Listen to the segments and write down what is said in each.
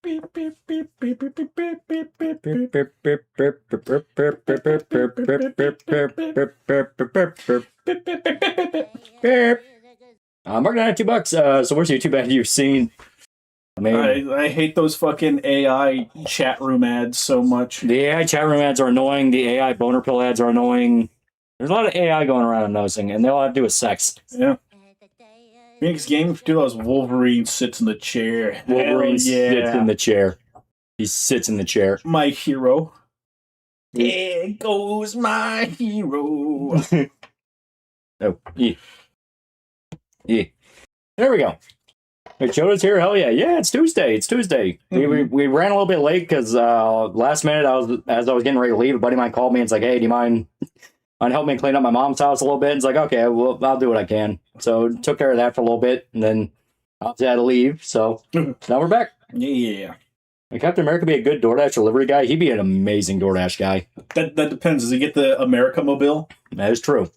I'm working on $2. So where's YouTube ad you've seen? I mean, I hate those fucking AI chat room ads so much. The AI chat room ads are annoying. The AI boner pill ads are annoying. There's a lot of AI going around, I'm noticing, and they all have to do with sex. Yeah. Phoenix Game 2000 Wolverine sits in the chair. Wolverine sits in the chair. He sits in the chair. My hero. There goes my hero. Oh, yeah. Yeah. There we go. Hey, Choda's here. Hell yeah. Yeah, it's Tuesday. It's Tuesday. We ran a little bit late because last minute, as I was getting ready to leave, a buddy of mine called me and it's like, hey, do you mind help me clean up my mom's house a little bit? It's like, okay, well, I'll do what I can. So took care of that for a little bit and then I had to leave. So now we're back. Yeah. And Captain America be a good DoorDash delivery guy. He'd be an amazing DoorDash guy. That depends. Does he get the America Mobile? That is true.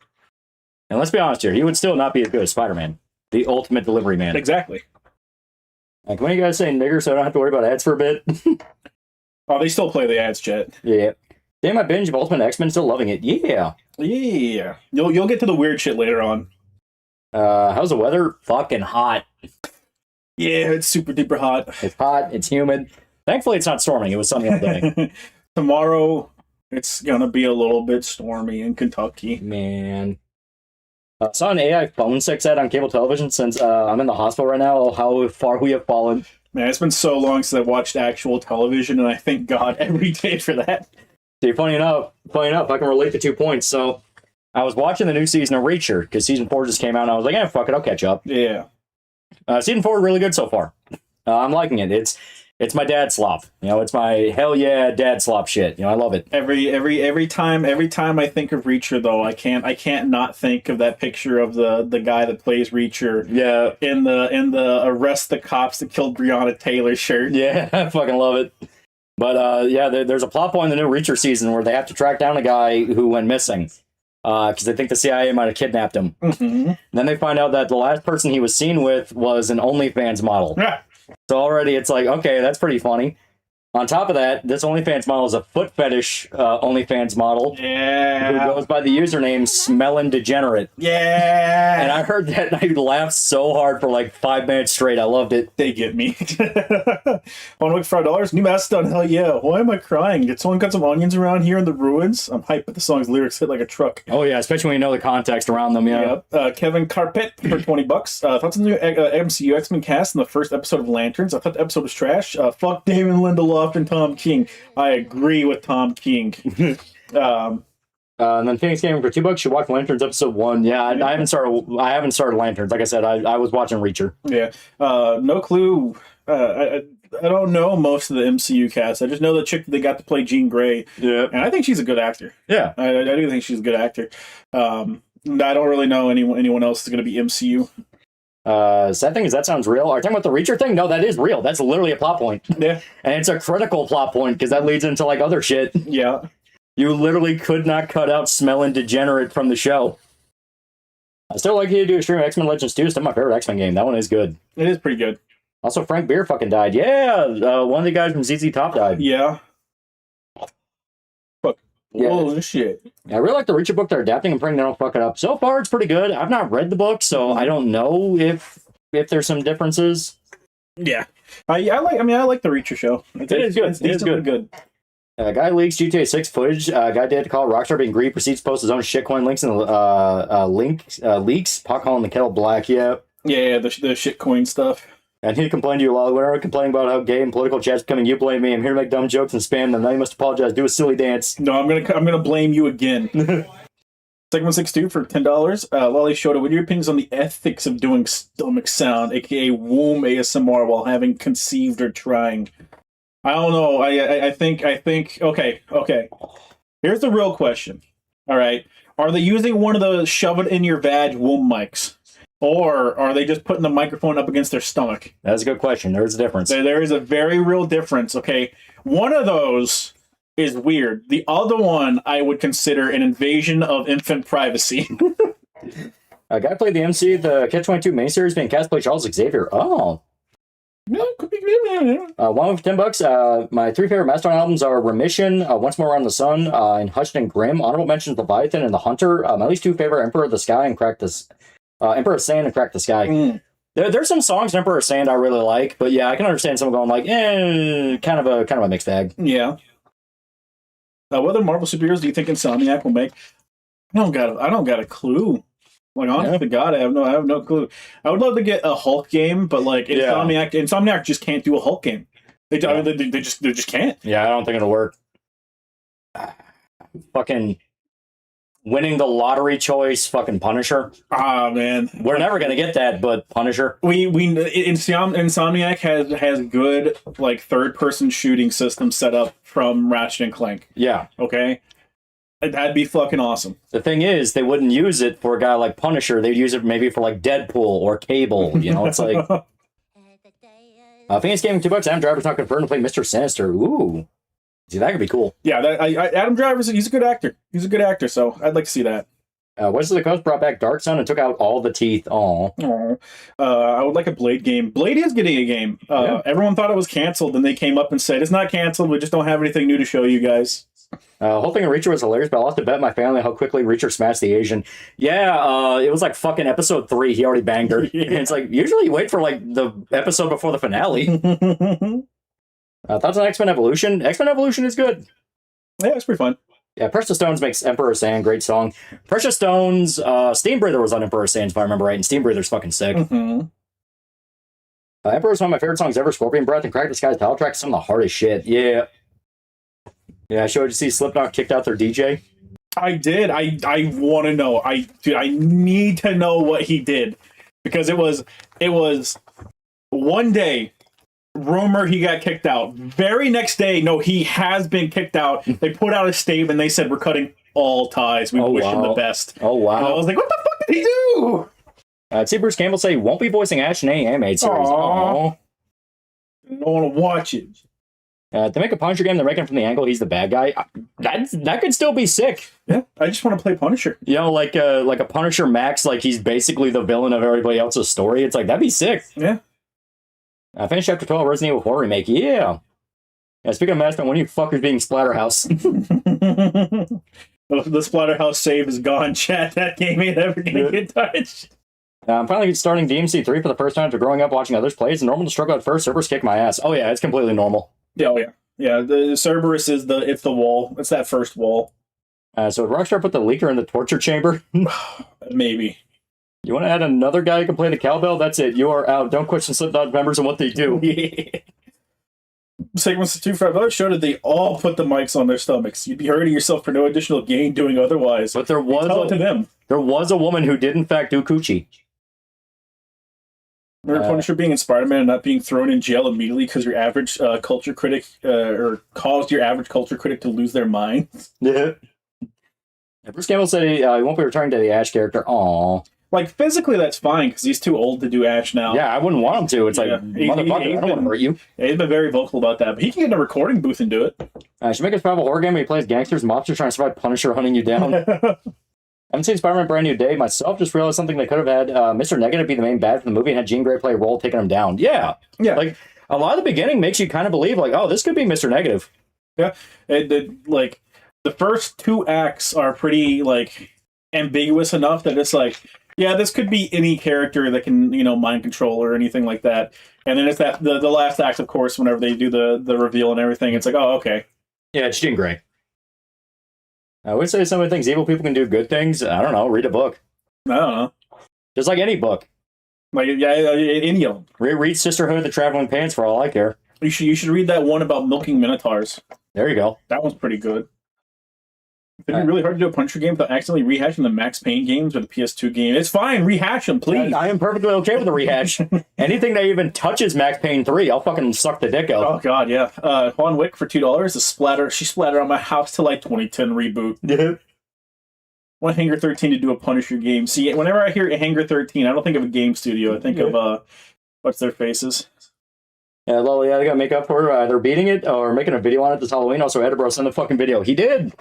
And let's be honest here, he would still not be as good as Spider-Man, the ultimate delivery man. Exactly. Like, when you guys say nigger so I don't have to worry about ads for a bit? Oh, they still play the ads, chat. Yeah. Damn, I binge of Ultimate X-Men, still loving it. Yeah. Yeah. You'll get to the weird shit later on. How's the weather? Fucking hot. Yeah, it's super duper hot. It's hot, it's humid. Thankfully, it's not storming. It was sunny all day. Tomorrow, it's gonna be a little bit stormy in Kentucky. Man. Saw an AI phone sex ad on cable television since I'm in the hospital right now. How far we have fallen. Man, it's been so long since I watched actual television, and I thank God every day for that. See, funny enough, I can relate to 2 points. So, I was watching the new season of Reacher, because season 4 just came out, and I was like, fuck it, I'll catch up. Yeah. Season 4 really good so far. I'm liking it. It's my dad slop. You know, it's my hell yeah dad slop shit. You know, I love it. Every time I think of Reacher though, I can't not think of that picture of the guy that plays Reacher. Yeah. In the arrest the cops that killed Breonna Taylor shirt. Yeah, I fucking love it. But yeah, there's a plot point in the new Reacher season where they have to track down a guy who went missing. Because they think the CIA might have kidnapped him. Mm-hmm. Then they find out that the last person he was seen with was an OnlyFans model. Yeah. So already it's like, okay, that's pretty funny. On top of that, this OnlyFans model is a foot fetish OnlyFans model. Yeah. Who goes by the username Smellin' Degenerate. Yeah. And I heard that and I laughed so hard for like 5 minutes straight. I loved it. They get me. Want to look for $5? New Mastodon, hell yeah. Why am I crying? Did someone cut some onions around here in the ruins? I'm hyped, but the song's lyrics hit like a truck. Oh yeah, especially when you know the context around them, yeah. Yep. Kevin Carpet for $20. Thoughts on the new MCU X-Men cast in the first episode of Lanterns? I thought the episode was trash. Fuck Damon Lindelof and Tom King. I agree with Tom King. And then Phoenix Gaming for $2. You watch Lanterns episode 1. Yeah, I haven't started Lanterns. Like I said, I was watching Reacher. Yeah. No clue. I don't know most of the MCU cast. I just know the chick that they got to play Jean Grey. Yeah. And I think she's a good actor. Yeah. I do think she's a good actor. I don't really know anyone else is going to be MCU. Sad thing is that sounds real. Are you talking about the Reacher thing? No, that is real. That's literally a plot point. Yeah. And it's a critical plot point because that leads into like other shit. Yeah. You literally could not cut out Smellin' Degenerate from the show. I still like you to do Extreme X-Men Legends 2. It's still my favorite X-Men game. That one is good. It is pretty good. Also, Frank Beer fucking died. Yeah, one of the guys from ZZ Top died. Yeah. Fuck. Yeah. Holy shit. I really like the Reacher book they're adapting and praying they don't fuck it up. So far, it's pretty good. I've not read the book, so I don't know if there's some differences. Yeah. I like the Reacher show. It is good. It is good. Guy leaks GTA 6 footage. Guy did to call Rockstar being greedy. Proceeds to post his own shitcoin links and leaks. Pot calling the kettle black. Yeah. Yeah, the shitcoin stuff. And he complained to you a lot. Whenever complaining about how gay and political chat's becoming, you blame me. I'm here to make dumb jokes and spam them. Now you must apologize. Do a silly dance. No, I'm gonna blame you again. Segment 62 for $10. Lolly Shota, what are your opinions on the ethics of doing stomach sound, aka womb ASMR, while having conceived or trying? I don't know. I think. Okay. Here's the real question. All right. Are they using one of the shove it in your vag womb mics? Or are they just putting the microphone up against their stomach? That's a good question. There is a difference. There is a very real difference, okay? One of those is weird. The other one I would consider an invasion of infant privacy. A guy played the MC, the Catch-22 miniseries being cast by Charles Xavier. Oh. No, it could be One for $10. My 3 favorite Mastodon albums are Remission, Once More Around the Sun, and Hushed and Grim. Honorable mentions Leviathan and The Hunter. My least 2 favorite Emperor of the Sky and Emperor of Sand and Crack the Sky. There's some songs in Emperor of Sand I really like, but yeah, I can understand someone going like, kind of a mixed bag. Yeah. What other Marvel superheroes do you think Insomniac will make? I don't got a clue. Like, honest to God, I have no clue. I would love to get a Hulk game, but like Insomniac just can't do a Hulk game. They just can't. Yeah, I don't think it'll work. Fucking winning the lottery choice, fucking Punisher. Ah, man, we're never gonna get that, but Punisher. Insomniac has good like third-person shooting system set up from Ratchet and Clank. Yeah. Okay. That'd be fucking awesome. The thing is, they wouldn't use it for a guy like Punisher. They'd use it maybe for like Deadpool or Cable. You know, it's like. Phoenix Gaming $2. Adam Driver's not confirmed to play Mr. Sinister. Ooh, see, that could be cool. Yeah, Adam Driver's he's a good actor. He's a good actor, so I'd like to see that. Wizards of the Coast brought back Dark Sun and took out all the teeth. Aww. I would like a Blade game. Blade is getting a game. Everyone thought it was canceled, and they came up and said it's not canceled. We just don't have anything new to show you guys. Whole thing of Reacher was hilarious, but I lost to bet my family how quickly Reacher smashed the Asian. Yeah, it was like fucking episode 3. He already banged her. Yeah. And it's like, usually you wait for like the episode before the finale. Thoughts on X-Men Evolution? X-Men Evolution is good. Yeah, it's pretty fun. Yeah, Precious Stones makes Emperor of Sand great song. Precious Stones, Steam Breather was on Emperor of Sand, if I remember right, and Steam Breather's fucking sick. Emperor is one of my favorite songs ever. Scorpion Breath and Crack the Sky's title track, some of the hardest shit. Yeah. Yeah, I showed you see Slipknot kicked out their DJ. I did. I want to know. I need to know what he did, because it was one day rumor he got kicked out. Very next day, no, he has been kicked out. They put out a statement. They said we're cutting all ties. We wish him the best. Oh wow! And I was like, what the fuck did he do? See Bruce Campbell say he won't be voicing Ash in any animated series. Aww. I don't want to watch it. To make a Punisher game, they're making from the angle he's the bad guy. That could still be sick. Yeah, I just want to play Punisher. You know, like a Punisher Max, like he's basically the villain of everybody else's story. It's like, that'd be sick. Yeah. Finish Chapter 12, Resident Evil 4 remake. Yeah. Speaking of Master, when are you fuckers being Splatterhouse? The Splatterhouse save is gone, chat. That game ain't ever gonna get touched. I'm finally starting DMC 3 for the first time after growing up watching others play. It's normal to struggle at first. Cerberus kick my ass. Oh yeah, it's completely normal. Yeah, oh yeah. Yeah, the Cerberus is it's the wall. It's that first wall. So would Rockstar put the leaker in the torture chamber? Maybe. You want to add another guy who can play the cowbell? That's it. You are out. Don't question Slipknot members and what they do. Segments 2 for another show that they all put the mics on their stomachs. You'd be hurting yourself for no additional gain doing otherwise. But there was a woman who did in fact do coochie. Remember Punisher being in Spider-Man and not being thrown in jail immediately because your average culture critic or caused your average culture critic to lose their mind? Yeah. Bruce Campbell said he won't be returning to the Ash character. Aww. Like, physically, that's fine, because he's too old to do Ash now. Yeah, I wouldn't want him to. It's like, motherfucker, I don't want to hurt you. Yeah, he's been very vocal about that, but he can get in a recording booth and do it. Should make a survival horror game where he plays gangsters and mobsters trying to survive Punisher hunting you down. I haven't seen Spider-Man Brand New Day myself. Just realized something they could have had Mr. Negative be the main bad for the movie and had Jean Grey play a role taking him down. Yeah. Yeah. Like, a lot of the beginning makes you kind of believe, like, oh, this could be Mr. Negative. Yeah. Like, the first 2 acts are pretty, like, ambiguous enough that it's like, yeah, this could be any character that can, mind control or anything like that. And then it's that the last act, of course, whenever they do the reveal and everything, it's like, oh, okay. Yeah, it's Jean Grey. I would say some of the things evil people can do good things. I don't know. Read a book. I don't know. Just like any book. Like, yeah, any of them. Read Sisterhood of the Traveling Pants for all I care. You should read that one about milking minotaurs. There you go. That one's pretty good. It'd be really hard to do a Punisher game without accidentally rehashing the Max Payne games or the PS2 game. It's fine, rehash them, please. I am perfectly okay with the rehash. Anything that even touches Max Payne 3, I'll fucking suck the dick out. Oh god, yeah. Juan Wick for $2. She splattered on my house till like 2010 reboot. Yeah. Want Hangar 13 to do a Punisher game. See, whenever I hear Hangar 13, I don't think of a game studio. I think of what's their faces. Yeah, Loli, they gotta make up for either beating it or making a video on it this Halloween. Also, Edinburgh sent the fucking video. He did.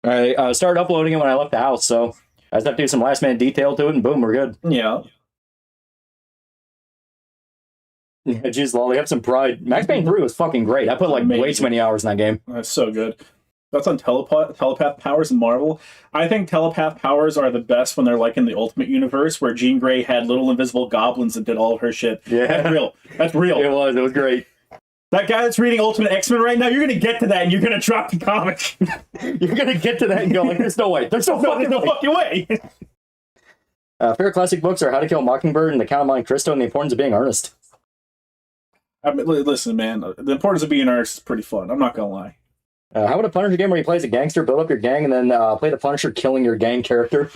I started uploading it when I left the house, so I just have to do some last minute detail to it, and boom, we're good. Yeah. Yeah, jeez, lol, they have some pride. Max Payne 3 was fucking great. I put like way too many hours in that game. That's so good. That's on telepath powers in Marvel. I think telepath powers are the best when they're like in the Ultimate Universe, where Jean Grey had little invisible goblins that did all of her shit. Yeah. That's real. That's real. It was great. That guy that's reading Ultimate X-Men right now, you're going to get to that and you're going to drop the comic. You're going to get to that and go like, there's no way. There's no fucking way. Favorite classic books are How to Kill a Mockingbird and The Count of Monte Cristo and The Importance of Being Earnest. I mean, listen, man, the importance of being earnest is pretty fun. I'm not going to lie. How would a Punisher game where you play as a gangster, build up your gang, and then play the Punisher killing your gang character?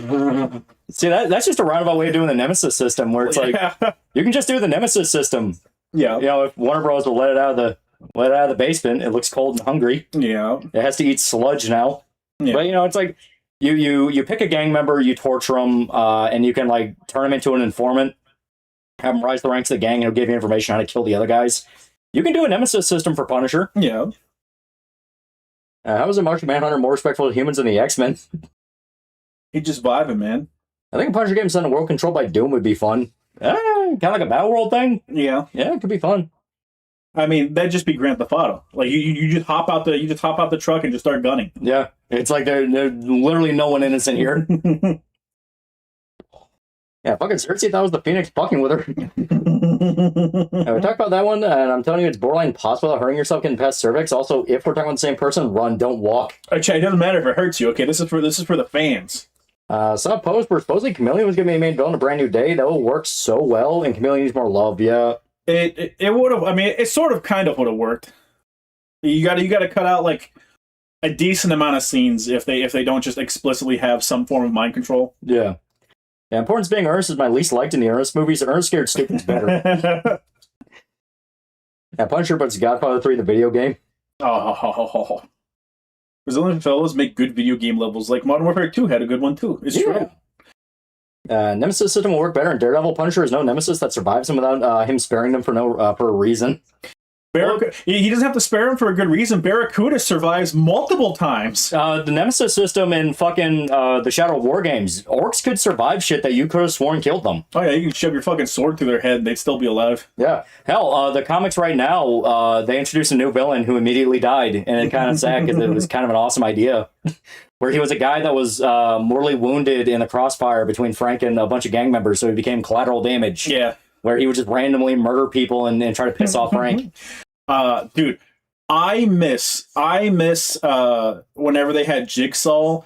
See, that's just a roundabout way of doing the Nemesis system, where it's like, you can just do the Nemesis system. Yeah. You know, if Warner Bros. Will let it out of the basement, it looks cold and hungry. Yeah. It has to eat sludge now. Yeah. But, you know, it's like, you pick a gang member, you torture them, and you can, like, turn them into an informant, have them rise the ranks of the gang, and it'll give you information on how to kill the other guys. You can do a Nemesis system for Punisher. Yeah. How is a Martian Manhunter more respectful to humans than the X-Men? He's just vibing, man. I think a Punisher game set in a world controlled by Doom would be fun. Kind of like a battle world thing. Yeah. Yeah, it could be fun. I mean, that'd just be Grand Theft Auto. Like you just hop out the truck and just start gunning. Yeah. It's like there's literally no one innocent here. Yeah, fucking Cersei thought it was the Phoenix fucking with her. We talked about that one, and I'm telling you, it's borderline impossible without hurting yourself getting past cervix. Also, if we're talking about the same person, run, don't walk. Okay, it doesn't matter if it hurts you. Okay, this is for the fans. Saw a post where supposedly Chameleon was going to be made villain a Brand New Day. That will work so well, and Chameleon needs more love. Yeah, it would have. I mean, it sort of kind of would have worked. You got to cut out like a decent amount of scenes if they don't just explicitly have some form of mind control. Yeah. Yeah, Importance of Being Earnest is my least liked in the Ernest movies. Ernest Scared Stupid's better. Yeah, Punisher, but it's Godfather 3, the video game. Oh. Brazilian fellows make good video game levels. Like Modern Warfare 2 had a good one, too. It's true. Nemesis system will work better in Daredevil. Punisher is no nemesis that survives him without him sparing them for a reason. He doesn't have to spare him for a good reason. Barracuda survives multiple times. The Nemesis system in fucking the Shadow War games, orcs could survive shit that you could have sworn killed them. Oh yeah, you can shove your fucking sword through their head and they'd still be alive. Yeah. Hell, the comics right now, they introduced a new villain who immediately died, and it kind of sad because it was kind of an awesome idea. Where he was a guy that was mortally wounded in a crossfire between Frank and a bunch of gang members, so he became collateral damage. Yeah. Where he would just randomly murder people and try to piss off Frank. Dude, I miss whenever they had Jigsaw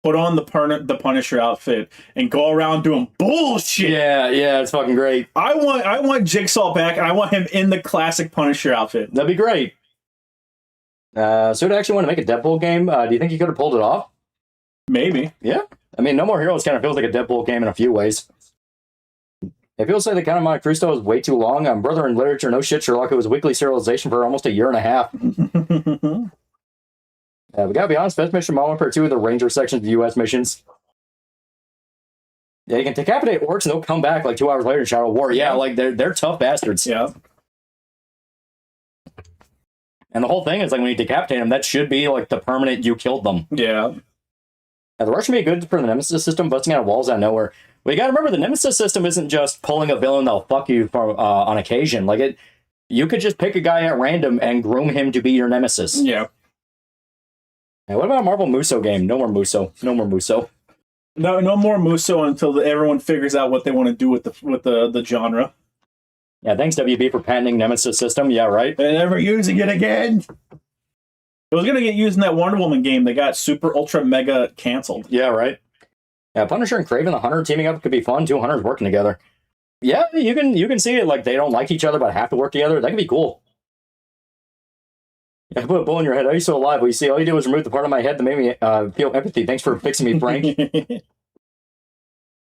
put on the Punisher outfit and go around doing bullshit. Yeah, it's fucking great. I want Jigsaw back, and I want him in the classic Punisher outfit. That'd be great. So to actually want to make a Deadpool game, do you think he could have pulled it off? Maybe. Yeah. I mean, No More Heroes kind of feels like a Deadpool game in a few ways. If people say The Count of Monte Cristo is way too long, Brother in Literature, no shit, Sherlock, it was weekly serialization for almost a year and a half. We gotta be honest, best mission Modern Warfare 2 are the Ranger sections of the U.S. missions. Yeah, you can decapitate orcs and they'll come back like 2 hours later in Shadow War. Yeah, like they're tough bastards. Yeah. And the whole thing is like when you decapitate them, that should be like the permanent you killed them. Yeah. The rush can be good for the Nemesis system, busting out of walls out of nowhere. But you gotta remember, the Nemesis system isn't just pulling a villain that'll fuck you for, on occasion. Like you could just pick a guy at random and groom him to be your Nemesis. Yeah. And what about a Marvel Musso game? No more Musso. No more Musso. No more Musso until everyone figures out what they want to do with the genre. Yeah, thanks WB for patenting Nemesis system. Yeah, right. And never using it again. It was going to get used in that Wonder Woman game that got super ultra mega canceled. Yeah, right. Yeah, Punisher and Kraven the Hunter teaming up could be fun. 2 hunters working together. Yeah, you can see it like they don't like each other but have to work together. That could be cool. Yeah, put a bullet in your head. Are you still alive? Well, you see, all you did was remove the part of my head that made me feel empathy. Thanks for fixing me, Frank.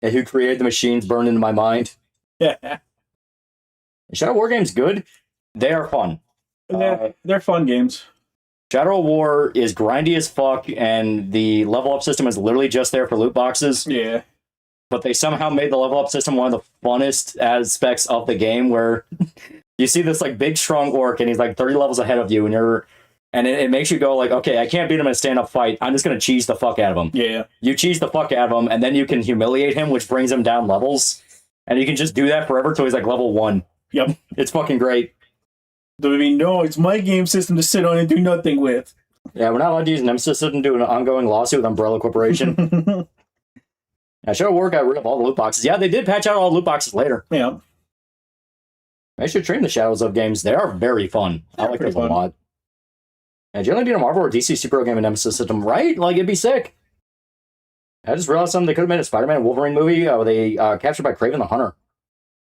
Yeah, who created the machines burned into my mind. Yeah. Shadow War games good. They are fun. They're fun games. Shadow War is grindy as fuck, and the level up system is literally just there for loot boxes. Yeah. But they somehow made the level up system one of the funnest aspects of the game, where you see this like big strong orc and he's like 30 levels ahead of you, and it makes you go like, okay, I can't beat him in a stand-up fight. I'm just gonna cheese the fuck out of him. Yeah. You cheese the fuck out of him, and then you can humiliate him, which brings him down levels. And you can just do that forever till he's like level 1. Yep. It's fucking great. I mean, no, it's my game system to sit on and do nothing with. Yeah, we're not allowed to use Nemesis system to do an ongoing lawsuit with Umbrella Corporation. I should have worked out rid of all the loot boxes. Yeah, they did patch out all the loot boxes later. Yeah. I should stream the Shadows of games. They are very fun. I like those a lot. And you only need a Marvel or DC superhero game in Nemesis system, right? Like, it'd be sick. I just realized something. They could have made a Spider-Man and Wolverine movie where they captured by Kraven the Hunter.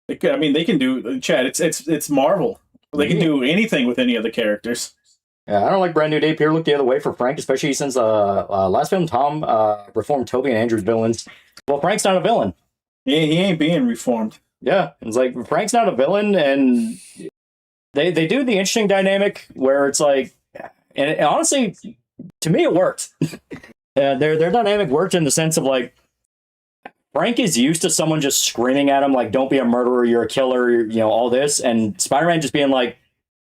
They can do, Chad, it's Marvel. They can do anything with any of the characters. Yeah, I don't like Brand New Day. Peter looked the other way for Frank, especially since last film Tom reformed Toby and Andrew's villains. Well, Frank's not a villain. He ain't being reformed. Yeah, it's like Frank's not a villain, and they do the interesting dynamic where it's like, and honestly, to me, it worked. Their dynamic worked in the sense of like, Frank is used to someone just screaming at him like, "Don't be a murderer, you're a killer," you know, all this, and Spider-Man just being like,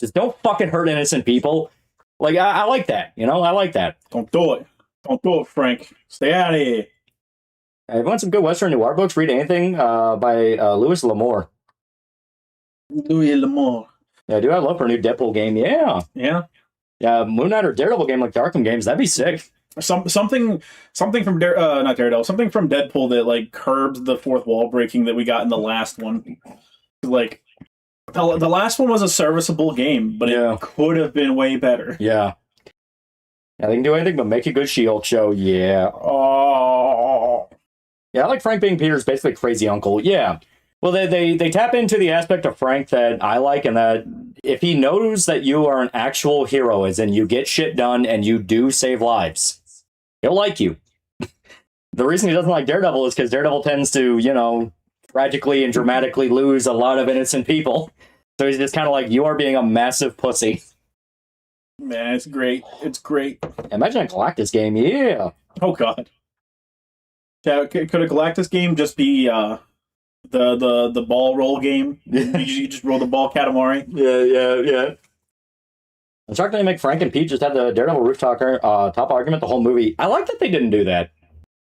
"Just don't fucking hurt innocent people." Like, I like that, you know, I like that. Don't do it. Don't do it, Frank. Stay out of here. If you want some good Western noir books, read anything by Louis L'Amour. Louis L'Amour. Yeah, dude, I love for a new Deadpool game. Yeah. Yeah, Moon Knight or Daredevil game like the Arkham games. That'd be sick. Something from not Daredevil. Something from Deadpool that like curbs the fourth wall breaking that we got in the last one. Like the last one was a serviceable game, but it could have been way better. Yeah. Yeah, they can do anything but make a good She-Hulk show. Yeah. Oh. Yeah, I like Frank being Peter's basically crazy uncle. Yeah. Well, they tap into the aspect of Frank that I like, and that if he knows that you are an actual hero, as in you get shit done and you do save lives, he'll like you. The reason he doesn't like Daredevil is because Daredevil tends to, you know, tragically and dramatically lose a lot of innocent people. So he's just kind of like, you are being a massive pussy. Man, it's great. It's great. Imagine a Galactus game, yeah. Oh, God. Yeah, could a Galactus game just be the ball roll game? You just roll the ball Katamari? Yeah. I'm shocked they make Frank and Pete just have the Daredevil rooftop top argument the whole movie. I like that they didn't do that.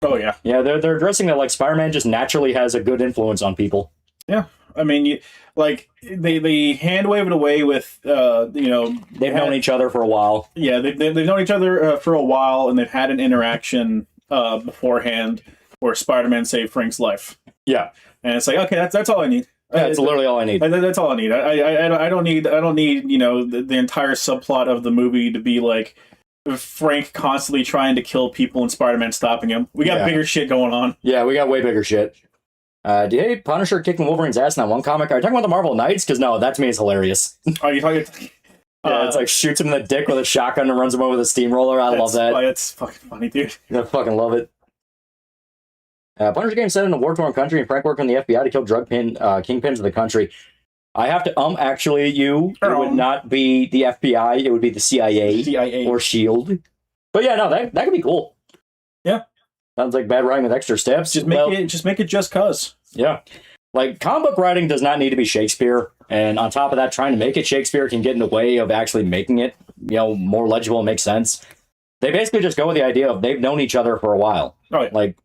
Oh, yeah. Yeah, they're addressing that like Spider-Man just naturally has a good influence on people. Yeah. I mean, they hand wave it away with, you know... They've known each other for a while. Yeah, they've known each other for a while, and they've had an interaction beforehand where Spider-Man saved Frank's life. Yeah. And it's like, okay, that's all I need. That's literally all I need. That's all I need. I don't need, you know, the entire subplot of the movie to be like Frank constantly trying to kill people and Spider-Man stopping him. We got bigger shit going on. Yeah, we got way bigger shit. Do you hate Punisher kicking Wolverine's ass in that one comic? Are you talking about the Marvel Knights? Because no, that to me is hilarious. Are you talking? Yeah, it's like shoots him in the dick with a shotgun and runs him over with a steamroller. I love that. That's fucking funny, dude. I fucking love it. Punisher game set in a war-torn country, and Frank worked in the FBI to kill drug kingpins of the country. I have to actually it would not be the FBI, it would be the CIA. Or SHIELD. But yeah, no, that could be cool. Yeah. Sounds like bad writing with extra steps. Just make it just cause. Yeah. Like, comic book writing does not need to be Shakespeare, and on top of that, trying to make it Shakespeare can get in the way of actually making it, you know, more legible and make sense. They basically just go with the idea of they've known each other for a while. Oh, yeah. Like,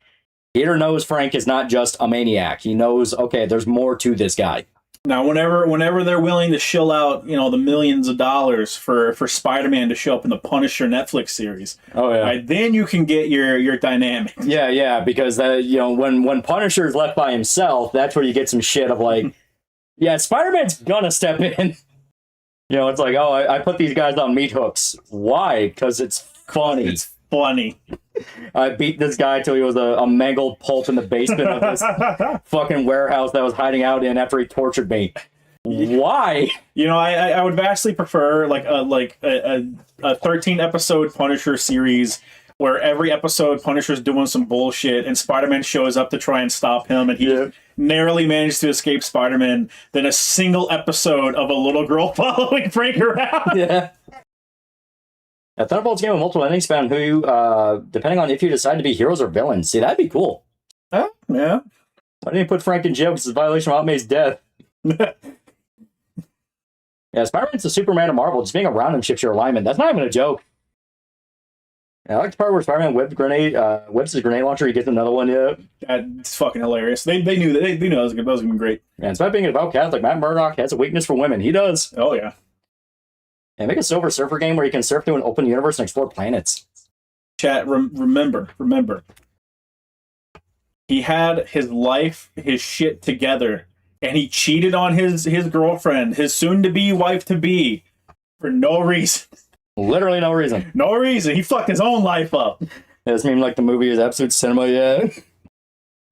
Peter knows Frank is not just a maniac. He knows, okay, there's more to this guy. Now, whenever they're willing to shill out, you know, the millions of dollars for Spider-Man to show up in the Punisher Netflix series, then you can get your dynamic. Yeah, because you know, when Punisher is left by himself, that's where you get some shit of like, yeah, Spider-Man's gonna step in. You know, it's like, oh, I put these guys on meat hooks. Why? Because it's funny. It's funny. I beat this guy till he was a mangled pulp in the basement of this fucking warehouse that I was hiding out in after he tortured me. Why? You know, I would vastly prefer like a 13-episode Punisher series where every episode Punisher's doing some bullshit and Spider-Man shows up to try and stop him and he narrowly managed to escape Spider-Man than a single episode of a little girl following Frank around. Yeah. A Thunderbolts game with multiple endings found who, depending on if you decide to be heroes or villains. See, that'd be cool. Yeah. Why didn't you put Frank in jail because it's a violation of Aunt May's death? Yeah, Spider-Man's the Superman of Marvel. Just being around him shifts your alignment. That's not even a joke. I like the part where Spider-Man whips his grenade launcher. He gets another one. Yeah, that's fucking hilarious. They knew that. They knew that was gonna be great. And despite being a devout Catholic, Matt Murdock has a weakness for women. He does. Oh yeah. And make a Silver Surfer game where you can surf through an open universe and explore planets. Chat, remember. He had his life, his shit together, and he cheated on his girlfriend, his soon-to-be wife-to-be, for no reason. Literally no reason. No reason. He fucked his own life up. This mean like the movie is absolute cinema, yeah.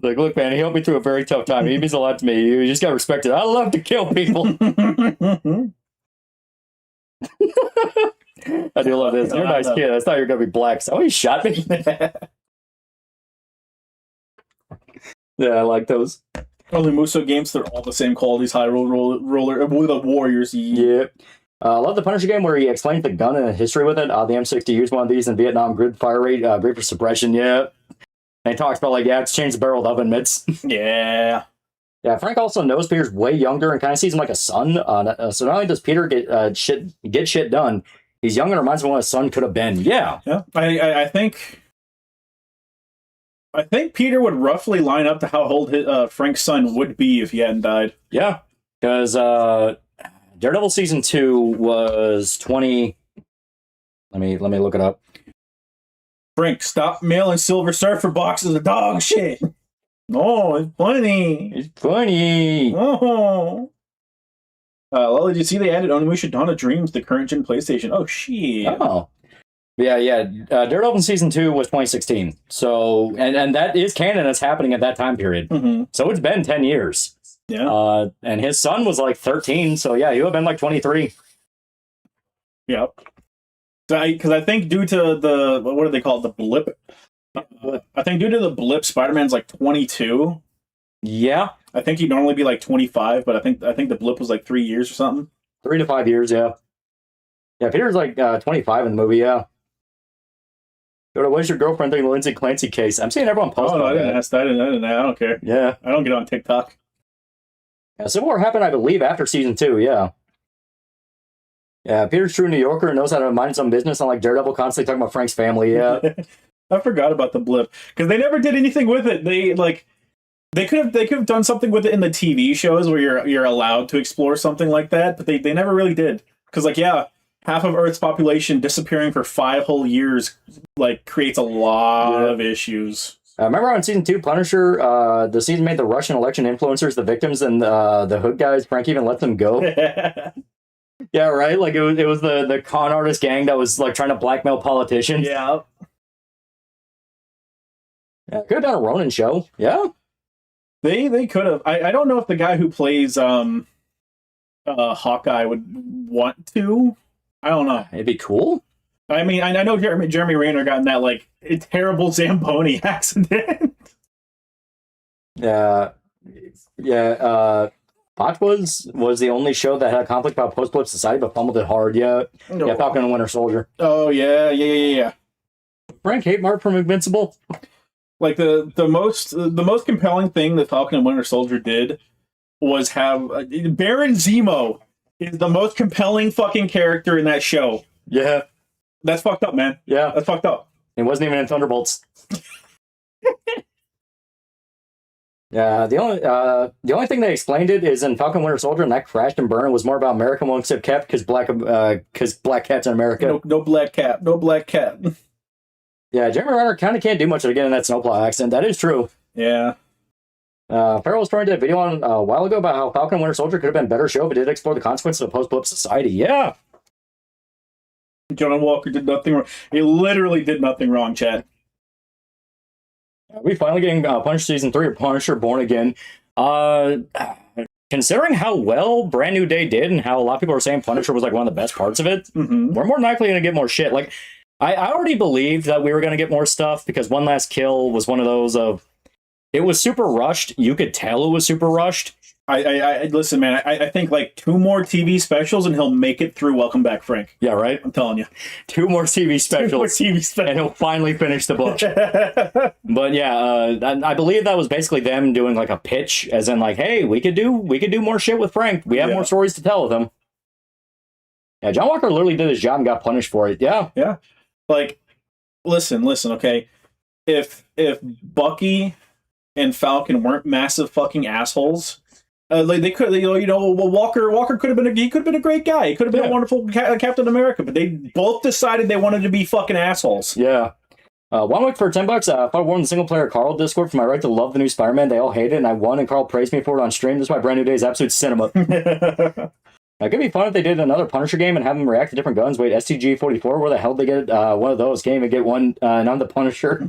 Like, look, man, he helped me through a very tough time. He means a lot to me. You just got respected. I love to kill people. I do love this. You're a nice kid. I thought you were going to be black. So he shot me. Yeah, I like those. Only Muso games, they're all the same qualities. High roller with the Warriors. Yep. I love the Punisher game where he explains the gun and the history with it. The M60 used one of these in Vietnam. Good fire rate, great for suppression. Yeah. And he talks about, like, yeah, it's changed the barrel of oven mitts. Yeah. Yeah, Frank also knows Peter's way younger and kind of sees him like a son. So not only does Peter get shit done, he's young and reminds him of what his son could have been. Yeah. Yeah. I think Peter would roughly line up to how old Frank's son would be if he hadn't died. Yeah. Because Daredevil Season 2 was 20... Let me look it up. Frank, stop mailing Silver Surfer boxes of dog shit. Oh, it's funny. It's funny. Oh. Well, did you see they added Onimusha Dawn of Dreams to current gen PlayStation? Oh, shit. Oh. Yeah. Daredevil Season 2 was 2016. So, and that is canon that's happening at that time period. Mm-hmm. So it's been 10 years. Yeah. And his son was like 13. So yeah, he would have been like 23. Yep. Because I think due to the, what do they call it? The blip. I think due to the blip, Spider-Man's like 22. Yeah. I think he'd normally be like 25, but I think the blip was like 3 years or something. 3 to 5 years, yeah. Yeah, Peter's like 25 in the movie, yeah. What is your girlfriend thing, the Lindsay Clancy case? I'm seeing everyone post I didn't ask that. I don't care. Yeah. I don't get on TikTok. Yeah, Civil War happened, I believe, after Season 2, yeah. Yeah, Peter's true New Yorker and knows how to mind his own business, unlike Daredevil constantly talking about Frank's family, yeah. I forgot about the blip. Because they never did anything with it. They could have done something with it in the TV shows where you're allowed to explore something like that, but they never really did. Because, like, yeah, half of Earth's population disappearing for 5 whole years, like, creates a lot of issues. Remember on Season 2, Punisher, the season made the Russian election influencers the victims and the hood guys, Frank even let them go? Yeah, right? Like, it was the con artist gang that was, like, trying to blackmail politicians. Yeah. Yeah, could have done a Ronin show. Yeah. They could have. I don't know if the guy who plays Hawkeye would want to. I don't know. It'd be cool. I mean, I know Jeremy Renner got in that, like, terrible Zamboni accident. Yeah. Botch was the only show that had a conflict about post-blip society, but fumbled it hard. Yeah. No. Yeah, Falcon and Winter Soldier. Oh, yeah. Frank hate Mark from Invincible. Like, the most compelling thing that Falcon and Winter Soldier did was have Baron Zemo is the most compelling fucking character in that show. Yeah. That's fucked up, man. Yeah. That's fucked up. It wasn't even in Thunderbolts. Yeah, the only thing they explained it is in Falcon Winter Soldier, and that crashed and burned was more about America won't accept Cap because black cats in America. No black cat. No black cat. Yeah, Jeremy Renner kind of can't do much again in that snowplow accident. That is true. Yeah. Farrell was trying to do a video on a while ago about how Falcon and Winter Soldier could have been a better show, but did explore the consequences of post-blip society. Yeah. John Walker did nothing wrong. He literally did nothing wrong, Chad. Are we finally getting Punisher Season 3 or Punisher Born Again? Considering how well Brand New Day did and how a lot of people are saying Punisher was like one of the best parts of it, we're more than likely going to get more shit. Like, I already believed that we were going to get more stuff because One Last Kill was one of those of... It was super rushed. You could tell it was super rushed. I listen, man. I think like 2 more TV specials and he'll make it through Welcome Back, Frank. Yeah, right. I'm telling you, 2 more TV specials, and he'll finally finish the book. But yeah, I believe that was basically them doing like a pitch, as in like, hey, we could do more shit with Frank. We have more stories to tell with him. Yeah, John Walker literally did his job and got punished for it. Yeah. Yeah. Like, listen, okay. If Bucky and Falcon weren't massive fucking assholes, like they could, well, Walker could have been a great guy. He could have been a wonderful Captain America, but they both decided they wanted to be fucking assholes. Yeah. 1 week for $10. I won the single player Carl Discord for my right to love the new Spider-Man. They all hate it, and I won, and Carl praised me for it on stream. This is my brand new day's absolute cinema. It could be fun if they did another Punisher game and have them react to different guns. Wait, STG-44, where the hell did they get one of those? Can't even get one, and I'm the Punisher.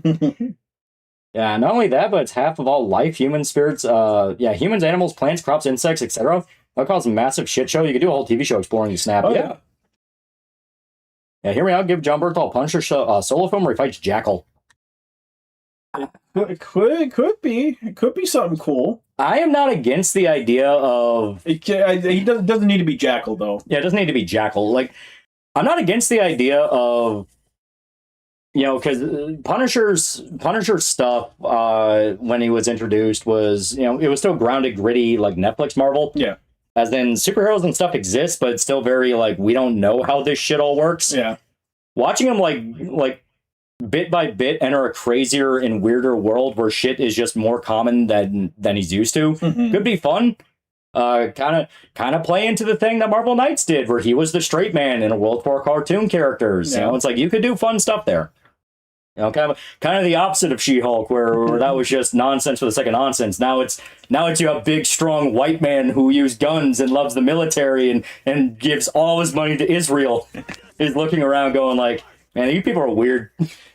Yeah, not only that, but it's half of all life, humans, spirits, humans, animals, plants, crops, insects, etc. That causes a massive shit show. You could do a whole TV show exploring the snap. Oh, yeah. Yeah, hear me out. Give John Bernthal Punisher solo film where he fights Jackal. It could be something cool. I am not against the idea of... He doesn't need to be Jackal, though. Yeah, it doesn't need to be Jackal. Like, I'm not against the idea of... because Punisher's stuff, when he was introduced was, it was still grounded, gritty, like Netflix Marvel. Yeah. As in, superheroes and stuff exist, but it's still very, like, we don't know how this shit all works. Yeah. Watching him, like bit by bit, enter a crazier and weirder world where shit is just more common than he's used to could be fun. Kind of play into the thing that Marvel Knights did, where he was the straight man in a world for cartoon characters. Yeah. It's like you could do fun stuff there. Kind of the opposite of She-Hulk, where that was just nonsense for the sake of nonsense. Now it's you have big, strong white man who uses guns and loves the military and gives all his money to Israel. Is looking around going like, man, you people are weird.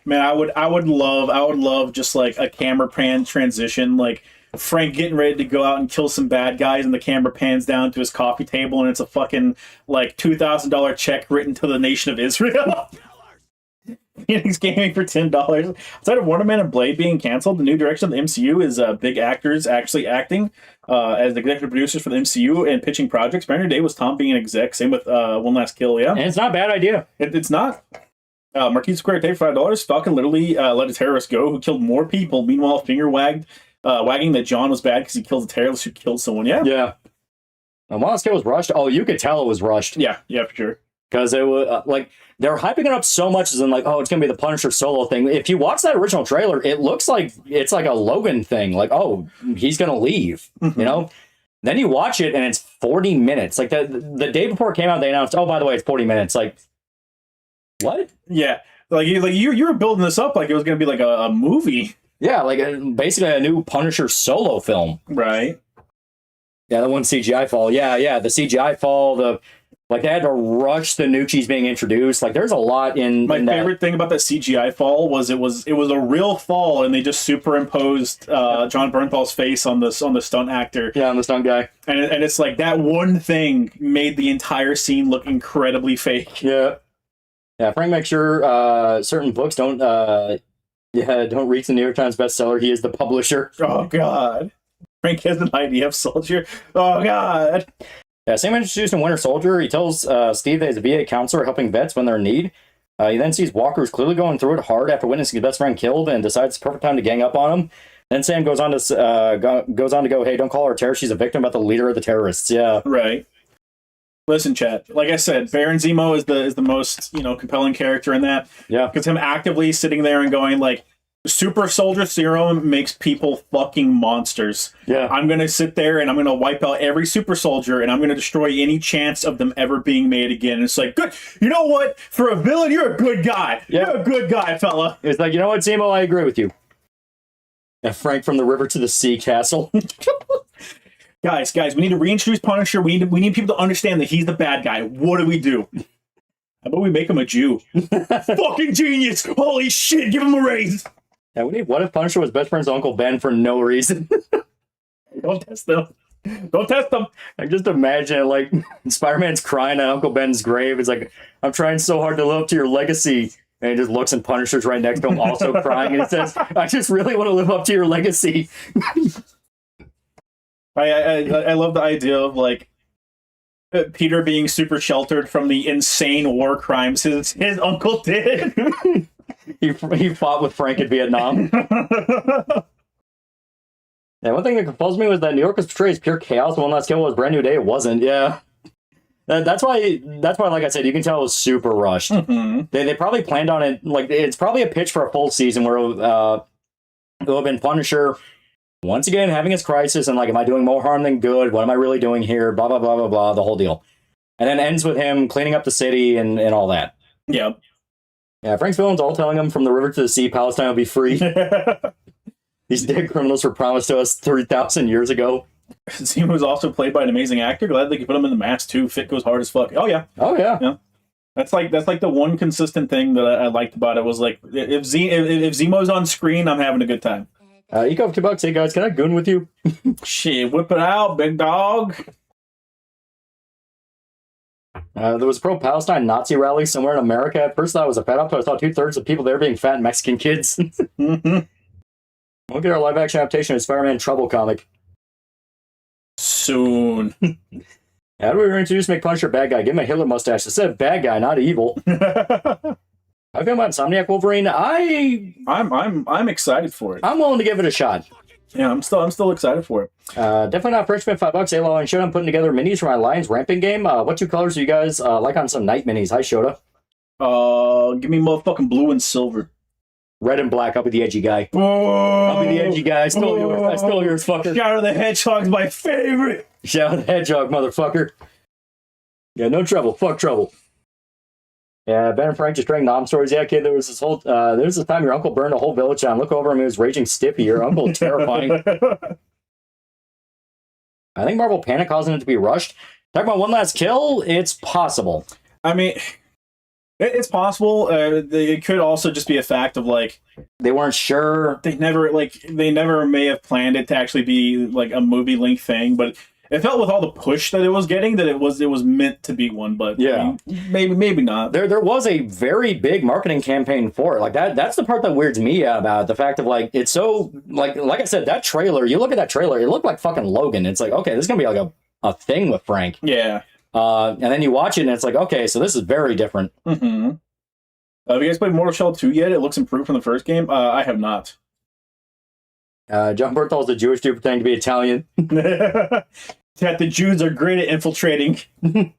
Man, I would love just like a camera pan transition, like Frank getting ready to go out and kill some bad guys, and the camera pans down to his coffee table, and it's a fucking like $2,000 check written to the nation of Israel. Phoenix Gaming for $10. Outside of Wonder Man and Blade being canceled, the new direction of the MCU is big actors actually acting as executive producers for the MCU and pitching projects. Brand new day was Tom being an exec. Same with One Last Kill. Yeah, And it's not a bad idea. it's not. Marquise Square Day for $5. Falcon literally let a terrorist go who killed more people. Meanwhile, finger wagging that John was bad because he killed a terrorist who killed someone. Yeah. Yeah. And One Last Kill was rushed. Oh, you could tell it was rushed. Yeah, for sure. Because it was like they're hyping it up so much as in like, oh, it's gonna be the Punisher solo thing. If you watch that original trailer, it looks like it's like a Logan thing. Like, oh, he's gonna leave. Then you watch it and it's 40 minutes. Like the day before it came out, they announced, oh, by the way, it's 40 minutes. Like, what? Yeah, like you were building this up like it was gonna be like a movie. Yeah, like basically a new Punisher solo film. Right. Yeah, the one CGI fall. Yeah, the CGI fall. Like they had to rush the Nucci's being introduced. Like there's a lot in. My favorite thing about that CGI fall was it was a real fall, and they just superimposed John Bernthal's face on the stunt actor. Yeah, on the stunt guy. And it's like that one thing made the entire scene look incredibly fake. Yeah. Yeah, Frank makes sure certain books don't reach the New York Times bestseller. He is the publisher. Oh God. Frank has an IDF soldier. Oh God. Yeah, Sam introduced in Winter Soldier. He tells Steve that he's a VA counselor helping vets when they're in need. He then sees Walker who's clearly going through it hard after witnessing his best friend killed and decides it's the perfect time to gang up on him. Then Sam goes on to go, hey, don't call her a terrorist. She's a victim, but the leader of the terrorists. Yeah. Right. Listen, chat. Like I said, Baron Zemo is the most compelling character in that. Yeah. Because him actively sitting there and going like, super soldier serum makes people fucking monsters. Yeah. I'm going to sit there and I'm going to wipe out every super soldier and I'm going to destroy any chance of them ever being made again. And it's like, good. You know what? For a villain, you're a good guy. Yeah. You're a good guy, fella. It's like, you know what, Zemo? I agree with you. And Frank from the river to the sea castle. Guys, we need to reintroduce Punisher. We need people to understand that he's the bad guy. What do we do? How about we make him a Jew? Fucking genius. Holy shit. Give him a raise. Yeah, what if Punisher was best friends with Uncle Ben for no reason? Don't test them. Don't test them. I just imagine like Spider-Man's crying at Uncle Ben's grave. It's like, I'm trying so hard to live up to your legacy. And he just looks and Punisher's right next to him also crying. And he says, I just really want to live up to your legacy. I love the idea of like Peter being super sheltered from the insane war crimes his uncle did. He fought with Frank in Vietnam. Yeah, one thing that confused me was that New York was portrayed as pure chaos. One Last Kill was Brand New Day. It wasn't. Yeah. That's why, like I said, you can tell it was super rushed. They probably planned on it, like, it's probably a pitch for a full season where it will have been Punisher once again having his crisis and like, am I doing more harm than good? What am I really doing here? Blah, blah, blah, blah, blah, the whole deal. And then ends with him cleaning up the city and all that. Yep. Yeah, Frank's villains all telling him from the river to the sea, Palestine will be free. These dead criminals were promised to us 3,000 years ago. Zemo was also played by an amazing actor. Glad they could put him in the mask too. Fit goes hard as fuck. Oh yeah. Oh yeah. Yeah. That's like the one consistent thing that I liked about it was like if Zemo's on screen, I'm having a good time. Eco of $2. Hey guys, can I goon with you? Shit, whip it out, big dog. There was a pro-Palestine Nazi rally somewhere in America. At first, I thought it was a fat up, but I saw 2/3 of people there being fat Mexican kids. We'll get our live-action adaptation of Spider-Man Trouble comic. Soon. How do we reintroduce make Punisher bad guy? Give him a Hitler mustache. It said bad guy, not evil. I feel about Insomniac Wolverine. I'm excited for it. I'm willing to give it a shot. Yeah, I'm still excited for it. Definitely not Frenchman, $5. Alo and Shoda. I'm putting together minis for my Lions ramping game. What two colors do you guys like on some night minis? Hi, Shoda. Give me motherfucking blue and silver. Red and black. I'll be the edgy guy. I'll be the edgy guy. I stole yours, fucker. Shadow the Hedgehog's my favorite. Shadow the Hedgehog, motherfucker. Yeah, no trouble. Fuck trouble. Yeah, Ben and Frank just drank nom stories. Yeah, kid, there was this time your uncle burned a whole village down. Look over him, he was raging stiffy. Your uncle is terrifying. I think Marvel panic causing it to be rushed. Talking about one last kill, it's possible. I mean, it's possible. It could also just be a fact of like they weren't sure. They never may have planned it to actually be like a movie length thing, but it felt with all the push that it was getting that it was meant to be one. But yeah, I mean, maybe not. There was a very big marketing campaign for it. Like that's the part that weirds me out about it. The fact of like it's so like I said, that trailer. You look at that trailer, it looked like fucking Logan. It's like, okay, this is gonna be like a thing with Frank. Yeah. And then you watch it and it's like, okay, so this is very different. Mm-hmm. Have you guys played Mortal Shell 2 yet? It looks improved from the first game. I have not. John Berthol's a Jewish dude pretending to be Italian. That the Jews are great at infiltrating. In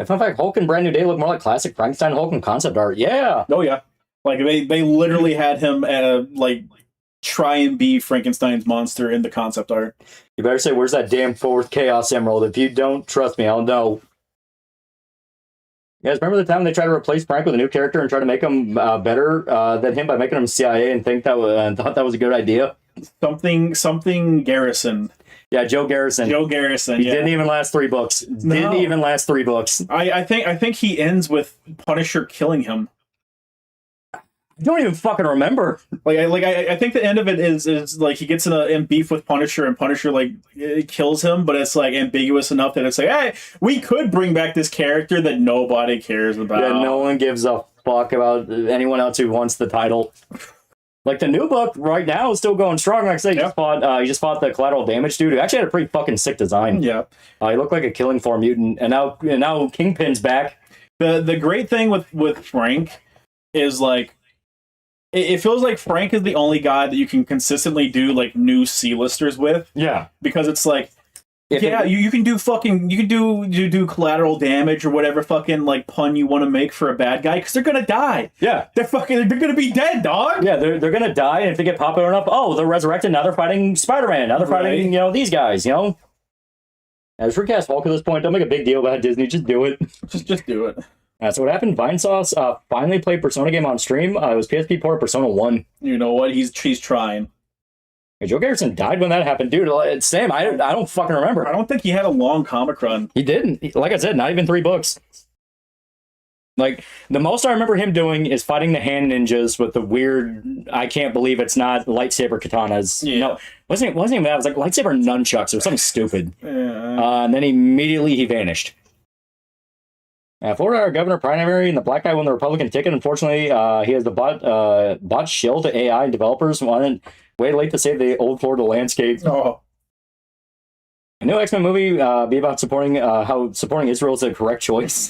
fun fact, Hulk and Brand New Day look more like classic Frankenstein Hulk and concept art. Yeah. Oh yeah. Like they literally had him like try and be Frankenstein's monster in the concept art. You better say, where's that damn fourth Chaos Emerald? If you don't trust me, I'll know. You guys remember the time they tried to replace Frank with a new character and try to make him better than him by making him CIA and thought that was a good idea? Something Garrison. Yeah, Joe Garrison. He didn't even last 3 books. Didn't even last 3 books. I think he ends with Punisher killing him. I don't even fucking remember. I think the end of it is like he gets in beef with Punisher and Punisher like kills him, but it's like ambiguous enough that it's like, hey, we could bring back this character that nobody cares about. Yeah, no one gives a fuck about anyone else who wants the title. Like the new book right now is still going strong. Like I say, he just fought the collateral damage dude who actually had a pretty fucking sick design. Yeah, he looked like a Killing Floor mutant, and now Kingpin's back. The great thing with Frank is like it feels like Frank is the only guy that you can consistently do like new C-listers with. Yeah, because it's like. You can do collateral damage or whatever fucking like pun you want to make for a bad guy because they're gonna die. Yeah, they're gonna be dead, dog. Yeah, they're gonna die, and if they get popular enough, they're resurrected. Now they're fighting Spider-Man. Now they're fighting these guys. As recast Hulk at this point, don't make a big deal about Disney. Just do it. Just do it. So what happened? Vinesauce finally played Persona game on stream. It was PSP port Persona 1. You know what? He's trying. Hey, Joe Garrison died when that happened, dude. Sam, I don't fucking remember. I don't think he had a long comic run. He didn't. Like I said, not even 3 books. Like the most I remember him doing is fighting the hand ninjas with the weird. I can't believe it's not lightsaber katanas. Yeah. No, wasn't even that. It was like lightsaber nunchucks or something stupid. Yeah. And then immediately he vanished. Florida governor primary and the black guy won the Republican ticket. Unfortunately, he has the bot shill to AI and developers wanted way late to save the old Florida landscape. Oh. A new X-Men movie be about supporting how supporting Israel is the correct choice.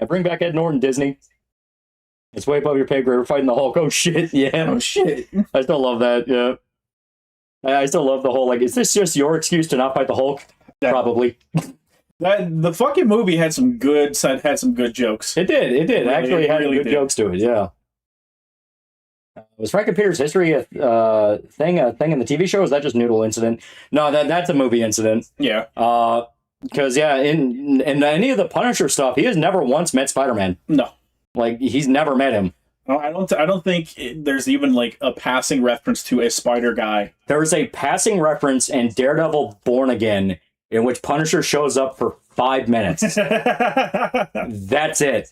Bring back Ed Norton, Disney. It's way above your pay grade. We're fighting the Hulk. Oh shit, yeah. Oh shit. I still love that. Yeah. I still love the whole like. Is this just your excuse to not fight the Hulk? Yeah. Probably. The fucking movie had some good jokes. It did. It Really, actually had really good did. jokes to it. Yeah. Was Frank and Peter's history a thing in the TV show? Or was that just Noodle incident? No, that's a movie incident. Yeah. Because in any of the Punisher stuff, he has never once met Spider-Man. No. Like he's never met him. I don't think there's even like a passing reference to a Spider Guy. There's a passing reference in Daredevil Born Again in which Punisher shows up for 5 minutes. That's it.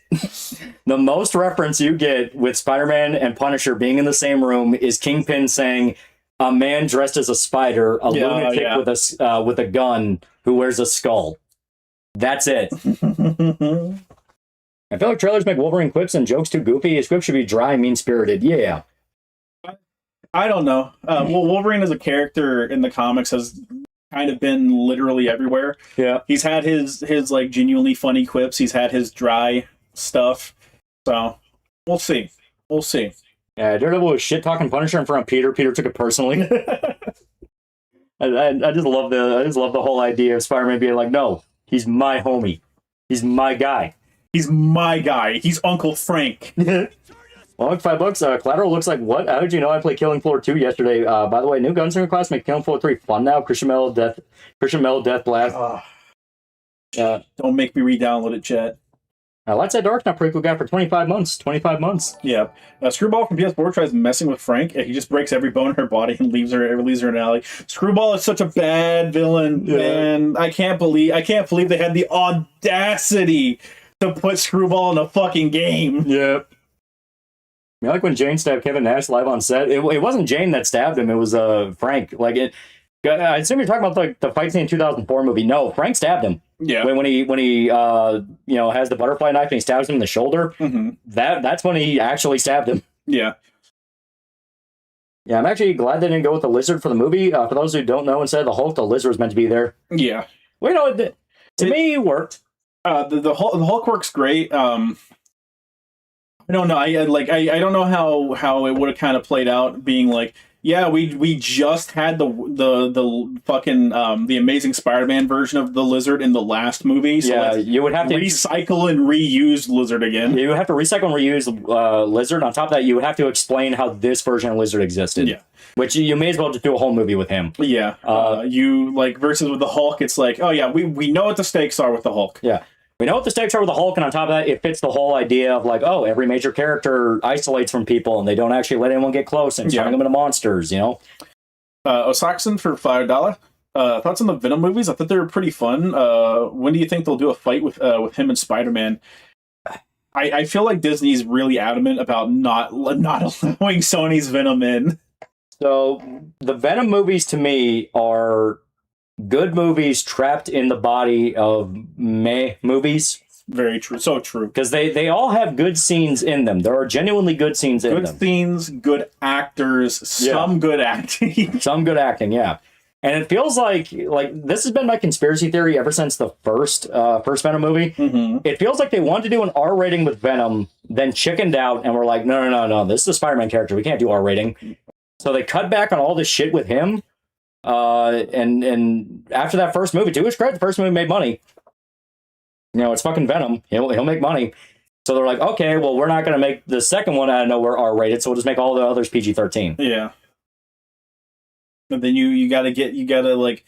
The most reference you get with Spider-Man and Punisher being in the same room is Kingpin saying, "A man dressed as a spider, a lunatic with a gun who wears a skull." That's it. I feel like trailers make Wolverine quips and jokes too goofy. His quips should be dry and mean-spirited. Yeah. I don't know. Well, Wolverine as a character in the comics has kind of been literally everywhere. Yeah. He's had his like genuinely funny quips. He's had his dry stuff. So we'll see. We'll see. Yeah, Daredevil was shit-talking Punisher in front of Peter. Peter took it personally. I just love the whole idea of Spider-Man being like, no, he's my homie. He's my guy. He's my guy. He's Uncle Frank. Well, $5. Collateral looks like what? How did you know I played Killing Floor 2 yesterday? By the way, new Gunslinger class make Killing Floor 3 fun now. Christian Metal Death Blast. Don't make me re-download it, chat. Lights Out Dark, not pretty cool guy for 25 months. 25 months. Yeah. Screwball from PS4 tries messing with Frank. He just breaks every bone in her body and leaves her in an alley. Screwball is such a bad villain, man. I can't believe they had the audacity to put Screwball in a fucking game. Yep. I like when Jane stabbed Kevin Nash live on set. It wasn't Jane that stabbed him. It was Frank. Like I assume you're talking about like the fight scene in 2004 movie. No, Frank stabbed him. Yeah. When he has the butterfly knife and he stabs him in the shoulder. Mm-hmm. That's when he actually stabbed him. Yeah. Yeah, I'm actually glad they didn't go with the lizard for the movie. For those who don't know, instead of the Hulk, the lizard was meant to be there. Yeah. Well, to me, it worked. The Hulk works great. I don't know. I don't know how it would have kind of played out, being like, yeah, we just had the fucking the Amazing Spider-Man version of the Lizard in the last movie. So yeah, you would have to recycle and reuse Lizard again. You would have to recycle and reuse Lizard. On top of that, you would have to explain how this version of Lizard existed. Yeah. Which you may as well just do a whole movie with him. Yeah. You like versus with the Hulk, it's like, oh yeah, we know what the stakes are with the Hulk. Yeah. We know what the stakes are with the Hulk, and on top of that, it fits the whole idea of like, oh, every major character isolates from people, and they don't actually let anyone get close and turn them into monsters, you know? Osaxon for $5. Thoughts on the Venom movies? I thought they were pretty fun. When do you think they'll do a fight with him and Spider-Man? I feel like Disney's really adamant about not allowing Sony's Venom in. So the Venom movies to me are good movies trapped in the body of meh movies. Very true. So true. Because they all have good scenes in them. There are genuinely good scenes in them. Good scenes, good actors, some good acting. Some good acting, yeah. And it feels like this has been my conspiracy theory ever since the first Venom movie. Mm-hmm. It feels like they wanted to do an R rating with Venom, then chickened out and were like, no, this is a Spider-Man character. We can't do R rating. So they cut back on all this shit with him. And after that first movie, to his credit, the first movie made money. You know, it's fucking Venom. He'll make money. So they're like, okay, well, we're not going to make the second one out of nowhere R-rated, so we'll just make all the others PG-13. Yeah. But then you gotta like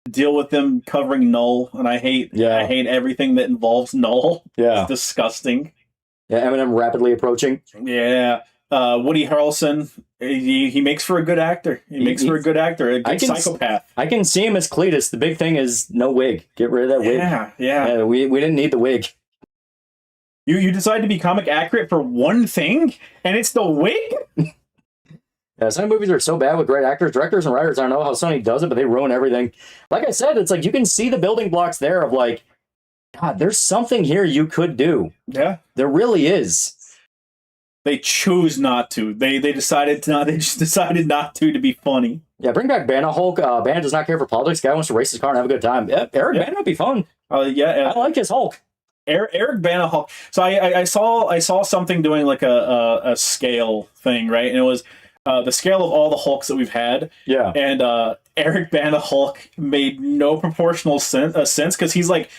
deal with them covering Null, and I hate everything that involves Null. Yeah. It's disgusting. Yeah, Eminem rapidly approaching. Yeah. Woody Harrelson, he makes for a good actor. He makes for a good actor, a good psychopath. I can see him as Cletus. The big thing is no wig. Get rid of that wig. Yeah. We didn't need the wig. You decide to be comic accurate for one thing, and it's the wig? Yeah, some movies are so bad with great actors, directors, and writers. I don't know how Sony does it, but they ruin everything. Like I said, it's like you can see the building blocks there of like, God, there's something here you could do. Yeah. There really is. They choose not to. They decided not. They just decided not to be funny. Yeah, bring back Banner Hulk. Banner does not care for politics. Guy wants to race his car and have a good time. Yeah, Eric Bana would be fun. I like his Hulk. Eric Bana Hulk. So I saw something doing like a scale thing, right? And it was the scale of all the Hulks that we've had. Yeah. And Eric Bana Hulk made no proportional sense because he's like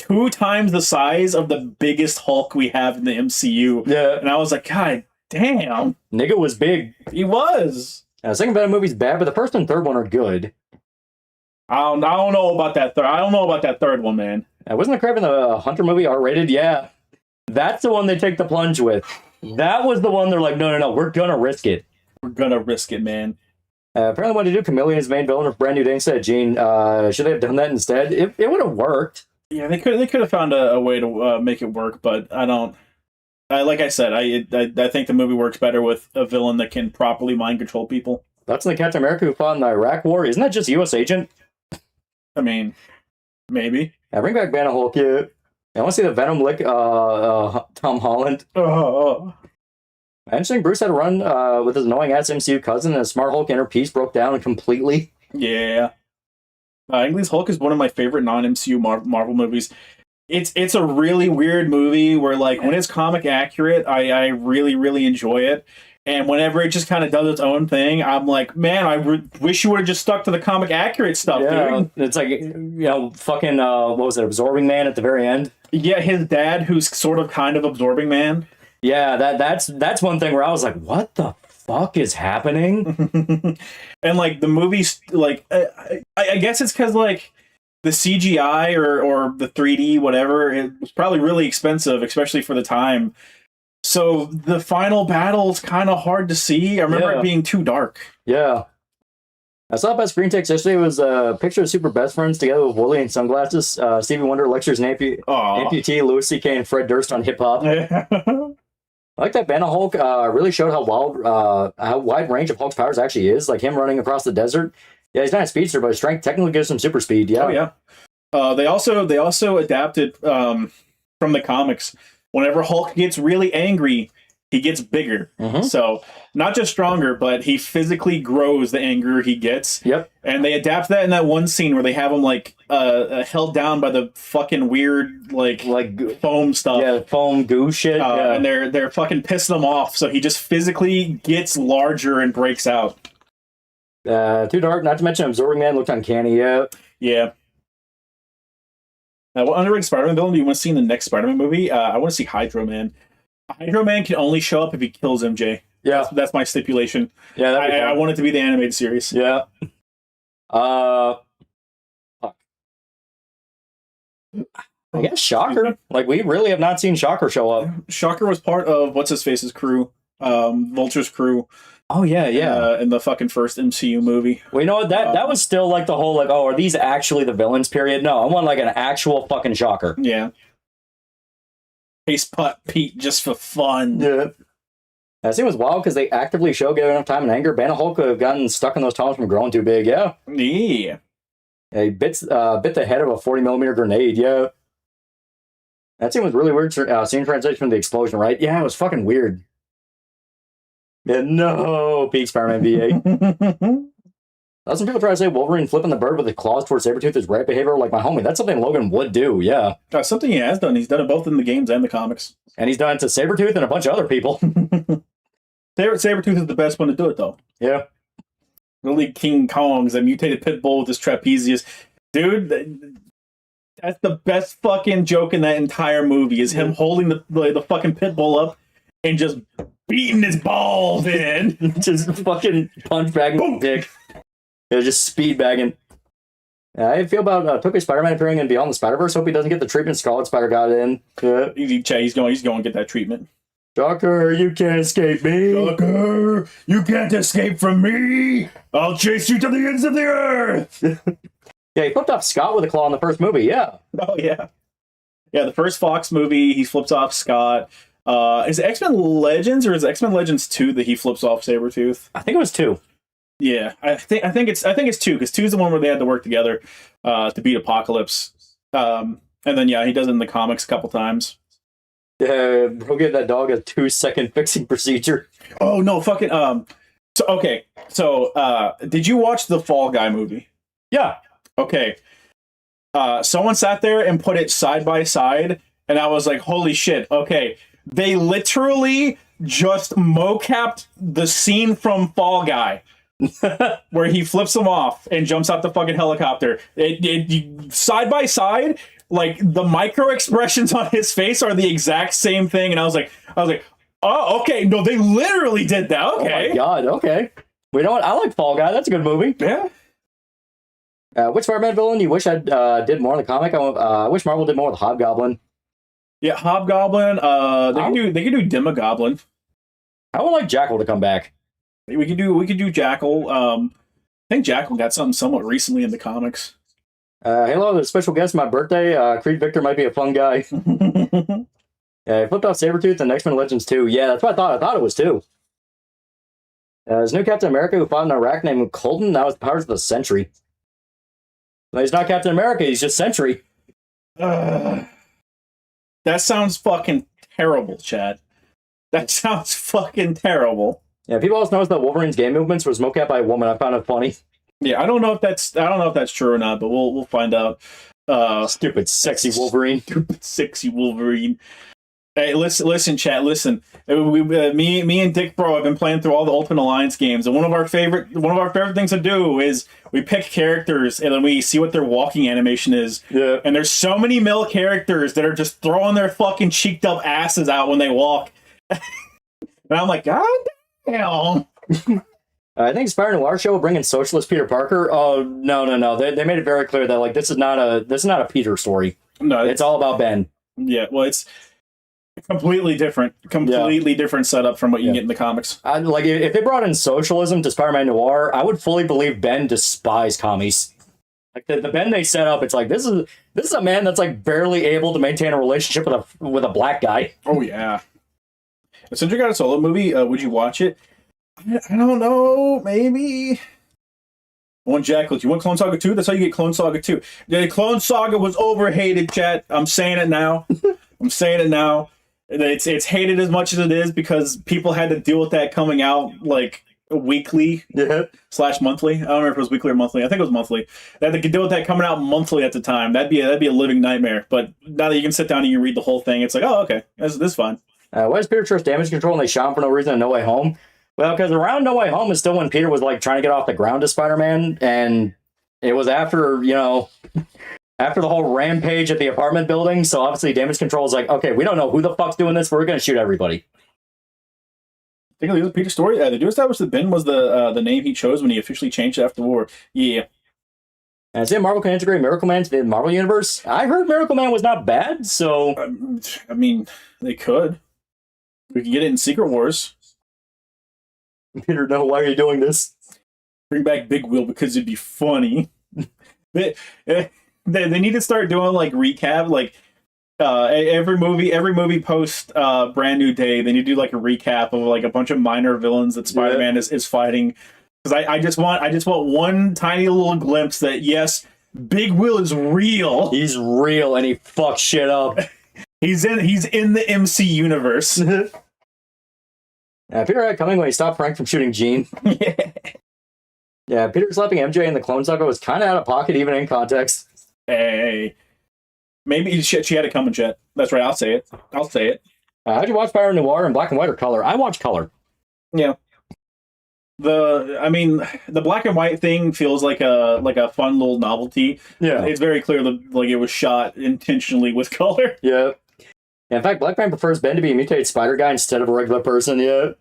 2 times the size of the biggest Hulk we have in the MCU. Yeah. And I was like, God damn. Nigga was big. He was. The second Venom movie's bad, but the first and third one are good. I don't know about that third. I don't know about that third one, man. Wasn't the Kraven the Hunter movie R-rated? Yeah. That's the one they take the plunge with. That was the one they're like, no, we're gonna risk it. We're gonna risk it, man. Apparently what to do, Chameleon is main villain of Brand New Day instead of Jean. Should they have done that instead? It would have worked. Yeah, they could have found a way to make it work, but I don't. Like I said, I think the movie works better with a villain that can properly mind control people. That's the Captain America who fought in the Iraq War. Isn't that just U.S. agent? I mean, maybe. Yeah, bring back Banner Hulk, yeah. I want to see the Venom lick Tom Holland. Interesting, Bruce had a run with his annoying-ass MCU cousin, and a smart Hulk inner piece broke down completely. Yeah. English Hulk is one of my favorite non-MCU Marvel movies. It's a really weird movie where, like, when it's comic accurate, I really, really enjoy it. And whenever it just kind of does its own thing, I'm like, man, I wish you would have just stuck to the comic accurate stuff, dude. It's like, fucking, what was it, Absorbing Man at the very end? Yeah, his dad, who's sort of kind of Absorbing Man. Yeah, that's one thing where I was like, what the fuck is happening? And, like, the movie's, like, I guess it's because, like, the CGI or the 3D, whatever, it was probably really expensive, especially for the time. So the final battle's kind of hard to see. I remember it being too dark. Yeah. I saw best screen text yesterday. It was a picture of super best friends together with Wooly and sunglasses. Stevie Wonder lectures an amputee, Louis C.K. and Fred Durst on hip-hop. I like that Banner Hulk really showed how wide range of Hulk's powers actually is. Like him running across the desert. Yeah, he's not a speedster, but his strength technically gives him super speed. Yeah. Oh, yeah. They also adapted from the comics. Whenever Hulk gets really angry, he gets bigger. So, not just stronger, but he physically grows the angrier he gets. Yep. And they adapt that in that one scene where they have him, like, held down by the fucking weird, like foam stuff. Yeah, foam goo shit. And they're fucking pissing him off, so he just physically gets larger and breaks out. Too dark, not to mention Absorbing Man looked uncanny, Yeah. What underrated Spider-Man villain do you want to see in the next Spider-Man movie? I want to see Hydro Man. Hydro Man can only show up if he kills MJ. Yeah. That's my stipulation. Yeah, I want it to be the animated series. Yeah. Fuck. I guess Shocker. Like, we really have not seen Shocker show up. Shocker was part of What's-His-Face's crew. Vulture's crew. Oh, yeah. In the fucking first MCU movie. Well, you know what? That was still like the whole, like, oh, are these actually the villains, period? No, I want like an actual fucking Shocker. Yeah. Face Putt Pete just for fun. Yeah. That scene was wild because they actively show given enough time and anger. Banner Hulk could have gotten stuck in those tunnels from growing too big, yeah. Yeah. He bit the head of a 40mm grenade, yeah. That scene was really weird. Scene transition from the explosion, right? Yeah, it was fucking weird. Yeah, no, peak Spider-Man V8. Some people try to say Wolverine flipping the bird with his claws towards Sabretooth is right behavior. Like, my homie, that's something Logan would do, yeah. That's something he has done. He's done it both in the games and the comics. And he's done it to Sabretooth and a bunch of other people. Sabretooth is the best one to do it, though. Yeah. Really King Kong's a mutated pit bull with his trapezius. Dude, that's the best fucking joke in that entire movie, is him holding the fucking pit bull up and just beating his balls in. Just fucking punch bagging dick. Yeah, just speed bagging. I feel about Tokyo Spider-Man appearing in Beyond the Spider-Verse. Hope he doesn't get the treatment Scarlet Spider got in. He's going to get that treatment. Shocker, you can't escape me. Shocker, you can't escape from me. I'll chase you to the ends of the earth. Yeah, he flipped off Scott with a claw in the first movie, yeah. Oh, yeah. Yeah, the first Fox movie, he flips off Scott. Is it X-Men Legends or is it X-Men Legends 2 that he flips off Sabretooth? I think it was 2. Yeah, I think it's 2, because 2 is the one where they had to work together to beat Apocalypse. And then he does it in the comics a couple times. Yeah, he'll give that dog a 2-second fixing procedure. Oh no, fucking So did you watch the Fall Guy movie? Yeah. Okay. Someone sat there and put it side by side, and I was like, holy shit, okay. They literally just mocapped the scene from Fall Guy. where he flips him off and jumps out the fucking helicopter. Side by side, like the micro expressions on his face are the exact same thing, and I was like, oh, okay, no, they literally did that. Okay, Oh my god, okay. We know what? I like Fall Guy. That's a good movie. yeah. Which Spider-Man villain you wish I did more in the comic? I wish Marvel did more with Hobgoblin. Yeah, Hobgoblin. They could do Demogoblin. I would like Jackal to come back. We could do Jackal. I think Jackal got something somewhat recently in the comics. Hello, the special guest, my birthday. Creed Victor might be a fun guy. I flipped off Sabretooth and X-Men Legends 2. Yeah, that's what I thought. I thought it was 2. There's a new Captain America who fought in Iraq named Colton. That was the powers of the Sentry. No, he's not Captain America. He's just Sentry. That sounds fucking terrible, Chad. That sounds fucking terrible. Yeah, people also notice that Wolverine's game movements was mocap by a woman. I found it funny. Yeah, I don't know if that's true or not, but we'll find out. Stupid, sexy Wolverine. Stupid, sexy Wolverine. Hey, listen, chat. Listen, me and Dick Bro have been playing through all the Ultimate Alliance games, and one of our favorite things to do is we pick characters and then we see what their walking animation is. Yeah. And there's so many male characters that are just throwing their fucking cheeked up asses out when they walk, and I'm like, God damn. I think Spider Noir show will bring in socialist Peter Parker. Oh no! They made it very clear that like this is not a Peter story. No, it's all about Ben. Yeah, well, it's completely different setup from what you get in the comics. Like if they brought in socialism to Spider-Man Noir, I would fully believe Ben despised commies. Like the Ben they set up, it's like this is a man that's like barely able to maintain a relationship with a black guy. Oh yeah. Since you got a solo movie, would you watch it? I don't know. Maybe. One Jackal. You want Clone Saga 2? That's how you get Clone Saga 2. The Clone Saga was overhated, chat. I'm saying it now. It's hated as much as it is because people had to deal with that coming out like weekly / monthly. I don't remember if it was weekly or monthly. I think it was monthly. They had to deal with that coming out monthly at the time. That'd be a living nightmare. But now that you can sit down and you read the whole thing, it's like, oh, okay, this is fine. Why does Peter trust damage control and they shot him for no reason in No Way Home? Well, because around No Way Home is still when Peter was like trying to get off the ground as Spider-Man, and it was after after the whole rampage at the apartment building. So obviously damage control is like, okay, we don't know who the fuck's doing this, but we're gonna shoot everybody. Think of the Peter story. They do establish that Ben was the name he chose when he officially changed it after the war. Yeah. And see, Marvel can integrate Miracle Man to the Marvel universe. I heard Miracle Man was not bad, so I mean, they could. We could get it in Secret Wars. Peter, no, why are you doing this? Bring back Big Will because it'd be funny. They need to start doing like recap, like every movie post Brand New Day. They need to do like a recap of like a bunch of minor villains that Spider-Man is fighting. Because I just want one tiny little glimpse that yes, Big Will is real. He's real and he fucks shit up. He's in the MC universe. Peter had coming when he stopped Frank from shooting Jean. Yeah, Peter slapping MJ in the Clone Saga was kind of out of pocket, even in context. Hey, maybe she had it coming, Chet. That's right. I'll say it. How'd you watch Spider Noir in black and white or color? I watch color. Yeah. The black and white thing feels like a fun little novelty. Yeah, it's very clear that like it was shot intentionally with color. Yeah. In fact, Black Man prefers Ben to be a mutated spider guy instead of a regular person. Yeah.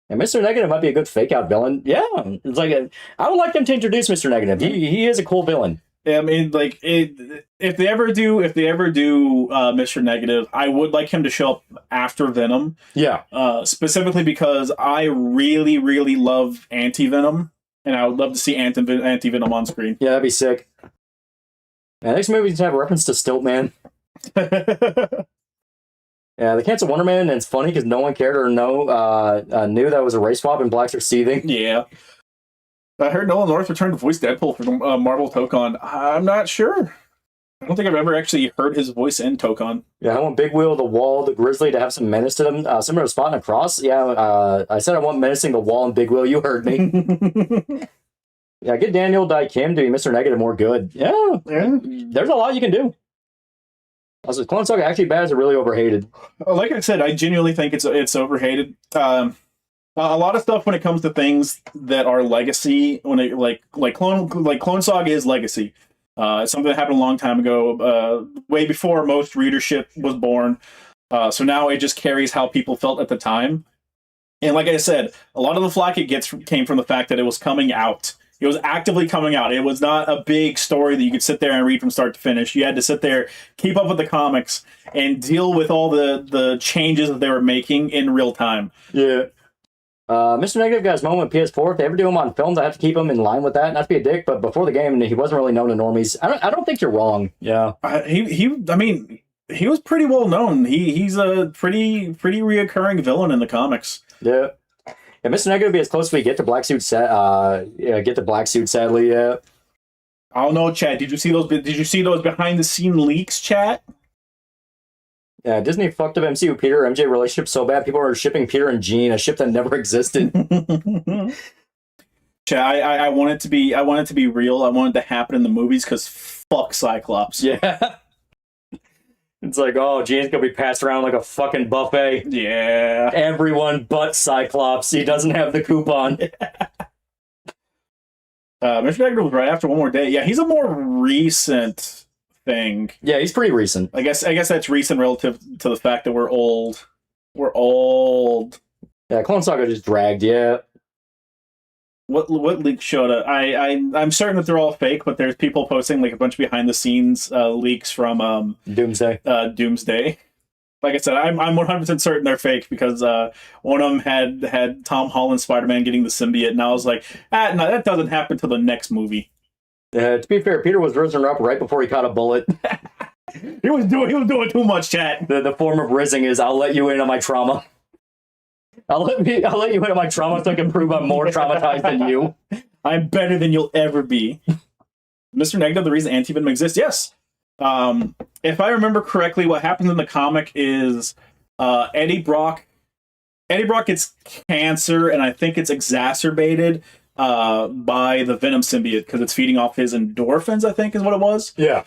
And Mr. Negative might be a good fake out villain. Yeah, it's like I would like them to introduce Mr. Negative. He is a cool villain. Yeah, I mean, like if they ever do Mr. Negative, I would like him to show up after Venom. Yeah. Specifically because I really, really love Anti-Venom, and I would love to see Anti-Venom on screen. Yeah, that'd be sick. Yeah, next movie can have a reference to Stiltman. Yeah, they canceled Wonder Man, and it's funny because no one cared or knew that it was a race swap and blacks are seething. Yeah. I heard Nolan North returned to voice Deadpool for the Marvel Tokon. I'm not sure. I don't think I've ever actually heard his voice in Tokon. Yeah, I want Big Wheel, the Wall, the Grizzly to have some menace to them. Similar to Spot and Cross. Yeah, I said I want menacing the Wall and Big Wheel. You heard me. Yeah, get Daniel Dai Kim to be Mr. Negative more good. Yeah, there's a lot you can do. Also, Clone Saga actually bad is really overhated. Like I said, I genuinely think it's overhated. A lot of stuff when it comes to things that are legacy, when it like Clone Saga is legacy. It's something that happened a long time ago, way before most readership was born. So now it just carries how people felt at the time. And like I said, a lot of the flack it gets came from the fact that it was coming out. It was actively coming out. It was not a big story that you could sit there and read from start to finish. You had to sit there, keep up with the comics, and deal with all the changes that they were making in real time. Yeah. Mr. Negative got his moment with PS4. If they ever do him on film, they have to keep him in line with that. Not to be a dick, but before the game, he wasn't really known to normies. I don't think you're wrong. Yeah. I mean, he was pretty well known. He's a pretty reoccurring villain in the comics. Yeah. Yeah, Mr. Negative be as close as we get to Black Suit sadly, yeah. I don't know, Chad. Did you see those behind the scene leaks, chat? Yeah, Disney fucked up MCU Peter MJ relationship so bad people are shipping Peter and Jean, a ship that never existed. Chad, I want it to be real. I want it to happen in the movies because fuck Cyclops. Yeah. It's like, oh, Jean's gonna be passed around like a fucking buffet. Yeah. Everyone but Cyclops. He doesn't have the coupon. Mr. Negative was right after One More Day. Yeah, he's a more recent thing. Yeah, he's pretty recent. I guess that's recent relative to the fact that we're old. We're old. Yeah, Clone Saga just dragged, yeah. What leaks showed up? I'm certain that they're all fake, but there's people posting like a bunch of behind the scenes leaks from Doomsday. Doomsday. Like I said, I'm 100% certain they're fake because one of them had Tom Holland Spider-Man getting the symbiote, and I was like, no, that doesn't happen till the next movie. To be fair, Peter was risen up right before he caught a bullet. he was doing too much, chat. The form of rising is I'll let you in on my trauma. I'll let you in on my trauma so I can prove I'm more traumatized than you. I'm better than you'll ever be. Mr. Negative, the reason Anti-Venom exists, yes. If I remember correctly, what happens in the comic is Eddie Brock gets cancer, and I think it's exacerbated by the Venom symbiote because it's feeding off his endorphins, I think is what it was. Yeah.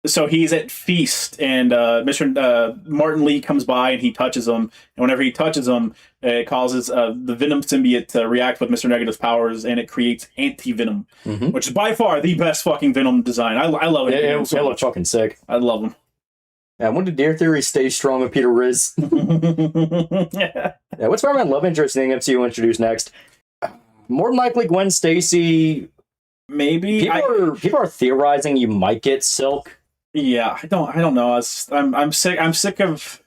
So he's at feast, and Mr. Martin Lee comes by and he touches him. And whenever he touches him, it causes the Venom symbiote to react with Mr. Negative's powers, and it creates anti-Venom, which is by far the best fucking Venom design. I love it. It looks fucking sick. I love him. Yeah, when did Dear Theory stay strong with Peter Riz? Yeah, what's Spider-Man love interest in the MCU introduced next? More than likely Gwen Stacy. Maybe people are theorizing you might get Silk. Yeah, I don't know. I'm sick of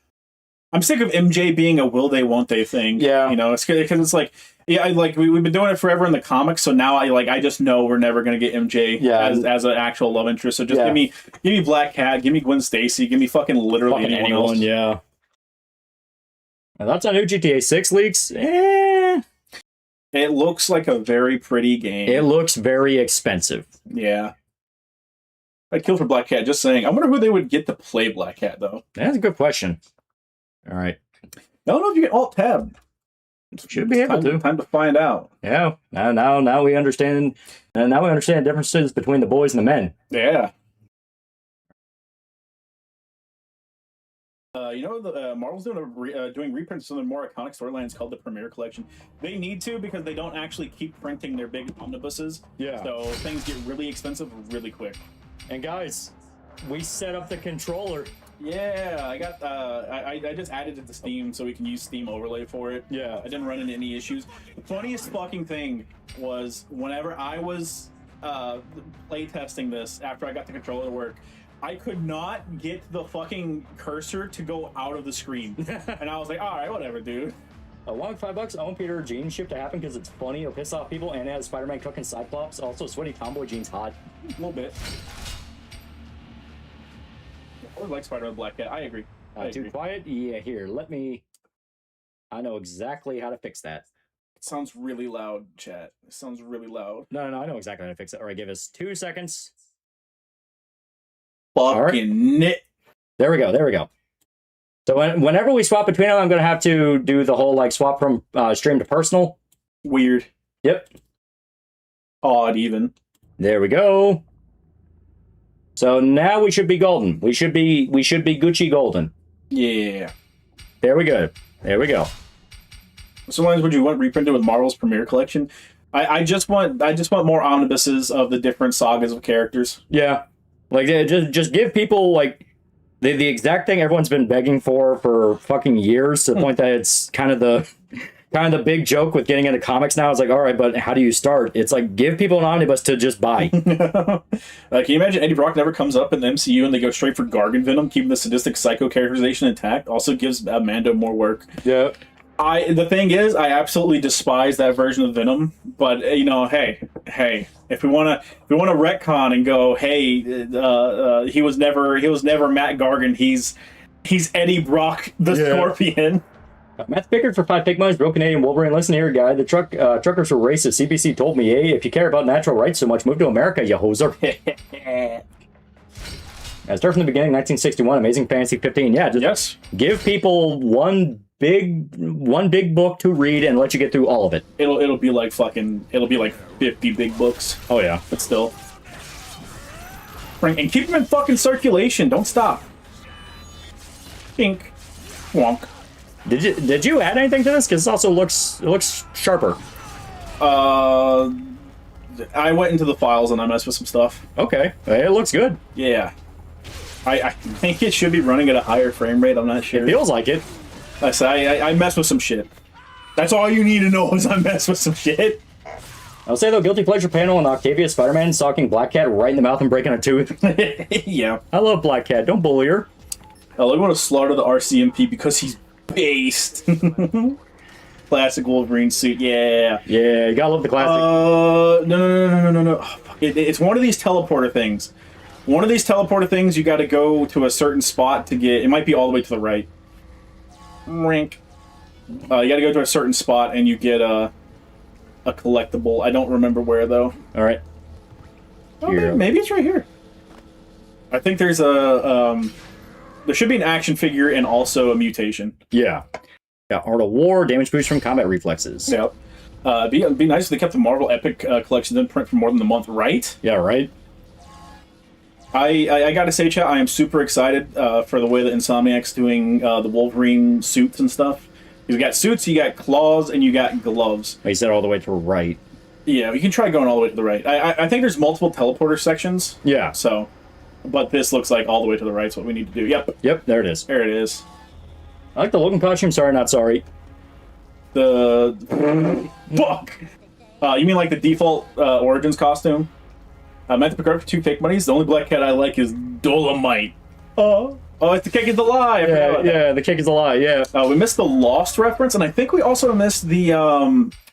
MJ being a will they won't they thing. Yeah, you know, it's because it's like, yeah, we've been doing it forever in the comics, so now I just know we're never gonna get MJ as an actual love interest. So just give me Black Cat, give me Gwen Stacy, give me fucking literally anyone else. Yeah. And that's on new GTA 6 leaks. It looks like a very pretty game. It looks very expensive. Yeah. I'd kill for Black Cat, just saying. I wonder who they would get to play Black Cat, though. That's a good question. All right. I don't know if you can Alt-Tab. Should be able to. Time to find out. Yeah. Now we understand. Now we understand the differences between the boys and the men. Yeah. Marvel's doing reprints of their more iconic storylines called the Premiere Collection. They need to because they don't actually keep printing their big omnibuses. Yeah. So things get really expensive really quick. And guys, we set up the controller. Yeah, I got. I just added it to Steam so we can use Steam Overlay for it. Yeah, I didn't run into any issues. The funniest fucking thing was whenever I was playtesting this after I got the controller to work, I could not get the fucking cursor to go out of the screen, and I was like, all right, whatever, dude. A long $5. I want Peter Jean ship to happen because it's funny. It'll piss off people, and it has Spider-Man cooking Cyclops. Also, sweaty tomboy Jean's hot. A little bit. I would like Spider-Man Black Cat. I agree. Too quiet? Yeah, here, let me... I know exactly how to fix that. It sounds really loud, chat. It sounds really loud. No, I know exactly how to fix it. All right, give us 2 seconds. Fucking nit. There we go. So whenever we swap between them, I'm going to have to do the whole, swap from stream to personal. Weird. Yep. Odd, even. There we go. So now we should be golden. We should be Gucci golden. Yeah. There we go. So, would you want reprinted with Marvel's Premiere Collection? I just want more omnibuses of the different sagas of characters. Yeah, like just give people like the exact thing everyone's been begging for fucking years, to the point that it's kind of the big joke with getting into comics now. It's like, all right, but how do you start? It's like, give people an omnibus to just buy. Can you imagine Eddie Brock never comes up in the MCU and they go straight for Gargan Venom, keeping the sadistic psycho characterization intact? Also gives Mando more work. Yeah. The thing is, I absolutely despise that version of Venom. But hey, if we want to retcon and go, hey, he was never Matt Gargan. He's Eddie Brock, the Scorpion. Matt Pickard for 5 Pigmas, real Canadian Wolverine. Listen here, guy. The truckers were racist. CBC told me, hey, if you care about natural rights so much, move to America, you hoser. Start from the beginning, 1961, Amazing Fantasy 15. Yeah, just give people one big book to read and let you get through all of it. It'll be like 50 big books. Oh yeah, but still. And keep them in fucking circulation. Don't stop. Pink. Wonk. Did you add anything to this? Because this also looks sharper. I went into the files and I messed with some stuff. Okay, it looks good. Yeah. I think it should be running at a higher frame rate. I'm not sure. It feels like it. I messed with some shit. That's all you need to know is I messed with some shit. I'll say though, Guilty Pleasure panel on Octavia Spider-Man stalking Black Cat right in the mouth and breaking a tooth. Yeah. I love Black Cat. Don't bully her. I want to slaughter the RCMP because he's based. Classic Wolverine suit. Yeah. Yeah, you gotta love the classic. No. It's one of these teleporter things. One of these teleporter things, you got to go to a certain spot to get. It might be all the way to the right. Rink. You got to go to a certain spot and you get a collectible. I don't remember where though. All right. Oh, maybe it's right here. I think there's there should be an action figure and also a mutation. Yeah. Yeah. Art of War, damage boost from combat reflexes. Yep. Be nice if they kept the Marvel Epic collection in print for more than a month, right? Yeah, right. I gotta say, chat, I am super excited for the way that Insomniac's doing the Wolverine suits and stuff. You got suits, you got claws, and you got gloves. Oh, you said all the way to the right. Yeah, you can try going all the way to the right. I think there's multiple teleporter sections. Yeah. So, but this looks like all the way to the right is what we need to do. Yep. Yep, there it is. There it is. I like the Logan costume. Sorry, not sorry. Fuck! You mean like the default Origins costume? Meant to Picard for 2 fake monies. The only Black Cat I like is Dolomite. Oh, it's the Kick is the Lie. Yeah, the Kick is a Lie. Yeah. We missed the Lost reference, and I think we also missed the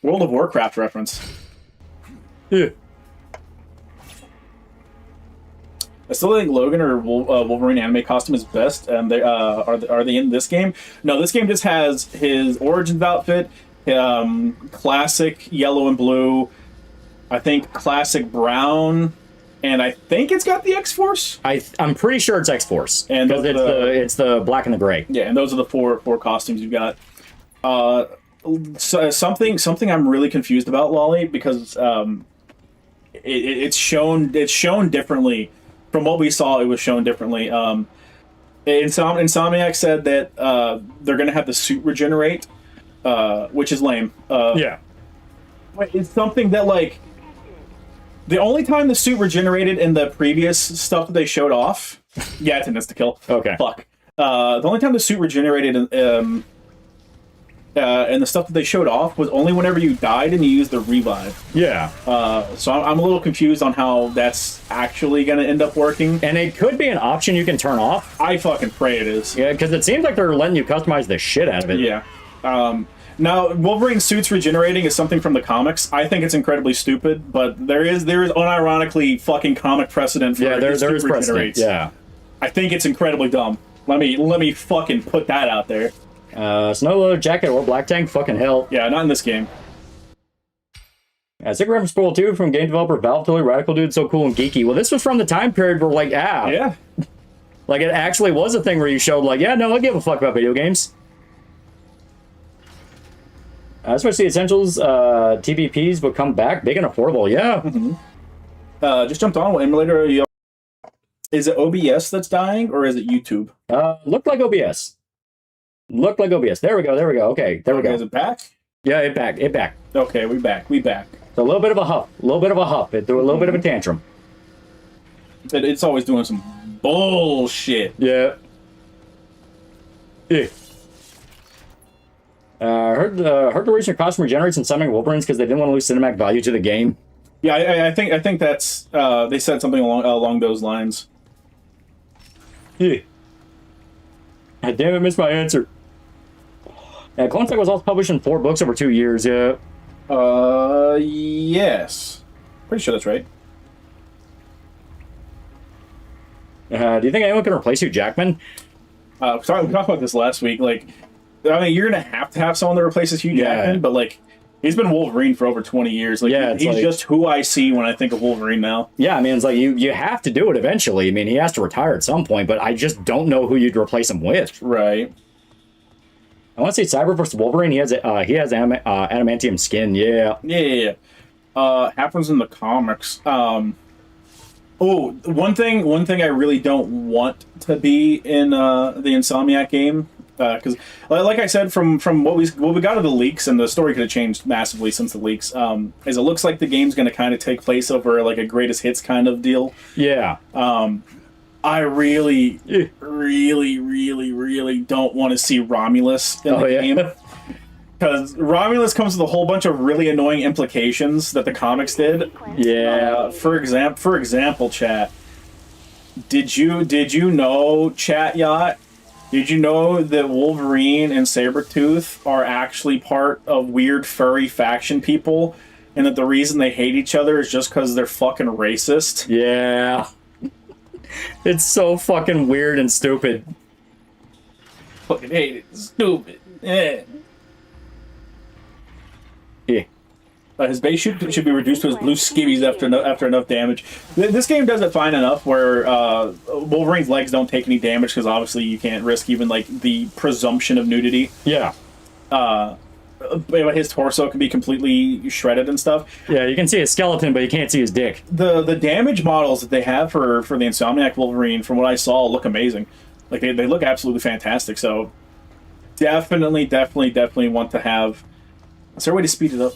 World of Warcraft reference. Yeah. I still think Logan or Wolverine anime costume is best, and they are they in this game? No, this game just has his Origins outfit, classic yellow and blue, I think classic brown, and I think it's got the X-Force. I'm pretty sure it's X-Force, and because it's the black and the gray. Yeah, and those are the four costumes you've got. So something I'm really confused about, Lolly, because it's shown differently. From what we saw, it was shown differently. Insomniac said that they're going to have the suit regenerate, which is lame. Yeah. It's something that, like, the only time the suit regenerated in the previous stuff that they showed off... Yeah, it's an insta-kill. Okay. Fuck. The only time the suit regenerated and the stuff that they showed off was only whenever you died and you used the revive. Yeah. So I'm a little confused on how that's actually going to end up working. And it could be an option you can turn off. I fucking pray it is. Yeah, because it seems like they're letting you customize the shit out of it. Yeah. Now, Wolverine suits regenerating is something from the comics. I think it's incredibly stupid, but there is unironically fucking comic precedent for there is precedent. Yeah. I think it's incredibly dumb. Let me fucking put that out there. Snow Leather Jacket or Black Tank, fucking hell. Yeah, not in this game. Stick reference spoil 2 from game developer Valve, totally radical dude, so cool and geeky. Well, this was from the time period where, like, yeah. Like, it actually was a thing where you showed, like, yeah, no, I give a fuck about video games. Especially Essentials, TVPs would come back big and affordable, yeah. Mm-hmm. Just jumped on. What emulator are you? Is it OBS that's dying, or is it YouTube? Looked like OBS. Looked like OBS. There we go. Okay, there we go. Is it back? Yeah, it back. Okay, we back. So a little bit of a huff. A little bit of a huff. It threw a little bit of a tantrum. It's always doing some bullshit. Yeah. Yeah. Heard the reason cost regenerates and summoning Wolverines because they didn't want to lose cinematic value to the game. Yeah, I think that's they said something along those lines. Yeah. God damn it, missed my answer. Yeah, Clone Tech was also published in 4 books over 2 years, yeah. Yes. Pretty sure that's right. Do you think anyone can replace Hugh Jackman? Sorry, we talked about this last week. Like, I mean, you're gonna have to have someone that replaces Hugh Jackman, but like, he's been Wolverine for over 20 years. Like, yeah, he's like, just who I see when I think of Wolverine now. Yeah, I mean, it's like you have to do it eventually. I mean, he has to retire at some point, but I just don't know who you'd replace him with. Right. I want to say Cyber vs. Wolverine. He has adamantium skin. Yeah. Yeah. Happens in the comics. Oh, one thing I really don't want to be in the Insomniac game, because like I said, from what we got of the leaks, and the story could have changed massively since the leaks, is it looks like the game's going to kind of take place over like a greatest hits kind of deal. Yeah. I really don't want to see Romulus in the game. Because Romulus comes with a whole bunch of really annoying implications that the comics did. Yeah. For example, chat. Did you know, chat yacht? Did you know that Wolverine and Sabretooth are actually part of weird furry faction people, and that the reason they hate each other is just because they're fucking racist? Yeah. It's so fucking weird and stupid. Fucking hate it. Stupid. Yeah. Yeah. His base should be reduced to his blue skivvies after enough damage. This game does it fine enough where Wolverine's legs don't take any damage because obviously you can't risk even like the presumption of nudity. Yeah. But his torso can be completely shredded and stuff. Yeah, you can see his skeleton, but you can't see his dick. The damage models that they have for the Insomniac Wolverine, from what I saw, look amazing. Like they look absolutely fantastic. So definitely want to have. Is there a way to speed it up?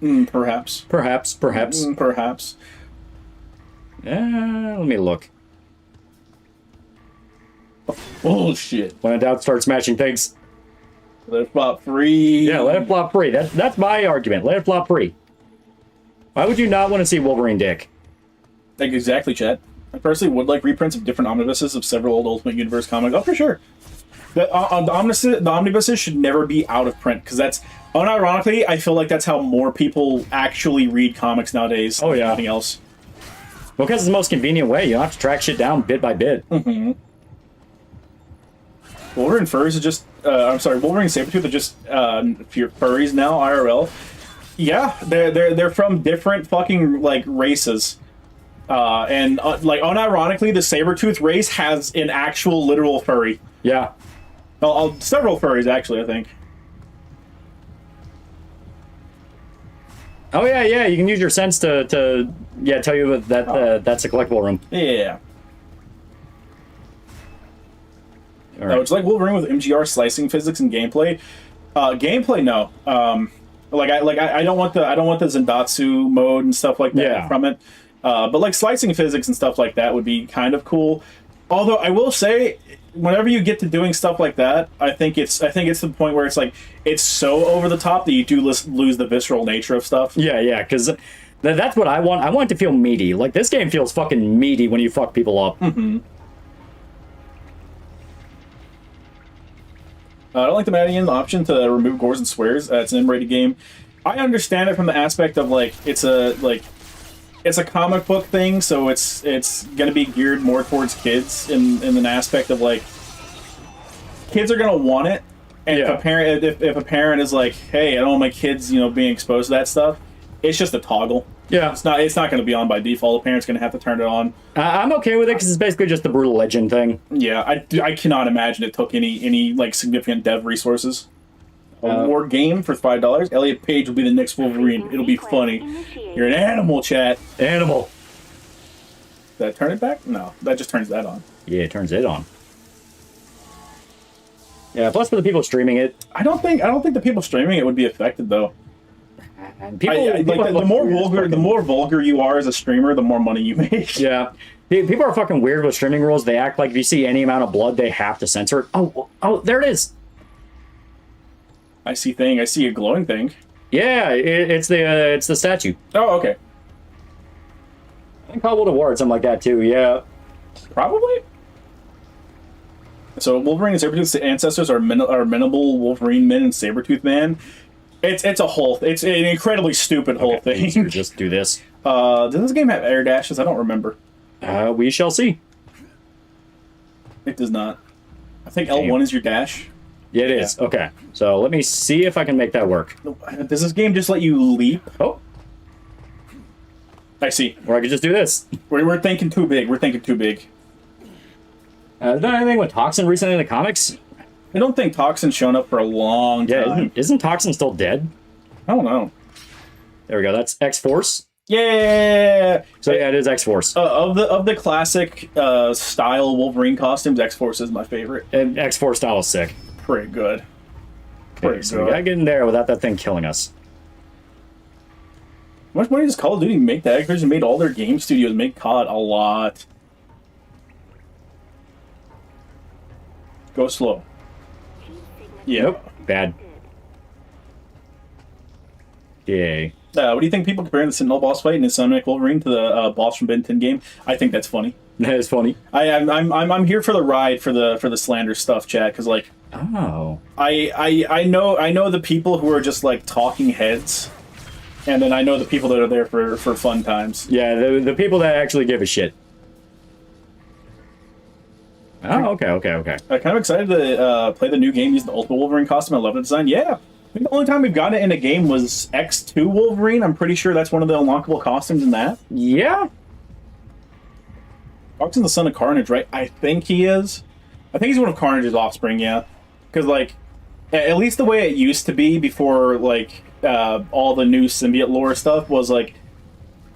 Perhaps. Perhaps. Let me look. Bullshit. When in doubt, start smashing things. Let it flop free. Yeah, let it flop free. That's my argument. Let it flop free. Why would you not want to see Wolverine dick? Like, exactly, Chet. I personally would like reprints of different omnibuses of several old Ultimate Universe comics. Oh, for sure. The omnibuses should never be out of print, because that's, unironically, I feel like that's how more people actually read comics nowadays. Oh, yeah. Than anything else. Well, because it's the most convenient way. You don't have to track shit down bit by bit. Mm-hmm. Wolverine furries are just, Wolverine and Sabretooth are just furries now, IRL. Yeah, they're from different fucking, like, races. And unironically, the Sabretooth race has an actual literal furry. Yeah. Well, several furries, actually, I think. Oh, yeah, you can use your sense to tell you that that's a collectible room. Yeah. Right. No, it's like Wolverine with MGR slicing physics and gameplay. Gameplay, no. I don't want the Zendatsu mode and stuff like that from it. But like slicing physics and stuff like that would be kind of cool. Although I will say, whenever you get to doing stuff like that, I think it's the point where it's like it's so over the top that you do lose the visceral nature of stuff. Yeah, because that's what I want. I want it to feel meaty. Like, this game feels fucking meaty when you fuck people up. Mm-hmm. I don't like the Madian option to remove gores and swears. It's an M-rated game. I understand it from the aspect of like it's a comic book thing, so it's gonna be geared more towards kids in an aspect of like kids are gonna want it, and if a parent is like, hey, I don't want my kids being exposed to that stuff, it's just a toggle. Yeah, it's not going to be on by default. The parent's going to have to turn it on. I'm okay with it because it's basically just the brutal legend thing. Yeah, I cannot imagine it took any like significant dev resources. A war game for $5. Elliot Page will be the next Wolverine. It'll be funny. You're an animal, chat. Animal. Did that turn it back? No, that just turns that on. Yeah, it turns it on. Yeah, plus for the people streaming it, I don't think the people streaming it would be affected though. And people, the more vulgar you are as a streamer, the more money you make. Yeah. People are fucking weird with streaming rules. They act like if you see any amount of blood, they have to censor it. Oh, there it is. I see a glowing thing. Yeah, it's the statue. Oh, okay. I think Cobbled Award, something like that too. Yeah, probably. So Wolverine and Sabretooth's ancestors are amenable Wolverine men and Sabretooth man. It's an incredibly stupid whole thing. So just do this. Does this game have air dashes? I don't remember. We shall see. It does not. I think L1 is your dash. Yeah, it is. Okay, so let me see if I can make that work. Does this game just let you leap? Oh. I see. Or I could just do this. We're thinking too big. We're thinking too big. Done anything with Toxin recently in the comics? I don't think Toxin's shown up for a long time. Yeah, isn't Toxin still dead? I don't know. There we go. That's X-Force. Yeah. So yeah, it is X-Force. Of the classic style Wolverine costumes, X-Force is my favorite. And X-Force style is sick. Pretty good. Okay, so we gotta get in there without that thing killing us. How much money does Call of Duty make? The Activision made all their game studios make COD a lot. Go slow. Yeah. Nope. Bad. Yay. What do you think people comparing the Sentinel boss fight in Sonic Wolverine to the boss from Ben 10 game? I think that's funny. That is funny. I'm here for the ride for the slander stuff, chat, because like I know the people who are just like talking heads, and then I know the people that are there for fun times. Yeah, the people that actually give a shit. Oh, okay. I'm kind of excited to play the new game using the Ultimate Wolverine costume. I love the design. Yeah, I think the only time we've gotten it in a game was X2 Wolverine. I'm pretty sure that's one of the unlockable costumes in that. Yeah. Toxin's the son of Carnage, right? I think he is. I think he's one of Carnage's offspring, yeah. Because, like, at least the way it used to be before, like, all the new symbiote lore stuff was, like,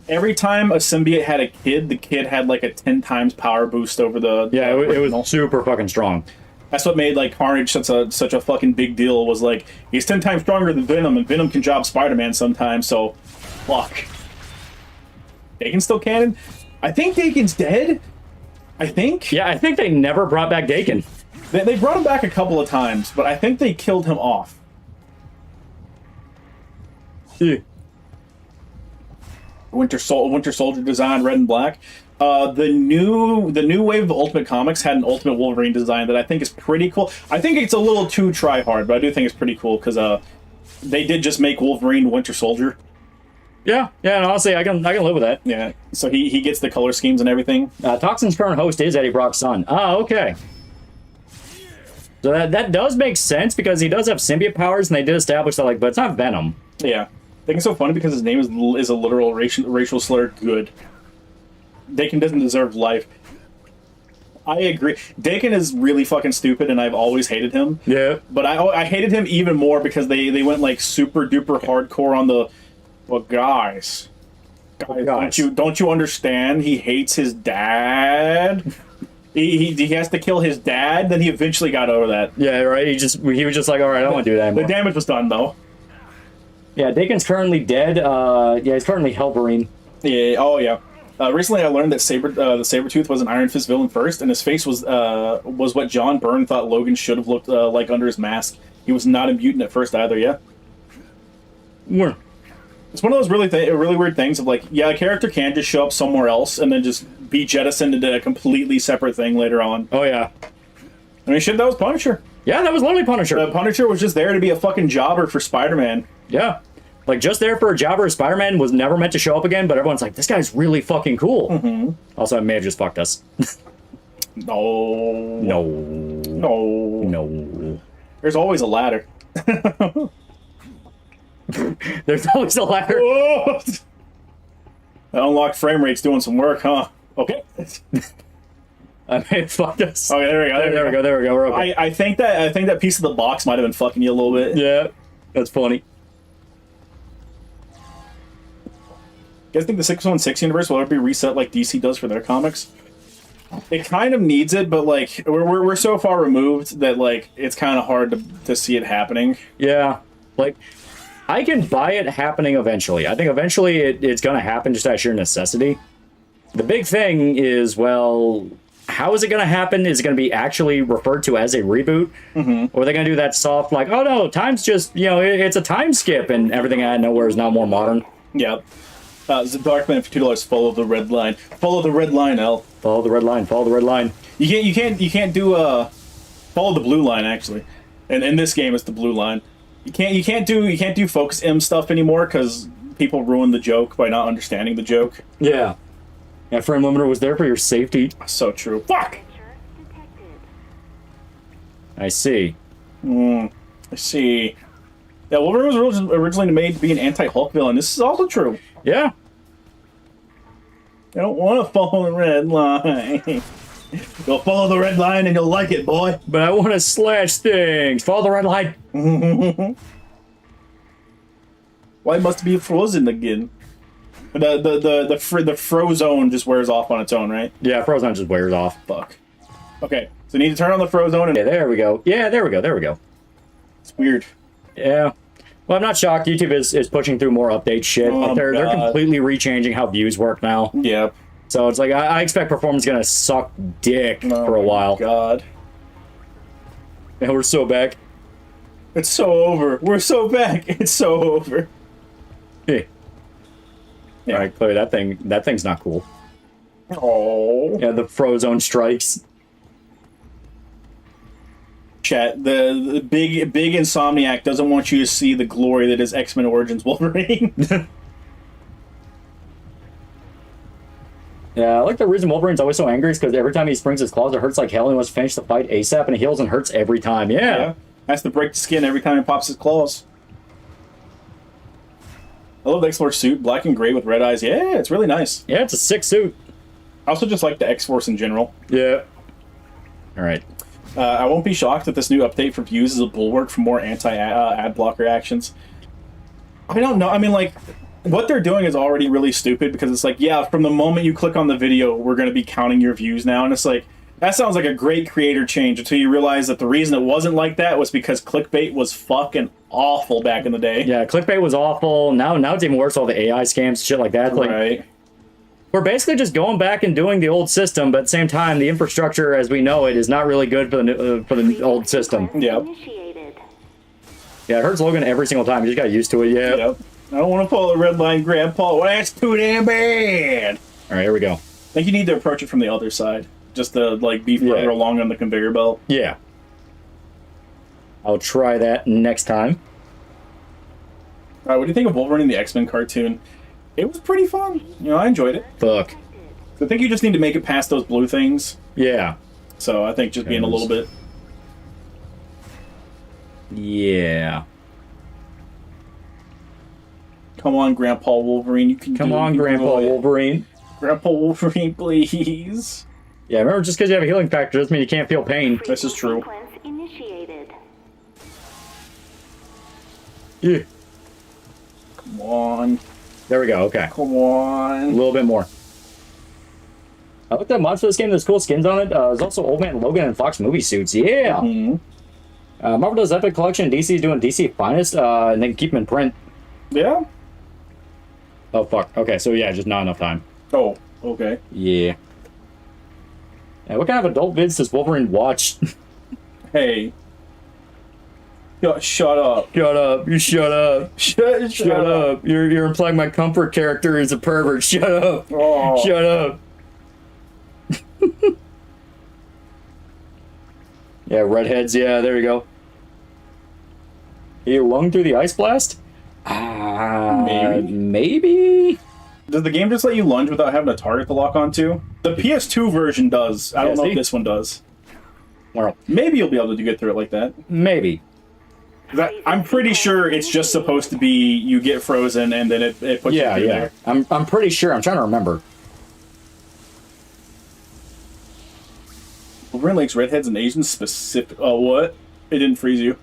every time a symbiote had a kid, the kid had, like, a 10 times power boost over the... Yeah, it was super fucking strong. That's what made, like, Carnage such a fucking big deal, was, like, he's 10 times stronger than Venom, and Venom can job Spider-Man sometimes, so... Fuck. Daken's still canon? I think Daken's dead. I think. Yeah, I think they never brought back Daken. They brought him back a couple of times, but I think they killed him off. Yeah. Winter Soldier design, red and black. The new wave of Ultimate Comics had an Ultimate Wolverine design that I think is pretty cool. I think it's a little too try-hard, but I do think it's pretty cool because they did just make Wolverine Winter Soldier. Yeah, and honestly, I can live with that. Yeah, so he gets the color schemes and everything. Toxin's current host is Eddie Brock's son. Oh, okay. So that does make sense because he does have symbiote powers, and they did establish that, like, but it's not Venom. Yeah, I think it's so funny because his name is a literal racial slur. Good. Daken doesn't deserve life. I agree. Daken is really fucking stupid, and I've always hated him. Yeah. But I hated him even more because they went like super duper hardcore on the. Well, guys, don't you understand? He hates his dad. He has to kill his dad. Then he eventually got over that. Yeah, right. He was just like, all right, I don't want to do that anymore. The damage was done though. Yeah, Daken's currently dead. Yeah, he's currently Hellverine. Yeah. Oh yeah. Recently, I learned that the Sabretooth was an Iron Fist villain first, and his face was what John Byrne thought Logan should have looked like under his mask. He was not a mutant at first either. Yeah. Where? It's one of those really weird things of like, yeah, a character can just show up somewhere else and then just be jettisoned into a completely separate thing later on. Oh, yeah. I mean, shit, that was Punisher. Yeah, that was literally Punisher. Punisher was just there to be a fucking jobber for Spider-Man. Yeah. Like, just there for a jobber. Spider-Man was never meant to show up again, but everyone's like, this guy's really fucking cool. Mm-hmm. Also, it may have just fucked us. No. No. No. No. There's always a ladder. There's always a ladder. Oh! That unlocked frame rate's doing some work, huh? Okay. I may have fucked us. Okay, there we go. There we go. We're okay. I think that piece of the box might have been fucking you a little bit. Yeah, that's funny. You guys think the 616 universe will ever be reset like DC does for their comics? It kind of needs it, but like we're so far removed that like it's kind of hard to see it happening. Yeah, like I can buy it happening eventually. I think eventually it's going to happen just out of sheer necessity. The big thing is, well, how is it going to happen? Is it going to be actually referred to as a reboot? Or are they going to do that soft, like, oh no, time's just, you know, it's a time skip and everything out of nowhere is now more modern? Yeah. Darkman for $2. Follow the red line. Follow the red line, L. Follow the red line. Follow the red line. You can't do follow the blue line actually. And in this game, it's the blue line. You can't do focus M stuff anymore because people ruin the joke by not understanding the joke. Yeah. That frame limiter was there for your safety. So true. Fuck! I see. I see. Yeah, Wolverine was originally made to be an anti-Hulk villain. This is also true. Yeah. I don't want to follow the red line. You'll follow the red line and you'll like it, boy. But I want to slash things. Follow the red line. Why must it be frozen again? The Frozone just wears off on its own, right? Yeah, Frozone just wears off. Fuck. Okay, so you need to turn on the Frozone and... Yeah, there we go. Yeah, there we go. There we go. It's weird. Yeah. Well, I'm not shocked. YouTube is pushing through more update shit. Oh, They're completely rechanging how views work now. Yeah. So it's like, I expect performance is going to suck dick for a while. God. And we're so back. It's so over. We're so back. It's so over. Hey. Yeah. All right, clearly that thing's not cool. Oh. Yeah, the Frozone strikes. Chat, the big Insomniac doesn't want you to see the glory that is X-Men Origins Wolverine. Yeah, I like the reason Wolverine's always so angry is because every time he springs his claws, it hurts like hell. He wants to finish the fight ASAP, and he heals and hurts every time. Yeah. Has to break the skin every time he pops his claws. I love the X-Force suit, black and gray with red eyes. Yeah, it's really nice. Yeah, it's a sick suit. I also just like the X-Force in general. Yeah. All right. I won't be shocked if this new update for views is a bulwark for more anti-ad blocker actions. I don't know. I mean, like, what they're doing is already really stupid because it's like, yeah, from the moment you click on the video, we're going to be counting your views now. And it's like, that sounds like a great creator change until you realize that the reason it wasn't like that was because clickbait was fucking awful back in the day. Yeah, clickbait was awful. Now it's even worse, all the AI scams, shit like that. Like, right. We're basically just going back and doing the old system, but at the same time, the infrastructure as we know it is not really good for the old system. Yep. Yeah, it hurts Logan every single time. You just got used to it. Yeah. Yep. I don't want to follow the red line, Grandpa. Well, that's too damn bad. All right, here we go. I think you need to approach it from the other side, just to like be further along on the conveyor belt. Yeah. I'll try that next time. All right, what do you think of Wolverine in the X-Men cartoon? It was pretty fun. You know, I enjoyed it. Fuck. I think you just need to make it past those blue things. Yeah. So I think just being a little bit. Yeah. Come on, Grandpa Wolverine. You can Come on, Grandpa Wolverine. Grandpa Wolverine, please. Yeah, remember, just because you have a healing factor doesn't mean you can't feel pain. This is true. Yeah. Come on. There we go, okay. Come on. A little bit more. I looked at mods for this game. There's cool skins on it. There's also Old Man Logan and Fox movie suits. Yeah. Marvel does Epic Collection. DC is doing DC Finest, and then keep them in print. Yeah. Oh, fuck. Okay, so yeah, just not enough time. Oh, okay. Yeah. Yeah, what kind of adult vids does Wolverine watch? Hey. Yo, shut up. Shut up. You shut up. Shut up. You're implying my comfort character is a pervert. Shut up. Oh. Shut up. Yeah, redheads. Yeah, there you go. You lung through the ice blast? Maybe? Does the game just let you lunge without having a target to lock onto? The PS2 version does. I don't know if this one does. Well, maybe you'll be able to get through it like that. Maybe. I'm pretty sure it's just supposed to be you get frozen and then it puts you through there. I'm pretty sure. I'm trying to remember. Wolverine likes redheads and Asians specific. Oh, what? It didn't freeze you.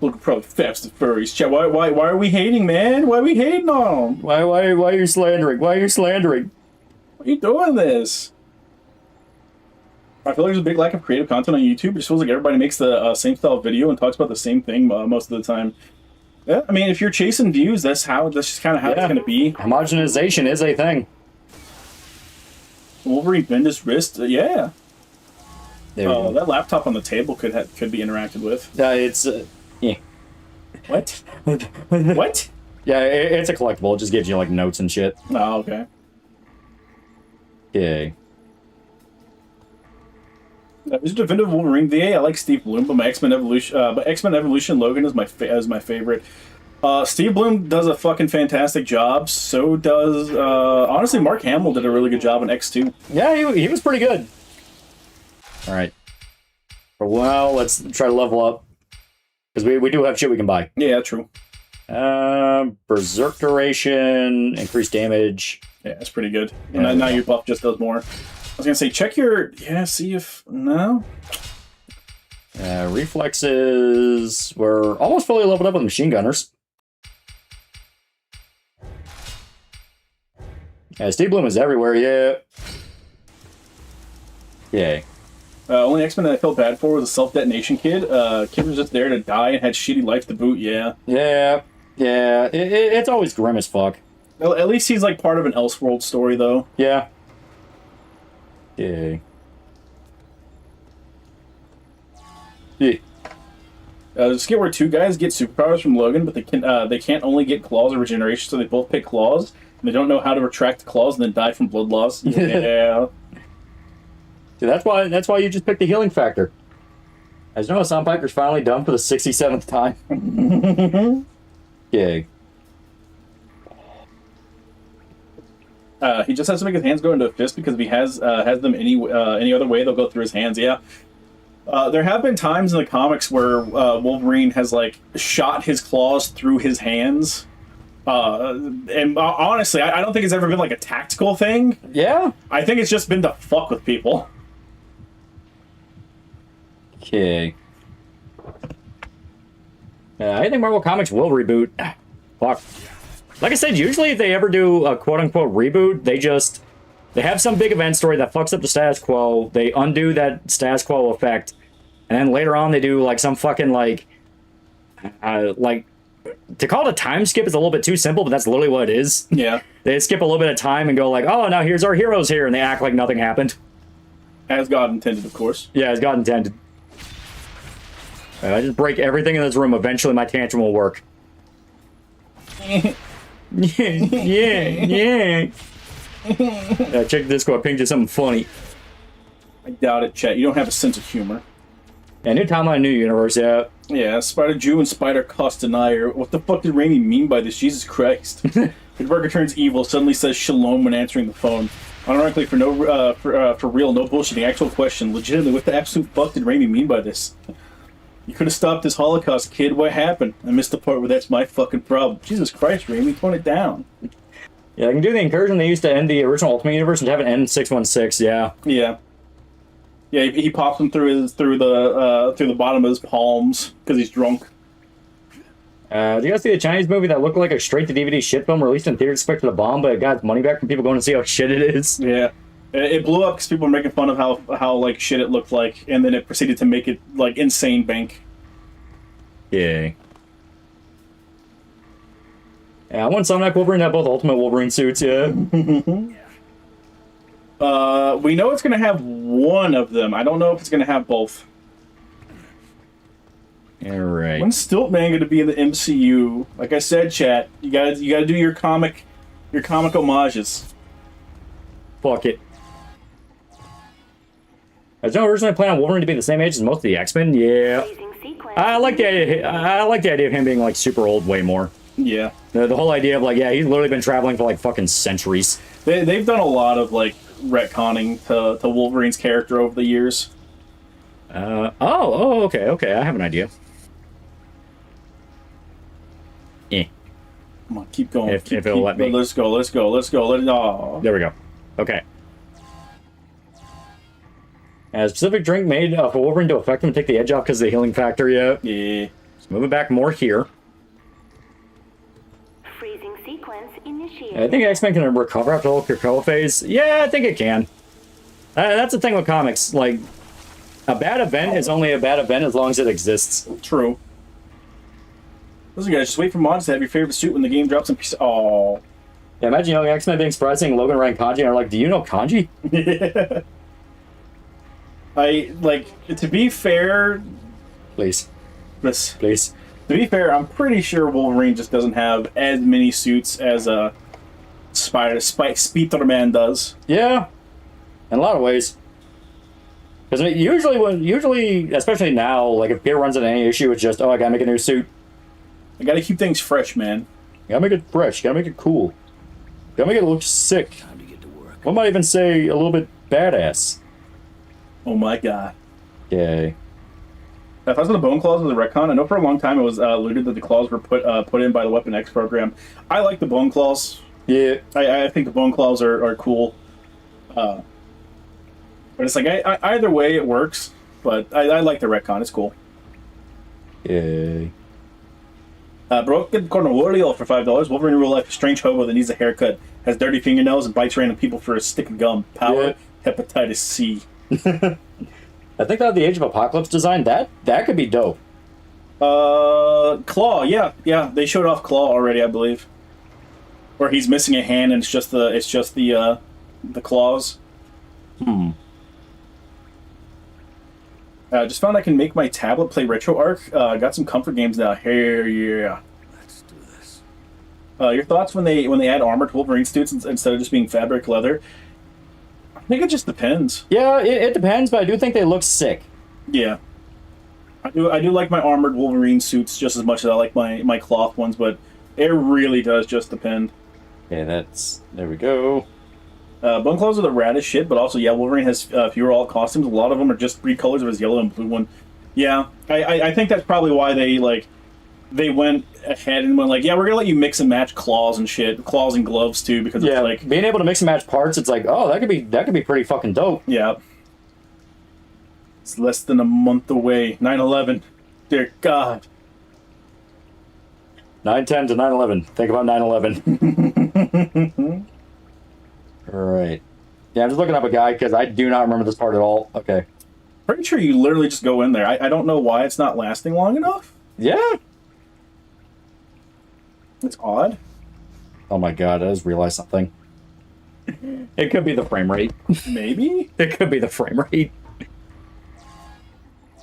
Look, probably thefts the furries. Chat. Why are we hating, man? Why are we hating on them? Why are you slandering? Why are you slandering? Why are you doing this? I feel like there's a big lack of creative content on YouTube. It just feels like everybody makes the same style video and talks about the same thing most of the time. Yeah, I mean, if you're chasing views, that's just kind of how it's going to be. Homogenization is a thing. Wolverine bend his wrist. Yeah. There that laptop on the table could be interacted with. it's yeah. What? What? Yeah, it's a collectible. It just gives you like notes and shit. Oh, okay. Okay. This is Definitive Wolverine VA. I like Steve Bloom, but X-Men Evolution Logan is my favorite. Steve Bloom does a fucking fantastic job. So does honestly, Mark Hamill did a really good job in X2. Yeah, he was pretty good. All right. Well, let's try to level up because we do have shit we can buy. Yeah, true. Berserk duration, increased damage. Yeah, that's pretty good. And now your buff just does more. I was gonna say, check your see if no. Reflexes. We're almost fully leveled up with machine gunners. Yeah, Steve Bloom is everywhere. Yeah. Yay. Only X-Men that I felt bad for was a self-detonation kid. Kid was just there to die and had shitty life to boot. Yeah. Yeah. Yeah. It's always grim as fuck. Well, at least he's like part of an Elseworld story, though. Yeah. Yay. Yeah. Just get where two guys get superpowers from Logan, but they can't only get claws or regeneration, so they both pick claws. And they don't know how to retract the claws and then die from blood loss. Yeah. See, that's why you just pick the healing factor. As you know, Soundpiper's finally done for the 67th time. Yay. He just has to make his hands go into a fist because if he has them any other way, they'll go through his hands. Yeah. There have been times in the comics where Wolverine has like shot his claws through his hands. And honestly, I don't think it's ever been like a tactical thing. Yeah. I think it's just been to fuck with people. Okay. I think Marvel Comics will reboot. Fuck. Like I said, usually if they ever do a quote-unquote reboot, they have some big event story that fucks up the status quo, they undo that status quo effect, and then later on they do like some fucking like to call it a time skip is a little bit too simple, but that's literally what it is. Yeah. They skip a little bit of time and go like, oh, now here's our heroes here, and they act like nothing happened. As God intended, of course. Yeah, as God intended. I just break everything in this room, eventually my tantrum will work. Yeah. Check the Discord, I pinged you something funny. I doubt it, chat. You don't have a sense of humor. Yeah, new timeline, new universe, yeah. Yeah, Spider Jew and Spider Cost Denier. What the fuck did Raimi mean by this? Jesus Christ. Pittsburgher turns evil, suddenly says shalom when answering the phone. Unironically, for real, no bullshitting. Actual question. Legitimately, what the absolute fuck did Raimi mean by this? You could have stopped this Holocaust, kid. What happened? I missed the part where that's my fucking problem. Jesus Christ, Raimi, tone it down. Yeah, I can do the incursion they used to end the original Ultimate Universe and have it end 616, yeah. Yeah. Yeah, he pops them through the bottom of his palms because he's drunk. Do you guys see the Chinese movie that looked like a straight-to-DVD shit film released in theaters expected a bomb, but it got its money back from people going to see how shit it is? Yeah. It blew up because people were making fun of how like shit it looked like, and then it proceeded to make it like insane bank. Yay. Yeah, I want Sonic Wolverine to have both Ultimate Wolverine suits, yeah. We know it's gonna have one of them. I don't know if it's gonna have both. Alright. When's Stiltman gonna be in the MCU? Like I said, chat, you gotta do your comic homages. Fuck it. I was originally planning on Wolverine to be the same age as most of the X-Men. Yeah, I like the idea of him being like super old way more. Yeah, the whole idea of like, yeah, he's literally been traveling for like fucking centuries. They've done a lot of like retconning to Wolverine's character over the years. Okay, I have an idea. Yeah. Come on, keep going. If it'll let me. Let's go. Oh. There we go. Okay. A specific drink made for Wolverine to affect him, take the edge off because of the healing factor, yeah. Yeah. Let's move it back more here. Freezing sequence initiated. I think X-Men can recover after the whole Krakoa phase. Yeah, I think it can. That's the thing with comics. Like, a bad event is only a bad event as long as it exists. True. Listen, guys, just wait for mods to have your favorite suit when the game drops in pieces. Oh. Yeah, imagine young X-Men being surprised seeing Logan writing kanji and are like, do you know kanji? Yeah. To be fair... Please. This, Please. To be fair, I'm pretty sure Wolverine just doesn't have as many suits as Spider-Man does. Yeah. In a lot of ways. Because usually, especially now, like if Peter runs into any issue, it's just, oh, I gotta make a new suit. I gotta keep things fresh, man. You gotta make it fresh. You gotta make it cool. You gotta make it look sick. Time to get to work. One might even say a little bit badass. Oh my god. Yay. I thought the bone claws was a retcon. I know for a long time it was alluded that the claws were put in by the Weapon X program. I like the bone claws. Yeah. I think the bone claws are cool. But it's like, either way it works. But I like the retcon. It's cool. Yay. Broken Cornwalio for $5. Wolverine in real life, a strange hobo that needs a haircut, has dirty fingernails, and bites random people for a stick of gum. Power, hepatitis C. I think that the Age of Apocalypse design, that could be dope. Claw, yeah. They showed off Claw already, I believe. Where he's missing a hand and it's just the claws. Just found I can make my tablet play RetroArch. Got some comfort games now. Yeah. Let's do this. Your thoughts when they add armor to Wolverine suits instead of just being fabric leather? I think it just depends. Yeah, it depends, but I do think they look sick. Yeah. I do like my armored Wolverine suits just as much as I like my cloth ones, but it really does just depend. Yeah, there we go. Bone claws are the raddest shit, but also, yeah, Wolverine has fewer alt costumes. A lot of them are just three colors of his yellow and blue one. Yeah, I think that's probably why they went ahead and went like, yeah, we're gonna let you mix and match claws and shit, claws and gloves too, because it's like being able to mix and match parts. It's like, oh, that could be pretty fucking dope. Yeah. It's less than a month away. 9/11. Dear God. 9/10 to 9/11. Think about 9/11. All right. Yeah, I'm just looking up a guy because I do not remember this part at all. Okay. Pretty sure you literally just go in there. I don't know why it's not lasting long enough. Yeah. It's odd. Oh my god, I just realized something. It could be the frame rate. Maybe? It could be the frame rate.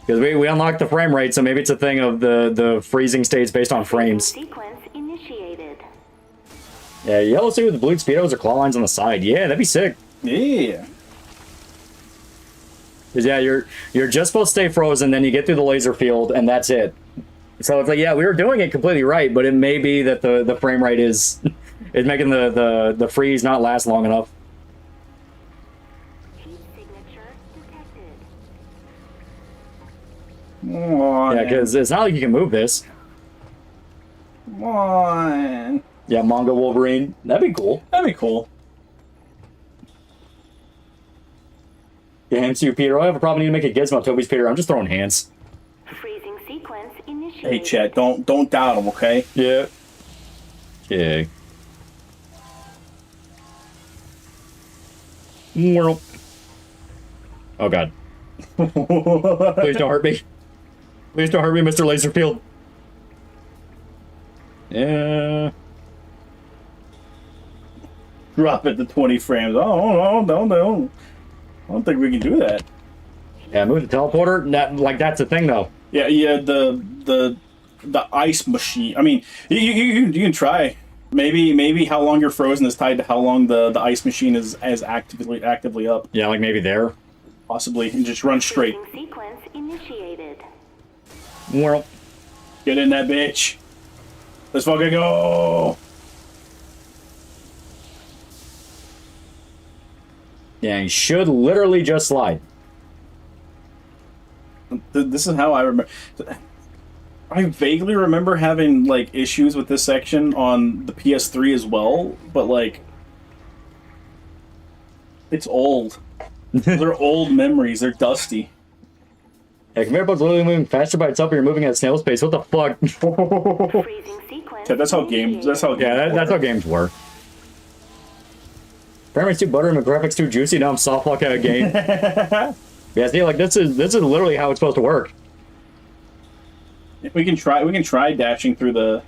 Because we unlocked the frame rate, so maybe it's a thing of the freezing states based on frames. Sequence initiated. Yeah, yellow suit with the blue speedos or claw lines on the side. Yeah, that'd be sick. Yeah. Because yeah, you're just supposed to stay frozen, then you get through the laser field, and that's it. So it's like, yeah, we were doing it completely right, but it may be that the frame rate is making the freeze not last long enough. Heat signature detected. Come on. Yeah, because it's not like you can move this. Come on. Yeah, manga Wolverine. That'd be cool. That'd be cool. Yeah, hands to you, Peter. I have a problem. I need to make a gizmo. Toby's Peter. I'm just throwing hands. Freezing sequence initiated. Hey, Chet, don't doubt him, okay? Yeah. Okay. Oh god. Please don't hurt me. Please don't hurt me, Mr. Laserfield. Yeah. Drop it to 20 frames. Oh, no. I don't think we can do that. Yeah, move the teleporter. That's the thing, though. Yeah, the ice machine. I mean, you can try. Maybe how long you're frozen is tied to how long the ice machine is actively up. Yeah, like maybe there. Possibly, and just run straight. Freezing sequence initiated. Well, Get in that bitch. Let's fucking go. yeah, you should literally just slide. This is how I remember. I vaguely remember having like issues with this section on the PS3 as well, but like it's old. They're old memories. They're dusty. Yeah, conveyor belt's literally moving faster by itself, and you're moving at snail's pace. What the fuck? Freezing sequence. Yeah, that's how games. Yeah, that's how games work. frame rate's too buttery, my graphics too juicy. Now I'm soft lock out of game. Yeah, see, like this is literally how it's supposed to work. We can try dashing through the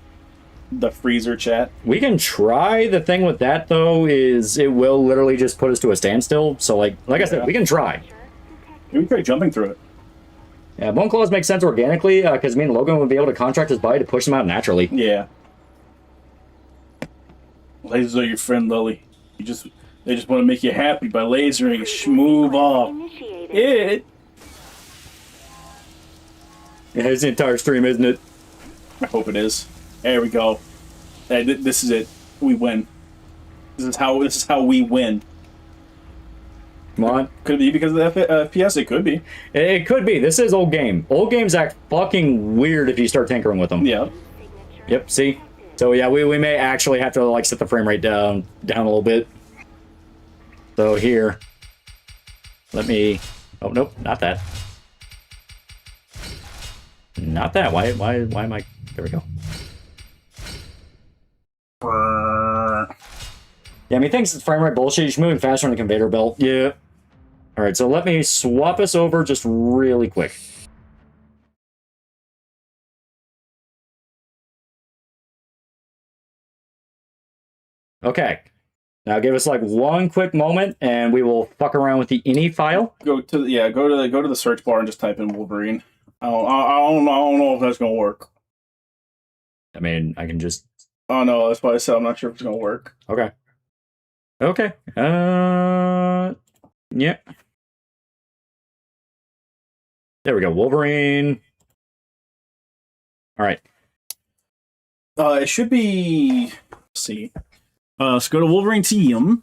freezer chat. We can try. The thing with that though is it will literally just put us to a standstill. So like I said, we can try. We can try jumping through it. Yeah, bone claws make sense organically because me and Logan would be able to contract his body to push them out naturally. Yeah. Lasers are your friend, Loli. They just want to make you happy by lasering. Move off. Initiated. Yeah, it's the entire stream, isn't it? I hope it is. There we go. Hey, this is it. We win. This is how we win. Come on. Could it be because of the FPS? It could be. It could be. This is old game. Old games act fucking weird if you start tinkering with them. Yeah. Yep, see? So yeah, we may actually have to like set the frame rate down a little bit. So here. Let me... Oh, nope, not that. Not that. Why am I... There we go. Yeah, I mean, thanks to frame rate bullshit, you're moving faster on the conveyor belt. Yeah. Alright, so let me swap us over just really quick. Okay. Now give us like one quick moment and we will fuck around with the ini file. Go to the search bar and just type in Wolverine. I don't know if that's gonna work. I mean, I can just... Oh no, that's why I said I'm not sure if it's gonna work. Okay. Okay. Yeah. There we go. Wolverine. All right. It should be... Let's see. So go to Wolverine TM.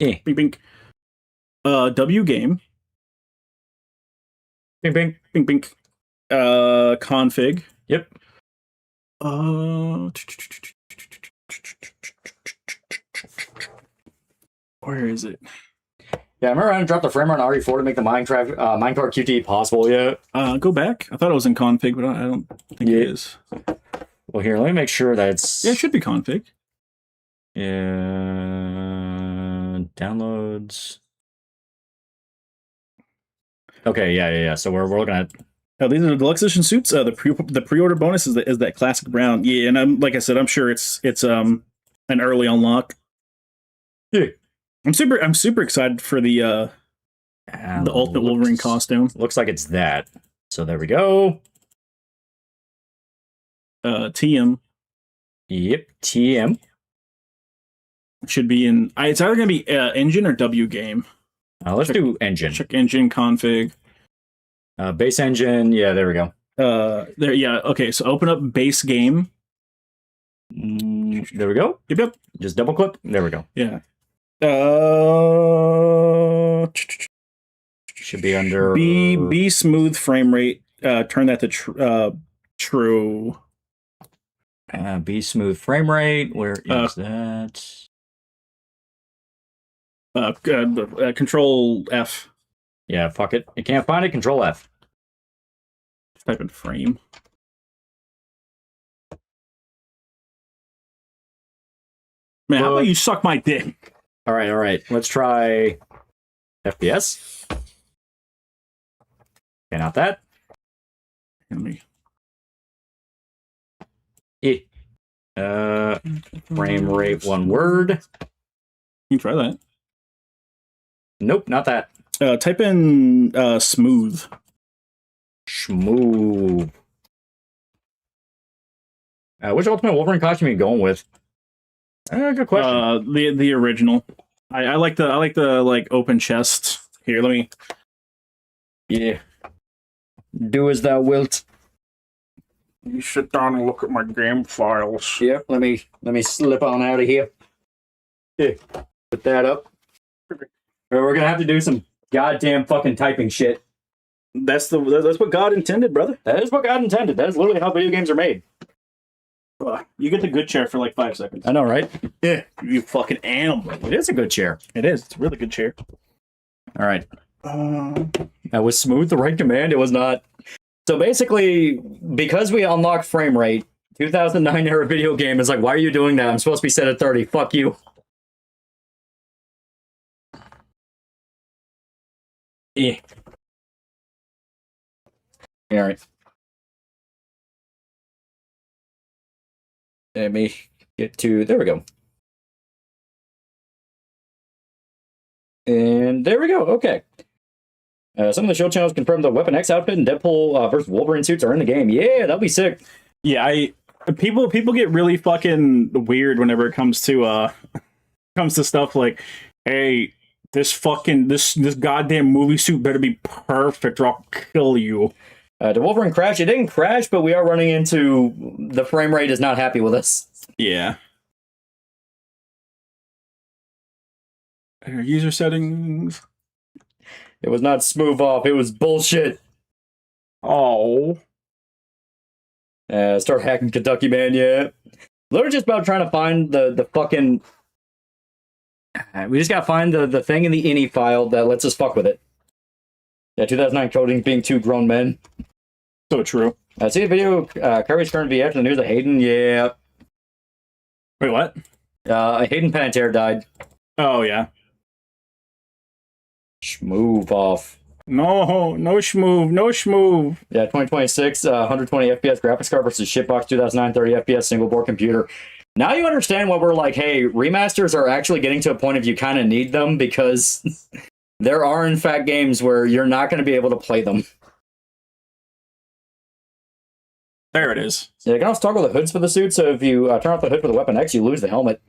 Eh. Bing, bing. W game. Bing, bing. Bing, bing. Config. Yep. Where is it? Yeah, I remember I dropped the frame rate on RE4 to make the Minecraft QTE possible. Yeah. Go back. I thought it was in config, but I don't think it is. Well, here, let me make sure that it's... Yeah, it should be config. Yeah. Downloads. Okay, yeah. So we're looking at... These are the deluxe edition suits. The pre-order bonus is that classic brown. Yeah, and like I said, I'm sure it's an early unlock. Yeah. I'm super excited for the Ultimate Wolverine costume. Looks like it's that. So there we go. TM. Yep, TM. Should be in... It's either going to be engine or W game. Let's do engine. Check engine config. Base engine. Yeah, there we go. There. Yeah. Okay. So open up base game. There we go. Yep. Just double click. There we go. Yeah. Should be under B smooth frame rate. Turn that to true. B smooth frame rate. Where is that? Control F. Yeah, fuck it. You can't find it. Control F. Type in frame. Man, how about you suck my dick? All right. Let's try FPS. Okay, not that. Let me... Frame rate, one word. You can try that. Nope, not that. Type in smooth. Smooth. Which Ultimate Wolverine costume are you going with? Good question. The original. I like the like open chest. Here, let me. Yeah. Do as thou wilt. You sit down and look at my game files. Yep. Let me slip on out of here. Yeah. Put that up. We're gonna have to do some goddamn fucking typing shit. That's what God intended, brother. That is what God intended. That is literally how video games are made. You get the good chair for like 5 seconds. I know, right? Yeah. You fucking animal. It is a good chair. It is. It's a really good chair. All right. That was smooth the right command. It was not. So basically, because we unlocked frame rate, 2009 era video game is like, why are you doing that? I'm supposed to be set at 30. Fuck you. Yeah. All right. Let me get to, there we go. And there we go. Okay. Some of the show channels confirmed the Weapon X outfit and Deadpool versus Wolverine suits are in the game. Yeah, that'll be sick. Yeah, people get really fucking weird whenever it comes to stuff like, hey, this goddamn movie suit better be perfect or I'll kill you. Did Wolverine crash? It didn't crash, but we are running into the frame rate is not happy with us. Yeah. User settings. It was not smooth off. It was bullshit. Oh. Start hacking Kentucky Man, yeah. Literally just about trying to find the fucking... We just gotta find the thing in the ini file that lets us fuck with it. Yeah, 2009 coding being two grown men. So true. See a video, Kyrie's current VF in the news of Hayden, yeah. Wait, what? Hayden Panettiere died. Oh, yeah. Schmoove off. No schmoove. Yeah, 2026, 120 FPS graphics card versus shitbox 2009 30 FPS single board computer. Now you understand what we're like, hey, remasters are actually getting to a point of you kind of need them because there are, in fact, games where you're not going to be able to play them. There it is. Yeah, you can also toggle the hoods for the suit, so if you turn off the hood for the Weapon X, you lose the helmet.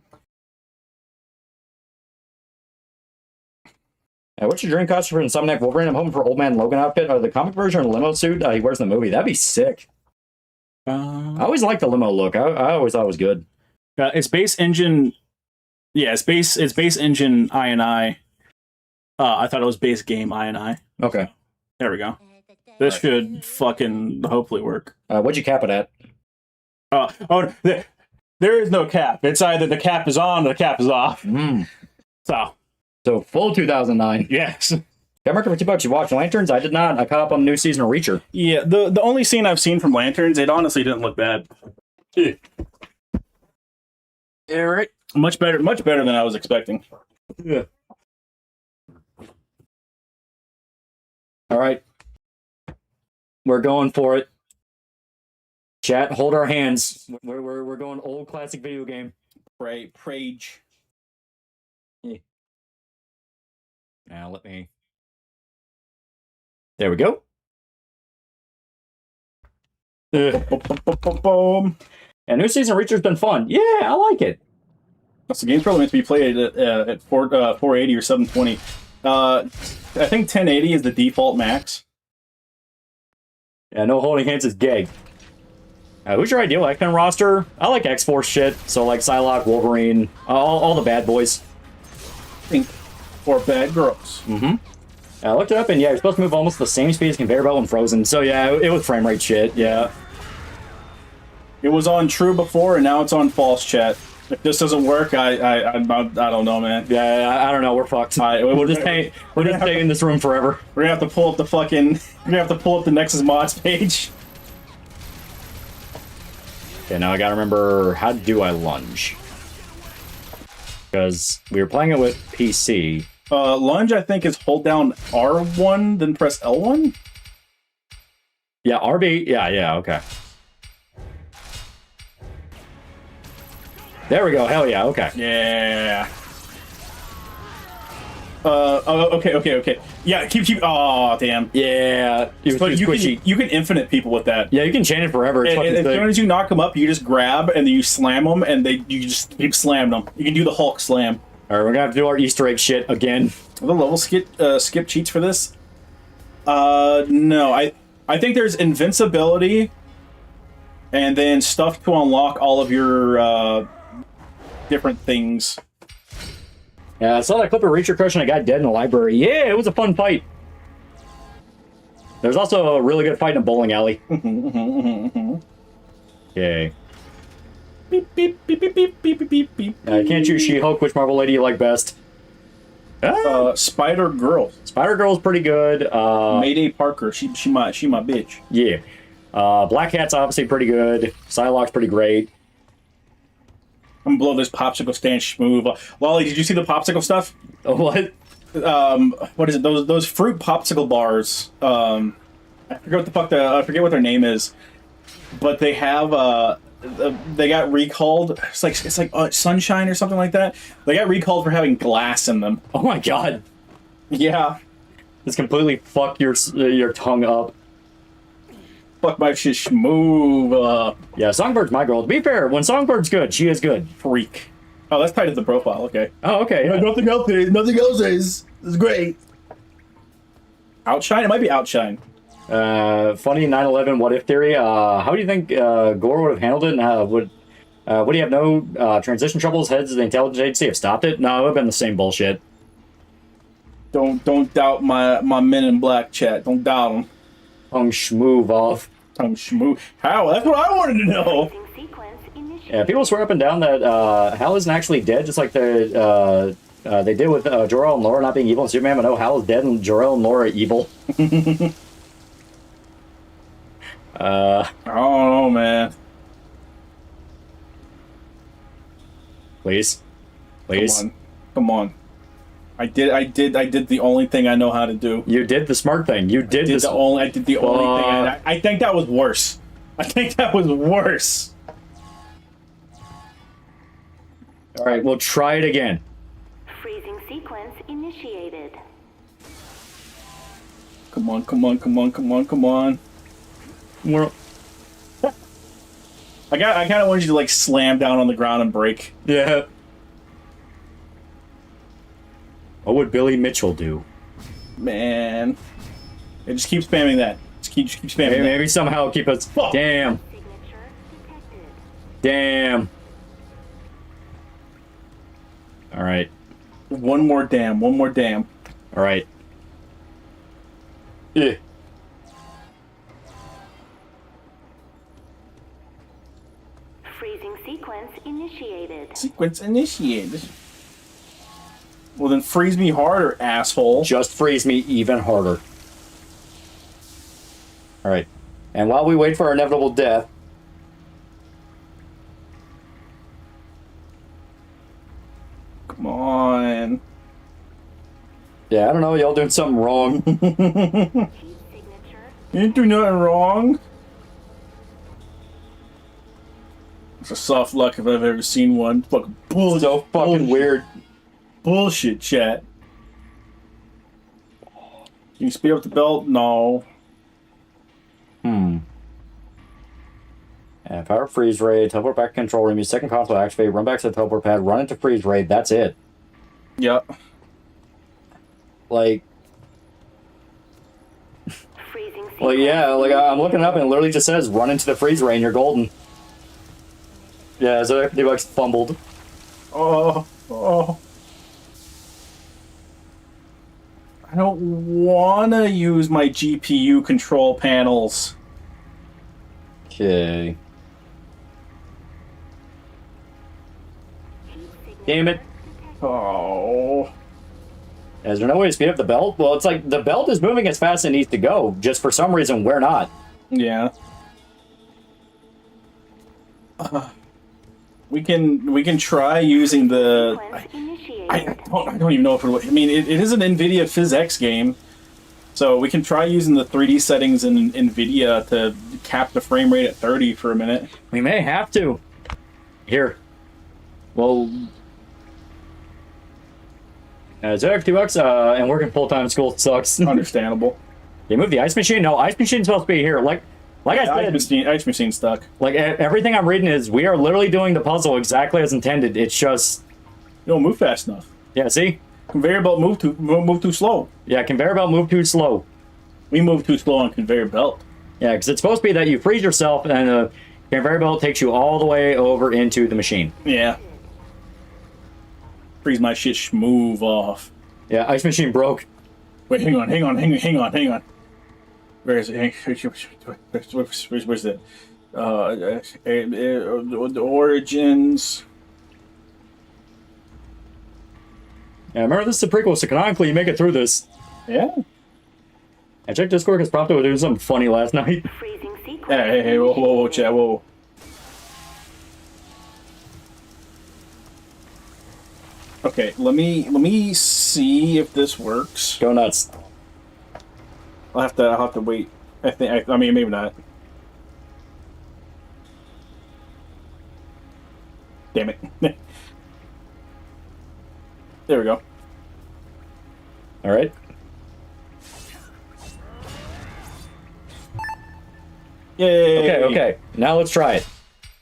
What's your dream costume for Insomniac Wolverine? I'm hoping for Old Man Logan outfit or the comic version or limo suit he wears in the movie. That'd be sick. I always liked the limo look. I always thought it was good. It's base engine. Yeah, it's base engine I&I. I thought it was base game I&I. Okay. There we go. This should fucking hopefully work. What'd you cap it at? There is no cap. It's either the cap is on or the cap is off. So full 2009. Yes. Got market for $2. You watched Lanterns? I did not. I caught up on the new season of Reacher. Yeah, the only scene I've seen from Lanterns, it honestly didn't look bad. Yeah, right. Much better than I was expecting. Yeah. All right. We're going for it. Chat, hold our hands. We're going old classic video game. Prage. Yeah. Now let me. There we go. And new season of Reacher's been fun. Yeah, I like it. So the game's probably meant to be played at 480 or 720. I think 1080 is the default max. Yeah, no holding hands is gay. Who's your ideal X-Men roster? I like X-Force shit. So like Psylocke, Wolverine, all the bad boys. Pink or bad girls. Mm-hmm. I looked it up, and yeah, you're supposed to move almost the same speed as conveyor belt when Frozen. So yeah, it was frame rate shit. Yeah. It was on true before, and now it's on false, chat. If this doesn't work, I don't know, man. Yeah, I don't know. We're fucked. We're just staying in this room forever. We're gonna have to pull up the fucking. We're gonna have to pull up the Nexus mods page. Okay, now I gotta remember, how do I lunge? Because we were playing it with PC. Lunge, I think, is hold down R1, then press L1? Yeah, RB. Yeah, okay. There we go. Hell yeah, okay. Yeah. Okay. Yeah, keep. Oh, damn. Yeah. But you can infinite people with that. Yeah, you can chain it forever. It's as soon as you knock them up, you just grab and then you slam them, and you just keep slamming them. You can do the Hulk slam. All right, we're gonna have to do our Easter egg shit again. Are the level skip cheats for this? No. I think there's invincibility, and then stuff to unlock all of your different things. Yeah, I saw that clip of Reacher crushing a guy dead in the library. Yeah, it was a fun fight. There's also a really good fight in a bowling alley. Okay. Beep, beep, beep, beep, beep, beep, beep, beep. Can't choose She-Hulk. Which Marvel lady you like best? Spider-Girl. Spider-Girl's pretty good. Mayday Parker. She my bitch. Yeah. Black Cat's obviously pretty good. Psylocke's pretty great. I'm gonna blow this popsicle stand schmoove. Lolly, did you see the popsicle stuff? Oh, what? what is it? Those fruit popsicle bars. I forget what the fuck I forget what their name is, but they have they got recalled. It's like Sunshine or something like that. They got recalled for having glass in them. Oh my god. Yeah. This completely fuck your tongue up. Fuck my shit schmoove. Yeah, Songbird's my girl. To be fair, when Songbird's good, she is good. Freak. Oh, that's tied to the profile. Okay. Oh, okay. Yeah, nothing else is. Nothing else is. It's great. Outshine? It might be Outshine. Funny 9/11 what if theory. How do you think Gore would have handled it? And would he have no transition troubles? Heads of the intelligence agency have stopped it? No, it would have been the same bullshit. Don't doubt my men in black chat. Don't doubt them. Tongue schmoove off. Tongue schmoo. How? That's what I wanted to know. Freezing sequence initiated. Yeah, people swear up and down that Hal isn't actually dead, just like they did with Jor-El and Laura not being evil in Superman, but no, Hal is dead and Jor-El and Laura are evil. I don't know, man. Please. Please. Come on. I did the only thing I know how to do. You did the smart thing. You did I did the only thing. I think that was worse. I think that was worse. All right, we'll try it again. Freezing sequence initiated. Come on, come on, come on, come on, come on. Well, I kind of wanted you to like slam down on the ground and break. yeah. What would Billy Mitchell do? Man, yeah, just keep spamming that. Just keep spamming. Maybe, that. maybe somehow keep us. Fuck. Damn. Signature detected. Damn. All right. One more damn. One more damn. All right. Yeah. Freezing sequence initiated. Sequence initiated. Well, then freeze me harder, asshole. Just freeze me even harder. All right. And while we wait for our inevitable death, Come on. yeah, I don't know, y'all doing something wrong. Heat signature. You didn't do nothing wrong. It's a soft luck if I've ever seen one. Fucking bullshit. So fucking weird. Bullshit, chat. Can you speed up the belt? No. Power freeze raid, teleport back to control room, use second console to activate, run back to the teleport pad, run into freeze raid, that's it. Yep. Like, Freezing sequence. well, yeah, like I'm looking it up and it literally just says run into the freeze raid and you're golden. Yeah, so they like fumbled. Oh. I don't wanna use my GPU control panels. Okay. Heat signature Damn it. detected. Oh. Is there no way to speed up the belt? Well, it's like the belt is moving as fast as it needs to go. Just for some reason, we're not. Yeah. We can try using the. Sequence initiated. I don't even know if it. I mean, it is an NVIDIA PhysX game, so we can try using the 3D settings in NVIDIA to cap the frame rate at 30 for a minute. We may have to. Here. Well. It's $2, and working full-time school sucks. Understandable. They moved the ice machine? No, ice machine's supposed to be here. Like I said, Ice machine stuck. like everything I'm reading is we are literally doing the puzzle exactly as intended. It's just, You don't move fast enough. yeah, see? Conveyor belt move too slow. Yeah, conveyor belt moved too slow. We move too slow on conveyor belt. Yeah, because it's supposed to be that you freeze yourself and the conveyor belt takes you all the way over into the machine. Yeah. Freeze my shit schmoove off. Yeah, ice machine broke. Wait, hang on. Where is it? Where's it? The origins. Yeah, remember this is a prequel, so canonically you make it through this. Yeah. I checked Discord because Prompto was doing something funny last night. Freezing sequence. Hey, whoa, chat, whoa. Okay, let me see if this works. Go nuts. I'll have to wait. I mean, maybe not. Damn it. There we go. All right. Yay! Okay. Now let's try it.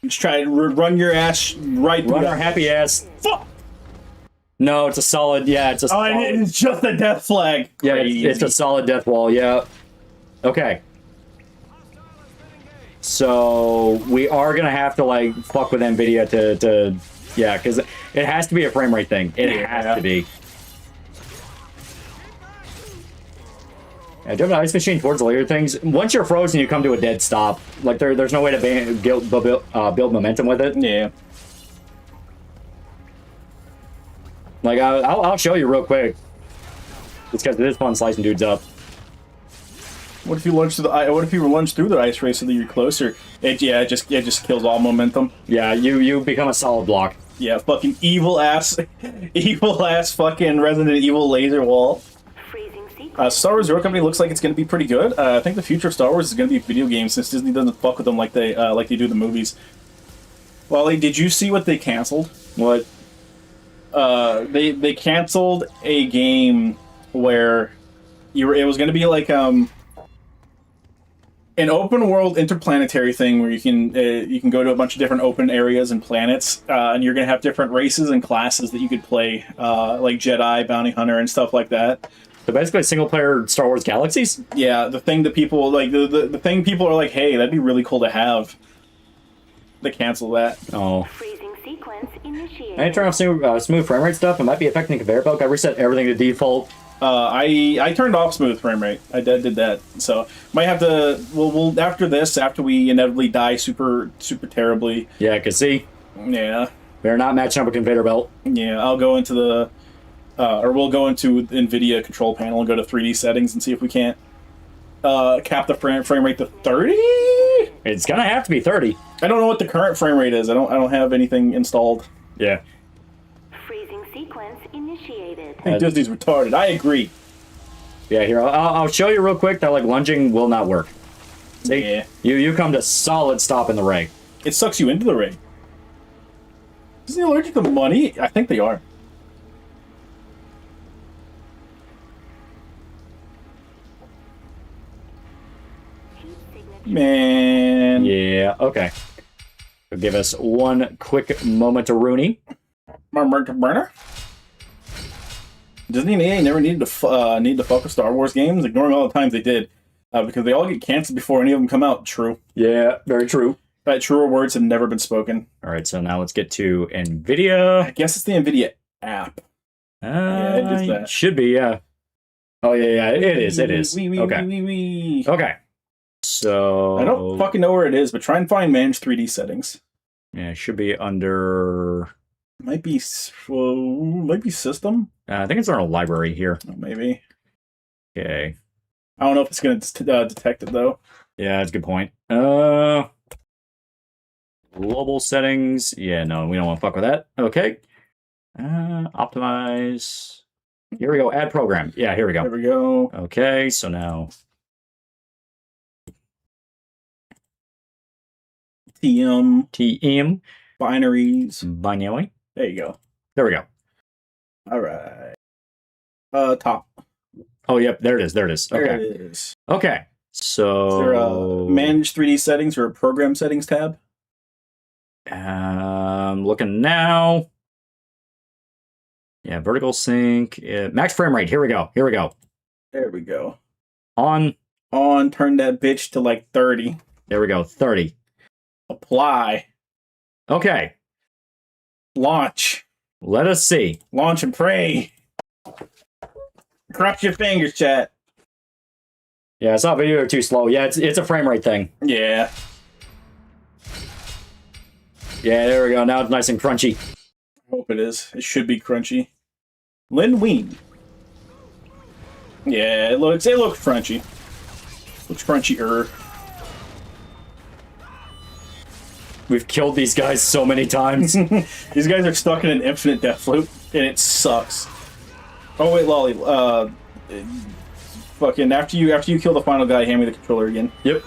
Let's try to run your ass right through Run our that. happy ass. Fuck! No, it's a solid. Yeah, it's a Oh, solid. and it's just a death flag. Yeah, Crazy. it's a solid death wall. Yeah. Okay. So we are gonna have to like fuck with Nvidia to yeah, because it has to be a frame rate thing. It has to be. Yeah, do you have an ice machine towards the later things? Once you're frozen, you come to a dead stop. Like there's no way to build momentum with it. Yeah. Like I'll show you real quick. It's because it is fun slicing dudes up. What if you lunge through the? What if you lunge through the ice ray so that you're closer? It just kills all momentum. Yeah, you become a solid block. Yeah, fucking evil ass fucking Resident Evil laser wall. Freezing sequence. Star Wars Zero Company looks like it's going to be pretty good. I think the future of Star Wars is going to be video games since Disney doesn't fuck with them like they do the movies. Wally, did you see what they canceled? What? They canceled a game where it was going to be like an open world interplanetary thing where you can go to a bunch of different open areas and planets, and you're gonna have different races and classes that you could play, like Jedi, Bounty Hunter, and stuff like that. So basically, single player Star Wars Galaxies. Yeah, the thing that people like, the thing people are like, hey, that'd be really cool to have. They cancel that. Oh. Freezing sequence initiated. I need to turn off smooth frame rate stuff. It might be affecting the conveyor belt. I reset everything to default. I turned off smooth frame rate. I did that. So might have to. We'll after this, after we inevitably die super terribly. Yeah, cause see, Yeah. they're not matching up a conveyor belt. Yeah, I'll go into the, or we'll go into NVIDIA control panel and go to 3D settings and see if we can't cap the frame rate to 30. It's gonna have to be 30. I don't know what the current frame rate is. I don't have anything installed. Yeah. Freezing sequence initiated. I think Disney's retarded. I agree. Yeah. Here, I'll show you real quick that like lunging will not work. See, Yeah. you come to solid stop in the ray. It sucks you into the ring. Isn't he allergic to money? I think they are. Heat signature. Man. Yeah. Okay. So give us one quick moment to Rooney. Burner? Disney and EA never needed to fuck with Star Wars games, ignoring all the times they did, because they all get canceled before any of them come out. True. Yeah. Very true. Truer words have never been spoken. All right. So now let's get to NVIDIA. I guess it's the NVIDIA app. Yeah, it is that. Should be. Yeah. Oh yeah. It is. It is. Okay. Wee. Okay. So I don't fucking know where it is, but try and find manage 3D settings. Yeah, it should be under. Might be system. I think it's on a library here. Oh, maybe. Okay. I don't know if it's gonna detect it though. Yeah, that's a good point. Global settings. Yeah, no, we don't want to fuck with that. Okay. Optimize. Here we go. Add program. Yeah, here we There go. we go. Okay, so now TM Binaries. binary. There you go. There we go. All right. Top. Oh, yep. There it is. There it is. There Okay. it is. Okay. So Is there a manage 3D settings or a program settings tab? Looking now. Yeah, vertical sync. Max frame rate. Here we go. Here we go. There we go. On. Turn that bitch to like 30. There we go. 30. Apply. Okay. Launch. Let us see. Launch and pray. Cross your fingers, chat. Yeah, I saw video too slow. Yeah, it's a frame rate thing. Yeah. Yeah, there we go. Now it's nice and crunchy. Hope it is. It should be crunchy. Lin Ween. Yeah, it looks crunchy. Looks crunchier. We've killed these guys so many times. These guys are stuck in an infinite death loop. and it sucks. Oh wait, Lolly. Fucking after you kill the final guy, hand me the controller again. Yep.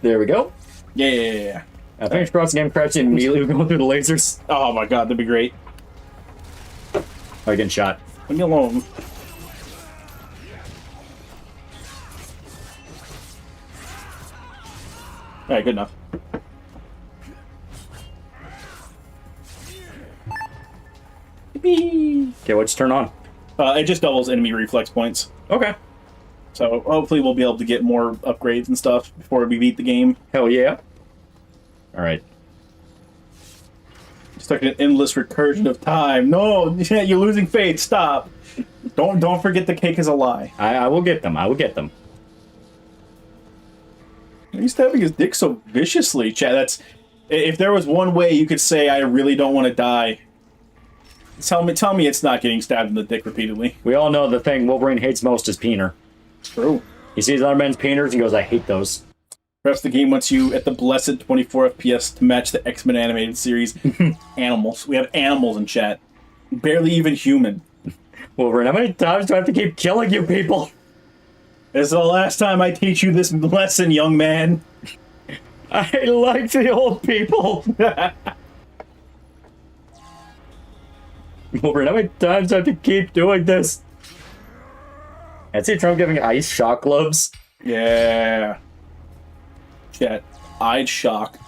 There we go. Yeah. I finished cross the game, crouching immediately going through the lasers. Oh my god, that'd be great. I getting shot. Leave me alone. Alright, good enough. Okay, what's turn on? It just doubles enemy reflex points. Okay. So hopefully we'll be able to get more upgrades and stuff before we beat the game. Hell yeah. Alright. It's like an endless recursion of time. No, you're losing faith. Stop. Don't forget the cake is a lie. I will get them. I will get them. He's stabbing his dick so viciously, Chad. That's if there was one way you could say I really don't want to die. Tell me it's not getting stabbed in the dick repeatedly. We all know the thing Wolverine hates most is peener. True. He sees other men's peeners and goes, I hate those. Perhaps the game wants you at the blessed 24 FPS to match the X-Men animated series. Animals. We have animals in chat. Barely even human. Wolverine, how many times do I have to keep killing you people? This is the last time I teach you this lesson, young man. I like the old people. Wolverine, how many times do I have to keep doing this? I see Trump giving ice shock gloves. Yeah. Chat. I'd shock.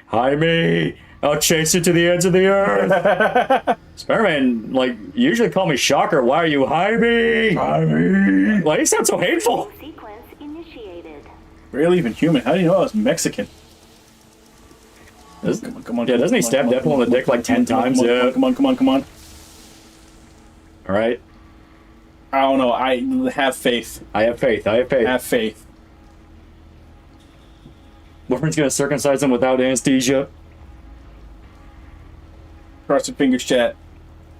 Hi me! I'll chase you to the ends of the earth! Spider-Man, like, you usually call me Shocker. Why are you hi me? Hi me! Why you sound so hateful? Sequence initiated. Barely even human. How do you know I was Mexican? Come on. Yeah, doesn't he stab Deadpool in the dick like 10 times? Yeah. Come on. Alright. I don't know. I have faith. I have faith. Have faith. Wolverine's gonna circumcise him without anesthesia. Cross your fingers, chat.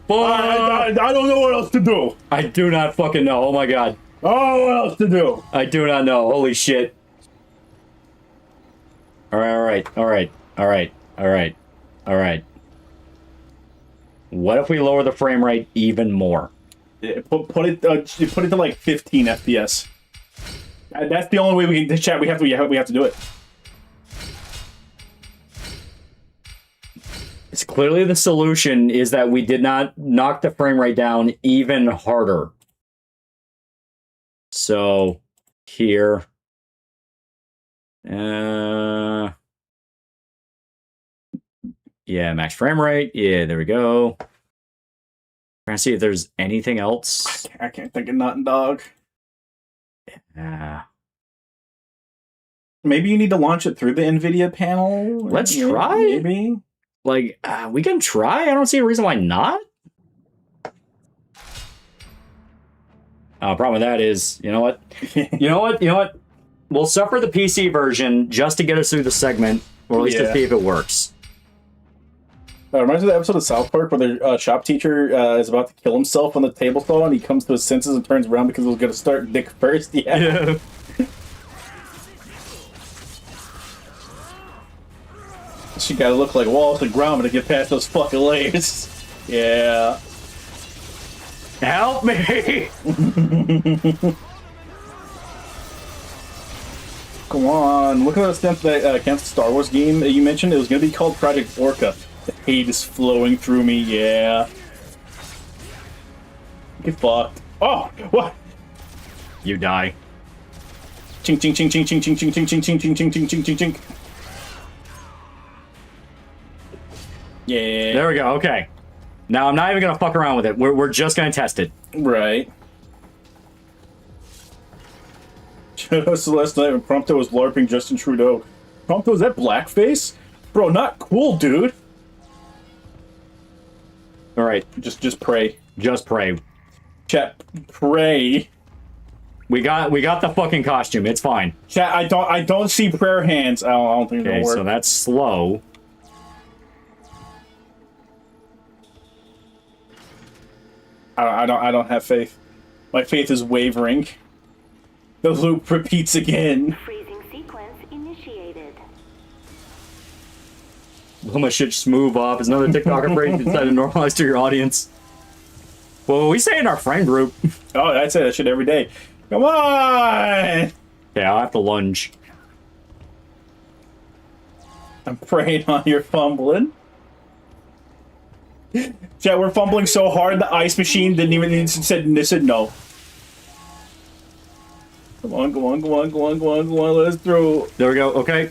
I don't know what else to do. I do not fucking know. Oh my god. Oh, what else to do? I do not know. Holy shit. Alright. What if we lower the frame rate even more? Yeah, put it to like 15 FPS. That's the only way we can chat. We have to do it. It's clearly the solution is that we did not knock the frame rate down even harder. So here, yeah, max frame rate. Yeah, there we go. Trying to see if there's anything else. I can't think of nothing, dog. Maybe you need to launch it through the NVIDIA panel. Let's try. Maybe. Like, we can try. I don't see a reason why not. Problem with that is, you know what? You know what? We'll suffer the PC version just to get us through the segment, or at least to see if it works. Reminds me of the episode of South Park where the shop teacher is about to kill himself on the table saw, and he comes to his senses and turns around because he was going to start dick first. Yeah. She gotta look like walls to ground to get past those fucking layers. Yeah. Help me! Come on, look at that stamp that Kent's Star Wars game that you mentioned. It was gonna be called Project Orca. The hate is flowing through me. Yeah. Get fucked. Oh, what? You die. Ching ching ching ching ching ching ching ching ching ching ching ching ching ching ching ching. Yeah. There we go. Okay. Now I'm not even gonna fuck around with it. We're just gonna test it. Right. Just last night when Prompto was LARPing Justin Trudeau. Prompto, is that blackface? Bro, not cool, dude. All right. Just pray. Just pray. Chat, pray. We got the fucking costume. It's fine. Chat, I don't see prayer hands. I don't think it'll work. So that's slow. I don't have faith. My faith is wavering. The loop repeats again. Freezing sequence initiated. Let my shit smooth off. Is another TikToker phrase you decided to normalize to your audience. Well, we say in our friend group. Oh, I say that shit every day. Come on! Yeah, I'll have to lunge. I'm preying on your fumbling. Chat, we're fumbling so hard the ice machine didn't even said no. Come on, go on, go on, go on, go on, go on, let us through. There we go, okay.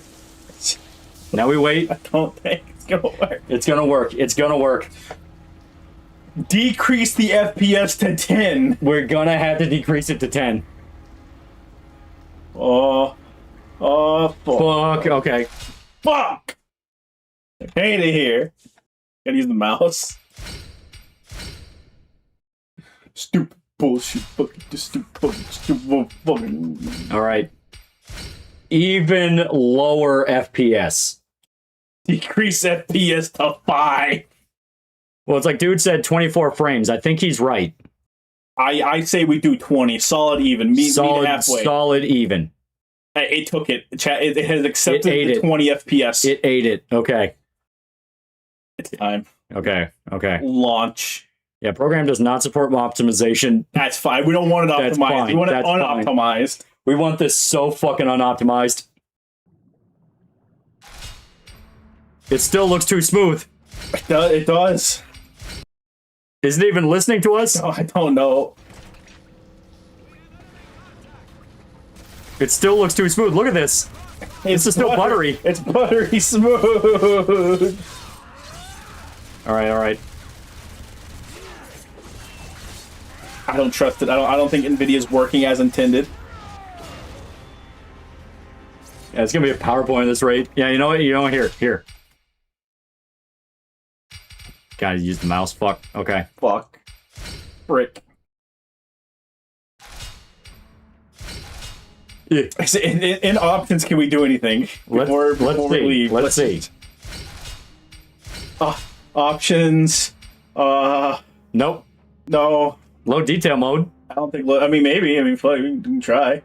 Now we wait. I don't think it's gonna work. It's gonna work. It's gonna work. Decrease the FPS to 10. We're gonna have to decrease it to 10. Oh, fuck. Fuck, okay. Fuck! I hate it here. Gotta use the mouse. Stupid bullshit. Fucking stupid fucking. Alright. Even lower FPS. Decrease FPS to 5. Well, it's like dude said 24 frames. I think he's right. I say we do 20. Solid even. Meet halfway. Solid even. It took it. Chat. It has accepted It the ate 20 FPS. It ate it. Okay. It's time. Okay. Okay. Launch. Yeah, program does not support optimization. That's fine. We don't want it That's optimized. fine. We want it That's fine. unoptimized. We want this so fucking unoptimized. It still looks too smooth. It does. Isn't it even listening to us? No, I don't know. It still looks too smooth. Look at this. This is still buttery. It's buttery smooth. All right, all right. I don't trust it. I don't think NVIDIA's working as intended. Yeah, it's gonna be a PowerPoint at this rate. Yeah, you know what? Here. Gotta use the mouse. Fuck. Okay. Fuck. Frick. Yeah. In options, can we do anything before we leave? Let's see. Options. Nope. No. Low detail mode. I don't think. I mean, maybe. I mean, fuck, we can try.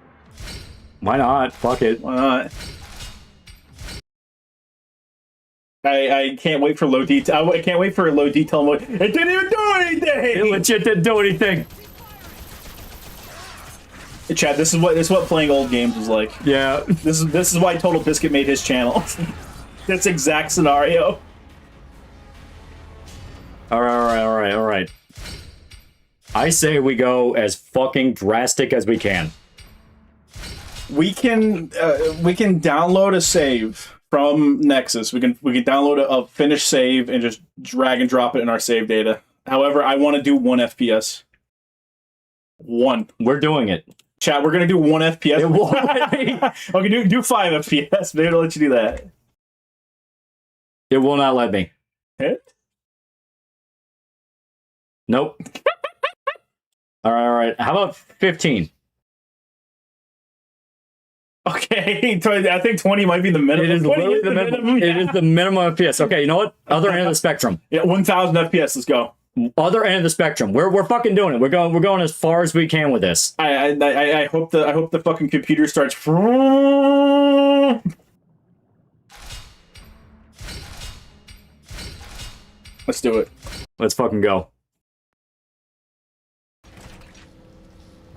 Why not? Fuck it. Why not? I can't wait for low detail. I can't wait for a low detail mode. It didn't even do anything. It legit didn't do anything. Hey, Chad, this is what playing old games was like. Yeah. This is why Total Biscuit made his channel. This exact scenario. All right. I say we go as fucking drastic as we can. We can download a save from Nexus. We can download a finished save and just drag and drop it in our save data. However, I want to do 1 FPS. 1. We're doing it. Chat, we're gonna do 1 FPS. It won't let me. Okay, do 5 FPS. Maybe I'll let you do that. It will not let me. Hit? Nope. All right. How about 15? Okay, I think 20 might be the minimum. It is literally the minimum. It is the minimum FPS. Okay, you know what? Other end of the spectrum. Yeah, 1,000 FPS. Let's go. Other end of the spectrum. We're fucking doing it. We're going as far as we can with this. I hope the fucking computer starts. Let's do it. Let's fucking go.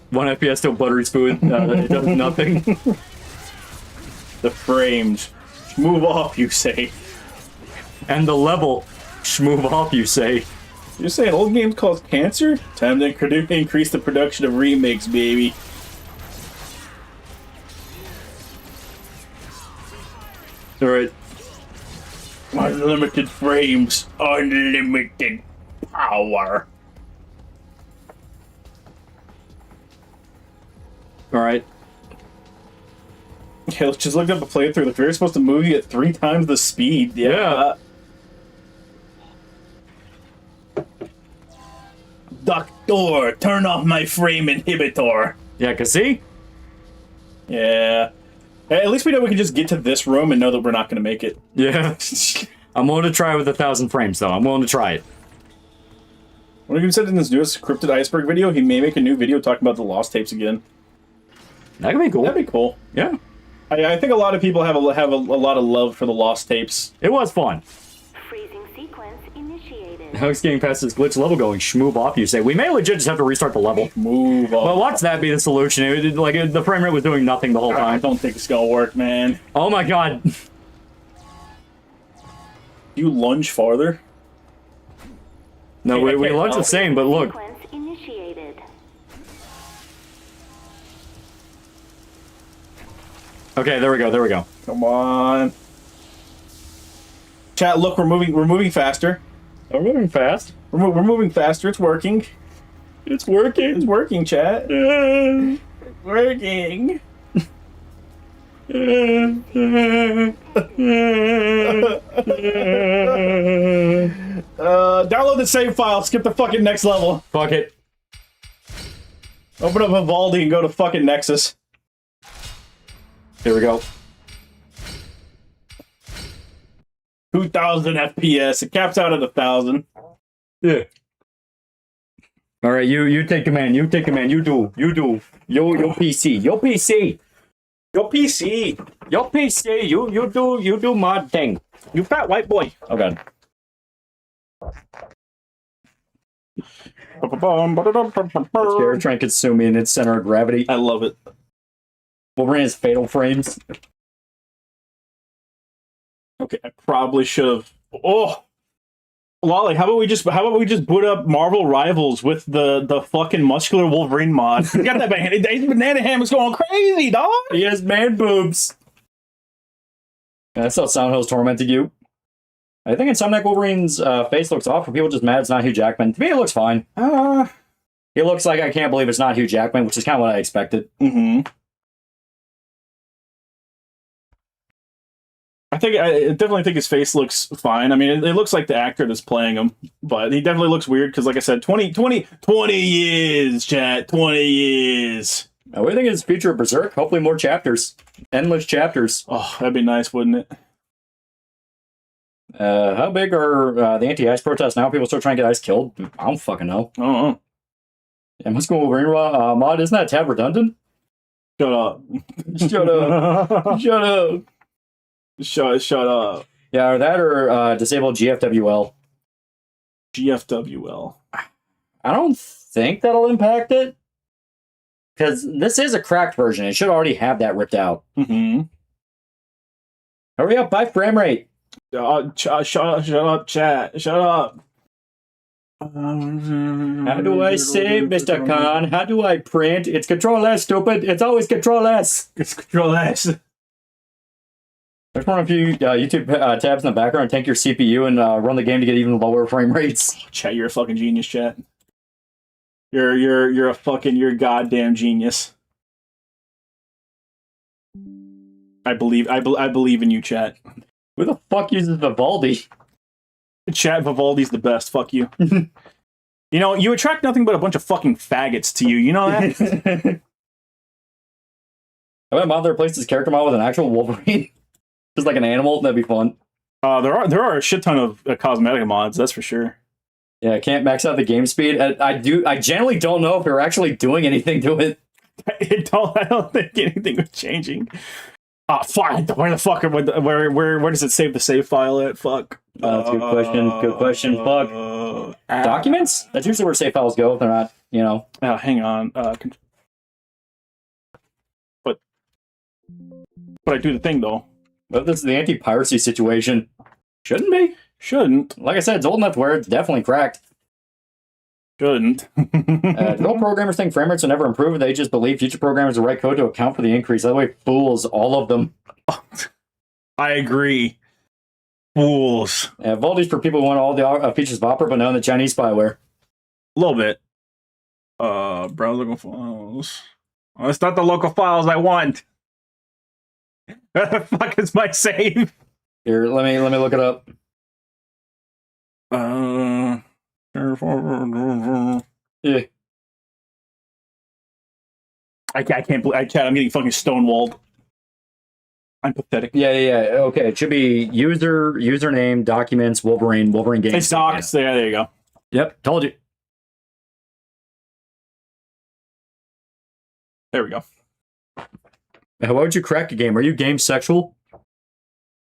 1 FPS still buttery smooth. It does nothing. The frames. Move off, you say. And the level. Move off, you say. You're saying old games cause cancer? Time to increase the production of remakes, baby. Alright. Unlimited frames. Unlimited power. Alright. Okay, let's just look up a playthrough. The Fury's supposed to move you at 3 times the speed. Yeah. Doctor, turn off my frame inhibitor. Yeah, cause see? Yeah. Hey, at least we know we can just get to this room and know that we're not going to make it. Yeah. I'm willing to try with 1,000 frames, though. I'm willing to try it. What have you said in this newest Cryptid Iceberg video? He may make a new video talking about the lost tapes again. That could be cool. That'd be cool. Yeah. I think a lot of people have a lot of love for the lost tapes. It was fun. Sequence initiated. How is getting past this glitch level going? Schmoob off, you say. We may legit just have to restart the level. Move on. Well, watch that be the solution. The frame rate was doing nothing the whole I time. don't think it's gonna work, man. Oh my god. You lunge farther? No, Okay, we lunge the same, but look. Sequence initiated. Okay, there we go. Come on. Chat, look, we're moving faster. We're moving fast. We're moving faster. It's working. It's working. It's working, chat. It's working. Download the save file. Skip the fucking next level. Fuck it. Open up Vivaldi and go to fucking Nexus. Here we go. 2000 FPS. It caps out at 1,000. Yeah. All right, you take command. You take command. You do. Yo PC. Yo PC. Yo, PC. Yo PC. You do mod thing. You fat white boy. Oh god. This chair trying to consume me in its center of gravity. I love it. Wolverine has fatal frames. Okay, I probably should have. Oh, Lolly, how about we just boot up Marvel Rivals with the fucking muscular Wolverine mod? You got that banana ham is going crazy, dog. He has man boobs. That's how Sound Hill's tormenting you. I think Insomniac Wolverine's face looks off for people just mad it's not Hugh Jackman. To me, it looks fine. He looks like I can't believe it's not Hugh Jackman, which is kind of what I expected. Mm-hmm. I definitely think his face looks fine. I mean, it looks like the actor that's playing him, but he definitely looks weird because, like I said, 20 years, chat, 20 years. What do you think of his future of Berserk? Hopefully more chapters. Endless chapters. Oh, that'd be nice, wouldn't it? How big are the anti-ice protests now? People still trying to get ice killed? I don't fucking know. Oh. Yeah, must go Wolverine mod. Isn't that tab redundant? Shut up. Shut up. Shut up. Shut up. Yeah, or that or disable GFWL. GFWL. I don't think that'll impact it. Because this is a cracked version. It should already have that ripped out. Mm-hmm. Hurry up, by frame rate. Shut up, chat. Shut up. How do I save, Mr. Khan? How do I print? It's Control S, stupid. It's always Control S. It's Control S. There's one of you YouTube tabs in the background. Take your CPU and run the game to get even lower frame rates. Chat, you're a fucking genius, chat. You're a goddamn genius. I believe in you, chat. Who the fuck uses Vivaldi? Chat, Vivaldi's the best. Fuck you. You know, you attract nothing but a bunch of fucking faggots to you. You know that? I might bother to replace this character model with an actual Wolverine. Just like an animal. That'd be fun. There are a shit ton of cosmetic mods. That's for sure. Yeah, I can't max out the game speed. I generally don't know if they're actually doing anything to it. I don't think anything was changing. Fuck. Where the fuck? Where does it save the save file at? Fuck. That's a good question. Good question. Fuck. Documents? That's usually where save files go if they're not, you know. Hang on. But I do the thing though. But this is the anti-piracy situation. Shouldn't be. Shouldn't. Like I said, it's old enough where it's definitely cracked. Shouldn't. No programmers think frame rates will never improve. They just believe future programmers will write code to account for the increase. That way, fools, all of them. I agree. Fools. Voltage for people who want all the features of Opera, but not the Chinese spyware. A little bit. Browse local files. Oh, it's not the local files I want. Where the fuck is my save? Here, let me look it up. Yeah. I can't believe I'm getting fucking stonewalled. I'm pathetic. Yeah. Okay, it should be username, documents, Wolverine game. It's docs. Yeah, there you go. Yep, told you. There we go. Why would you crack a game? Are you game sexual?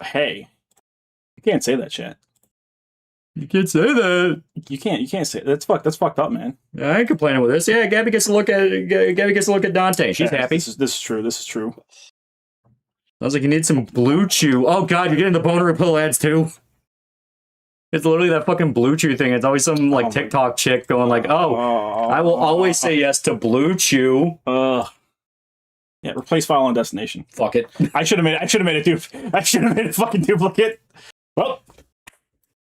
Hey. You can't say that, chat. You can't say that. You can't say that's fucked up, man. I ain't complaining with this. Yeah, Gabby gets to look at Dante. She's happy. This is true. This is true. Sounds like you need some Blue Chew. Oh god, you're getting the boner repill ads too. It's literally that fucking Blue Chew thing. It's always some like TikTok chick going like, "Oh, I will always say yes to Blue Chew." Yeah, replace file on destination. Fuck it. I should have made a fucking duplicate. Well,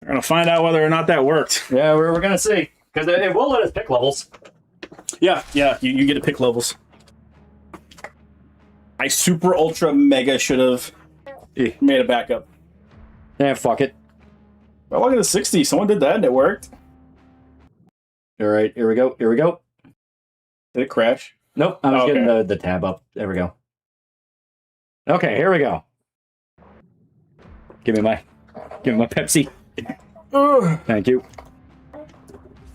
we're gonna find out whether or not that worked. Yeah, we're gonna see because it will let us pick levels. Yeah, you get to pick levels. I super ultra mega should have made a backup. Yeah, fuck it. Oh, look at the 60. Someone did that and it worked. All right, here we go. Here we go. Did it crash? Nope, I was getting the tab up. There we go. Okay, here we go. Give me my Pepsi. Thank you.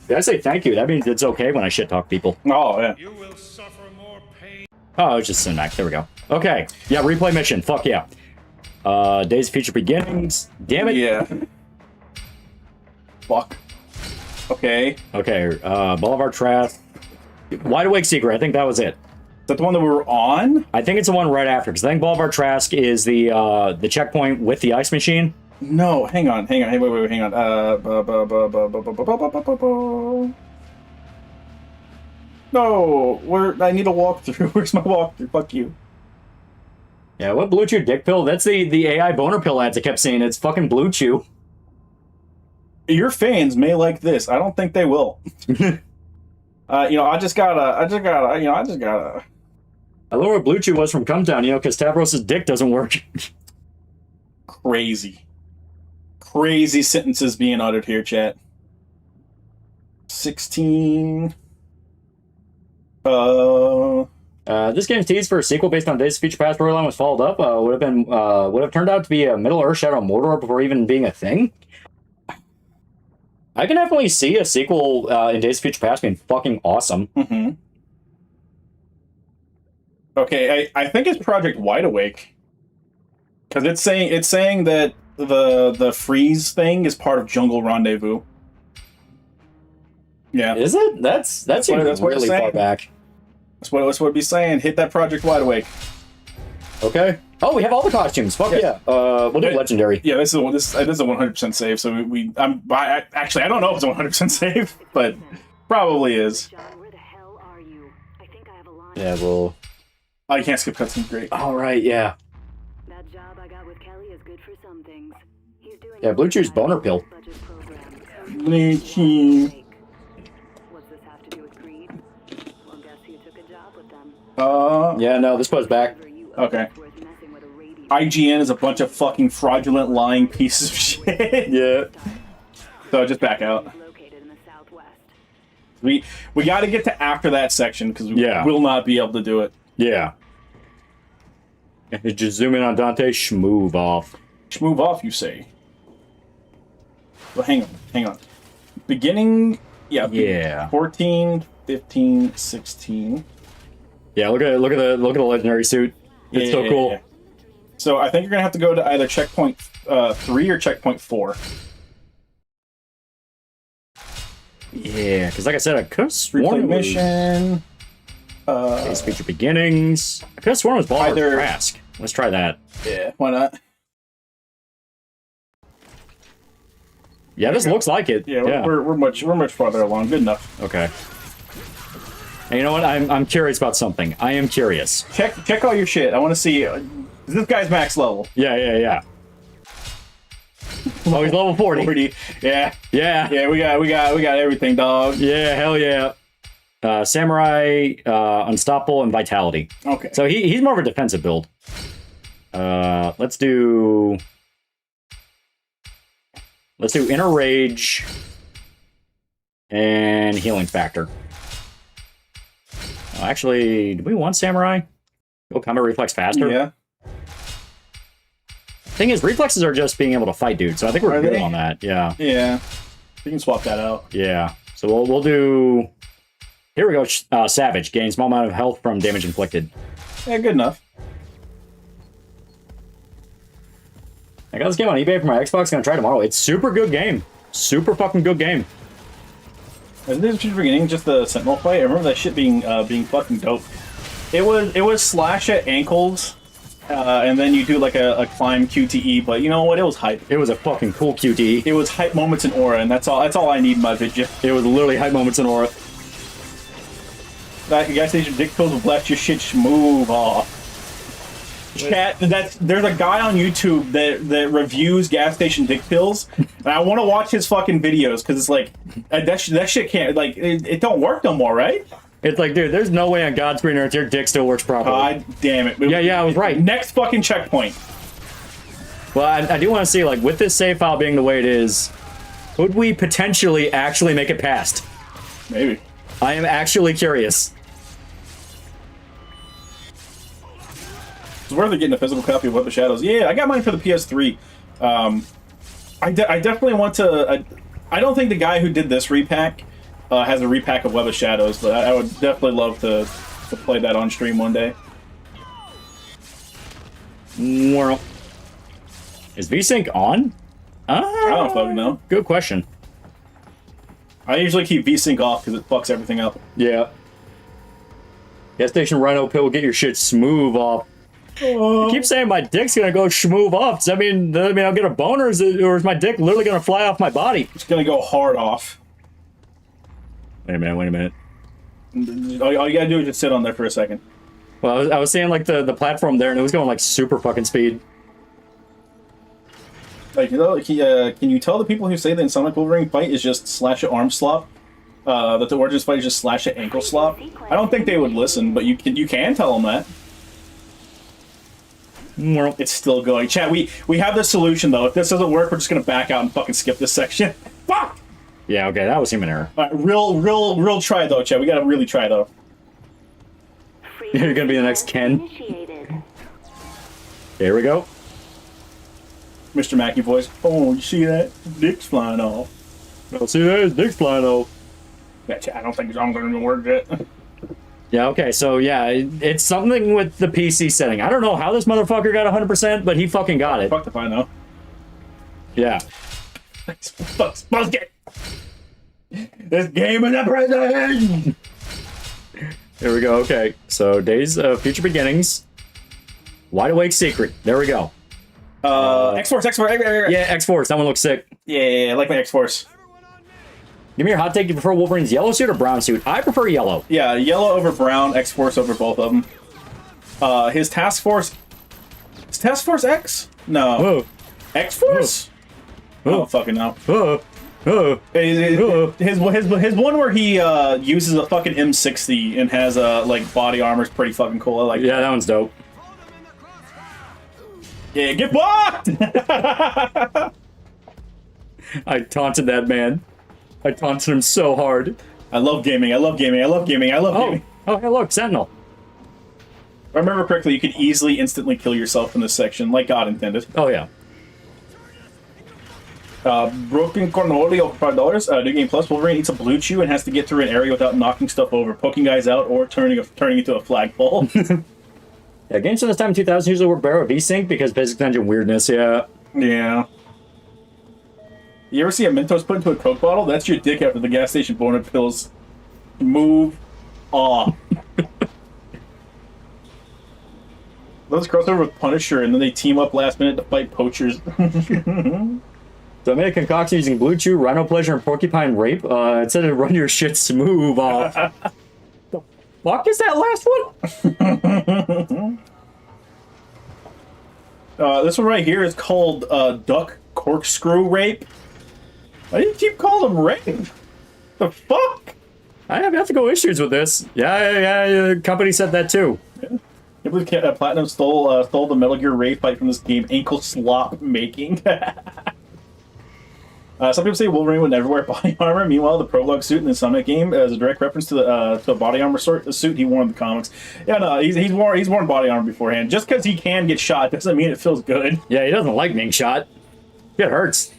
Did I say thank you? That means it's okay when I shit talk people. Oh yeah. You will suffer more pain. Oh, it's just Synac. There we go. Okay. Yeah, replay mission. Fuck yeah. Days of Future Beginnings. Damn it. Yeah. Fuck. Okay. Okay. Boulevard Trask. Wide Awake Secret. I think that was it. Is that the one that we were on? I think it's the one right after because I think Boulevard Trask is the checkpoint with the ice machine. No, hang on. Hey, wait, hang on. No, I need a walkthrough. Where's my walkthrough? Fuck you. Yeah, what Blue Chew dick pill? That's the AI boner pill ads I kept seeing. It's fucking Blue Chew. Your fans may like this. I don't think they will. I just gotta. I love where Blue Chew was from Cumtown, because Tavros's dick doesn't work. Crazy sentences being uttered here, chat. 16. This game's teased for a sequel based on Days of Future Past storyline was followed up. Would have turned out to be a Middle Earth Shadow Mordor before even being a thing. I can definitely see a sequel in Days of Future Past being fucking awesome. Mm-hmm. Okay, I think it's Project Wide Awake. Because it's saying that the freeze thing is part of Jungle Rendezvous. Yeah. Is it? That's what really it's far saying. back. That's what it'd be saying. Hit that Project Wide Awake. Okay. Oh, we have all the costumes. Fuck yeah. We'll do Legendary. Yeah, this is a 100% save. So I don't know if it's a 100% save, but probably is. John, where the hell are you? I think I have a line. Yeah, well. Oh, you can't skip cutscenes. Great. All right. Yeah. That job I got with Kelly is good for some things. He's doing Yeah, Blue Chew's boner pill. budget program. Blue Chew. What's this have to do with greed? Well, guess who took a job with them? Yeah. No, this was back. Okay. IGN is a bunch of fucking fraudulent, lying pieces of shit. Yeah. So just back out. Located in the southwest. We got to get to after that section because we will not be able to do it. Yeah. Just zoom in on Dante. Schmove off. Schmove off, you say? Well, hang on. Beginning. Yeah. 14, 15, 16. Yeah. Look at the legendary suit. It's so cool. Yeah. So I think you're gonna have to go to either checkpoint 3 or checkpoint 4. Yeah, because like I said, I could have sworn it was mission. Days of Future Beginnings. I could have sworn it was Boulevard Trask. Let's try that. Yeah, why not? Yeah, this looks like it. Yeah, we're much farther along. Good enough. Okay. And you know what? I'm curious about something. I am curious. Check all your shit. I want to see. This guy's max level. Yeah. Oh, he's level 40. Yeah. Yeah, we got everything, dog. Yeah, hell yeah. Samurai, Unstoppable, and Vitality. Okay. So he's more of a defensive build. Let's do Inner Rage and Healing Factor. Actually, do we want Samurai? Go combat reflex faster? Yeah. Thing is, reflexes are just being able to fight dudes, so I think we're good on that. Yeah. Yeah. You can swap that out. Yeah. So we'll do. Here we go. Savage gains small amount of health from damage inflicted. Yeah, good enough. I got this game on eBay for my Xbox. Gonna try tomorrow. It's super good game. Super fucking good game. Isn't this just beginning just the Sentinel fight? I remember that shit being fucking dope. It was slash at ankles, and then you do like a climb QTE. But you know what? It was hype. It was a fucking cool QTE. It was hype moments in aura, and that's all I need in my video. It was literally hype moments in aura. That gas station dick pills will blast your shit smooth off. Chat, there's a guy on YouTube that reviews gas station dick pills, and I want to watch his fucking videos because it's like that shit can't like it don't work no more, right? It's like, dude, there's no way on God's green earth your dick still works properly. God damn it! Yeah, I was right. Next fucking checkpoint. Well, I do want to see, like, with this save file being the way it is, could we potentially actually make it past? Maybe. I am actually curious. It's worth it getting a physical copy of Web of Shadows. Yeah, I got mine for the PS3. I definitely want to... I don't think the guy who did this repack has a repack of Web of Shadows, but I would definitely love to play that on stream one day. Well, is VSync on? I don't fucking know. Good question. I usually keep VSync off because it fucks everything up. Yeah. Gas station Rhino pill will get your shit smooth off. You keep saying my dick's gonna go smooth off. Does that mean I'll get a boner, or is my dick literally gonna fly off my body? It's gonna go hard off. Wait a minute. All you gotta do is just sit on there for a second. Well, I was seeing like the platform there, and it was going like super fucking speed. Like, you know, can you tell the people who say the Insomniac Wolverine fight is just slash at arm slop? That the Origins fight is just slash at ankle slop? I don't think they would listen, but you can tell them that. It's still going. Chat, we have the solution, though. If this doesn't work, we're just going to back out and fucking skip this section. Fuck! Yeah, okay, that was human error. All right, real try, though, chat. We got to really try, though. You're going to be the next Ken. Here we go. Mr. Mackey voice. Oh, you see that? Dick's flying off. I'll see that. His dick's flying off. Yeah, chat, I don't think it's going to work yet. Yeah, okay, so yeah, it's something with the PC setting. I don't know how this motherfucker got 100%, but he fucking got it. Fuck if I know. Yeah. Fuck, it. This game is a prison! Here we go, okay. So, Days of Future Beginnings. Wide Awake Secret. There we go. X-Force. Yeah, X-Force. That one looks sick. Yeah, I like my X-Force. Give me your hot take. Do you prefer Wolverine's yellow suit or brown suit? I prefer yellow. Yeah, yellow over brown, X-Force over both of them. His Task Force... Is Task Force X? No. X-Force? I don't fucking know. His one where he uses a fucking M60 and has like body armor is pretty fucking cool. I like that. That one's dope. Yeah, get blocked! I taunted that man. I taunted him so hard. I love gaming. I love gaming. Oh, hey, look, Sentinel. If I remember correctly, you could easily instantly kill yourself in this section, like God intended. Oh, yeah. Broken Cornholio for $5. New Game Plus. Wolverine eats a blue chew and has to get through an area without knocking stuff over, poking guys out, or turning into a flagpole. Yeah, games from this time in 2000 usually were better with VSync because Physics Engine weirdness, yeah. Yeah. You ever see a Mentos put into a Coke bottle? That's your dick after the gas station boner pills. Move off. Let's cross over with Punisher, and then they team up last minute to fight poachers. So I made a concoction using Blue Chew, Rhino Pleasure, and Porcupine Rape. It said to run your shit smooth off. The fuck is that last one? This one right here is called Duck Corkscrew Rape. Why do you keep calling them rape? The fuck? I have ethical issues with this. Yeah, company said that too. Yeah. I believe Platinum stole the Metal Gear Ray fight from this game, ankle slop making. Some people say Wolverine would never wear body armor. Meanwhile, the prologue suit in the Summit game is a direct reference to a body armor suit he wore in the comics. Yeah, no, he's worn body armor beforehand. Just because he can get shot doesn't mean it feels good. Yeah, he doesn't like being shot. It hurts.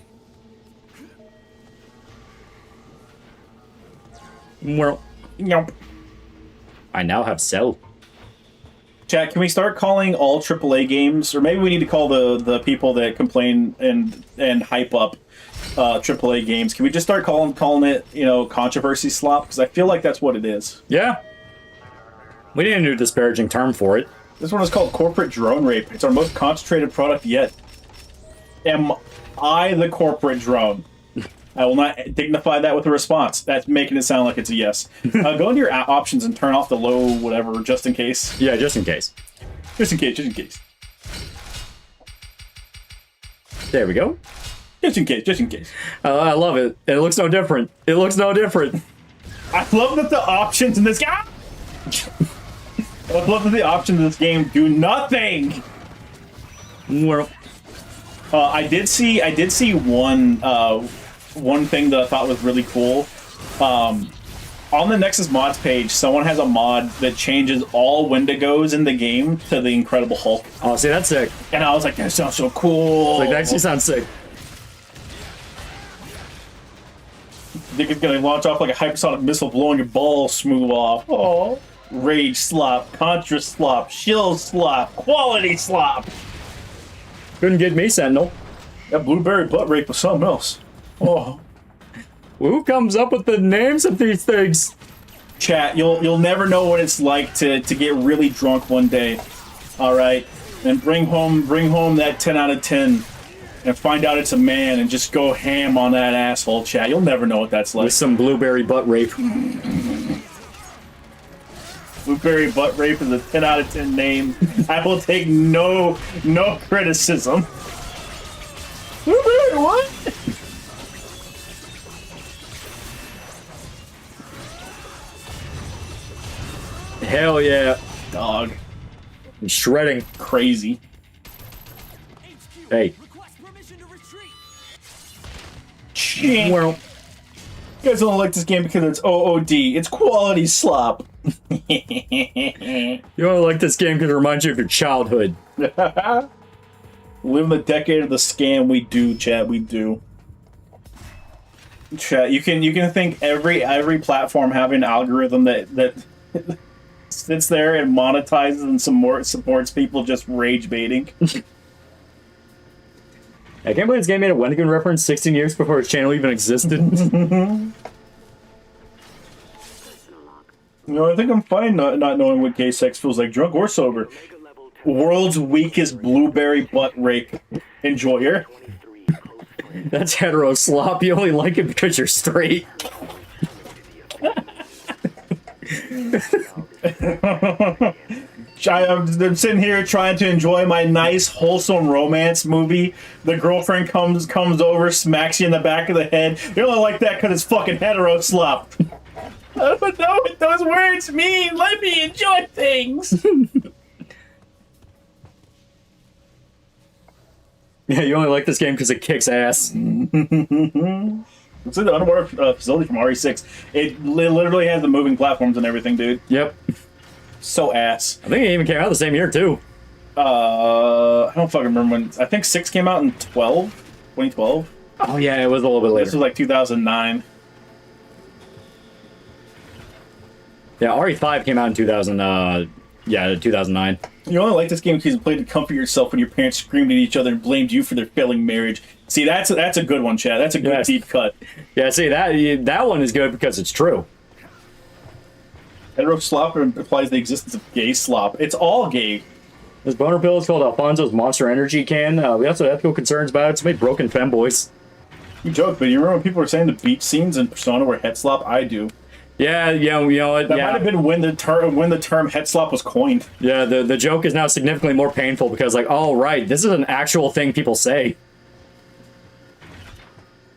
Well, nope. I now have Cell. Chat, can we start calling all AAA games, or maybe we need to call the people that complain and hype up AAA games. Can we just start calling it, you know, controversy slop? Because I feel like that's what it is. Yeah. We didn't do a disparaging term for it. This one is called corporate drone rape. It's our most concentrated product yet. Am I the corporate drone? I will not dignify that with a response. That's making it sound like it's a yes. Go into your options and turn off the low whatever, just in case. Yeah, just in case. Just in case, just in case. There we go. Just in case, just in case. I love it. It looks no different. It looks no different. I love that the options in this game... I love that the options in this game do nothing! Well, I did see one thing that I thought was really cool. On the Nexus mods page, someone has a mod that changes all Wendigos in the game to the Incredible Hulk. oh, see, that's sick. And I was like, that sounds so cool. Like, that actually sounds sick. I think it's gonna launch off like a hypersonic missile, blowing your balls smooth off. Oh, rage slop, contra slop, shield slop, quality slop. Couldn't get me, Sentinel. That blueberry butt rape was something else. Oh, Who comes up with the names of these things? chat, you'll never know what it's like to get really drunk one day. All right, and bring home that 10 out of 10. And find out it's a man and just go ham on that asshole, chat. You'll never know what that's like. With some blueberry butt rape. Blueberry butt rape is a 10 out of 10 name. I will take no criticism. Blueberry what? Hell yeah. Dog. Shredding. Crazy. Hey. Chink. Well, You guys don't like this game because it's OOD. It's quality slop. you only like this game because it reminds you of your childhood. Live in the decade of the scam. We do, chat. We do. Chat. You can think every platform having an algorithm that sits there and monetizes and some more supports people just rage baiting. I can't believe this game made a Wendigo reference 16 years before its channel even existed. You know, I think I'm fine not knowing what gay sex feels like, drunk or sober. World's weakest blueberry butt rape enjoyer. That's hetero slop. You only like it because you're straight. I'm sitting here trying to enjoy my nice, wholesome romance movie. The girlfriend comes over, smacks you in the back of the head. You only like that because it's fucking hetero slop. I don't know what those words mean. Let me enjoy things. Yeah, you only like this game because it kicks ass. It's an underwater facility from RE6. It literally has the moving platforms and everything, dude. Yep. So ass. I think it even came out the same year, too. I don't fucking remember when. I think 6 came out in 2012. Oh, yeah, it was a little bit This later. was like 2009. Yeah, RE5 came out in 2009. You only like this game because you played to comfort yourself when your parents screamed at each other and blamed you for their failing marriage. See, that's a good one, Chad. That's a good Yes. deep cut. Yeah, see, that one is good because it's true. Hetero slop implies the existence of gay slop. It's all gay. This boner pill is called Alfonso's Monster Energy Can. We also have ethical concerns about it. It's made broken femboys. You joke, but you remember when people were saying the beach scenes in Persona were het slop? I do. Yeah, you know what? That Yeah, might have been when the term het slop was coined. yeah. The joke is now significantly more painful because, like, oh right, this is an actual thing people say.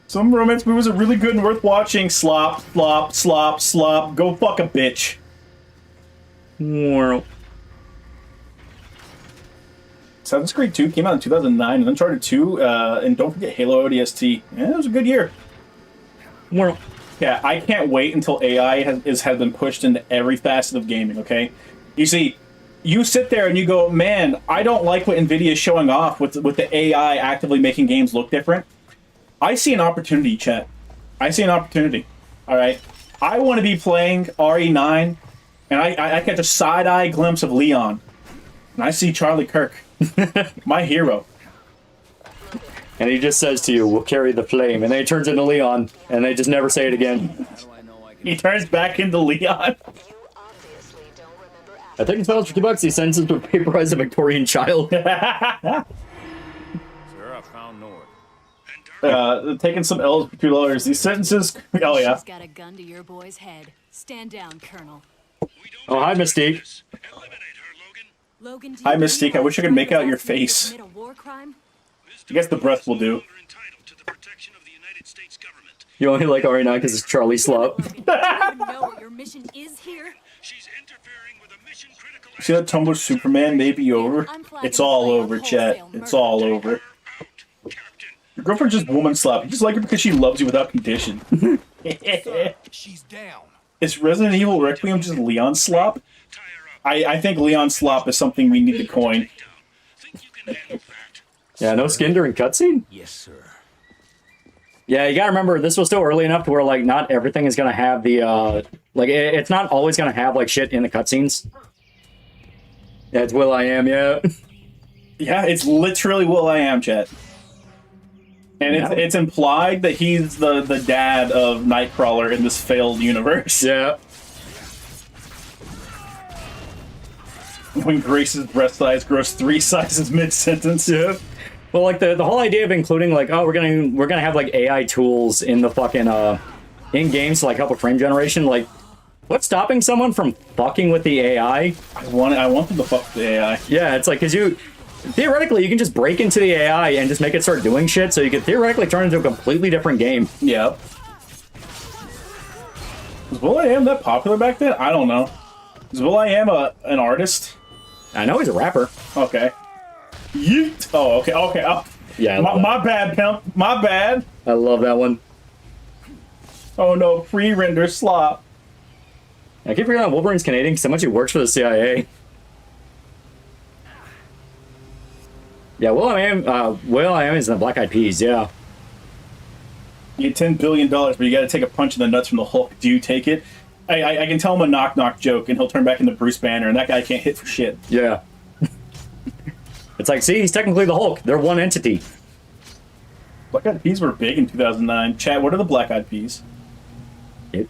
Some romance movies are really good and worth watching. Slop, slop, slop, slop. Go fuck a bitch. Well, Assassin's Creed 2 came out in 2009, and Uncharted 2, and don't forget Halo ODST. Yeah, it was a good year. well, Yeah, I can't wait until AI has been pushed into every facet of gaming, okay? You see, you sit there and you go, man, I don't like what NVIDIA is showing off with the AI actively making games look different. I see an opportunity, chat. I see an opportunity, all right? I want to be playing RE9, and I catch a side-eye glimpse of Leon, and I see Charlie Kirk, my hero. and he just says to you, "We'll carry the flame," and then he turns into Leon, and they just never say it again. He turns back into Leon. I think it's about $50. He sends him to vaporize a Victorian child. Sir, I found Nord. Taking some L's for $2. These sentences. Oh yeah. She's got a gun to your boy's head. Stand down, Colonel. Oh, hi, Mystique. Logan, Hi, Mystique. I wish I could make out your face. I guess the breath will do. You only like RE9 because it's Charlie Slop. know what your mission is here? See that tumble Superman may be over? It's all over, chat. It's all over. Your girlfriend just woman slap. You just like her because she loves you without condition. She's down. Is Resident Evil Requiem just Leon slop? I think Leon slop is something we need to coin. Yeah, no skin during cutscene? Yes, sir. Yeah, you gotta remember, this was still early enough to where, like, not everything is gonna have the, it's not always gonna have, like, shit in the cutscenes. Yeah, it's will.i.am, yeah. Yeah, it's literally will.i.am, chat. And Yeah. it's implied that he's the dad of Nightcrawler in this failed universe. Yeah. When Grace's breast size grows 3 sizes mid-sentence. Yeah. Well, like, the whole idea of including, like, oh, we're gonna have, like, AI tools in the fucking, in-game to, like, help with frame generation, like, what's stopping someone from fucking with the AI? I want them to fuck with the AI. Yeah, it's like, because theoretically, you can just break into the AI and just make it start doing shit, so you could theoretically turn it into a completely different game. Yep. Was will.i.am that popular back then? I don't know. Is will.i.am an artist? I know he's a rapper. Okay. Yeet. Oh, okay. Oh. Yeah, My bad, pimp. My bad. I love that one. Oh no, pre-render slop. I keep forgetting Wolverine's Canadian because so much he works for the CIA. Yeah, will.i.am is in the Black Eyed Peas, yeah. You get $10 billion, but you gotta take a punch in the nuts from the Hulk. Do you take it? I can tell him a knock-knock joke, and he'll turn back into Bruce Banner, and that guy can't hit for shit. Yeah. It's like, see, he's technically the Hulk. They're one entity. Black Eyed Peas were big in 2009. Chat, what are the Black Eyed Peas? Like,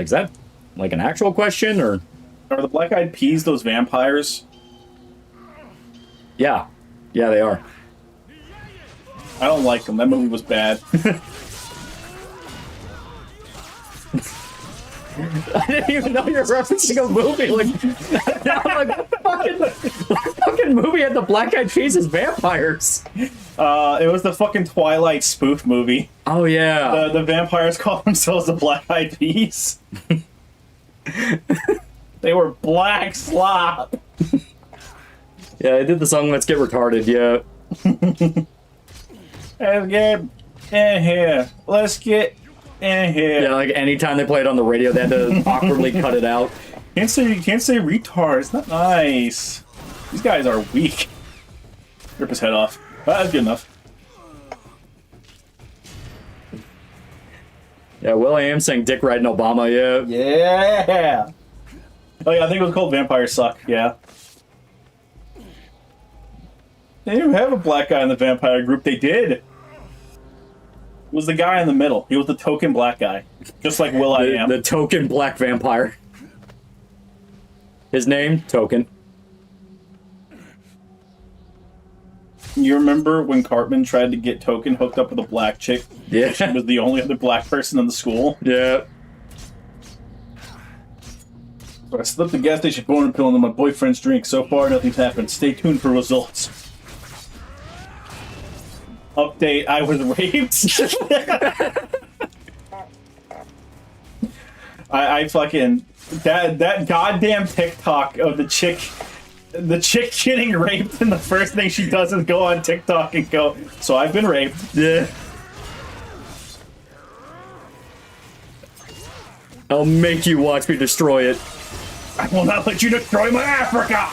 is that, like, an actual question, or? Are the Black Eyed Peas those vampires? Yeah. Yeah, they are. I don't like them. That movie was bad. I didn't even know you're referencing a movie. Like, I'm like, what fucking movie had the Black Eyed Peas as vampires? It was the fucking Twilight spoof movie. Oh, yeah. The vampires call themselves the Black Eyed Peas. They were black slop. Yeah, I did the song Let's Get Retarded, yeah. Let's get in here. Let's get in here. Yeah, like anytime they play it on the radio, they had to awkwardly cut it out. You can't say retard. It's not nice. These guys are weak. Rip his head off. That's good enough. Yeah, will.i.am saying Dick riding Obama, yeah. Yeah. Oh yeah, I think it was called Vampire Suck. Yeah. They didn't have a black guy in the vampire group. They did. It was the guy in the middle. He was the token black guy. Just like will.i.am. The token black vampire. His name, Token. You remember when Cartman tried to get Token hooked up with a black chick? Yeah. She was the only other black person in the school. Yeah. So I slipped the gas station boner pill into my boyfriend's drink. So far, nothing's happened. Stay tuned for results. Update, I was raped. I fucking... That goddamn TikTok of the chick getting raped, and the first thing she does is go on TikTok and go, so I've been raped. Yeah. I'll make you watch me destroy it. I will not let you destroy my Africa!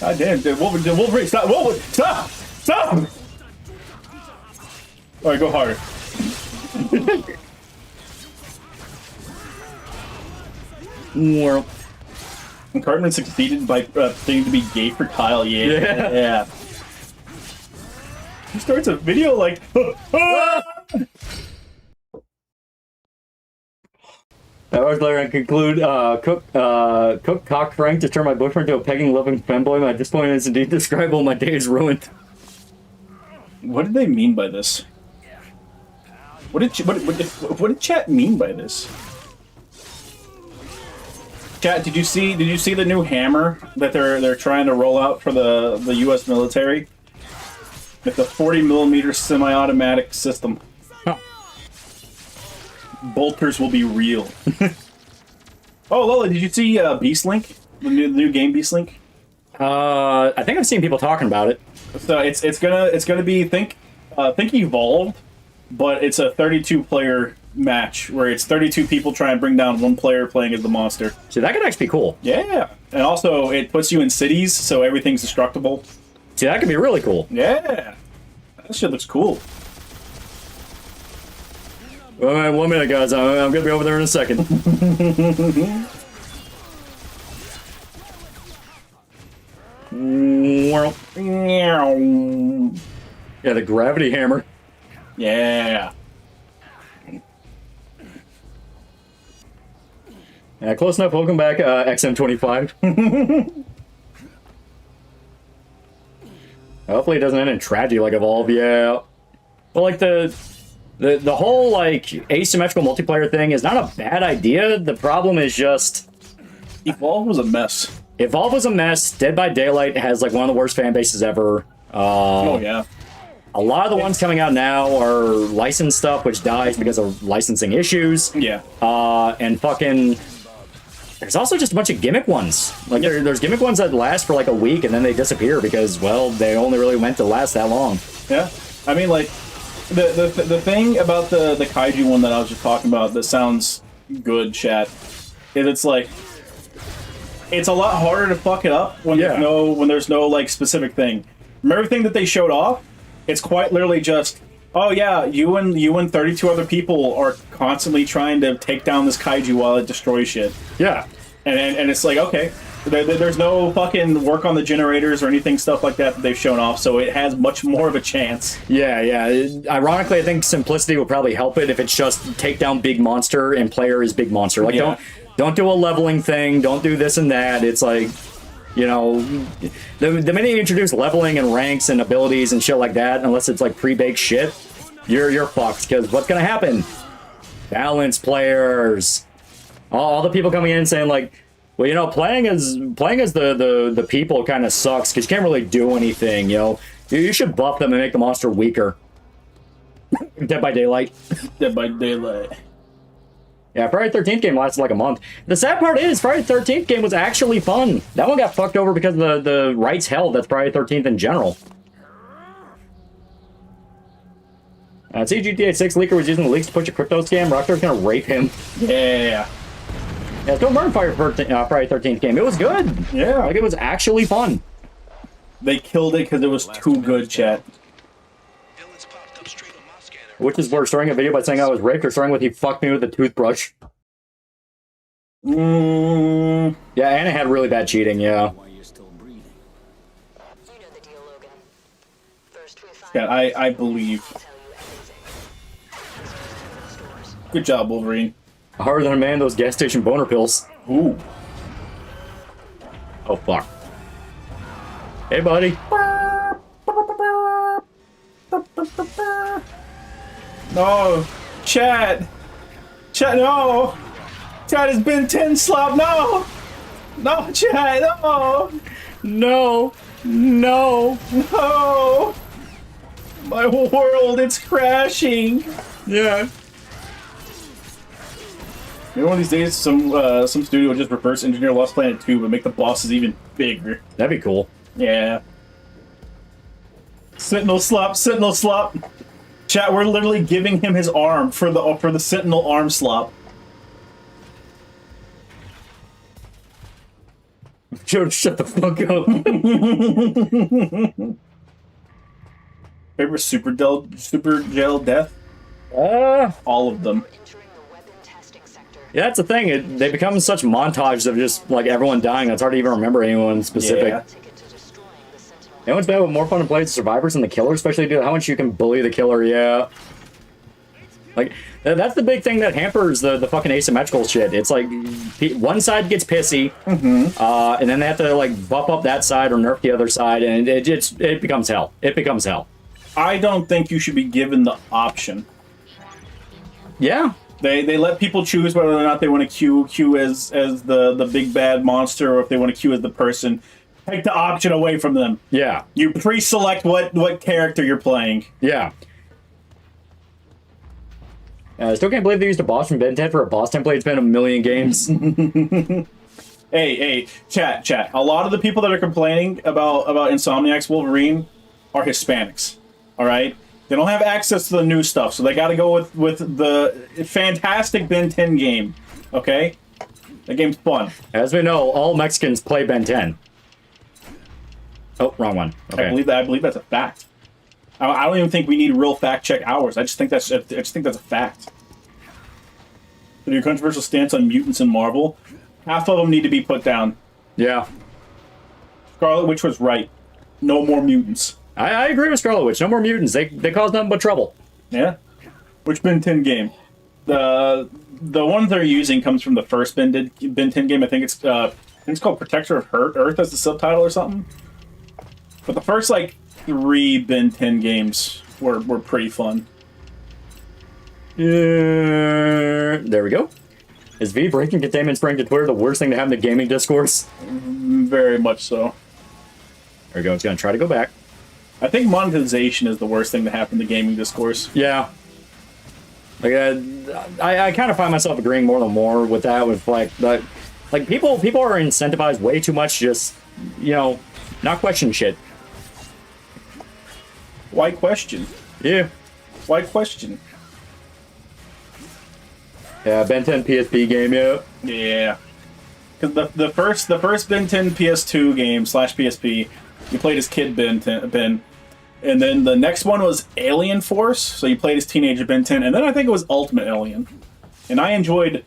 God damn, dude, Wolverine, stop! Wolverine, stop! Stop! Alright, go harder. Well, And Cartman succeeded by pretending to be gay for Kyle, yeah. He starts a video like, Hours later, I conclude, Cook cock Frank to turn my boyfriend to a pegging, loving femboy. My disappointment is indeed describable. My day is ruined. what did they mean by this? What did chat mean by this? Chat, did you see the new hammer that they're trying to roll out for the U.S. military? With the 40mm semi-automatic system. Huh. Bolters will be real. Oh, Lola, did you see Beast Link? The new game Beast Link? I think I've seen people talking about it. So it's gonna be think Evolved, but it's a 32-player match where it's 32 people trying to bring down one player playing as the monster. See, that could actually be cool. Yeah, and also it puts you in cities, so everything's destructible. See, that could be really cool. Yeah, that shit looks cool. All right, 1 minute, guys. I'm gonna be over there in a second. Yeah, the gravity hammer. Yeah. Yeah, close enough. Welcome back, XM25. Hopefully it doesn't end in tragedy like Evolve, yeah. Well, like, the whole, like, asymmetrical multiplayer thing is not a bad idea. The problem is just... Evolve was a mess. Evolve was a mess. Dead by Daylight has, like, one of the worst fan bases ever. Oh, yeah. A lot of the ones coming out now are licensed stuff, which dies because of licensing issues. Yeah. And fucking... There's also just a bunch of gimmick ones. Like, there's gimmick ones that last for, like, a week, and then they disappear because, well, they only really meant to last that long. Yeah. I mean, like, the thing about the kaiju one that I was just talking about that sounds good, chat, is it's like... It's a lot harder to fuck it up when there's no like specific thing. From everything that they showed off, it's quite literally just, oh yeah, you and 32 other people are constantly trying to take down this kaiju while it destroys shit. Yeah. And it's like, okay, there's no fucking work on the generators or anything stuff like that they've shown off, so it has much more of a chance. Yeah, yeah. Ironically, I think simplicity will probably help it if it's just take down big monster and player is big monster. Like, don't do a leveling thing. Don't do this and that. It's like, you know, the minute you introduce leveling and ranks and abilities and shit like that, unless it's like pre-baked shit, you're fucked. Because what's gonna happen? Balance players. All the people coming in saying like, well, you know, playing as the people kind of sucks because you can't really do anything. You know, you should buff them and make the monster weaker. Dead by Daylight. Dead by Daylight. Yeah, Friday 13th game lasted like a month. The sad part is, Friday 13th game was actually fun. That one got fucked over because of the rights held that's Friday 13th in general. See, GTA 6 leaker was using the leaks to push a crypto scam. Rockstar's gonna rape him. Yeah. Yeah, don't burn Friday 13th game. It was good. Yeah. Like, it was actually fun. They killed it because it was too good, chat. Which is worse, starting a video by saying I was raped or starting with he fucked me with a toothbrush? Yeah, and it had really bad cheating, yeah. Yeah, I believe. Good job, Wolverine. Harder than a man, those gas station boner pills. Ooh. Oh, fuck. Hey, buddy. No, Chad, no, Chad has been 10 slop. No, Chad, no, my world, it's crashing. Yeah. Maybe one of these days, some studio will just reverse engineer Lost Planet 2, but make the bosses even bigger. That'd be cool. Yeah. Sentinel slop. Chat, we're literally giving him his arm for the Sentinel arm slop. Joe, shut the fuck up. Favorite super gel death? All of them. Yeah, that's the thing. They become such montages of just like everyone dying. It's hard to even remember anyone specific. Yeah. know what's bad with more fun to play as survivors than the killer, especially due to how much you can bully the killer, yeah. Like, that's the big thing that hampers the fucking asymmetrical shit. It's like, one side gets pissy, and then they have to, like, buff up that side or nerf the other side, and it becomes hell. It becomes hell. I don't think you should be given the option. Yeah. They let people choose whether or not they want to queue as the big bad monster, or if they want to queue as the person. Take the option away from them. Yeah. You pre-select what character you're playing. Yeah. I still can't believe they used a boss from Ben 10 for a boss template. It's been a million games. Hey, chat. A lot of the people that are complaining about Insomniac's Wolverine are Hispanics. All right? They don't have access to the new stuff, so they got to go with the fantastic Ben 10 game. Okay? That game's fun. As we know, all Mexicans play Ben 10. Oh, wrong one. Okay. I believe that's a fact. I don't even think we need real fact check hours. I just think that's a fact. But your controversial stance on mutants in Marvel, half of them need to be put down. Yeah. Scarlet Witch was right. No more mutants. I agree with Scarlet Witch. No more mutants. They cause nothing but trouble. Yeah. Which Ben 10 game? The one they're using comes from the first Ben 10 game. I think it's called Protector of Earth as the subtitle or something. But the first like 3 Ben 10 games were pretty fun. There we go. Is V breaking containment spring to Twitter the worst thing to happen to gaming discourse? Very much so. There we go. It's gonna try to go back. I think monetization is the worst thing to happen to gaming discourse. Yeah. Like I kind of find myself agreeing more and more with that. With like people are incentivized way too much. Just not question shit. Why question? Yeah. Why question? Yeah, Ben 10 PSP game, yeah. Yeah. Because the first Ben 10 PS2 game / PSP, you played as Kid Ben, and then the next one was Alien Force, so you played as teenager Ben 10, and then I think it was Ultimate Alien. And I enjoyed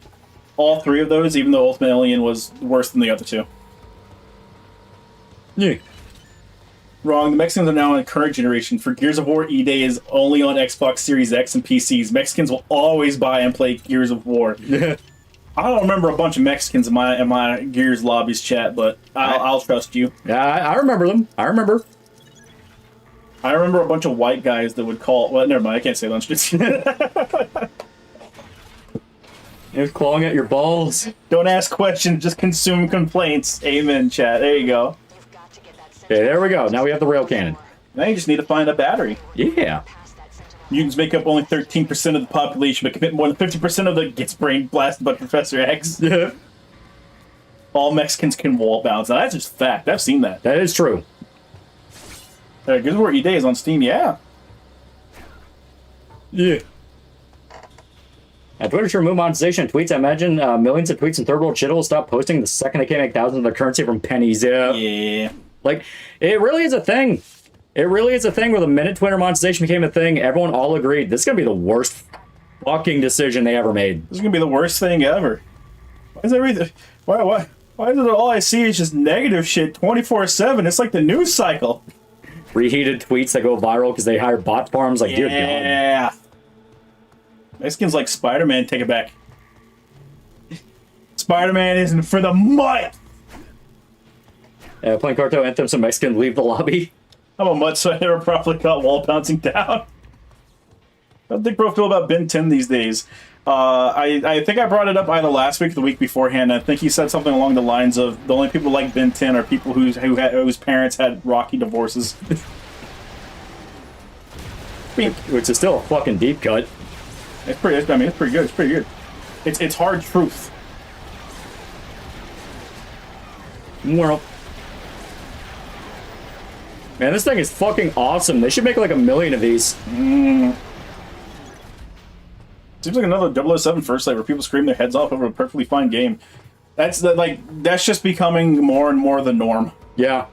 all 3 of those, even though Ultimate Alien was worse than the other 2. Yeah. Wrong. The Mexicans are now in the current generation. For Gears of War, E-Day is only on Xbox Series X and PCs. Mexicans will always buy and play Gears of War. Yeah. I don't remember a bunch of Mexicans in my Gears lobbies chat, but I'll trust you. Yeah, I remember them. I remember a bunch of white guys that would call... Well, never mind. I can't say lunch. It was clawing at your balls. Don't ask questions. Just consume complaints. Amen, chat. There you go. Okay, there we go. Now we have the rail cannon. Now you just need to find a battery. Yeah. Mutants make up only 13% of the population, but commit more than 50% of the gets brain blasted by Professor X. Yeah. All Mexicans can wall bounce. Now, that's just fact. I've seen that. That is true. Gears of War E-Day is on Steam, yeah. Yeah. At Twitter, sure, move monetization tweets. I imagine millions of tweets and third world shit will stop posting the second they can make thousands of their currency from pennies. Yeah. Yeah. Like, it really is a thing. It really is a thing where the minute Twitter monetization became a thing, everyone all agreed this is going to be the worst fucking decision they ever made. This is going to be the worst thing ever. Why is everything... Why is it all I see is just negative shit 24/7? It's like the news cycle. Reheated tweets that go viral because they hire bot farms. Like, dear God. Yeah. Mexicans like Spider-Man, take it back. Spider-Man isn't for the mutt! Playing Carto Anthem, some Mexican leave the lobby. I'm a mutt, so I never properly caught wall bouncing down. How do think bro feel about Ben 10 these days? I think I brought it up either last week or the week beforehand. I think he said something along the lines of the only people who like Ben 10 are people whose parents had rocky divorces. Which is still a fucking deep cut. It's pretty good. It's pretty good. It's hard truth. Well, man, this thing is fucking awesome. They should make like 1 million of these. Seems like another 007 First Light where people scream their heads off over a perfectly fine game. That's just becoming more and more the norm. Yeah.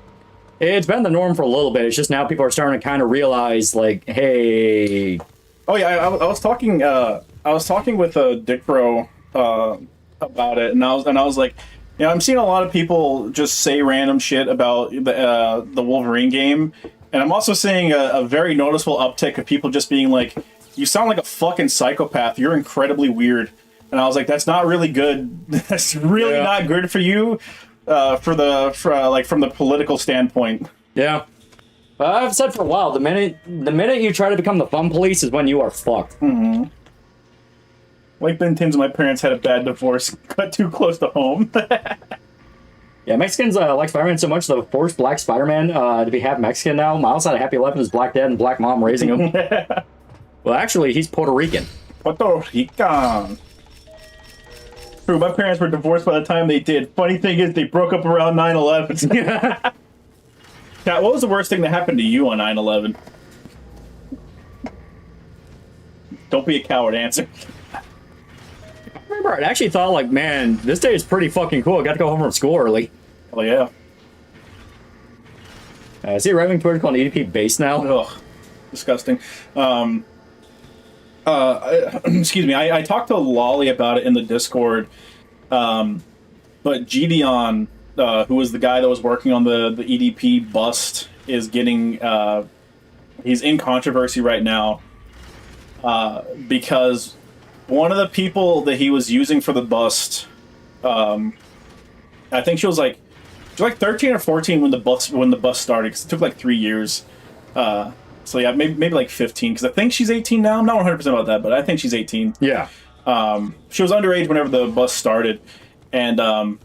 It's been the norm for a little bit. It's just now people are starting to kind of realize, like, hey. Oh yeah, I was talking with Dick Bro about it, and I was like, Yeah, I'm seeing a lot of people just say random shit about the Wolverine game, and I'm also seeing a very noticeable uptick of people just being like, "You sound like a fucking psychopath. You're incredibly weird." And I was like, "That's not really good. That's really not good for you, from the political standpoint." Yeah. I've said for a while, the minute you try to become the fun police is when you are fucked. Mm-hmm. Like Ben Tims and my parents had a bad divorce, got too close to home. Yeah, Mexicans like Spider-Man so much, they forced Black Spider-Man to be half Mexican now. Miles had a happy life with his black dad and black mom raising him. Well, actually, he's Puerto Rican. Puerto Rican. True, my parents were divorced by the time they did. Funny thing is, they broke up around 9/11. Kat, what was the worst thing that happened to you on 9/11? Don't be a coward, answer. I remember I actually thought, like, man, this day is pretty fucking cool. I got to go home from school early. Oh, yeah. I see a raving Twitter called EDP base now. Ugh. Disgusting. Excuse me, I talked to Lolly about it in the Discord, but Gideon, who was the guy that was working on the EDP bust, is getting, he's in controversy right now, because one of the people that he was using for the bust, I think she was like 13 or 14 when the bust started, because it took like 3 years. So yeah, maybe like 15, because I think she's 18 now. I'm not 100% about that, but I think she's 18. Yeah. She was underage whenever the bus started, and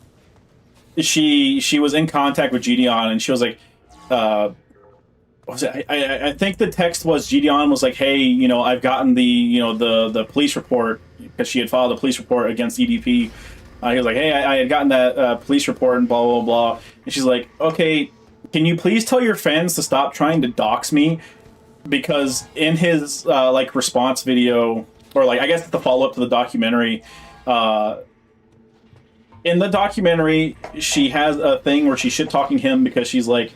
she was in contact with Gideon, and she was like, what was it? I think the text was, Gideon was like, hey, you know, I've gotten the police report, because she had filed a police report against EDP. He was like, hey, I had gotten that police report and blah, blah, blah. And she's like, okay, can you please tell your fans to stop trying to dox me? Because in his like response video, or like I guess the follow-up to the documentary, in the documentary she has a thing where she's shit-talking him because she's like,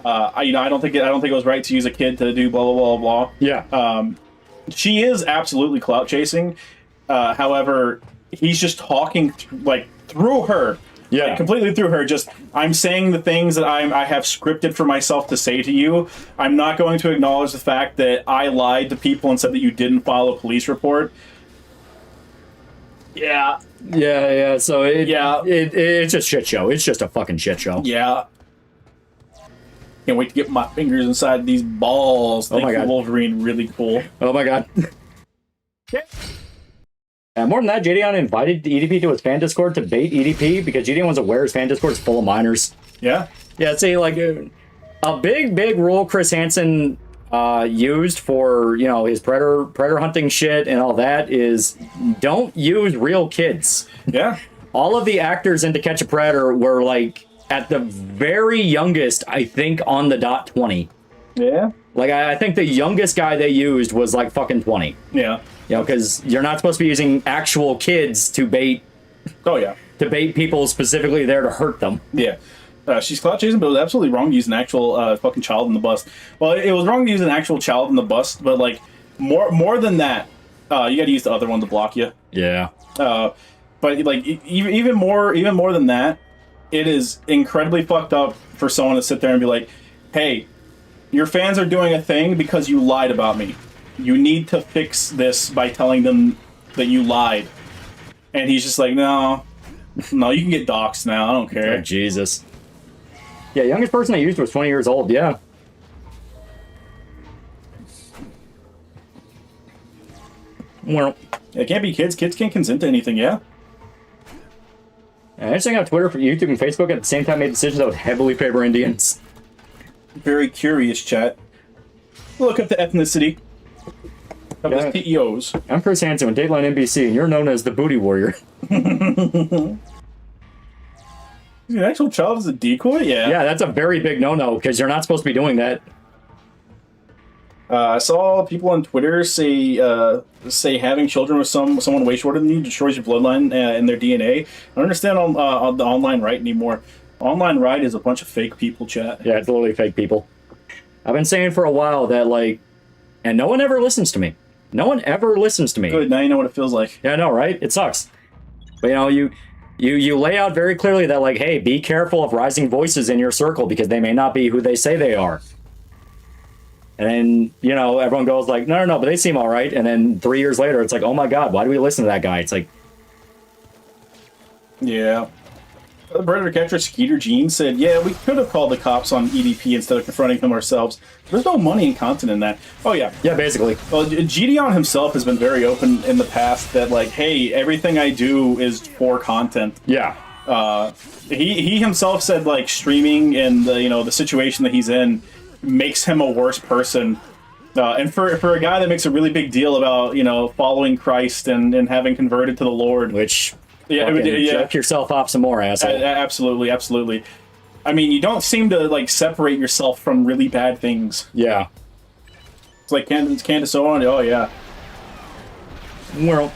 I don't think it was right to use a kid to do blah, blah, blah, blah. Yeah. She is absolutely clout chasing. However, he's just talking through her. Yeah, like, completely through her. Just, I'm saying the things that I have scripted for myself to say to you. I'm not going to acknowledge the fact that I lied to people and said that you didn't file a police report. Yeah. Yeah. So it's a shit show. It's just a fucking shit show. Yeah. Can't wait to get my fingers inside these balls. Oh my god, Wolverine, really cool. Oh my god. More than that, JDon invited EDP to his fan Discord to bait EDP because JDon was aware his fan Discord is full of minors. Yeah. Yeah, see, like, a big rule Chris Hansen used for, you know, his predator hunting shit and all that is don't use real kids. Yeah. All of the actors in To Catch a Predator were, like, at the very youngest, I think, on the dot 20. Yeah. Like, I think the youngest guy they used was, like, fucking 20. Yeah. You know, because you're not supposed to be using actual kids to bait. Oh, yeah. To bait people specifically there to hurt them. Yeah. She's clout chasing, but it was absolutely wrong to use an actual fucking child in the bust. Well, it was wrong to use an actual child in the bust, but, like, more than that, you gotta use the other one to block you. Yeah. But, like, even more than that, it is incredibly fucked up for someone to sit there and be like, hey, your fans are doing a thing because you lied about me. You need to fix this by telling them that you lied. And he's just like, no, you can get doxxed now. I don't care. Oh, Jesus. Yeah, youngest person I used was 20 years old, yeah. Well, it can't be kids. Kids can't consent to anything, yeah? Interesting how Twitter, YouTube, and Facebook at the same time made decisions that would heavily favor Indians. Very curious, chat. Look up the ethnicity of the CEOs. I'm Chris Hansen with Dateline NBC, and you're known as the Booty Warrior. An actual child is a decoy? Yeah. Yeah, that's a very big no-no, because you're not supposed to be doing that. I saw people on Twitter say having children with someone way shorter than you destroys your bloodline and their DNA. I don't understand on the online right anymore. Online right is a bunch of fake people, chat. Yeah, it's literally fake people. I've been saying for a while that, like, and no one ever listens to me. No one ever listens to me. Good, now you know what it feels like. Yeah, I know, right? It sucks. But, you know, you You lay out very clearly that, like, hey, be careful of rising voices in your circle because they may not be who they say they are. And then, you know, everyone goes like, no, but they seem all right. And then 3 years later, it's like, oh my God, why do we listen to that guy? It's like... Yeah. The predator catcher Skeeter Jean said, yeah, we could have called the cops on EDP instead of confronting him ourselves. There's no money and content in that. Oh, yeah. Yeah, basically. Well, Gideon himself has been very open in the past that, like, hey, everything I do is for content. Yeah. He himself said, like, streaming and, you know, the situation that he's in makes him a worse person. And for a guy that makes a really big deal about, you know, following Christ and having converted to the Lord. Which... Yeah, jerk yourself off some more, asshole. Absolutely, absolutely. I mean, you don't seem to, like, separate yourself from really bad things. Yeah. It's like Candace Owen. Oh, yeah. Well,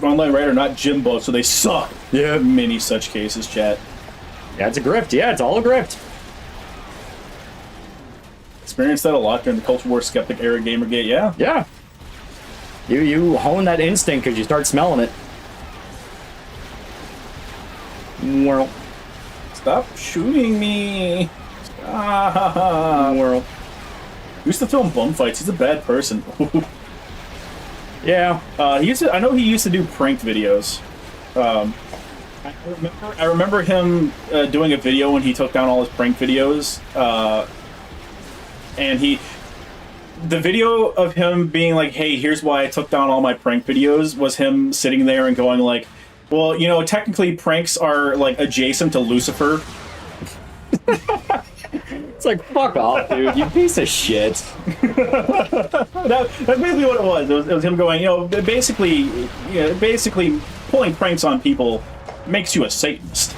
online writer, not Jimbo, so they suck. Yeah. Many such cases, chat. Yeah, it's a grift. Yeah, it's all a grift. Experienced that a lot during the Culture War Skeptic era Gamergate, yeah. Yeah. You hone that instinct because you start smelling it. Well, stop shooting me. Stop. World. He used to film bum fights. He's a bad person. Yeah. I know he used to do prank videos. I remember him doing a video when he took down all his prank videos. And the video of him being like, hey, here's why I took down all my prank videos was him sitting there and going like, well, you know, technically pranks are, like, adjacent to Lucifer. It's like, fuck off, dude, you piece of shit. That's basically what it was. It was him going, you know, basically pulling pranks on people makes you a Satanist.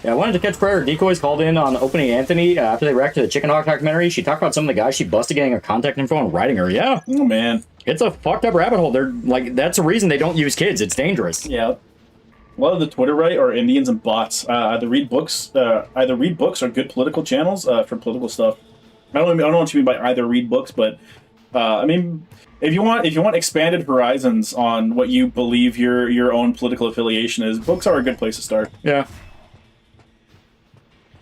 Yeah, I wanted to catch Prayer. Decoys called in on Opening Anthony after they reacted to the Chicken Hawk documentary. She talked about some of the guys she busted getting her contact info and writing her. Yeah. Oh, man. It's a fucked up rabbit hole. They're like, that's the reason they don't use kids. It's dangerous. Yeah. A lot of the Twitter right are Indians and bots. Either read books or good political channels for political stuff. I don't know what you mean by either read books, but I mean, if you want expanded horizons on what you believe your own political affiliation is, books are a good place to start. Yeah.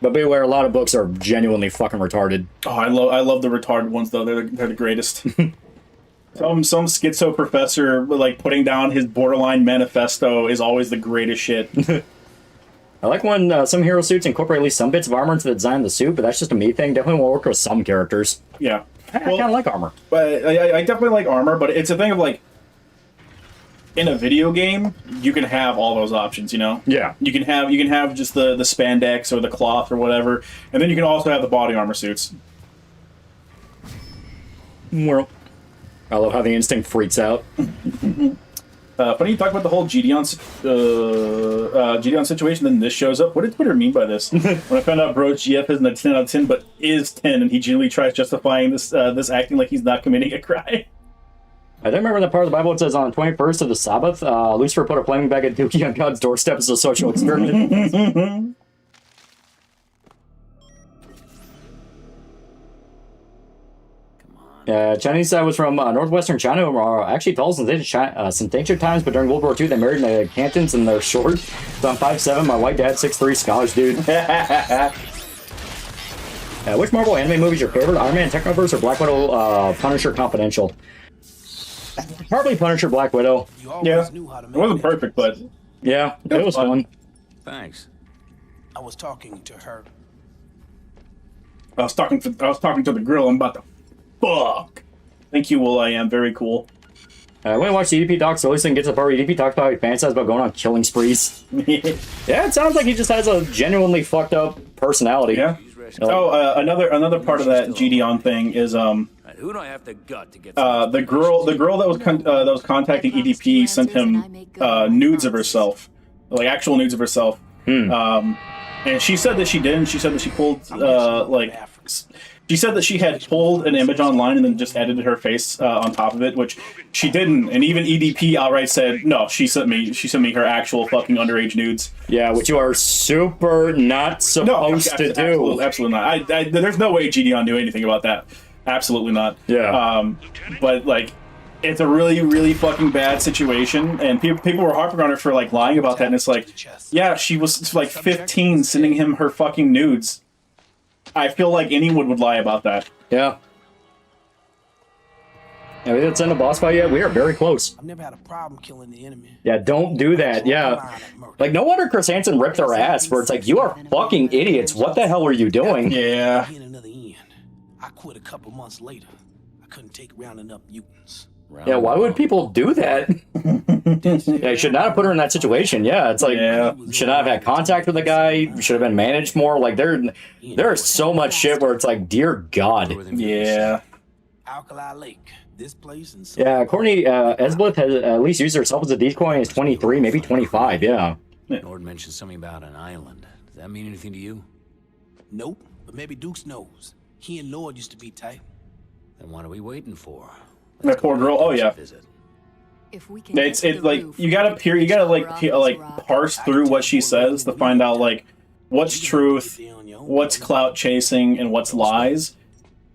But beware, a lot of books are genuinely fucking retarded. Oh, I love the retarded ones though. They're the greatest. Some schizo professor like putting down his borderline manifesto is always the greatest shit. I like when some hero suits incorporate at least some bits of armor into the design of the suit, but that's just a me thing. Definitely won't work with some characters. Yeah, I kind of like armor. But I definitely like armor, but it's a thing of like, in a video game, you can have all those options, you know? Yeah. You can have just the spandex or the cloth or whatever, and then you can also have the body armor suits. Well, I love how the instinct freaks out. Funny you talk about the whole Gideon situation, then this shows up. What did Twitter mean by this? When I found out Bro GF isn't a 10 out of 10, but is 10, and he genuinely tries justifying this acting like he's not committing a crime. I don't remember the part of the Bible that says on the 21st of the Sabbath, Lucifer put a flaming bag of dookie on God's doorstep as a social experiment. Chinese was from northwestern China, actually tall since ancient times, but during World War II they married in the Cantons and they're short. So I'm 5'7", my white dad 6'3", scholars dude. Which Marvel anime movie is your favorite? Iron Man, Technoverse, or Black Widow, Punisher, Confidential? Probably Punisher, Black Widow. Yeah, it wasn't perfect, but yeah, it was fun. Thanks. I was talking to her. I was talking to the girl. I'm about to fuck. Thank you, Will. I am very cool. When I watch the EDP docs, so listen, get to the part where EDP talks about how he fantasizes about going on killing sprees. Yeah, it sounds like he just has a genuinely fucked up personality. Yeah. Oh, another part of that Gideon thing is Who do I have the gut to get the girl that was contacting EDP sent him nudes of herself, like actual nudes of herself. And she said that she didn't. She said that she pulled she said that she had pulled an image online and then just edited her face on top of it, which she didn't. And even EDP outright said, no, she sent me her actual fucking underage nudes. Yeah, which you are super not supposed to do. Absolutely not. There's no way Gideon knew anything about that. Absolutely not. Yeah. But like, it's a really, really fucking bad situation, and people were harping on her for like lying about that, and it's like, yeah, she was like 15 sending him her fucking nudes. I feel like anyone would lie about that. Yeah. Yeah, we didn't send a boss fight yet. We are very close. I've never had a problem killing the enemy. Yeah, don't do that. Yeah. Like, no wonder Chris Hansen ripped her ass, where it's like, you are fucking idiots. What the hell were you doing? Yeah. Hit another end. I quit a couple months later. I couldn't take rounding up mutants. Yeah, why would people do that? Yeah, you should not have put her in that situation. Yeah, it's like, should not have had contact with the guy. Should have been managed more. Like, there's so much shit where it's like, dear God. Yeah. Alkali Lake. This place and Yeah, Courtney Esblith has at least used herself as a decoy and is 23, maybe 25, yeah. Nord mentioned something about an island. Does that mean anything to you? Nope, but maybe Dukes knows. He and Nord used to be tight. Then what are we waiting for? That poor girl. Oh yeah. Visit. If we can It's get to the like roof, you gotta like parse through what she says to find out like what's truth, what's clout chasing, and what's lies.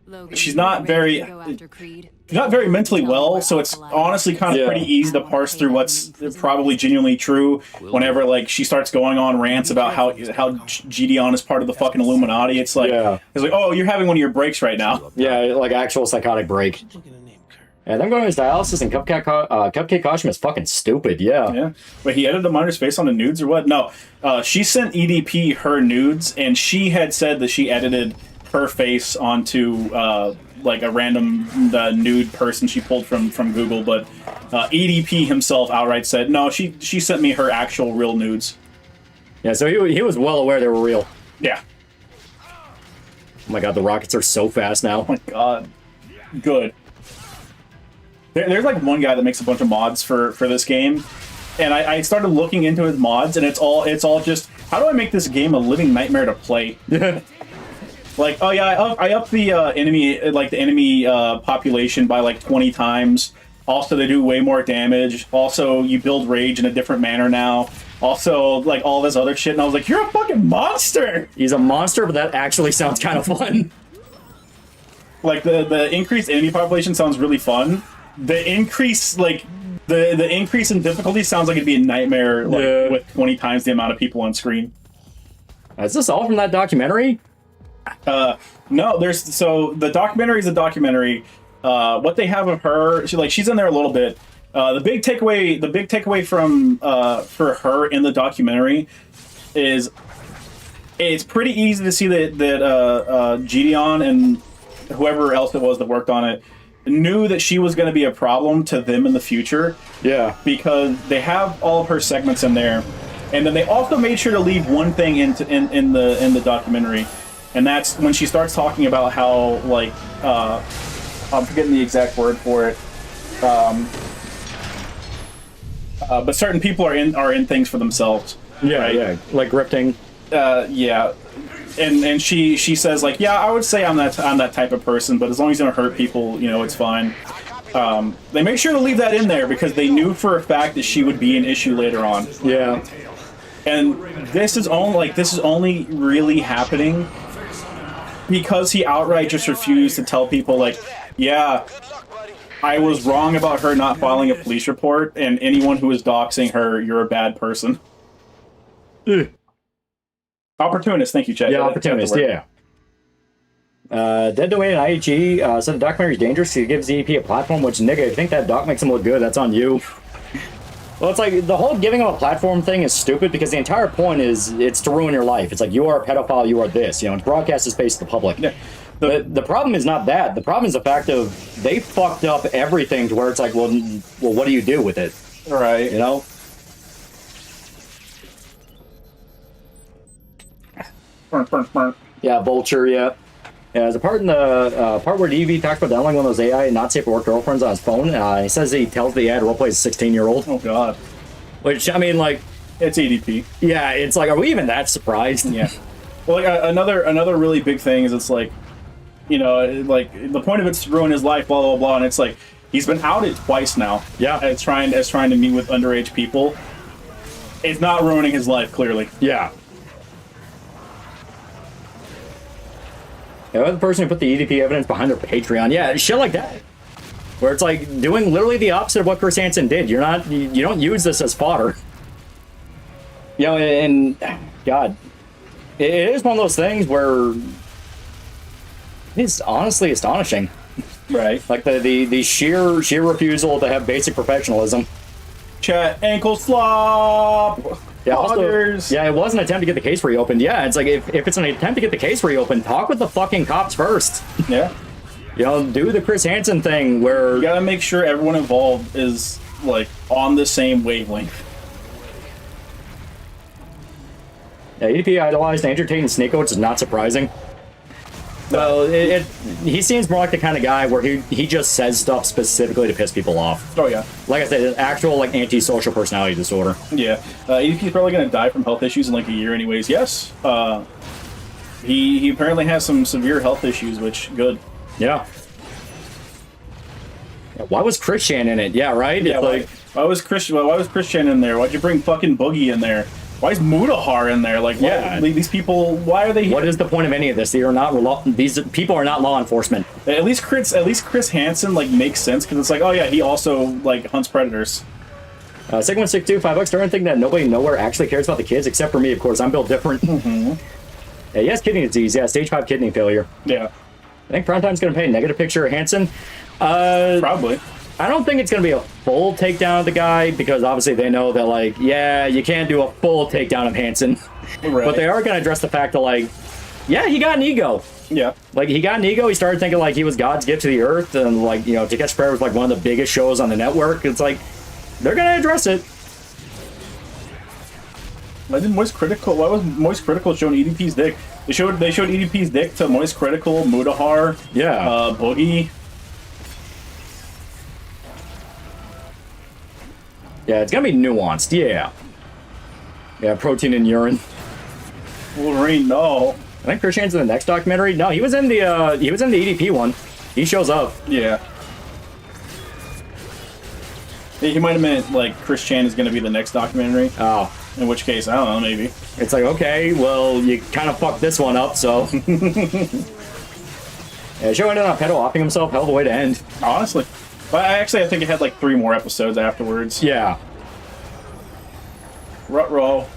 Logan, She's not very- go after Creed. She's not very mentally well, so it's honestly kind of pretty easy to parse through what's probably genuinely true whenever like she starts going on rants about how Gideon is part of the fucking Illuminati. It's like it's like, oh, you're having one of your breaks right now. Yeah, like actual psychotic break. Yeah, them going to his dialysis and Cupcake costume is fucking stupid, Yeah. But he edited a minor's face on the nudes or what? No. She sent EDP her nudes, and she had said that she edited her face onto like a random nude person she pulled from Google, but EDP himself outright said, no, she sent me her actual real nudes. Yeah, so he was well aware they were real. Yeah. Oh my god, the rockets are so fast now. Oh my god. Good. There's like one guy that makes a bunch of mods for this game, and I started looking into his mods, and it's all just, how do I make this game a living nightmare to play? Like, oh yeah, I up the enemy population by like 20 times. Also, they do way more damage. Also, you build rage in a different manner now. Also, like all this other shit, and I was like, you're a fucking monster! He's a monster, but that actually sounds kind of fun. Like the increased enemy population sounds really fun. The increase, like the increase in difficulty sounds like it'd be a nightmare, like with 20 times the amount of people on screen. Is this all from that documentary? No, so the documentary is a documentary. What they have of her, she's in there a little bit. The big takeaway from for her in the documentary is it's pretty easy to see that Gideon and whoever else it was that worked on it knew that she was going to be a problem to them in the future. Yeah, because they have all of her segments in there, and then they also made sure to leave one thing in the documentary, and that's when she starts talking about how like I'm forgetting the exact word for it, but certain people are in things for themselves. Yeah, right? yeah, like grifting. Yeah. And she says like, yeah, I would say I'm that type of person, but as long as you don't hurt people, it's fine. They make sure to leave that in there because they knew for a fact that she would be an issue later on. Yeah. And this is only really happening because he outright just refused to tell people like, yeah, I was wrong about her not filing a police report, and anyone who is doxing her, you're a bad person. Opportunist, thank you, Chad. Yeah, opportunist, yeah. Dead Domain and IHE said the documentary is dangerous. He gives EDP a platform, which, nigga, if you think that doc makes him look good, that's on you. Well, it's like, the whole giving him a platform thing is stupid because the entire point is, it's to ruin your life. It's like, you are a pedophile, you are this. It's broadcast is space to the public. Yeah. The problem is not that. The problem is the fact of, they fucked up everything to where it's like, well, what do you do with it? Right. Yeah, Vulture, yeah. Yeah, there's a part in the part where DV talks about downloading one of those AI not safe for work girlfriends on his phone. He says he tells the ad roleplays a 16-year-old. Oh god. Which, I mean, like, it's EDP. Yeah, it's like, are we even that surprised? Yeah. Well, like another really big thing is it's like, like the point of it's to ruin his life, blah blah blah, and it's like he's been outed twice now. Yeah. As trying to meet with underage people. It's not ruining his life, clearly. Yeah. Yeah, the person who put the EDP evidence behind their Patreon. Yeah, shit like that. Where it's like doing literally the opposite of what Chris Hansen did. You don't use this as fodder. You know, and God, it is one of those things where it's honestly astonishing. Right. Like the sheer refusal to have basic professionalism. Chat, ankle slop. Yeah, also, Poggers. yeah, it was an attempt to get the case reopened. Yeah, it's like if it's an attempt to get the case reopened, talk with the fucking cops first. Yeah. You know, do the Chris Hansen thing where You gotta make sure everyone involved is, like, on the same wavelength. yeah, EDP idolized Andrew Tate and Sneeko, which is not surprising. Well, he seems more like the kind of guy where he just says stuff specifically to piss people off. Oh, yeah. Like I said, an actual like antisocial personality disorder. Yeah. EDP's probably gonna die from health issues in, like, a year anyways. Yes. He apparently has some severe health issues, which, good. Yeah. Why was Christian in it? Yeah, right? Yeah, It's like, why was Christian in there? Why'd you bring fucking Boogie in there? Why is Mudahar in there? Like, Yeah. these people, why are they here? what is the point of any of this? These people are not law enforcement. At least Chris Hansen, like, makes sense, because it's like, oh yeah, he also, like, hunts predators. 6162, $5. Starting to think that nobody nowhere actually cares about the kids, except for me, of course. I'm built different. Mm-hmm. Yeah, he has kidney disease. Yeah, stage 5 kidney failure. Yeah. I think Primetime's going to paint a negative picture of Hansen. Probably. I don't think it's going to be a full takedown of the guy, because obviously they know that, like, yeah, you can't do a full takedown of Hansen. Right. But they are going to address the fact that, like, yeah, he got an ego. Yeah. Like, he got an ego. He started thinking, like, he was God's gift to the earth. And, like, you know, To Catch a Predator was, like, one of the biggest shows on the network. It's like, they're going to address it. Why did Moist Critical? Why was Moist Critical showing EDP's dick? They showed EDP's dick to Moist Critical, Mudahar, Yeah. Boogie. Yeah, it's going to be nuanced. Yeah. Yeah, protein in urine. Wolverine, no. I think Christian's in the next documentary. No, he was in the EDP one. He shows up. Yeah. He might have meant, like, Chris Chan is going to be the next documentary. Oh. In which case, I don't know, maybe. It's like, okay, well, you kind of fucked this one up, so. Yeah, show ended on pedo offing himself. Hell of a way to end. Honestly. But I think it had, like, 3 more episodes afterwards. Yeah. Ruh-roh.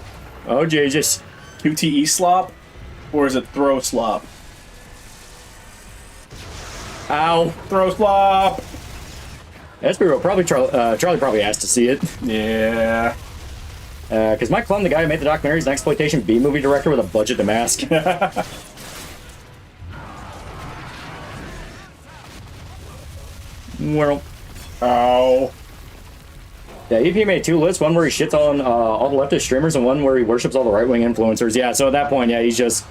Oh, Jesus. QTE slop? Or is it throw slop? Ow. Throw slop! Let's be real. Probably Charlie probably asked to see it. Yeah. Because Mike Plum, the guy who made the documentary, is an exploitation B-movie director with a budget to mask. Well, Ow. yeah, EP made 2 lists, one where he shits on all the leftist streamers and one where he worships all the right-wing influencers. Yeah, so at that point, yeah, he's just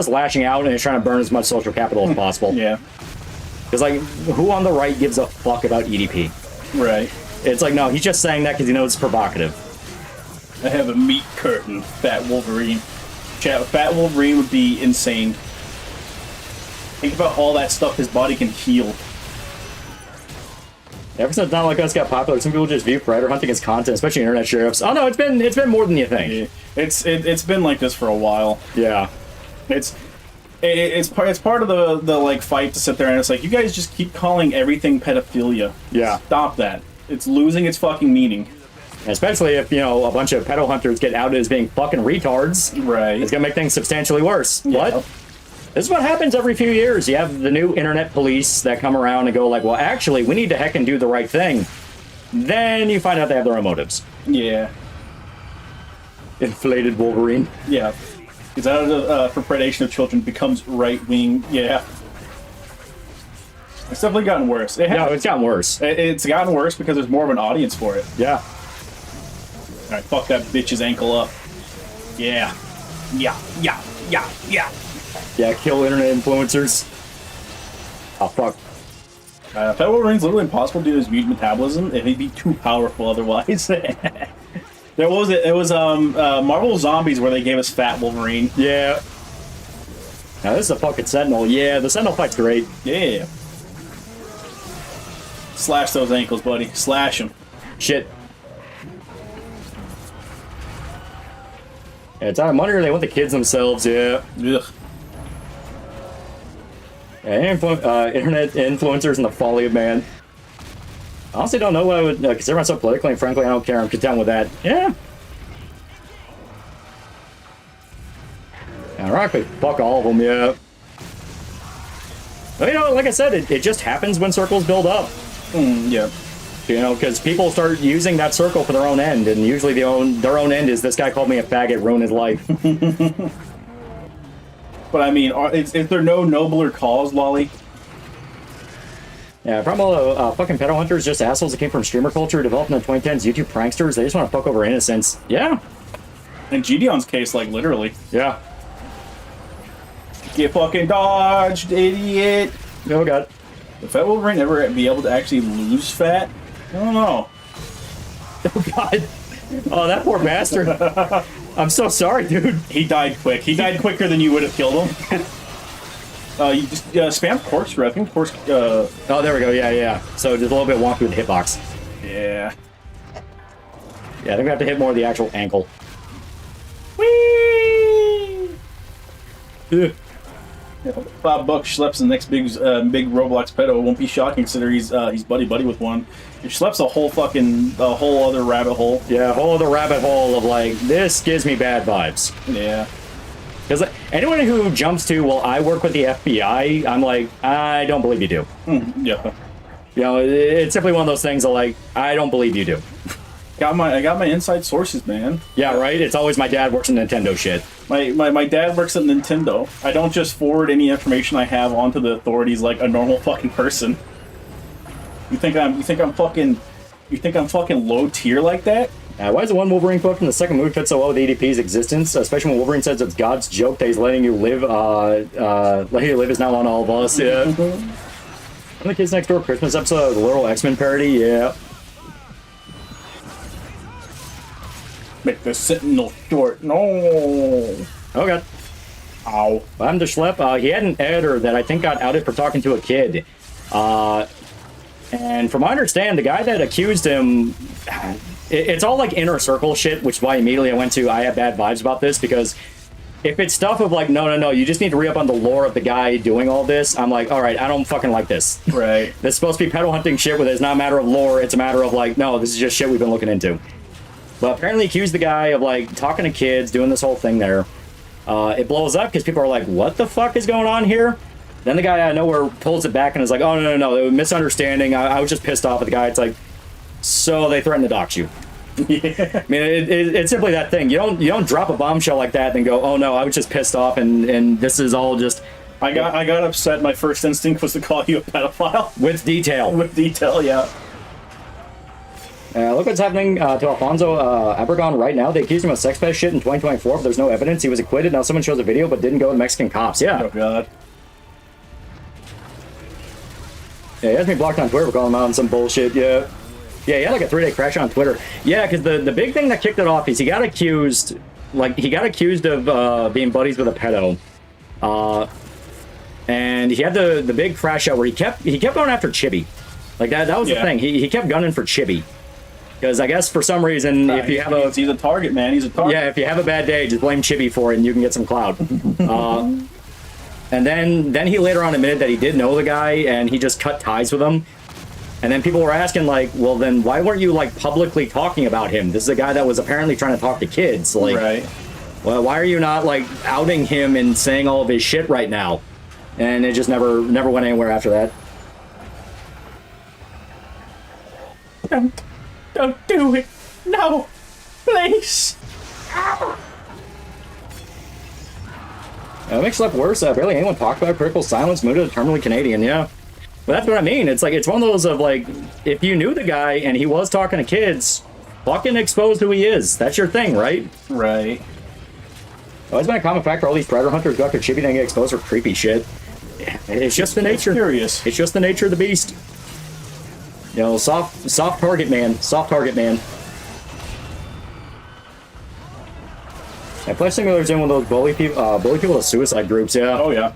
lashing out and he's trying to burn as much social capital as possible. Yeah. Because, like, who on the right gives a fuck about EDP? Right. It's like, no, he's just saying that because he knows it's provocative. I have a meat curtain, Fat Wolverine. Chat, Fat Wolverine would be insane. Think about all that stuff his body can heal. Ever since Not Like Us got popular, some people just view Predator hunting as content, especially internet sheriffs. Oh no, it's been more than you think. Yeah. It's been like this for a while. Yeah. It's part of the like fight to sit there and it's like, you guys just keep calling everything pedophilia. Yeah. Stop that. It's losing its fucking meaning. Especially if, you know, a bunch of pedo hunters get outed as being fucking retards. Right. It's gonna make things substantially worse. Yeah. What? This is what happens every few years. You have the new internet police that come around and go like, well, actually, we need to heckin' do the right thing. Then you find out they have their own motives. Yeah. Inflated Wolverine. Yeah. It's out of for predation of children becomes right wing. Yeah. It's definitely gotten worse. No, it's gotten worse. It's gotten worse because there's more of an audience for it. Yeah. Alright, fuck that bitch's ankle up. Yeah. Yeah. Yeah. Yeah. Yeah. Yeah, kill internet influencers. Oh, fuck. Fat Wolverine's literally impossible due to his mutant metabolism, and he'd be too powerful otherwise. There was it. It was Marvel Zombies where they gave us Fat Wolverine. Yeah. Now this is a fucking Sentinel. Yeah, the Sentinel fight's great. Yeah. Slash those ankles, buddy. Slash them. Shit. Yeah, it's out of money or they want the kids themselves, yeah. Ugh. Yeah, internet influencers and the folly of man. honestly don't know what I would consider myself politically, and frankly, I don't care. I'm content with that. Yeah. Ironically, fuck all of them, yeah. Well, you know, like I said, it just happens when circles build up. Yeah. You know, because people start using that circle for their own end, and usually their own end is this guy called me a faggot, ruined his life. But I mean, is there no nobler cause, Lolly? Yeah, probably fucking pedo hunters, just assholes that came from streamer culture, developed in the 2010s, YouTube pranksters. They just want to fuck over innocents. Yeah. In Gideon's case, like, literally. Yeah. Get fucking dodged, idiot! Oh, God. Will Fat Wolverine ever be able to actually lose fat? I don't know. Oh, God. Oh, that poor bastard. I'm so sorry, dude. He died quick. He died quicker than you would have killed him. You just spam corkscrew. I think Oh, there we go. Yeah, yeah. So just a little bit wonky with the hitbox. Yeah. Yeah, I think we have to hit more of the actual ankle. Whee! Ugh. $5 schleps the next big Roblox pedo. It won't be shocking considering he's buddy with one. He schleps a whole other rabbit hole. Yeah, a whole other rabbit hole of like, this gives me bad vibes. Yeah. Because anyone who jumps to, well, I work with the FBI, I'm like, I don't believe you do. Yeah. You know, it's simply one of those things of like, I don't believe you do. I got my inside sources, man. Yeah, right? It's always my dad works in Nintendo shit. My dad works at Nintendo. I don't just forward any information I have onto the authorities like a normal fucking person. You think I'm fucking low tier like that? Why is the one Wolverine quote from the second movie fit so well with ADP's existence? Especially when Wolverine says it's God's joke that he's letting you live is now on all of us. Yeah. The Kids Next Door Christmas episode of the Literal X-Men parody. Yeah. Make the Sentinel short. No. Oh, God. Ow. I'm the Schlep. He had an editor that I think got outed for talking to a kid. And from what I understand, the guy that accused him, it's all like inner circle shit, which is why immediately I went to, I have bad vibes about this, because if it's stuff of like, no, you just need to re-up on the lore of the guy doing all this, I'm like, all right, I don't fucking like this. Right. This is supposed to be pedo hunting shit where it's not a matter of lore, it's a matter of like, no, this is just shit we've been looking into. But apparently accused the guy of like talking to kids, doing this whole thing there. It blows up because people are like, what the fuck is going on here? Then the guy out of nowhere pulls it back and is like, oh, no, it was a misunderstanding. I was just pissed off at the guy. It's like, so they threatened to dox you. Yeah. I mean, it's simply that thing. You don't drop a bombshell like that and go, oh no, I was just pissed off and this is all just... I got upset. My first instinct was to call you a pedophile. With detail. With detail, yeah. Look what's happening to Alfonso Abregon right now. They accused him of sex pest shit in 2024, but there's no evidence. He was acquitted. Now someone shows a video, but didn't go to Mexican cops. Yeah. Oh, God. Yeah, he has me blocked on Twitter for calling him out on some bullshit. Yeah. Yeah, he had like a 3-day crash on Twitter. Yeah, because the big thing that kicked it off is he got accused of being buddies with a pedo. And he had the big crash out where he kept going after Chibi. Like that was the thing. He kept gunning for Chibi. Because I guess for some reason, if you have he's a target, man. He's a target. Yeah, if you have a bad day, just blame Chibi for it and you can get some clout. And then he later on admitted that he did know the guy and he just cut ties with him. And then people were asking, like, well, then why weren't you, like, publicly talking about him? This is a guy that was apparently trying to talk to kids. Like, right. Well, why are you not, like, outing him and saying all of his shit right now? And it just never went anywhere after that. Don't do it. No. Please. It makes life worse. Barely anyone talked about critical silence, mood of the terminally Canadian, yeah. But that's what I mean. It's like, it's one of those of like, if you knew the guy and he was talking to kids, fucking expose who he is. That's your thing, right? Right. Oh, it's been a common factor. All these predator hunters go after Chibi and get exposed for creepy shit. It's just the nature. Curious. It's just the nature of the beast. You know, soft target man. Soft target man. And Flesh Simulator's in one of those bully people to suicide groups, yeah. Oh, yeah.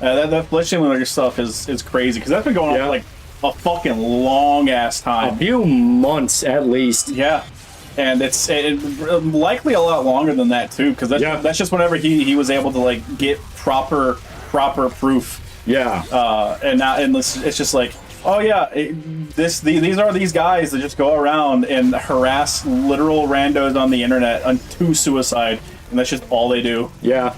That Flesh Simulator stuff is crazy, because that's been going on for like a fucking long-ass time. A few months, at least. Yeah. And it's likely a lot longer than that, too, because that's just whenever he was able to, like, get proper proof. Yeah. And it's just like, Oh yeah, these are these guys that just go around and harass literal randos on the internet to suicide, and that's just all they do. Yeah.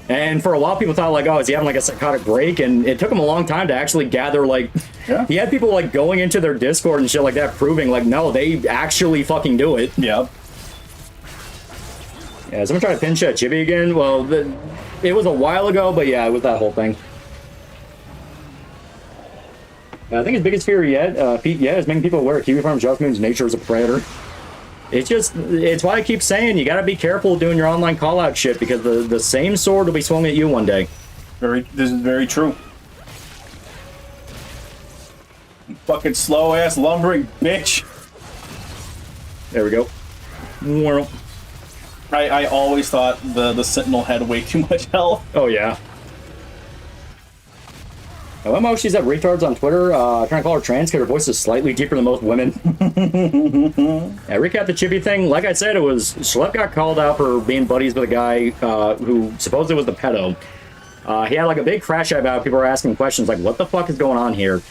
And for a while, people thought, like, oh, is he having, like, a psychotic break? And it took him a long time to actually gather, like... Yeah. He had people, like, going into their Discord and shit like that, proving, like, no, they actually fucking do it. Yeah. Yeah, someone tried to pinch that Chibi again? Well, it was a while ago, but yeah, with that whole thing. I think his biggest fear yet, is making people aware of Kiwi Farm's just means nature is a predator. It's why I keep saying you gotta be careful doing your online call-out shit, because the same sword will be swung at you one day. This is very true. You fucking slow-ass lumbering bitch. There we go. I always thought the Sentinel had way too much health. Oh, yeah. I love how she's at retards on Twitter, trying to call her trans because her voice is slightly deeper than most women. Recap the Chibi thing. Like I said, it was... Schlepp got called out for being buddies with a guy who supposedly was the pedo. He had, like, a big crash out about it. People were asking questions like, what the fuck is going on here?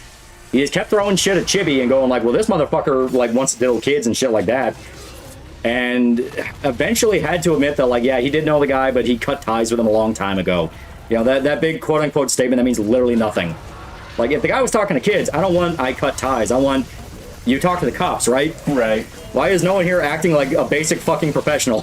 He just kept throwing shit at Chibi and going like, well, this motherfucker, like, wants to diddle kids and shit like that. And eventually had to admit that, like, yeah, he did know the guy, but he cut ties with him a long time ago. You know, that big quote-unquote statement, that means literally nothing. Like, if the guy was talking to kids, I don't want I cut ties. I want you talk to the cops, right? Right. Why is no one here acting like a basic fucking professional?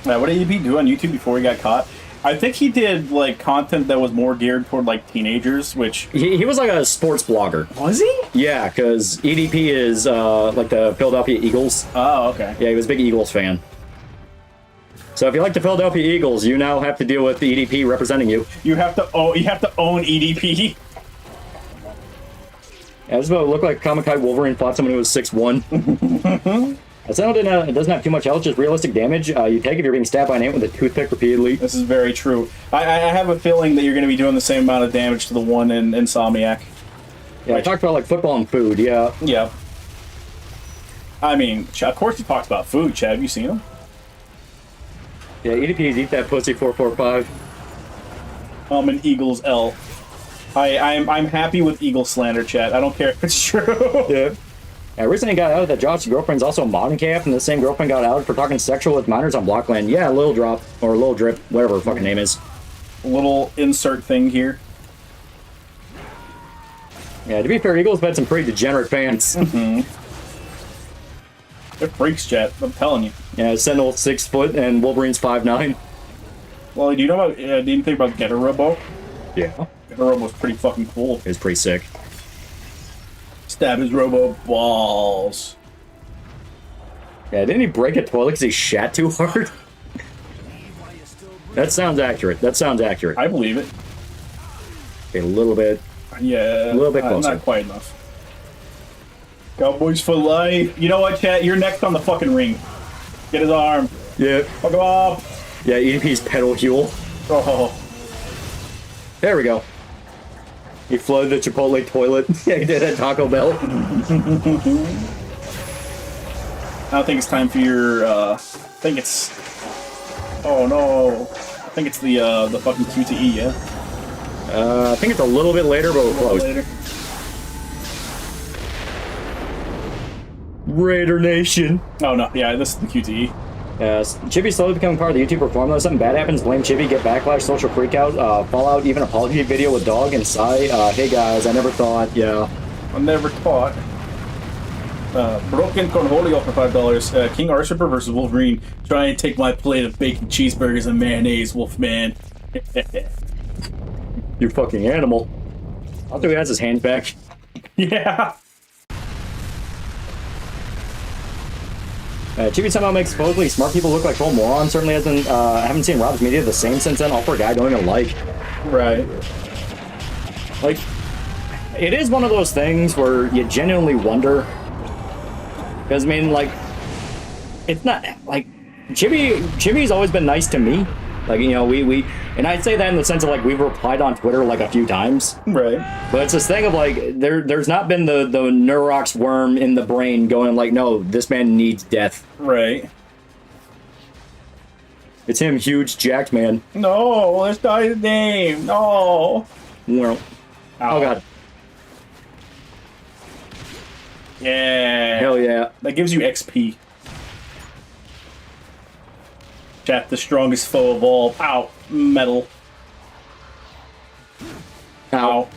What did he do on YouTube before he got caught? I think he did, like, content that was more geared toward, like, teenagers, which... He was like a sports blogger. Was he? Yeah, because EDP is, like, the Philadelphia Eagles. Oh, okay. Yeah, he was a big Eagles fan. So if you like the Philadelphia Eagles, you now have to deal with the EDP representing you. You have to own EDP. Yeah, this is what it looked like Kamikai Wolverine fought someone who was 6'1". It doesn't have too much health, just realistic damage you take if you're being stabbed by an ant with a toothpick repeatedly. This is very true. I have a feeling that you're going to be doing the same amount of damage to the one in Insomniac. Yeah, I talked about, like, football and food, yeah. Yeah. I mean, of course you talked about food, Chad. Have you seen him? Yeah, EDP's eat that pussy 445. I'm an Eagles L. I'm happy with Eagle slander, Chad. I don't care if it's true. Yeah. I recently got out that Josh's girlfriend's also a modern calf, and the same girlfriend got out for talking sexual with minors on Blockland. Yeah, Lil Drop, or Lil Drip, whatever her fucking name is. A little insert thing here. Yeah, to be fair, Eagles have had some pretty degenerate fans. They're freaks, Chad. I'm telling you. Yeah, Sentinel's 6 foot and Wolverine's 5'9". Well, do you know about, do you think about Getter Robo? Yeah. Getter Robo's pretty fucking cool. It was pretty sick. Stab his Robo balls. Yeah, didn't he break a toilet because he shat too hard? That sounds accurate. That sounds accurate. I believe it. Okay, a little bit. Yeah. A little bit closer. Not quite enough. Cowboys for life. You know what, chat? You're next on the fucking ring. Get his arm. Yeah. Fuck him up. Yeah, EDP's pedal heel. Oh. There we go. He flooded the Chipotle toilet. Yeah, he did at Taco Bell. I don't think it's time for your, I think it's... Oh, no. I think it's the fucking QTE, yeah? I think it's a little bit later, but we're close. Later. Raider Nation. Oh, no. Yeah, this is the QTE. Chibi slowly becoming part of the YouTube performance. Something bad happens, blame Chibi, get backlash, social freakout, fallout, even apology video with Dog and Sai. Hey guys, I never thought, yeah. I never thought. Broken Cornholio for $5. King Arshipper versus Wolverine. Try and take my plate of bacon cheeseburgers and mayonnaise, Wolfman. You fucking animal. I'll do he has his hands back. Yeah. Chibi somehow makes supposedly smart people look like total morons. Certainly hasn't, I haven't seen Rob's media the same since then, all for a guy I don't even like. Right. Like, it is one of those things where you genuinely wonder. Because, I mean, like, it's not, like, Chibi's always been nice to me. Like, you know, we and I'd say that in the sense of, like, we've replied on Twitter, like, a few times. Right. But it's this thing of, like, there's not been the Neurox worm in the brain going, like, no, this man needs death. Right. It's him, huge, jacked man. No, that's not his name. No. Well, Ow. oh, God. Yeah. Hell yeah. That gives you XP. Chat, the strongest foe of all. Ow. Metal. Ow.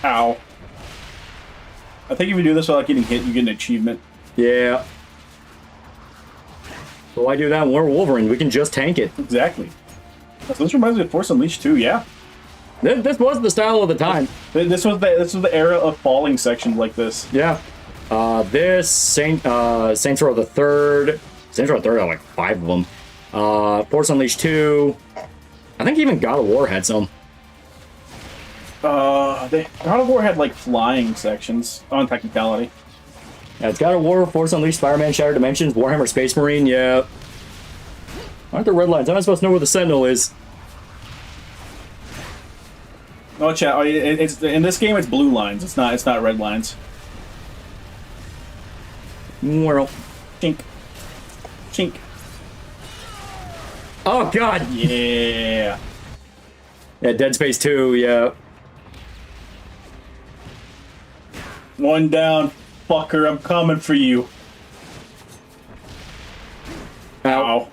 Ow. I think if you do this without getting hit, you get an achievement. Yeah. So why do that when we're Wolverine? We can just tank it. Exactly. So this reminds me of Force Unleashed too, yeah. This was the style of the time. This was the era of falling sections like this. Yeah. This Saints Row the Third. Saints Row the Third had like 5 of them. Force Unleashed 2. I think even God of War had some. God of War had like flying sections on technicality. Yeah, it's God of War, Force Unleashed, Spider-Man, Shattered Dimensions, Warhammer Space Marine, yeah. Aren't there red lines? I'm not supposed to know where the Sentinel is. Oh, chat. It's in this game. It's blue lines. It's not red lines. Well. Chink. Chink. Oh, God. Yeah. Yeah, Dead Space 2, yeah. One down. Fucker, I'm coming for you. Ow.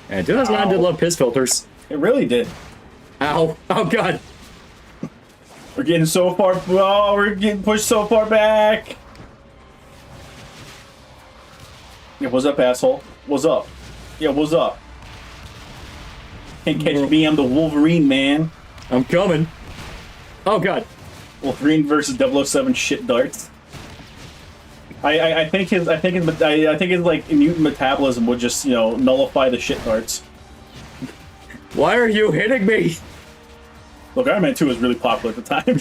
Yeah, 2009 did love piss filters. It really did. Ow. Oh, God. We're getting so far. Oh, we're getting pushed so far back. Yeah, what's up, asshole? What's up? Yeah, what's up? Can't catch me. I'm the Wolverine, man. I'm coming. Oh, God. Wolverine versus 007 shit darts. I think his like mutant metabolism would just, you know, nullify the shit darts. Why are you hitting me? Look, Iron Man 2 was really popular at the time.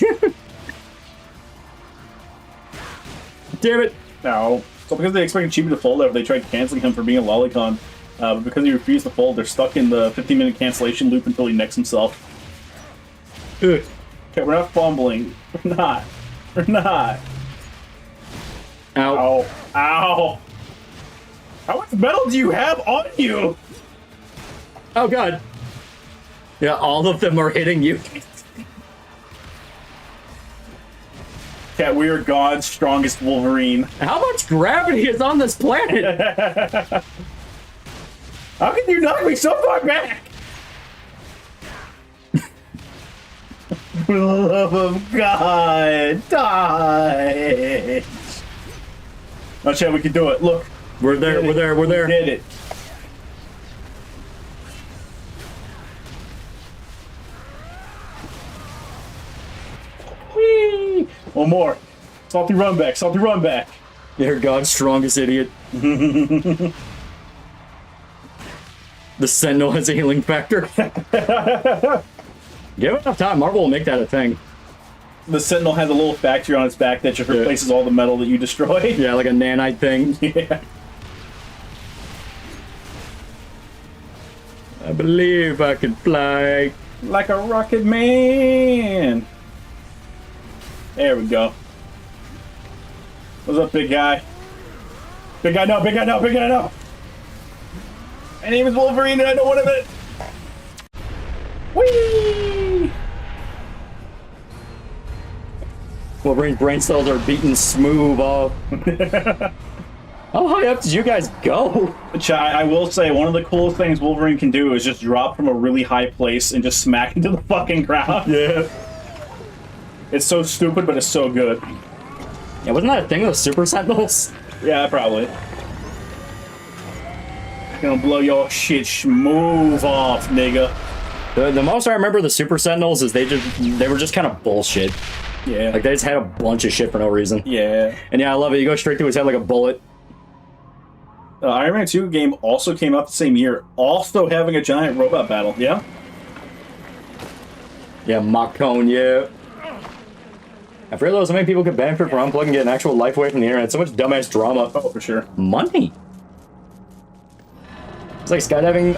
Damn it. No. So because they expected Chibi to fold after they tried canceling him for being a lolicon, but because he refused to fold, they're stuck in the 15-minute cancellation loop until he necks himself. Ugh. Okay, we're not fumbling. We're not. We're not. Ow. Ow. Ow. How much metal do you have on you? Oh, God. Yeah, all of them are hitting you. Cat, we are God's strongest Wolverine. How much gravity is on this planet? How can you knock me so far back? For the love of God, die! Oh, Chad, we can do it. Look. We're there, we're there, we're there. We did it. Whee! One more. Salty run back, salty run back. You're God's strongest idiot. The Sentinel has a healing factor. Give it enough time, Marvel will make that a thing. The Sentinel has a little factory on its back that just replaces all the metal that you destroy. Yeah, like a nanite thing. Yeah. I believe I can fly. Like a rocket man. There we go. What's up, big guy? Big guy, no, big guy, no, big guy, no. My name is Wolverine and I know what of it. Whee! Wolverine's brain cells are beaten smooth off. How high up did you guys go? I will say, one of the coolest things Wolverine can do is just drop from a really high place and just smack into the fucking ground. Yeah. It's so stupid, but it's so good. Yeah, wasn't that a thing with Super Sentinels? Yeah, probably. Gonna blow your shit smooth off, nigga. The most I remember of the Super Sentinels is they were just kind of bullshit. Yeah. Like they just had a bunch of shit for no reason. Yeah. And yeah, I love it. You go straight through his head like a bullet. Iron Man 2 game also came out the same year, also having a giant robot battle. Yeah? Yeah, Mach-Cone, yeah. I've realized how many people could benefit from unplugging and getting actual life away from the internet. So much dumbass drama. Oh, for sure. Money. It's like skydiving.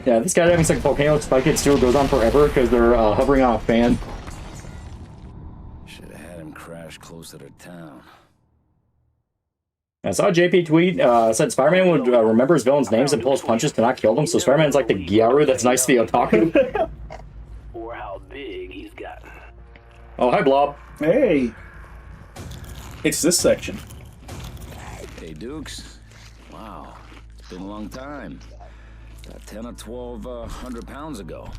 Yeah, this skydiving's like a volcano. Spike Kids 2 goes on forever because they're hovering on a fan. Should have had him crash closer to town. I saw a JP tweet, said Spider-Man would remember his villains' names and pull his punches to not kill them, so Spider-Man's like the Gyaru that's nice to the otaku. Or how big he's gotten. Oh, hi, Blob. Hey. It's this section. Hey, Dukes. Wow, it's been a long time. About 10 or 12 100 pounds ago.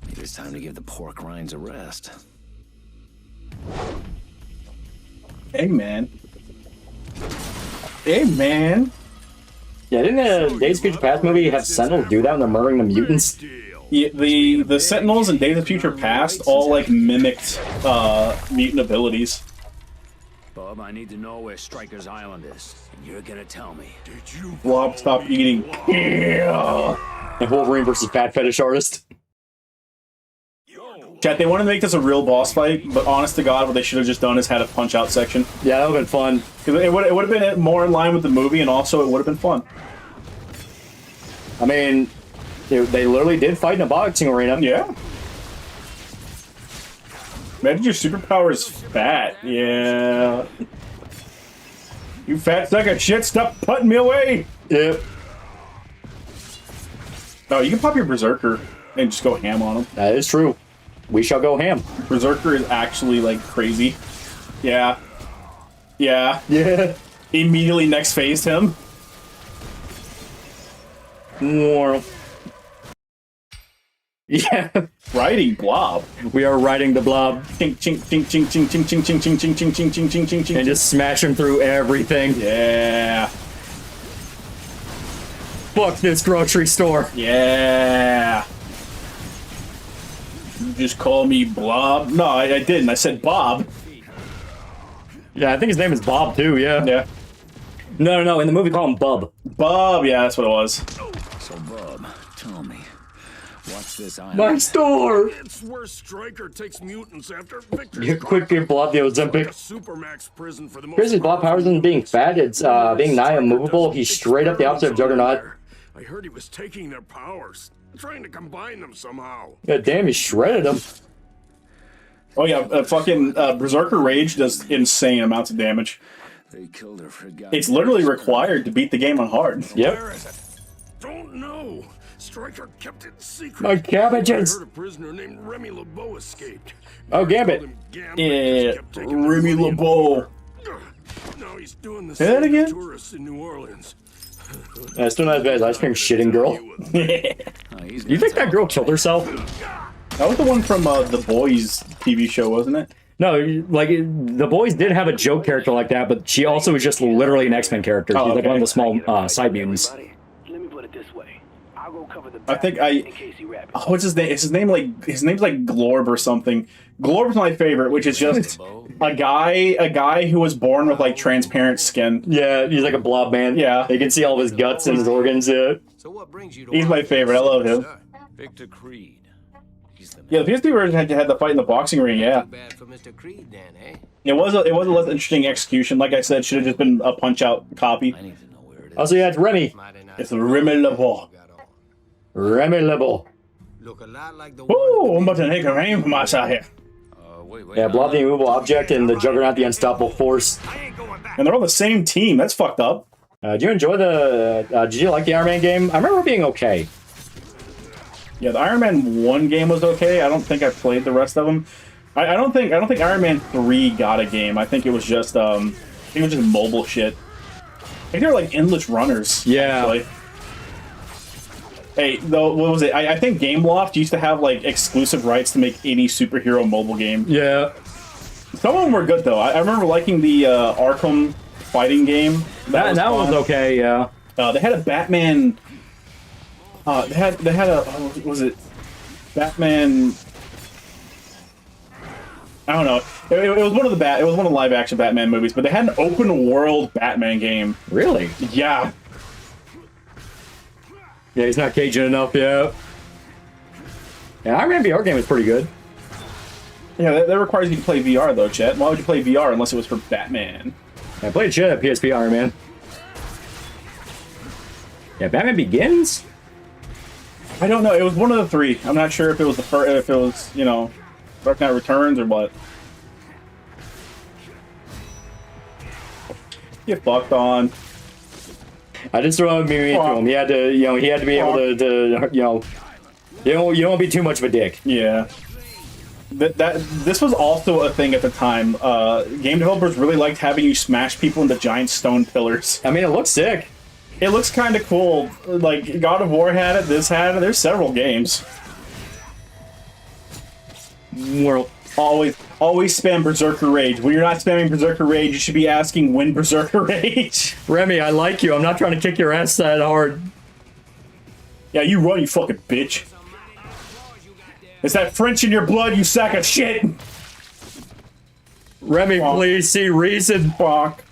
Maybe it's time to give the pork rinds a rest. Hey, man. Hey, man. Yeah, didn't the Days of Future Past movie have Sentinels do that when they're murdering the mutants? Yeah, the Sentinels and Days of Future Past all, like, mimicked mutant abilities. Bub, I need to know where Stryker's Island is. And you're gonna tell me. Blob, stop eating. Yeah. And Wolverine versus Fat Fetish Artist. Chat, they wanted to make this a real boss fight, but honest to God, what they should have just done is had a punch-out section. Yeah, that would have been fun. Because it would have been more in line with the movie, and also it would have been fun. I mean, they literally did fight in a boxing arena. Yeah. Imagine your superpower is fat. Yeah. You fat sack of shit, stop putting me away! Yep. Oh, you can pop your Berserker and just go ham on him. That is true. We shall go ham. Berserker is actually, like, crazy. Yeah. Yeah. Yeah. Immediately next phased him. More. Yeah. Riding Blob. We are riding the Blob. Chink, chink, chink, chink, chink, chink, chink, chink, chink, chink, chink, chink, chink, chink, chink. And just smash him through everything. Yeah. Fuck this grocery store. Yeah. You just call me Blob? No, I didn't. I said Bob. Yeah, I think his name is Bob too, yeah. Yeah. No. In the movie, call him Bub. Bob, yeah, that's what it was. So, Bub, tell me, what's this island? My store! It's where Stryker takes mutants after Victor's You quick give Blob the Ozempic. Supermax prison for the most Grizzly's Blob powers isn't being fat, it's being nigh immovable. He's straight up the opposite of Juggernaut. I heard he was taking their powers, trying to combine them somehow. God damn, he shredded him. Oh yeah, fucking Berserker Rage does insane amounts of damage. They killed her for It's literally required to beat the game on hard. Yep. Where is it? Don't know. Stryker kept it secret. My cabbages. I heard a prisoner named Remy LeBeau escaped. Oh, Gambit. Yeah, Remy LeBeau. Now he's doing the Say that same to again? tourists in New Orleans. Still not as bad as Ice Cream Shitting Girl. You think that girl killed herself? That was the one from The Boys TV show, wasn't it? No, like, The Boys did have a joke character like that, but she also was just literally an X-Men character. She's like one of the small side mutants. Let me put it this way. I'll go cover the I think in case he rabbits. Oh, what's his name? His name's like Glorb or something. Glorb's my favorite, which is just a guy who was born with like transparent skin. Yeah, he's like a blob man. Yeah. You can see all of his guts and his organs. Yeah. So what brings you to He's my favorite. I love him. Victor Creed. He's the Yeah, the PSP version had the fight in the boxing ring. Yeah, bad for Mr. Creed then, eh? it was a less interesting execution. Like I said, should have just been a punch out copy. I need to know where it is. Also, yeah, it's Remy. Mighty nice. It's Remy LeBeau. Remy LeBeau. Look a lot like the Woo! I'm about to make a rain from outside here. Wait. Yeah, Blob the immovable object and the Juggernaut the unstoppable force. And they're on the same team. That's fucked up. Did you enjoy the? Did you like the Iron Man game? I remember it being okay. Yeah, the Iron Man 1 game was okay. I don't think I played the rest of them. I don't think Iron Man 3 got a game. I think it was just mobile shit. I think they were like endless runners. Yeah. Actually. Hey, though, what was it? I think Gameloft used to have like exclusive rights to make any superhero mobile game. Yeah. Some of them were good though. I remember liking the Arkham fighting game. That was okay. Yeah. They had a Batman. They had a what was it Batman? I don't know. It was one of the live action Batman movies, but they had an open world Batman game. Really? Yeah. Yeah, he's not Cajun enough. Yeah. Yeah, Iron Man VR game was pretty good. Yeah, that requires you to play VR though, Chet. Why would you play VR unless it was for Batman? I played shit at PSP Iron Man. Yeah, Batman Begins. I don't know. It was one of the three. I'm not sure if it was the first, if it was, you know, Dark Knight Returns or what. Get fucked on. I just throw me into him. He had to, he had to be able to you don't want to be too much of a dick. Yeah. this was also a thing at the time. Game developers really liked having you smash people into giant stone pillars. I mean, it looks sick. It looks kind of cool. Like, God of War had it, this had it. There's several games. Well, always spam Berserker Rage. When you're not spamming Berserker Rage, you should be asking when Berserker Rage. Remy, I like you. I'm not trying to kick your ass that hard. Yeah, you run, you fucking bitch. It's that French in your blood, you sack of shit. Remy, please see reason. Fuck.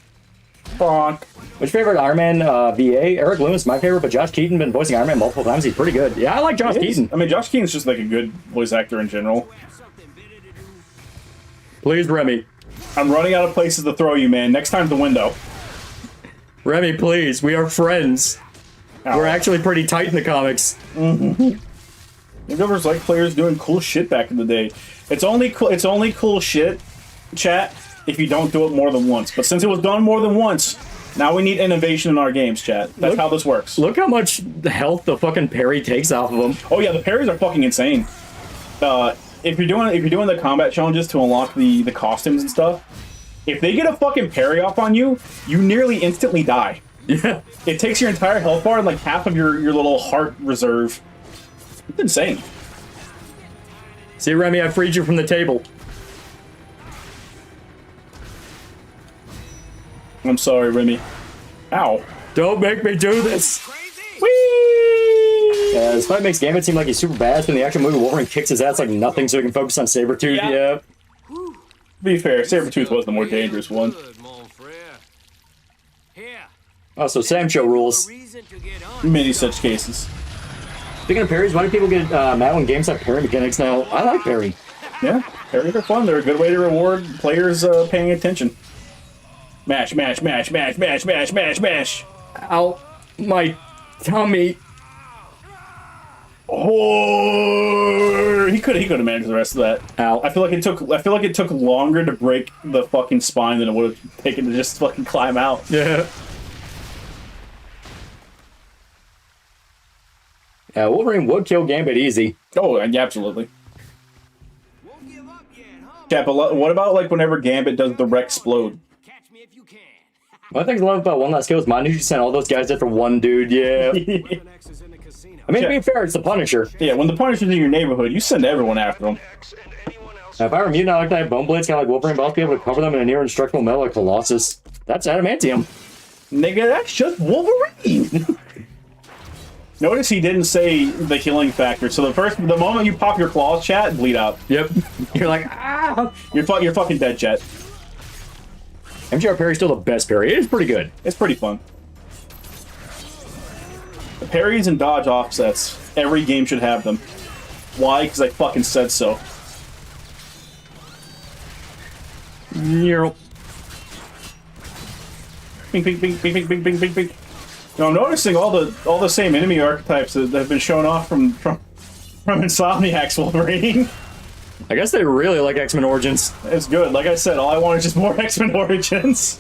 What's your favorite Iron Man VA? Eric Loomis, my favorite, but Josh Keaton been voicing Iron Man multiple times. He's pretty good. Yeah, I like Josh Keaton. I mean, Josh Keaton's just like a good voice actor in general. Please, Remy. I'm running out of places to throw you, man. Next time, the window. Remy, please. We are friends. Ow. We're actually pretty tight in the comics. Mm-hmm. There was like players doing cool shit back in the day. It's only cool shit, chat, if you don't do it more than once. But since it was done more than once, now we need innovation in our games, chat. That's how this works. Look how much health the fucking parry takes off of them. Oh yeah, the parries are fucking insane. If you're doing the combat challenges to unlock the costumes and stuff, if they get a fucking parry off on you, you nearly instantly die. Yeah. It takes your entire health bar and like half of your little heart reserve. It's insane. See, Remy, I freed you from the table. I'm sorry, Remy. Ow. Don't make me do this. Whee! Yeah, this fight makes Gambit seem like he's super bad, but in the action movie, Wolverine kicks his ass like nothing so he can focus on Sabretooth. Yeah. To be fair, Sabretooth was the more dangerous one. Oh, so Sam Show rules. Many such cases. Speaking of parries, why do people get mad when games have parry mechanics now? I like parry. Yeah, parries are fun. They're a good way to reward players paying attention. Mash, mash, mash, mash, mash, mash, mash, mash. Ow, my tummy. Oh, he could have managed the rest of that. Ow. I feel like it took longer to break the fucking spine than it would have taken to just fucking climb out. Yeah. Wolverine would kill Gambit easy. Oh, yeah, absolutely. Yeah, but what about like whenever Gambit does the Rexplode? One thing I love about One Last Kill is Mind You sent all those guys there for one dude, yeah. I mean, to be fair, it's the Punisher. Yeah, when the Punisher's in your neighborhood, you send everyone after him. Now, if I were mutant, I'd like to have bone blades, kind of like Wolverine, but I'll be able to cover them in a near indestructible metal like Colossus. That's adamantium. Nigga, that's just Wolverine! Notice he didn't say the healing factor, so the moment you pop your claws, chat, bleed out. Yep. You're like, ah! You're fucking dead, chat. MGR parry's still the best parry. It is pretty good. It's pretty fun. The parries and dodge offsets, every game should have them. Why? Because I fucking said so. Bing, bing, bing, bing, bing, bing, bing, bing, bing. Now I'm noticing all the same enemy archetypes that have been shown off from Insomniac's Wolverine. I guess they really like X-Men Origins. It's good. Like I said, all I want is just more X-Men Origins.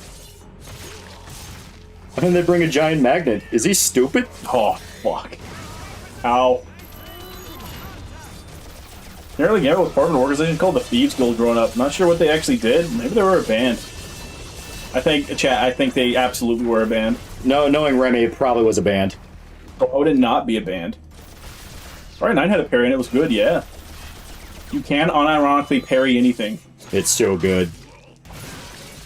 And they bring a giant magnet. Is he stupid? Oh, fuck. Ow. Nearly Gambit was part of an organization called the Thieves Guild growing up. Not sure what they actually did. Maybe they were a band. I think they absolutely were a band. No, knowing Remy, it probably was a band. How would it not be a band? Alright, 9 had a parry and it was good, yeah. You can unironically parry anything. It's so good.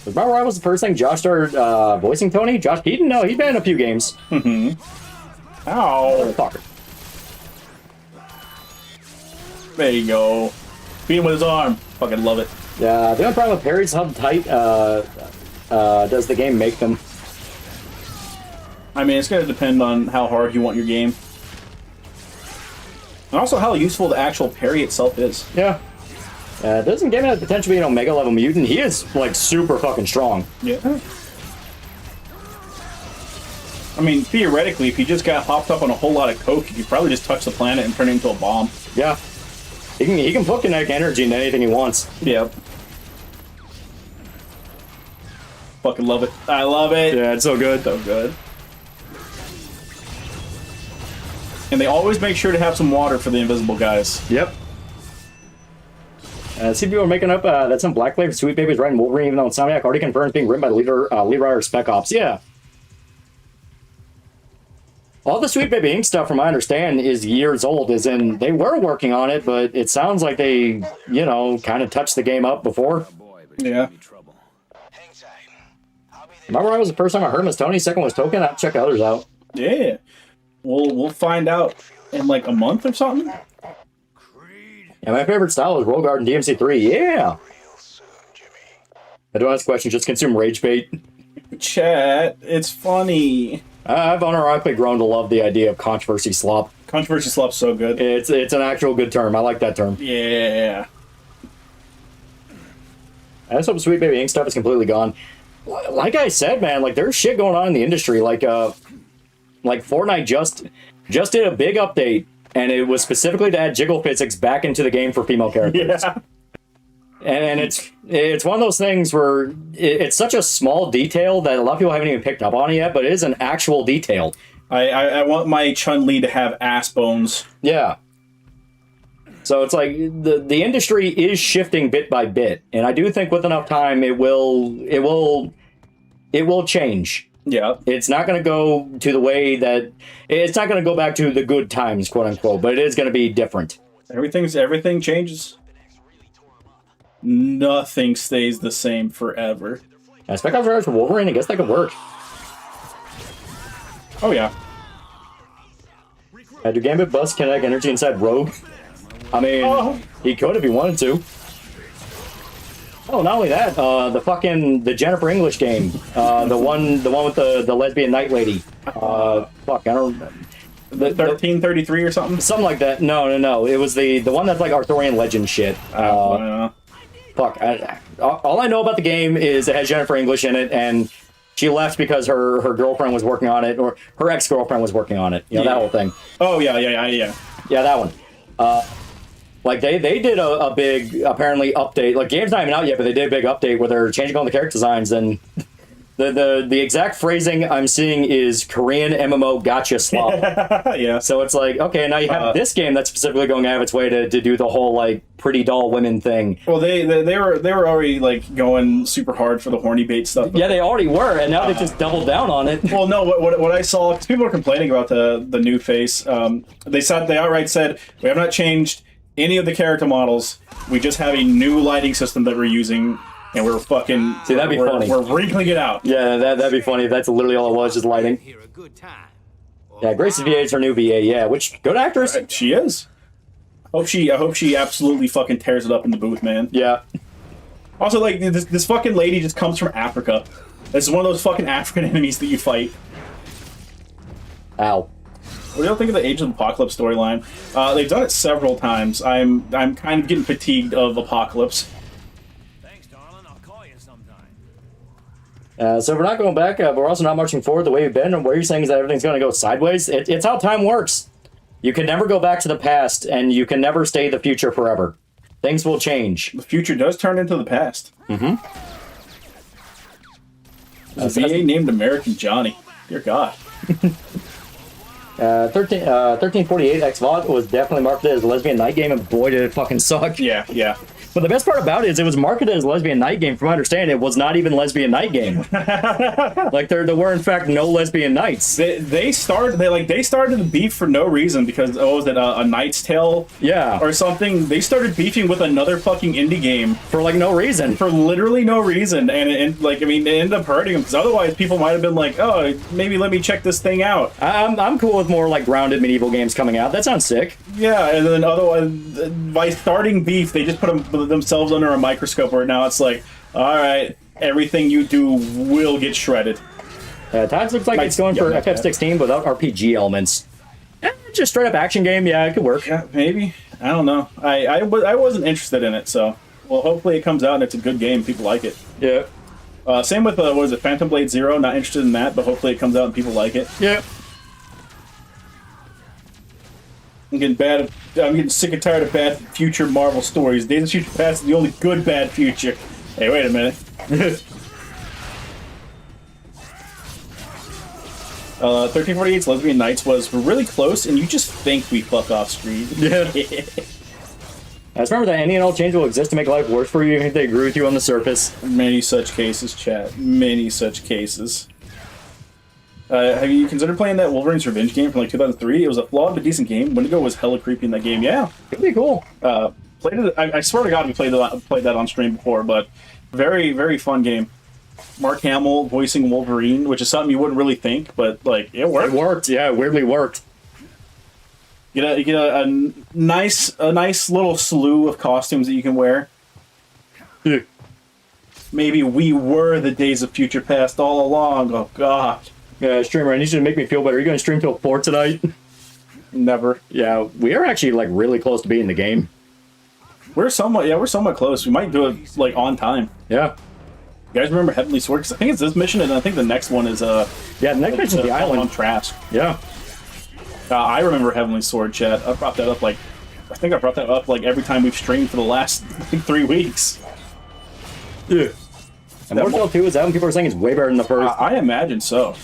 Remember why was the first thing Josh started voicing Tony? Josh Keaton? No, he'd been in a few games. Mm-hmm. Ow. Fuck. There you go. Beat him with his arm. Fucking love it. Yeah, the only problem with parries is how tight does the game make them. I mean, it's going to depend on how hard you want your game. And also how useful the actual parry itself is. Yeah. Doesn't Gambit have the potential to be an Omega level mutant? He is, like, super fucking strong. Yeah. I mean, theoretically, if he just got hopped up on a whole lot of coke, he could probably just touch the planet and turn it into a bomb. Yeah. He can put kinetic energy into anything he wants. Yep. Fucking love it. I love it. Yeah, it's so good. So good. And they always make sure to have some water for the invisible guys. Yep. See people are making up that some Black Flavor Sweet Baby is writing Wolverine, even though Insomniac already confirms being written by the lead writer of Spec Ops. Yeah. All the Sweet Baby Inc. stuff, from my understanding, is years old, as in they were working on it, but it sounds like they, you know, kind of touched the game up before. Yeah. Remember, that was the first time I heard him as Tony. Second was Token. I'll check the others out. Yeah. We'll find out in like a month or something. Yeah, my favorite style is Roll Guard and DMC3. Yeah. I don't ask questions, just consume rage bait. Chat, it's funny. I've unironically grown to love the idea of controversy slop. Controversy slop's so good. It's an actual good term. I like that term. Yeah. I just hope Sweet Baby Inc. stuff is completely gone. Like I said, man, like there's shit going on in the industry. Like Fortnite just did a big update, and it was specifically to add jiggle physics back into the game for female characters. Yeah. And it's one of those things where it's such a small detail that a lot of people haven't even picked up on it yet, but it is an actual detail. I want my Chun-Li to have ass bones. Yeah. So it's like the industry is shifting bit by bit, and I do think with enough time it will change. Yeah. It's not going to go to the way that it's not going to go back to the good times, quote unquote, but it is going to be different. Everything changes. Nothing stays the same forever. Spec Ops Riders for Wolverine, I guess that could work. Oh yeah. Do Gambit bust kinetic energy inside Rogue? I mean, he could if he wanted to. Oh, not only that, the Jennifer English game, the one with the lesbian knight lady. Fuck, I don't. The 1333 or something. Something like that. No. It was the one that's like Arthurian legend shit. Fuck. All I know about the game is it has Jennifer English in it, and she left because her girlfriend was working on it, or her ex-girlfriend was working on it. You know, that whole thing. Oh yeah. Yeah, that one. Like they did a big apparently update. Like game's not even out yet, but they did a big update where they're changing all the character designs, and the exact phrasing I'm seeing is Korean MMO gotcha slop. Yeah. So it's like, okay, now you have this game that's specifically going out of its way to do the whole like pretty doll women thing. Well, they were already like going super hard for the horny bait stuff. Yeah, they already were, and now they just doubled down on it. Well, no, what I saw, because people were complaining about the new face. They outright said we have not changed any of the character models. We just have a new lighting system that we're using, and we're fucking. See, that'd be funny. We're wrinkling it out. Yeah, that'd be funny if that's literally all it was, just lighting. Yeah, Grace VA is her new VA. Yeah, which good actress. She is. I hope she absolutely fucking tears it up in the booth, man. Yeah. Also, like this fucking lady just comes from Africa. This is one of those fucking African enemies that you fight. Ow. What do you think of the Age of Apocalypse storyline? They've done it several times. I'm kind of getting fatigued of Apocalypse. Thanks, darling. I'll call you sometime. So we're not going back, but we're also not marching forward the way we've been. And what you're saying is that everything's going to go sideways. It's how time works. You can never go back to the past, and you can never stay the future forever. Things will change. The future does turn into the past. Mm-hmm. The VA named American Johnny. Dear God. 1348 X-Vod was definitely marketed as a lesbian night game, and boy did it fucking suck. Yeah. But the best part about it is it was marketed as a lesbian night game. From my understanding, it was not even lesbian night game. Like there were in fact no lesbian nights. They started the beef for no reason because was it A Knight's Tale? Yeah. Or something. They started beefing with another fucking indie game for like no reason. For literally no reason, and it ended up hurting them because otherwise people might have been like, oh, maybe let me check this thing out. I'm cool with more like grounded medieval games coming out. That sounds sick. Yeah, and then otherwise by starting beef, they just put themselves under a microscope where now it's like, all right, everything you do will get shredded. Times looks like it's going for FF16 without RPG elements. Just straight up action game, yeah, it could work. Yeah, maybe. I don't know. I wasn't interested in it, so well, hopefully it comes out and it's a good game. People like it. Yeah. Same with what is it, Phantom Blade Zero? Not interested in that, but hopefully it comes out and people like it. Yeah. I'm getting sick and tired of bad future Marvel stories. Days of Future Past is the only good bad future. Hey, wait a minute. 1348's Lesbian Nights we're really close, and you just think we fuck off screen. Yeah. I just remember that any and all change will exist to make life worse for you even if they agree with you on the surface. Many such cases, chat. Many such cases. Have you considered playing that Wolverine's Revenge game from like 2003? It was a flawed but decent game. Wendigo was hella creepy in that game. Yeah, Pretty cool. Played it. I swear to God, we played that on stream before, but very, very fun game. Mark Hamill voicing Wolverine, which is something you wouldn't really think, but like it worked. It worked. Yeah, it weirdly worked. You get a nice little slew of costumes that you can wear. Yeah. Maybe we were the Days of Future Past all along. Oh God. Yeah, streamer, I need you to make me feel better. Are you going to stream till 4 tonight? Never. Yeah, we are actually like really close to beating the game. We're somewhat close. We might do it like on time. Yeah. You guys remember Heavenly Sword? 'Cause I think it's this mission, and I think the next one is Yeah, the next mission's the on island. Trask. Yeah. I remember Heavenly Sword, chat. I brought that up like every time we've streamed for the last like, 3 weeks. Yeah. And Mortal 2 is that when people are saying it's way better than the first. I imagine so.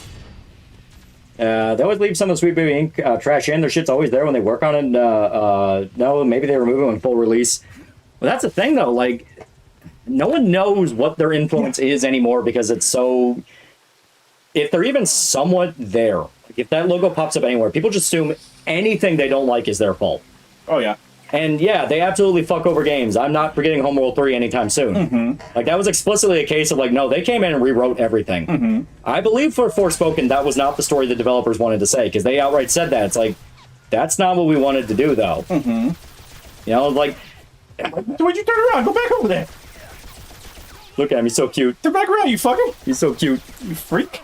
They always leave some of the Sweet Baby Ink trash in. Their shit's always there when they work on it. No, maybe they remove it when full release. Well, that's the thing, though. Like, no one knows what their influence is anymore because it's so... If they're even somewhat there, like if that logo pops up anywhere, people just assume anything they don't like is their fault. Oh, yeah. And yeah, they absolutely fuck over games. I'm not forgetting Homeworld 3 anytime soon. Mm-hmm. Like, that was explicitly a case of, like, no, they came in and rewrote everything. Mm-hmm. I believe for Forspoken, that was not the story the developers wanted to say, because they outright said that. It's like, that's not what we wanted to do, though. Mm-hmm. You know, like... Why'd you turn around? Go back over there. Look at him, he's so cute. Turn back around, you fucker. He's so cute. You freak.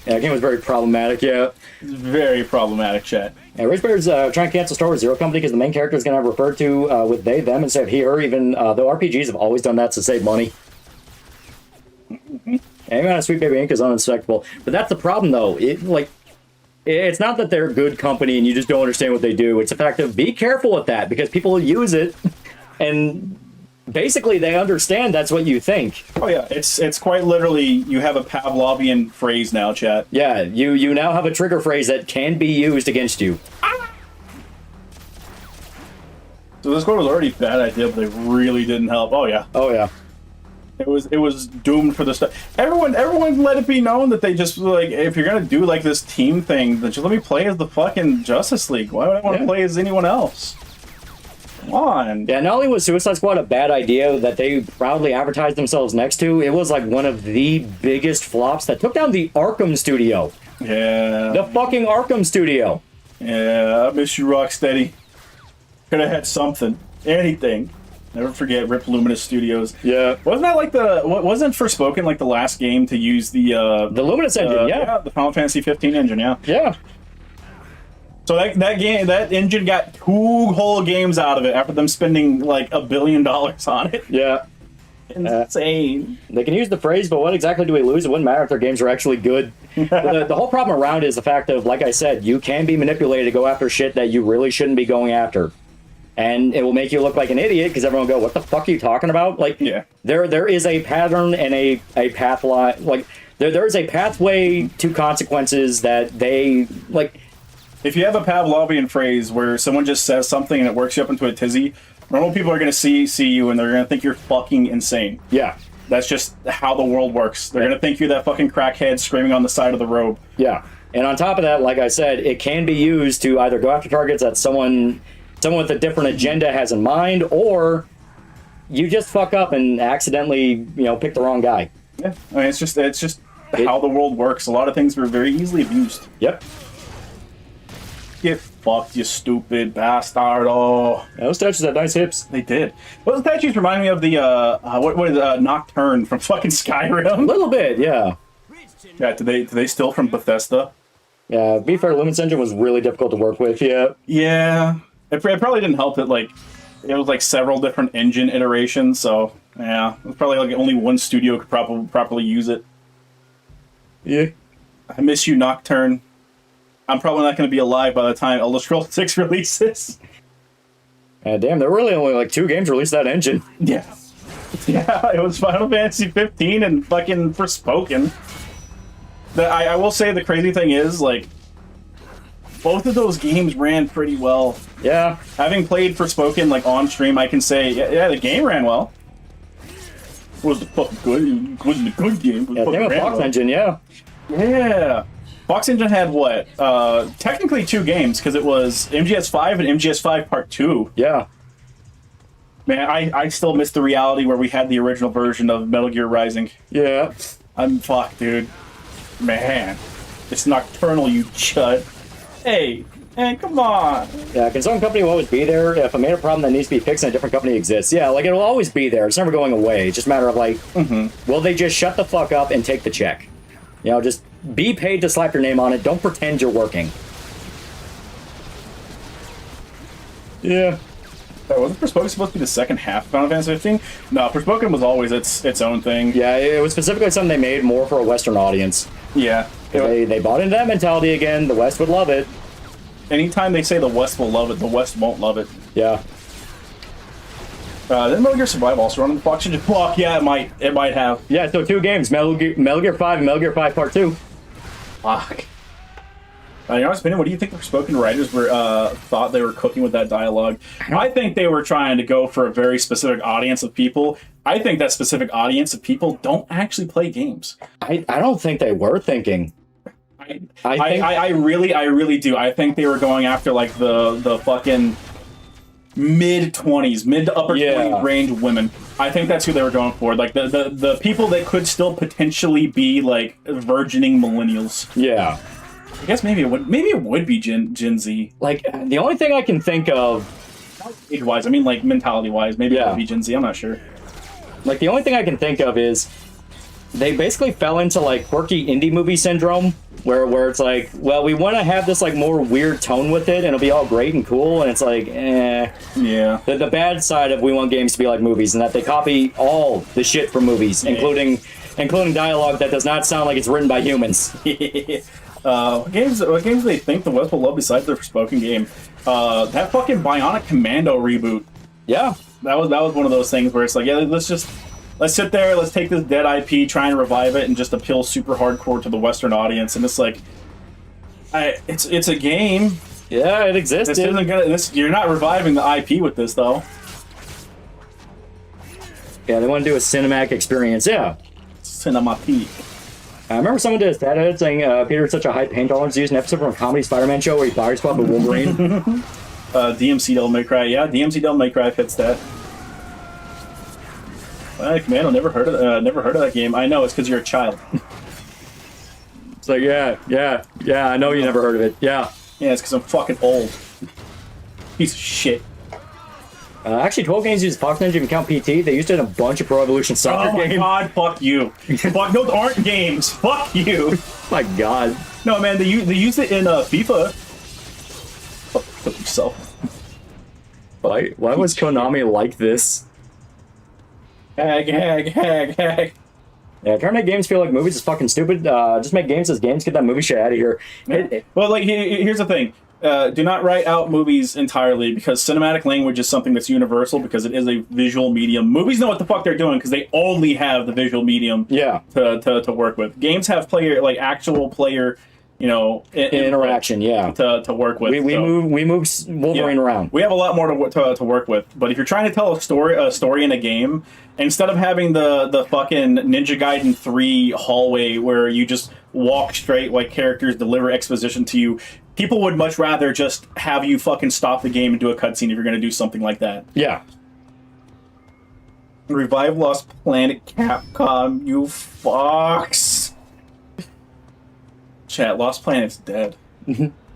Yeah, that game was very problematic, yeah. Very problematic, chat. Yeah, Rich Bear's trying to cancel Star Wars Zero Company because the main character is going to have referred to with they, them instead of he, her, even though RPGs have always done that to save money. Any amount of Sweet Baby Ink is unacceptable. But that's the problem, though. It's not that they're a good company and you just don't understand what they do. It's the fact of be careful with that because people use it and basically they understand that's what you think. Oh yeah, it's quite literally you have a Pavlovian phrase now, chat. Yeah, you now have a trigger phrase that can be used against you. So this one was already a bad idea, but they really didn't help. Oh yeah. Oh yeah. It was doomed for the stuff. Everyone let it be known that they just like if you're gonna do like this team thing, then just let me play as the fucking Justice League. Why would I want to play as anyone else? Come on. Yeah, not only was Suicide Squad a bad idea that they proudly advertised themselves next to, it was like one of the biggest flops that took down the Arkham studio. Yeah. The fucking Arkham studio. Yeah, I miss you, Rocksteady. Could have had something. Anything. Never forget Rip Luminous Studios. Yeah. Wasn't that like wasn't Forspoken like the last game to use the Luminous engine, yeah. the Final Fantasy 15 engine, yeah. Yeah. So that engine got 2 whole games out of it after them spending like $1 billion on it. Yeah. Insane. They can use the phrase, but what exactly do we lose? It wouldn't matter if their games are actually good. the whole problem around it is the fact of, like I said, you can be manipulated to go after shit that you really shouldn't be going after. And it will make you look like an idiot because everyone will go, what the fuck are you talking about? Like, yeah. There is a pattern and a path line. Like, there is a pathway to consequences that they, like... If you have a Pavlovian phrase where someone just says something and it works you up into a tizzy, normal people are going to see you and they're going to think you're fucking insane. Yeah. That's just how the world works. They're going to think you're that fucking crackhead screaming on the side of the road. Yeah. And on top of that, like I said, it can be used to either go after targets that someone with a different agenda has in mind, or you just fuck up and accidentally, pick the wrong guy. Yeah. I mean, it's just how the world works. A lot of things are very easily abused. Yep. Get fucked, you stupid bastardo. Those statues have nice hips. They did. Those statues remind me of the what is Nocturne from fucking Skyrim. A little bit, yeah. Yeah, do they steal from Bethesda? Yeah, to be fair, Luminous Engine was really difficult to work with, yeah. Yeah. It probably didn't help that it was like several different engine iterations, so yeah. It was probably like only one studio could properly use it. Yeah. I miss you, Nocturne. I'm probably not going to be alive by the time Elder Scrolls 6 releases. Damn, there were really only like 2 games released that engine. Yeah. Yeah, it was Final Fantasy 15 and fucking Forspoken. I will say the crazy thing is, like, both of those games ran pretty well. Yeah. Having played Forspoken like on stream, I can say, yeah, the game ran well. It was the fucking good. It wasn't a good game. But Yeah, same with Fox Engine, yeah. Yeah. Fox Engine had what? Technically 2 games, because it was MGS5 and MGS5 Part 2. Yeah. Man, I still miss the reality where we had the original version of Metal Gear Rising. Yeah. I'm fucked, dude. Man. It's Nocturnal, you chud. Hey, man, come on. Yeah, can some company will always be there? If I made a problem that needs to be fixed and a different company exists, yeah, like it'll always be there. It's never going away. It's just a matter of like, will they just shut the fuck up and take the check? You know, just be paid to slap your name on it. Don't pretend you're working. Yeah. Wasn't Forspoken supposed to be the second half of Final Fantasy 15? No, Forspoken was always its own thing. Yeah, it was specifically something they made more for a Western audience. Yeah. They bought into that mentality again. The West would love it. Anytime they say the West will love it, the West won't love it. Yeah. Didn't Metal Gear Survive also run on the Fox Engine? Fuck yeah, it might have. Yeah, so 2 games, Metal Gear 5 and Metal Gear 5 Part 2. Fuck. In your honest opinion, what do you think the Forspoken writers were thought they were cooking with that dialogue? I think they were trying to go for a very specific audience of people. I think that specific audience of people don't actually play games. I don't think they were thinking. I really do. I think they were going after like the fucking mid-20s, mid to upper 20s range women. I think that's who they were going for. Like the people that could still potentially be like virgining millennials. Yeah. I guess maybe it would be Gen Z. Like the only thing I can think of, age wise, I mean like mentality wise, maybe it would be Gen Z. I'm not sure. Like the only thing I can think of is they basically fell into like quirky indie movie syndrome, where it's like, well, we want to have this like more weird tone with it, and it'll be all great and cool, and it's like, eh. Yeah. The bad side of we want games to be like movies, and that they copy all the shit from movies, including dialogue that does not sound like it's written by humans. What games do they think the West will love besides their Forspoken game? That fucking Bionic Commando reboot. Yeah. That was one of those things where it's like, yeah, let's sit there, let's take this dead IP, try and revive it, and just appeal super hardcore to the Western audience. And it's like, it's a game. Yeah, it exists. You're not reviving the IP with this though. Yeah, they want to do a cinematic experience. Yeah. Cinematic. I remember someone did a stat edit saying Peter had such a high pain tolerance used an episode from a comedy Spider-Man show where he fire swap with Wolverine. DMC Devil May Cry. Yeah, DMC Devil May Cry fits that. Commando, never heard of that game. I know, it's because you're a child. It's like, yeah, I know you never heard of it. Yeah. Yeah, it's because I'm fucking old. Piece of shit. Actually, 12 games use Fox Engine if you count PT. They used it in a bunch of Pro Evolution Soccer games. Oh my god, fuck you. Fuck, those aren't games. Fuck you. My god. No, man, they use it in FIFA. Fuck yourself. Why was Konami like this? Hag. Yeah, trying to make games feel like movies is fucking stupid. Just make games as games. Get that movie shit out of here. Well, like, here's the thing. Do not write out movies entirely, because cinematic language is something that's universal because it is a visual medium. Movies know what the fuck they're doing because they only have the visual medium to work with. Games have actual player, interaction, to work with. We move Wolverine around. We have a lot more to work with. But if you're trying to tell a story in a game, instead of having the fucking Ninja Gaiden 3 hallway where you just walk straight like characters deliver exposition to you, people would much rather just have you fucking stop the game and do a cutscene if you're going to do something like that. Yeah. Revive Lost Planet, Capcom, you fucks. Chat, Lost Planet's dead.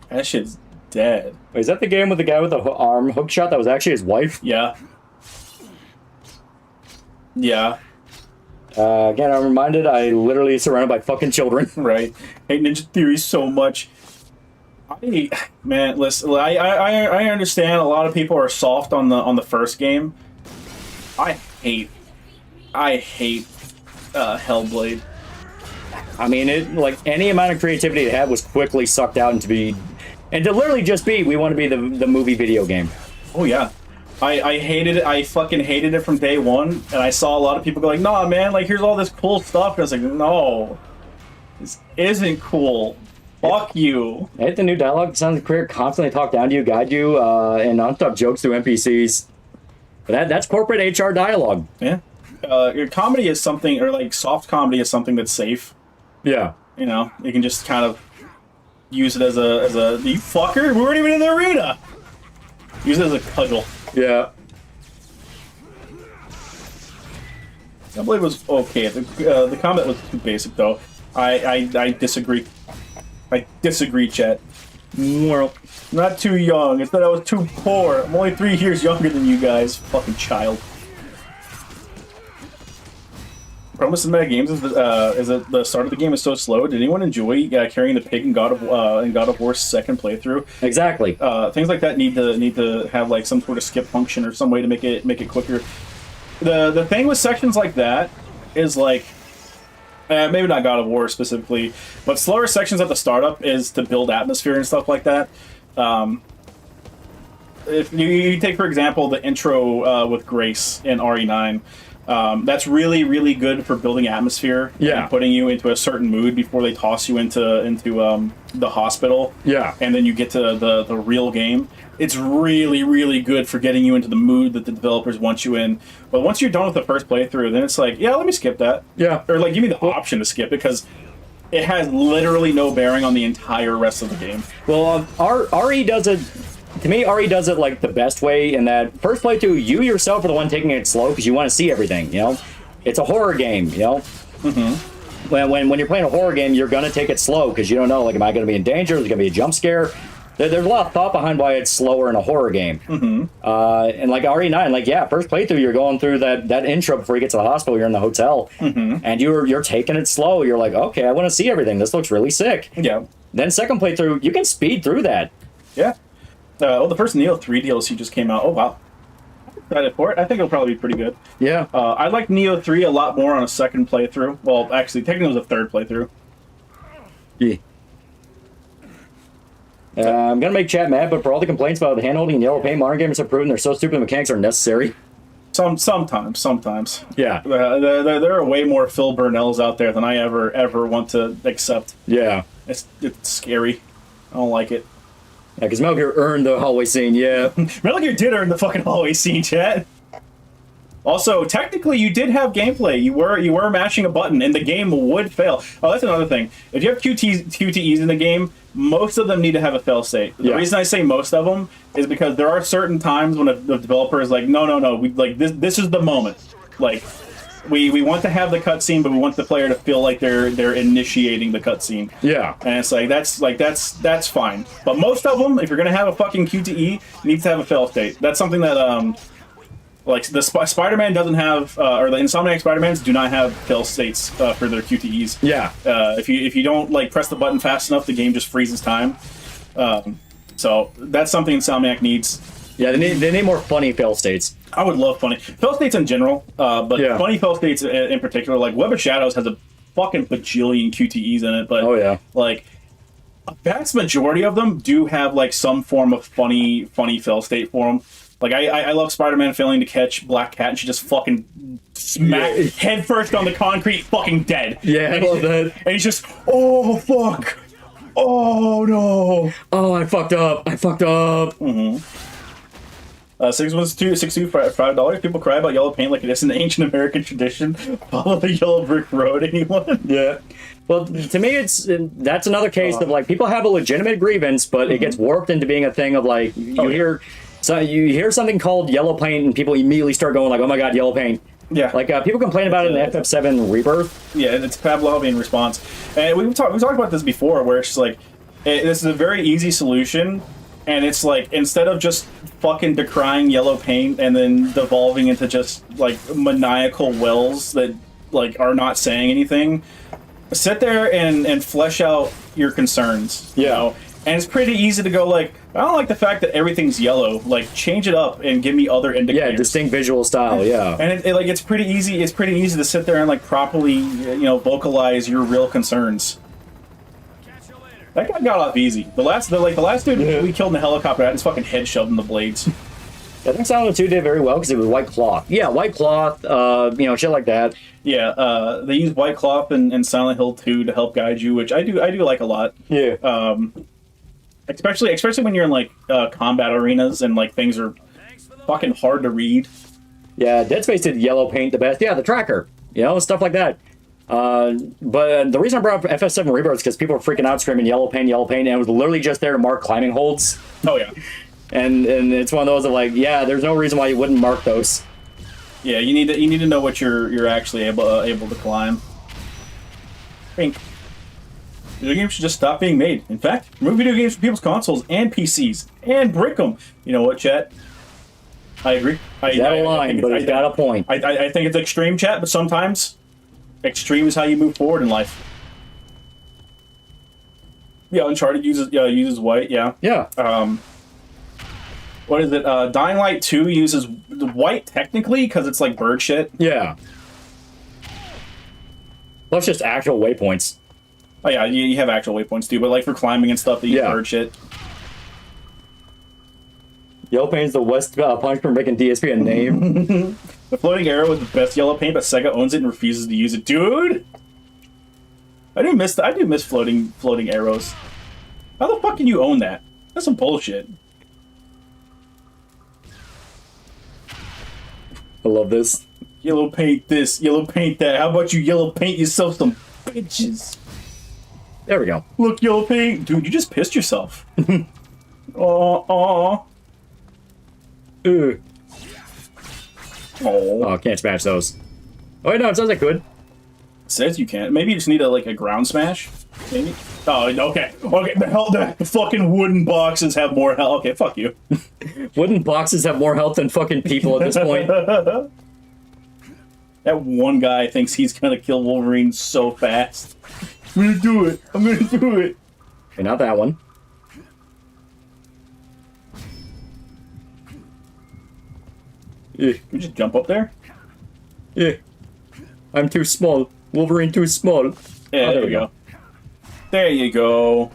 That shit's dead. Wait, is that the game with the guy with the arm hook shot that was actually his wife? Yeah. Yeah. Again, I'm reminded I literally surrounded by fucking children. Right. Hate Ninja Theory so much. Man, listen, I understand a lot of people are soft on the first game. I hate Hellblade. I mean, any amount of creativity it had was quickly sucked out to literally just be, we want to be the movie video game. Oh yeah. I hated it. I fucking hated it from day one, and I saw a lot of people go like, nah, man, like, here's all this cool stuff. And I was like, no, this isn't cool. Fuck you. I hate the new dialogue. Sounds clear. Constantly talk down to you, guide you, and nonstop jokes through NPCs. But that's corporate HR dialogue. Yeah. Your comedy is something, or like soft comedy is something that's safe. Yeah. You know, you can just kind of use it as a you fucker. We weren't even in the arena. Use it as a cudgel. Yeah. I believe it was okay. The combat was too basic, though. I disagree. I disagree, chat. Well, not too young. It's that I was too poor. I'm only 3 years younger than you guys. Fucking child. Problem with cinematic games is that the start of the game is so slow. Did anyone enjoy carrying the pig in God of War's second playthrough? Exactly. Things like that need to have like some sort of skip function or some way to make it quicker. The thing with sections like that is like maybe not God of War specifically, but slower sections at the startup is to build atmosphere and stuff like that. If you take for example the intro with Grace in RE9. That's really, really good for building atmosphere and putting you into a certain mood before they toss you into the hospital. Yeah. And then you get to the real game. It's really, really good for getting you into the mood that the developers want you in. But once you're done with the first playthrough, then it's like, yeah, let me skip that. Yeah. Or like, give me the option to skip it because it has literally no bearing on the entire rest of the game. Well, RE does it. To me, RE does it like the best way in that first playthrough, you yourself are the one taking it slow because you want to see everything, you know? It's a horror game, you know? Mm-hmm. When you're playing a horror game, you're going to take it slow because you don't know, like, am I going to be in danger? Is there going to be a jump scare? There's a lot of thought behind why it's slower in a horror game. Mm-hmm. And like RE9, like, yeah, first playthrough, you're going through that intro before you get to the hospital, you're in the hotel, and you're taking it slow. You're like, okay, I want to see everything. This looks really sick. Yeah. Then second playthrough, you can speed through that. Yeah. The first Neo 3 DLC just came out. Oh, wow. I'm excited for it. I think it'll probably be pretty good. Yeah. I like Neo 3 a lot more on a second playthrough. Well, actually, technically it was a third playthrough. Yeah. I'm going to make chat mad, but for all the complaints about the handholding and yellow paint, modern gamers have proven they're so stupid the mechanics are necessary. Sometimes. Yeah. There are way more Phil Burnells out there than I ever want to accept. Yeah. It's scary. I don't like it. Yeah, because Metal Gear earned the hallway scene, yeah. Metal Gear did earn the fucking hallway scene, chat. Also, technically, you did have gameplay. You were mashing a button, and the game would fail. Oh, that's another thing. If you have QTEs in the game, most of them need to have a fail state. The reason I say most of them is because there are certain times when a developer is like, no, we like this is the moment. Like, we want to have the cutscene, but we want the player to feel like they're initiating the cutscene. Yeah. And it's like that's fine. But most of them, if you're gonna have a fucking QTE, needs to have a fail state. That's something that like the Spider-Man doesn't have, or the Insomniac Spider-Mans do not have fail states for their QTEs. Yeah. If you don't like press the button fast enough, the game just freezes time. So that's something Insomniac needs. Yeah, they need more funny fail states. I would love funny fail states in general, but funny fail states in particular. Like Web of Shadows has a fucking bajillion QTEs in it, but like a vast majority of them do have like some form of funny fail state for them. Like I love Spider-Man failing to catch Black Cat and she just fucking smack head first on the concrete, fucking dead. Yeah, and I love that. And he's just, oh fuck, oh no, oh I fucked up. Mm-hmm. 612 for $5. People cry about yellow paint like it is an ancient American tradition. Follow the yellow brick road, anyone? Yeah. Well, to me, that's another case of like people have a legitimate grievance, but it gets warped into being a thing of like you hear something called yellow paint, and people immediately start going like, "Oh my god, yellow paint!" Yeah. Like people complain about it in FF7 Rebirth. Yeah, it's Pavlovian response, and we talked about this before, where it's just like this is a very easy solution. And it's like, instead of just fucking decrying yellow paint and then devolving into just, like, maniacal wells that, like, are not saying anything, sit there and flesh out your concerns, you know? And it's pretty easy to go, like, I don't like the fact that everything's yellow. Like, change it up and give me other indicators. Yeah, distinct visual style, yeah. And, it's pretty easy to sit there and, like, properly, you know, vocalize your real concerns. That guy got off easy. The last dude we killed in the helicopter had his fucking head shoved in the blades. I think Silent Hill 2 did very well because it was white cloth. Yeah, white cloth, you know, shit like that. Yeah, they use white cloth in Silent Hill 2 to help guide you, which I do like a lot. Yeah. Especially when you're in like combat arenas and like things are fucking hard to read. Yeah, Dead Space did yellow paint the best. Yeah, the tracker, you know, stuff like that. But the reason I brought up FS7 Rebirth is because people were freaking out screaming yellow paint, and it was literally just there to mark climbing holds. Oh yeah. And it's one of those of like, yeah, there's no reason why you wouldn't mark those. Yeah, you need to know what you're actually able to climb. Think video games should just stop being made. In fact, remove video games from people's consoles and PCs and brick them. You know what, chat? I agree. Is that a line? But it's got a point. I think it's extreme, chat, but sometimes extreme is how you move forward in life. Yeah, Uncharted uses white. Yeah. Yeah. What is it? Dying Light 2 uses the white technically because it's like bird shit. Yeah. That's just actual waypoints. Oh yeah, you have actual waypoints too, but like for climbing and stuff, they use bird shit. Yellow paint is the West punch for making DSP a name. The floating arrow is the best yellow paint, but Sega owns it and refuses to use it. Dude, I do miss floating arrows. How the fuck can you own that? That's some bullshit. I love this. Yellow paint this, yellow paint that. How about you yellow paint yourself some bitches? There we go. Look, yellow paint. Dude, you just pissed yourself. Aw. Oh, Oh. I can't smash those. Oh, wait, no, it says I could. Says you can't. Maybe you just need a ground smash. Maybe. Oh, okay. Okay, the fucking wooden boxes have more health. Okay, fuck you. Wooden boxes have more health than fucking people at this point. That one guy thinks he's gonna kill Wolverine so fast. I'm gonna do it. I'm gonna do it. Okay, not that one. Yeah. Can we just jump up there? Yeah. I'm too small. Wolverine too small. Yeah, there we go. There you go.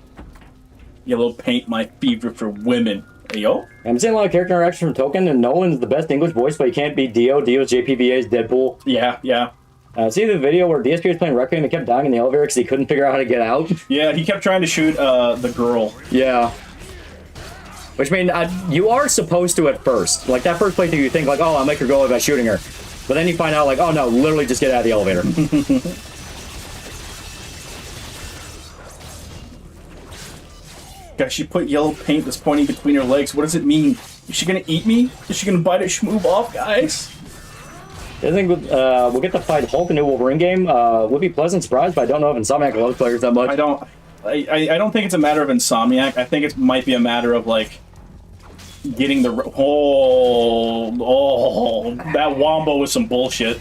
Yellow paint my fever for women. Hey, yo. I'm seeing a lot of character interaction from Token, and Nolan's the best English voice, but he can't beat Dio. Dio's JPVA's Deadpool. Yeah. See the video where DSP was playing Requiem and kept dying in the elevator because he couldn't figure out how to get out? Yeah, he kept trying to shoot the girl. Yeah. Which, I mean, you are supposed to at first. Like, that first playthrough, you think, like, oh, I'll make her go by shooting her. But then you find out, like, oh, no, literally just get out of the elevator. Gosh, she put yellow paint that's pointing between her legs. What does it mean? Is she gonna eat me? Is she gonna bite it? Move off, guys. I think we'll get to fight Hulk in the new Wolverine game. Would be pleasant surprise, but I don't know if Insomniac loves players that much. I don't think it's a matter of Insomniac. I think it might be a matter of, like, getting the... Oh, that Wombo was some bullshit.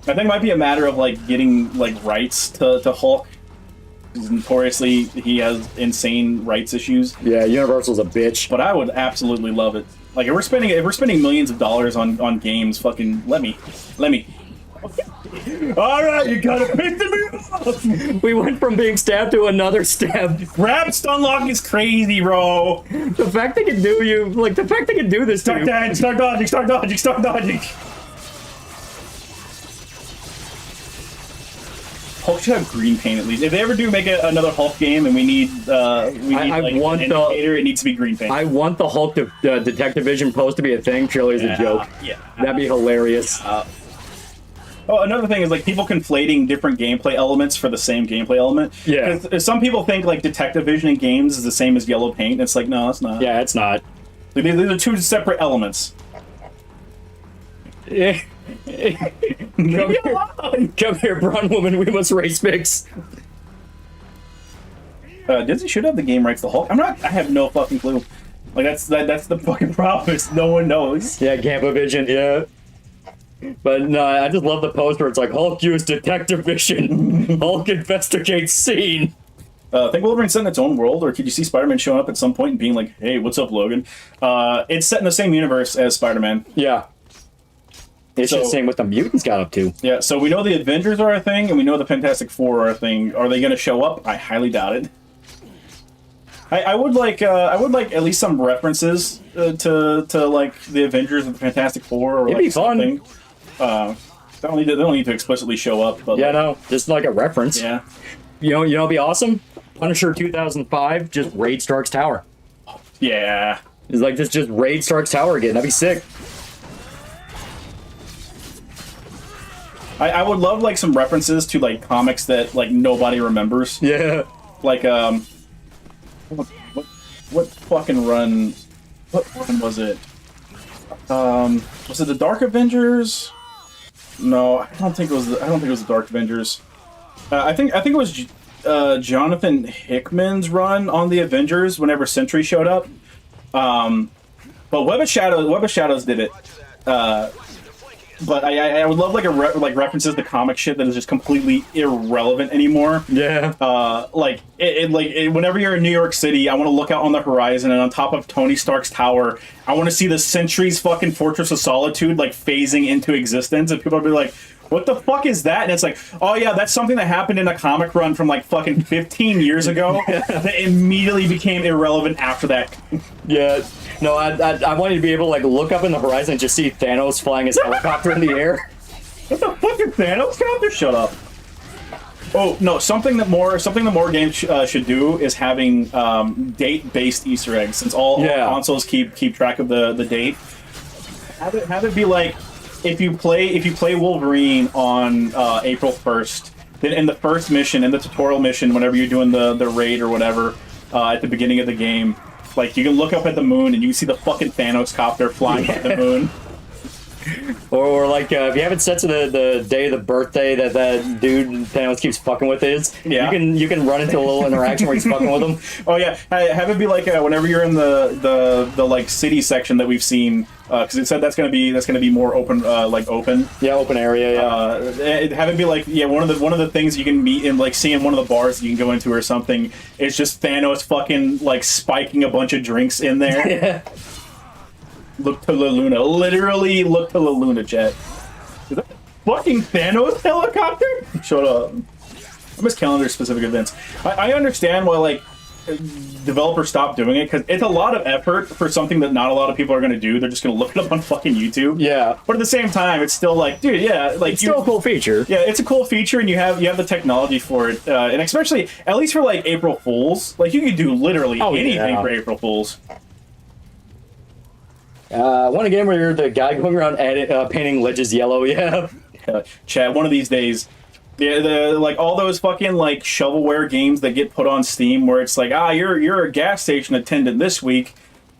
I think it might be a matter of, like, getting, like, rights to Hulk. Because notoriously, he has insane rights issues. Yeah, Universal's a bitch. But I would absolutely love it. Like, if we're spending millions of dollars on games, fucking let me. All right, you gotta pick me up. We went from being stabbed to another stab. Grab Stunlock is crazy, bro. The fact they can do you, like, the fact they can do this to you. Start dodging. Hulk should have green paint at least. If they ever do make another Hulk game and we need an indicator, it needs to be green paint. I want the Hulk Detective Vision post to be a thing purely as a joke. Yeah. That'd be hilarious. Oh, another thing is, like, people conflating different gameplay elements for the same gameplay element. Yeah. 'Cause some people think, like, Detective Vision in games is the same as yellow paint. It's like, no, it's not. Yeah, it's not. Like, these are two separate elements. Yeah. Come here, brown woman, we must race mix. Disney should have the game rights to Hulk. I have no fucking clue. Like, that's the fucking problem, is no one knows. Yeah, Gamma Vision, yeah. But no, I just love the post where it's like, Hulk used Detective Vision. Hulk investigates scene. Think Wolverine set in its own world, or could you see Spider-Man showing up at some point and being like, hey, what's up, Logan? It's set in the same universe as Spider-Man. Yeah. It's just seeing what the mutants got up to. Yeah, so we know the Avengers are a thing, and we know the Fantastic Four are a thing. Are they going to show up? I highly doubt it. I would like at least some references to like the Avengers and the Fantastic Four or It'd like be fun. something. They don't need to explicitly show up, but Yeah, like, no, just like a reference. yeah. You know, it'd be awesome. Punisher 2005, just raid Stark's tower. Yeah. It's like just raid Stark's tower again. That'd be sick. I would love like some references to like comics that like nobody remembers. Yeah. Like what fucking run? What run was it? Was it the Dark Avengers? No, I don't think it was. I don't think it was the Dark Avengers. I think it was Jonathan Hickman's run on the Avengers whenever Sentry showed up. But Web of Shadows did it. But I would love like references to comic shit that is just completely irrelevant anymore. Yeah. Whenever you're in New York City, I want to look out on the horizon, and on top of Tony Stark's tower, I want to see the Sentry's fucking Fortress of Solitude like phasing into existence, and people will be like, "What the fuck is that?" And it's like, "Oh yeah, that's something that happened in a comic run from like fucking 15 years ago that immediately became irrelevant after that." Yeah. No, I want you to be able to like look up in the horizon and just see Thanos flying his helicopter in the air. What the fuck is Thanos helicopter? Shut up. Oh no! Something that more games should do is having date-based Easter eggs. Since all consoles keep track of the date, have it be like if you play Wolverine on April 1st, then in the first mission, in the tutorial mission, whenever you're doing the raid or whatever at the beginning of the game, like you can look up at the moon and you can see the fucking Thanos copter flying at the moon. Or like if you haven't set to the day of the birthday that dude Thanos keeps fucking with is, you can run into a little interaction where he's fucking with him. Oh yeah, have it be like whenever you're in the like city section that we've seen, because it said that's gonna be more open, open. Yeah, open area. Yeah. Have it be like one of the things you can meet in like seeing one of the bars you can go into or something. It's just Thanos fucking like spiking a bunch of drinks in there. Yeah. Look to La Luna. Literally look to La Luna, chat. Is that fucking Thanos helicopter? Shut up. I miss calendar specific events. I understand why like developers stop doing it, because it's a lot of effort for something that not a lot of people are going to do. They're just going to look it up on fucking YouTube. Yeah. But at the same time, it's still like, dude, yeah, like it's still a cool feature. Yeah, it's a cool feature, and you have the technology for it, and especially at least for like April Fools, like you could do literally anything for April Fools. Want a game where you're the guy going around painting ledges yellow? Yeah. Chad, one of these days, the like all those fucking like shovelware games that get put on Steam, where it's like, you're a gas station attendant this week.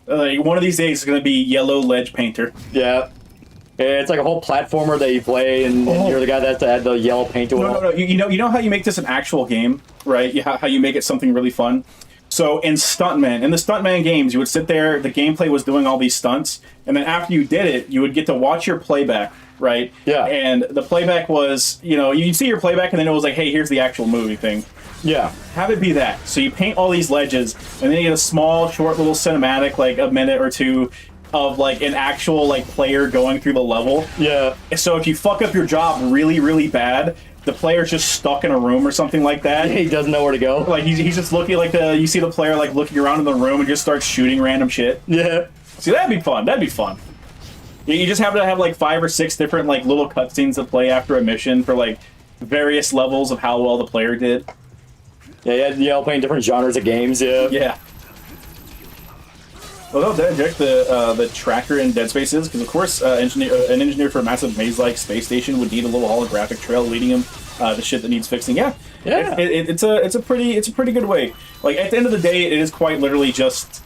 Like one of these days is gonna be yellow ledge painter. Yeah. It's like a whole platformer that you play, and you're the guy that has to add the yellow paint to it. No. You know how you make this an actual game, right? How you make it something really fun. So in the Stuntman games, you would sit there, the gameplay was doing all these stunts, and then after you did it, you would get to watch your playback, right? Yeah. And the playback was, you'd see your playback, and then it was like, hey, here's the actual movie thing. Yeah. Have it be that. So you paint all these ledges, and then you get a small, short little cinematic, like a minute or two, of like an actual like player going through the level. Yeah. So if you fuck up your job really, really bad, the player's just stuck in a room or something like that. He doesn't know where to go. Like he's just looking like you see the player like looking around in the room and just starts shooting random shit. Yeah. See, that'd be fun. You just have to have like 5 or 6 different like little cutscenes to play after a mission for like various levels of how well the player did. Yeah, yeah, playing different genres of games. Yeah. Yeah. Well, they'll direct the tracker in Dead Space is, because of course an engineer for a massive maze-like space station would need a little holographic trail leading him to shit that needs fixing. Yeah. It's a pretty good way. Like at the end of the day, it is quite literally just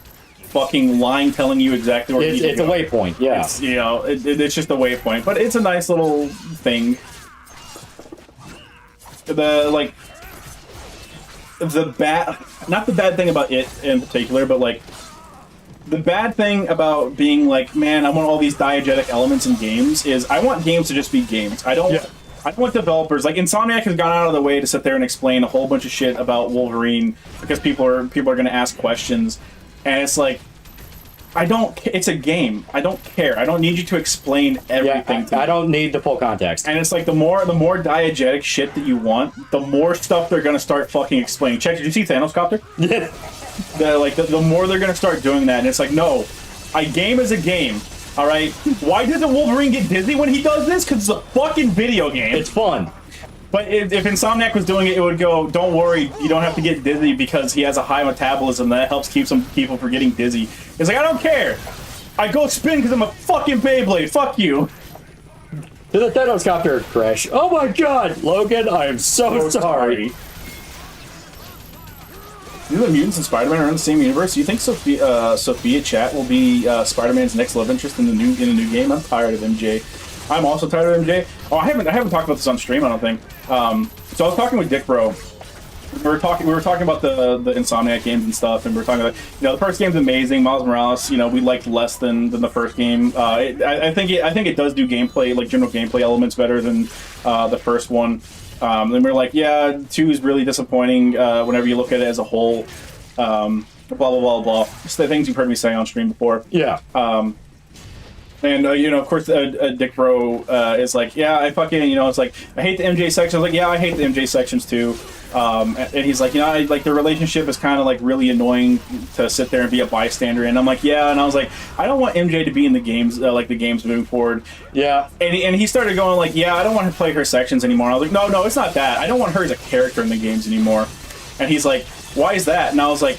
fucking line telling you exactly where you need to go. It's a waypoint. Yeah. It's just a waypoint, but it's a nice little thing. Not the bad thing about it in particular, but like. The bad thing about being like, man, I want all these diegetic elements in games is I want games to just be games. I don't want developers like Insomniac has gone out of the way to sit there and explain a whole bunch of shit about Wolverine because people are going to ask questions, and it's like, I don't. It's a game. I don't care. I don't need you to explain everything. I don't need the full context. And it's like the more diegetic shit that you want, the more stuff they're gonna start fucking explaining. Check. Did you see Thanos copter? Yeah. The more they're gonna start doing that, and it's like, no, a game is a game. All right. Why doesn't Wolverine get dizzy when he does this? Because it's a fucking video game. It's fun. But if Insomniac was doing it, it would go, don't worry, you don't have to get dizzy because he has a high metabolism that helps keep some people from getting dizzy. It's like, I don't care. I go spin because I'm a fucking Beyblade. Fuck you. Did the Thanos copter crash? Oh my god, Logan, I am so sorry. You know the mutants and Spider-Man are in the same universe. Do you think Sophia Chat will be Spider-Man's next love interest in a new game? I'm tired of MJ. I'm also tired of MJ. Oh, I haven't talked about this on stream, I don't think. So I was talking with Dick Bro. We were talking about the Insomniac games and stuff, and we were talking about, the first game's amazing. Miles Morales, we liked less than the first game. I think it does do gameplay, like general gameplay elements better than the first one. Then we're like, yeah, 2 is really disappointing whenever you look at it as a whole. Blah blah blah blah. Just the things you've heard me say on stream before. Yeah. And, of course, Dick Bro is like, yeah, I fucking, it's like, I hate the MJ section. I was like, yeah, I hate the MJ sections too. And he's like, the relationship is kind of like really annoying to sit there and be a bystander. And I'm like, yeah. And I was like, I don't want MJ to be in the games, the games moving forward. Yeah. And he started going like, yeah, I don't want to play her sections anymore. I was like, no, it's not that. I don't want her as a character in the games anymore. And he's like, why is that? And I was like,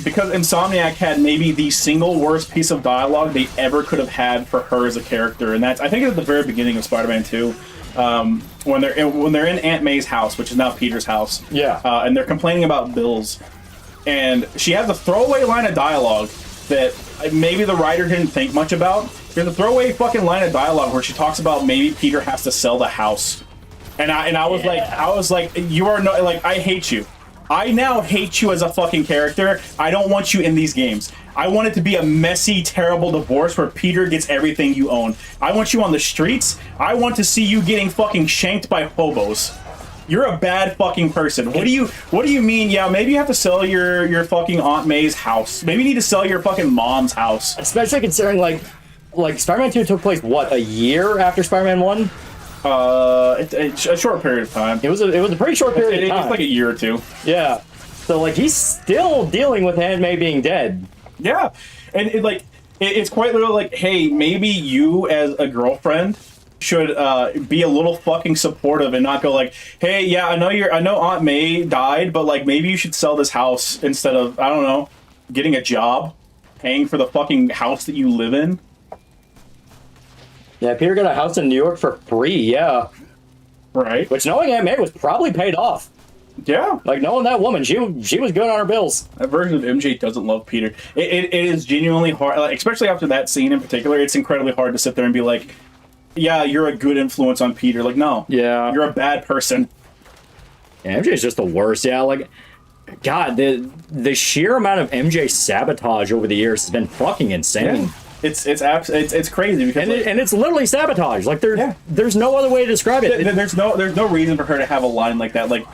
because Insomniac had maybe the single worst piece of dialogue they ever could have had for her as a character, and I think it's at the very beginning of Spider-Man 2, when they're in Aunt May's house, which is now Peter's house. Yeah. And they're complaining about bills, and she has a throwaway line of dialogue that maybe the writer didn't think much about. There's a throwaway fucking line of dialogue where she talks about maybe Peter has to sell the house, and I was like, you are no, like, I hate you. I now hate you as a fucking character. I don't want you in these games. I want it to be a messy, terrible divorce where Peter gets everything you own. I want you on the streets. I want to see you getting fucking shanked by hobos. You're a bad fucking person. What do you mean? Yeah, maybe you have to sell your fucking Aunt May's house. Maybe you need to sell your fucking mom's house. Especially considering like Spider-Man 2 took place what, a year after Spider-Man 1? It's a short period of time. It was a pretty short period of time. It's like a year or two. Yeah. So like he's still dealing with Aunt May being dead. Yeah, and it's quite literally like, hey, maybe you as a girlfriend should be a little fucking supportive and not go like, hey, yeah, I know Aunt May died, but like maybe you should sell this house instead of, I don't know, getting a job, paying for the fucking house that you live in. Yeah, Peter got a house in New York for free, yeah. Right. Which, knowing Aunt May, was probably paid off. Yeah. Like, knowing that woman, she was good on her bills. That version of MJ doesn't love Peter. It is genuinely hard, like, especially after that scene in particular, it's incredibly hard to sit there and be like, yeah, you're a good influence on Peter. Like, no. Yeah. You're a bad person. Yeah, MJ's just the worst, yeah. Like, God, the sheer amount of MJ sabotage over the years has been fucking insane. Yeah. It's crazy because and it's literally sabotage. Like there's no other way to describe it. There's no reason for her to have a line like that. Like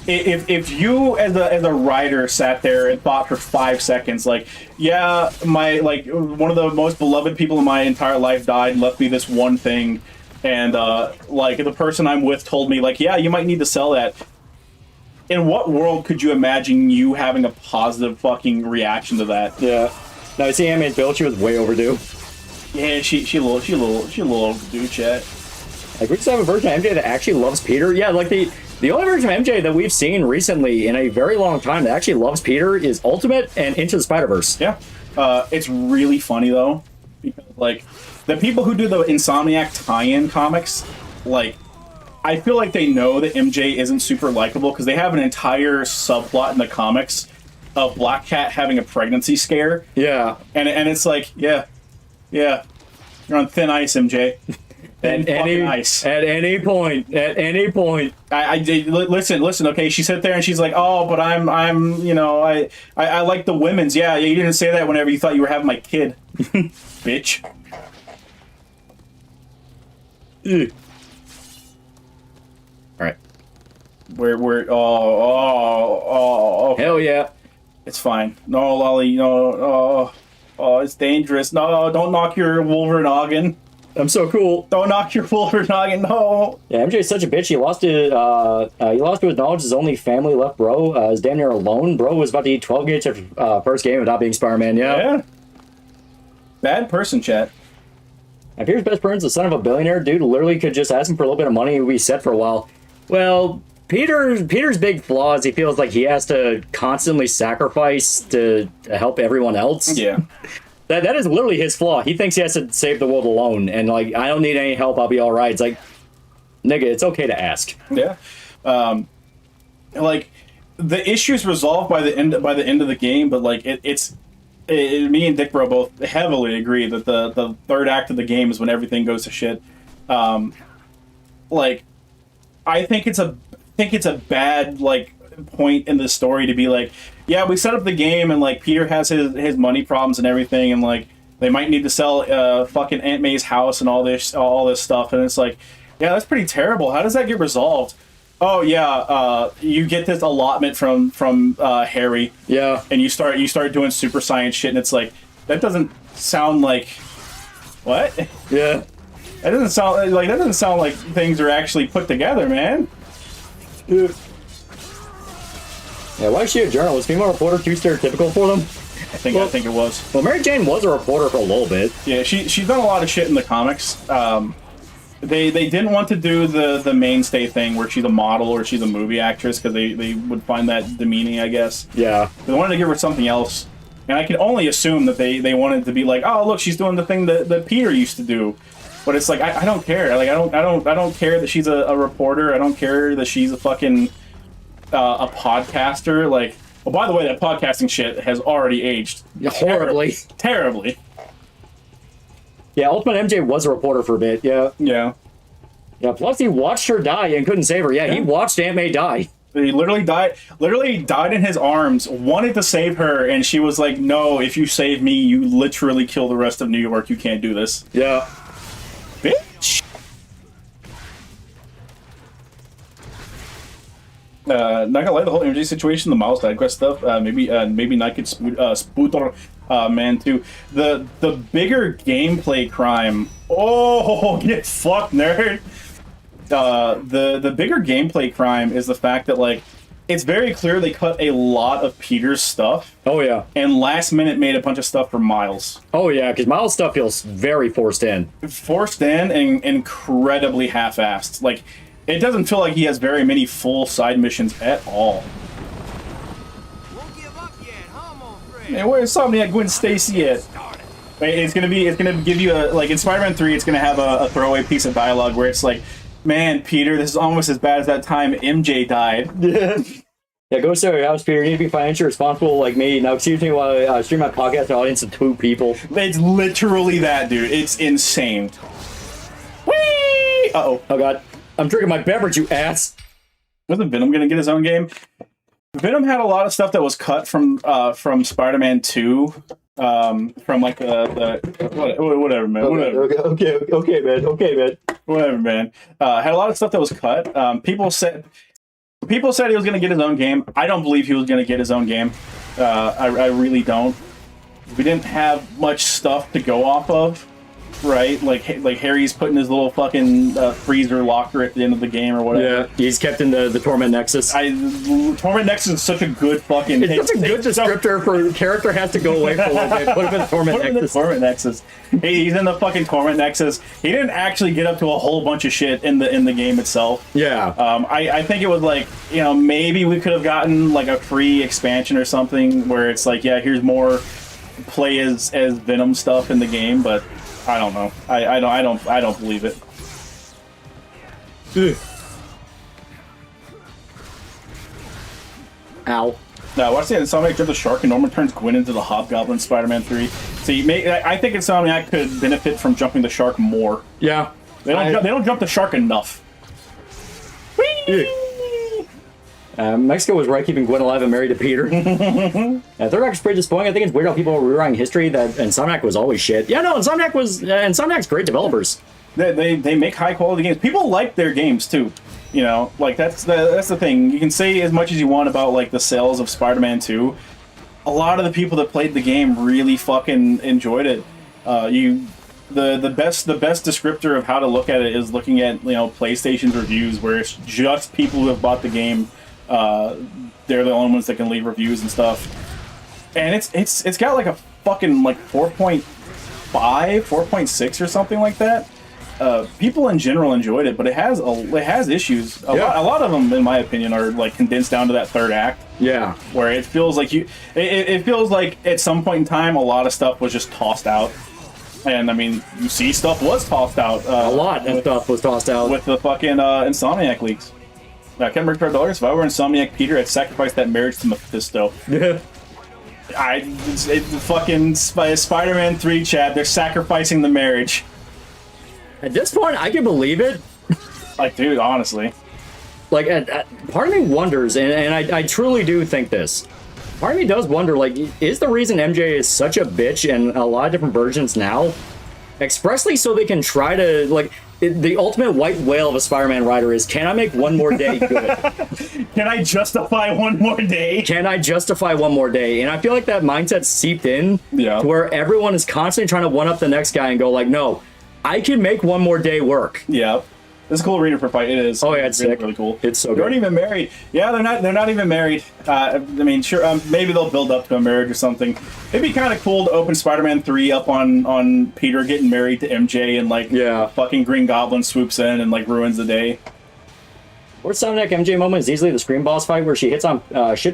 if you as a writer sat there and thought for 5 seconds, like, yeah, my one of the most beloved people in my entire life died and left me this one thing, and like the person I'm with told me like, yeah, you might need to sell that. In what world could you imagine you having a positive fucking reaction to that? Yeah. No, see, Aunt May's bill, she was way overdue. Yeah, she a little overdue, chat. Like, we just have a version of MJ that actually loves Peter. Yeah, like the only version of MJ that we've seen recently in a very long time that actually loves Peter is Ultimate and Into the Spider-Verse. Yeah. It's really funny though, because like the people who do the Insomniac tie-in comics, like, I feel like they know that MJ isn't super likable because they have an entire subplot in the comics of Black Cat having a pregnancy scare. Yeah. And it's like, yeah. You're on thin ice, MJ. At any point. I listen, okay, she sat there and she's like, oh, but I'm I like the women's. Yeah, you didn't say that whenever you thought you were having my kid. Bitch. Alright. We're okay. Hell yeah. It's fine. No, Lolly, no. Oh, it's dangerous. No, don't knock your Wolverine noggin. I'm so cool. Don't knock your Wolverine noggin. No. Yeah, MJ's such a bitch. He lost to acknowledge his only family left, bro. Is damn near alone. Bro was about to eat 12 gates after first game without being Spider-Man. Yeah. Bad person, chat. And Peter's best friend's the son of a billionaire. Dude literally could just ask him for a little bit of money and be set for a while. Well, Peter's big flaw is he feels like he has to constantly sacrifice to help everyone else. Yeah. That is literally his flaw. He thinks he has to save the world alone, and like, I don't need any help. I'll be all right. It's like, nigga, it's okay to ask. Yeah, like the issue's resolved by the end of the game, but like me and Dick Bro both heavily agree that the third act of the game is when everything goes to shit. Like, I think it's a bad like point in the story to be like, yeah, we set up the game and like Peter has his money problems and everything, and like they might need to sell fucking Aunt May's house and all this stuff, and it's like, yeah, that's pretty terrible. How does that get resolved? Oh yeah, you get this allotment from Harry. Yeah, and you start doing super science shit, and it's like, that doesn't sound like what? Yeah, that doesn't sound like things are actually put together, man. Yeah. Yeah, why is she a journalist? Female reporter too stereotypical for them? I think it was. Well, Mary Jane was a reporter for a little bit. Yeah, she's done a lot of shit in the comics. They didn't want to do the mainstay thing where she's a model or she's a movie actress because they would find that demeaning, I guess. Yeah. They wanted to give her something else. And I can only assume that they wanted to be like, oh, look, she's doing the thing that Peter used to do. But it's like, I don't care. Like, I don't care that she's a reporter. I don't care that she's a fucking a podcaster. Like, well, by the way, that podcasting shit has already aged horribly. Terribly. Yeah, Ultimate MJ was a reporter for a bit. Yeah. Yeah. Yeah. Plus, he watched her die and couldn't save her. Yeah, he watched Aunt May die. He literally died in his arms, wanted to save her, and she was like, no, if you save me, you literally kill the rest of New York. You can't do this. Yeah. Bitch. Not gonna lie, the whole MJ situation, the Miles side quest stuff, maybe not get Spooter Man too. The bigger gameplay crime. Oh, get fucked, nerd. The bigger gameplay crime is the fact that like it's very clear they cut a lot of Peter's stuff. Oh yeah. And last minute made a bunch of stuff for Miles. Oh yeah, because Miles' stuff feels very forced in. Forced in and incredibly half-assed. Like, it doesn't feel like he has very many full side missions at all. Won't give up yet, huh, mon frere? Hey, where's Insomniac Gwen Stacy at? It's gonna give you a, like in Spider-Man 3, it's gonna have a throwaway piece of dialogue where it's like, man, Peter, this is almost as bad as that time MJ died. Yeah, go to your house, Peter. You need to be financially responsible like me. Now, excuse me while I stream my podcast to an audience of 2 people. It's literally that, dude. It's insane. Whee! Uh-oh. Oh, God. I'm drinking my beverage, you ass. Wasn't Venom gonna get his own game? Venom had a lot of stuff that was cut from Spider-Man 2. From like whatever, man. Whatever. Okay, man. Whatever, man. Had a lot of stuff that was cut. People said he was going to get his own game. I don't believe he was going to get his own game. I really don't. We didn't have much stuff to go off of, right? Like Harry's putting his little fucking freezer locker at the end of the game or whatever. Yeah, he's kept in the Torment Nexus. Torment Nexus is such a good fucking... It's such a good descriptor for character has to go away for a little bit. Put him in the Torment Nexus. Torment Nexus. He's in the fucking Torment Nexus. He didn't actually get up to a whole bunch of shit in the game itself. Yeah. I think it was like, you know, maybe we could have gotten like a free expansion or something where it's like, yeah, here's more play as Venom stuff in the game, but I don't know. I don't believe it. Ugh. Ow. Now, watch the Insomniac drift the shark and Norman turns Gwen into the Hobgoblin Spider-Man 3. See, I think Insomniac could benefit from jumping the shark more. Yeah. They don't jump the shark enough. Mexico was right keeping Gwen alive and married to Peter. Third Act is pretty disappointing. I think it's weird how people are rewriting history that Insomniac was always shit. Yeah, no, Insomniac's great developers. They make high quality games. People like their games too. You know, like that's the thing. You can say as much as you want about like the sales of Spider-Man 2. a lot of the people that played the game really fucking enjoyed it. The best descriptor of how to look at it is looking at PlayStation's reviews, where it's just people who have bought the game. They're the only ones that can leave reviews and stuff, and it's got like a fucking like 4.5, 4.6 or something like that. People in general enjoyed it, but it has issues. A lot of them, in my opinion, are like condensed down to that third act. Yeah, where it feels like it feels like at some point in time a lot of stuff was just tossed out. And I mean, you see, stuff was tossed out. A lot of stuff was tossed out with the fucking Insomniac leaks. I can't remember $12. If I were Insomniac Peter, I'd sacrifice that marriage to Mephisto. Yeah. Fucking Spider-Man 3 chat. They're sacrificing the marriage. At this point, I can believe it. Like, dude, honestly. Like, part of me wonders, and I truly do think this. Part of me does wonder, like, is the reason MJ is such a bitch in a lot of different versions now expressly so they can try to, like, the ultimate white whale of a Spider-Man writer is, can I make one more day good? Can I justify one more day? Can I justify one more day? And I feel like that mindset seeped in to where everyone is constantly trying to one-up the next guy and go, like, no, I can make one more day work. Yeah. It's a cool arena for fight. It is. Oh yeah, it's really, sick. really cool. It's so good. They aren't even married. Yeah, they're not even married. I mean, sure, maybe they'll build up to a marriage or something. It'd be kind of cool to open Spider-Man 3 up on Peter getting married to MJ, and like fucking Green Goblin swoops in and like ruins the day. Worst Sonic MJ moment is easily the Scream boss fight where she shits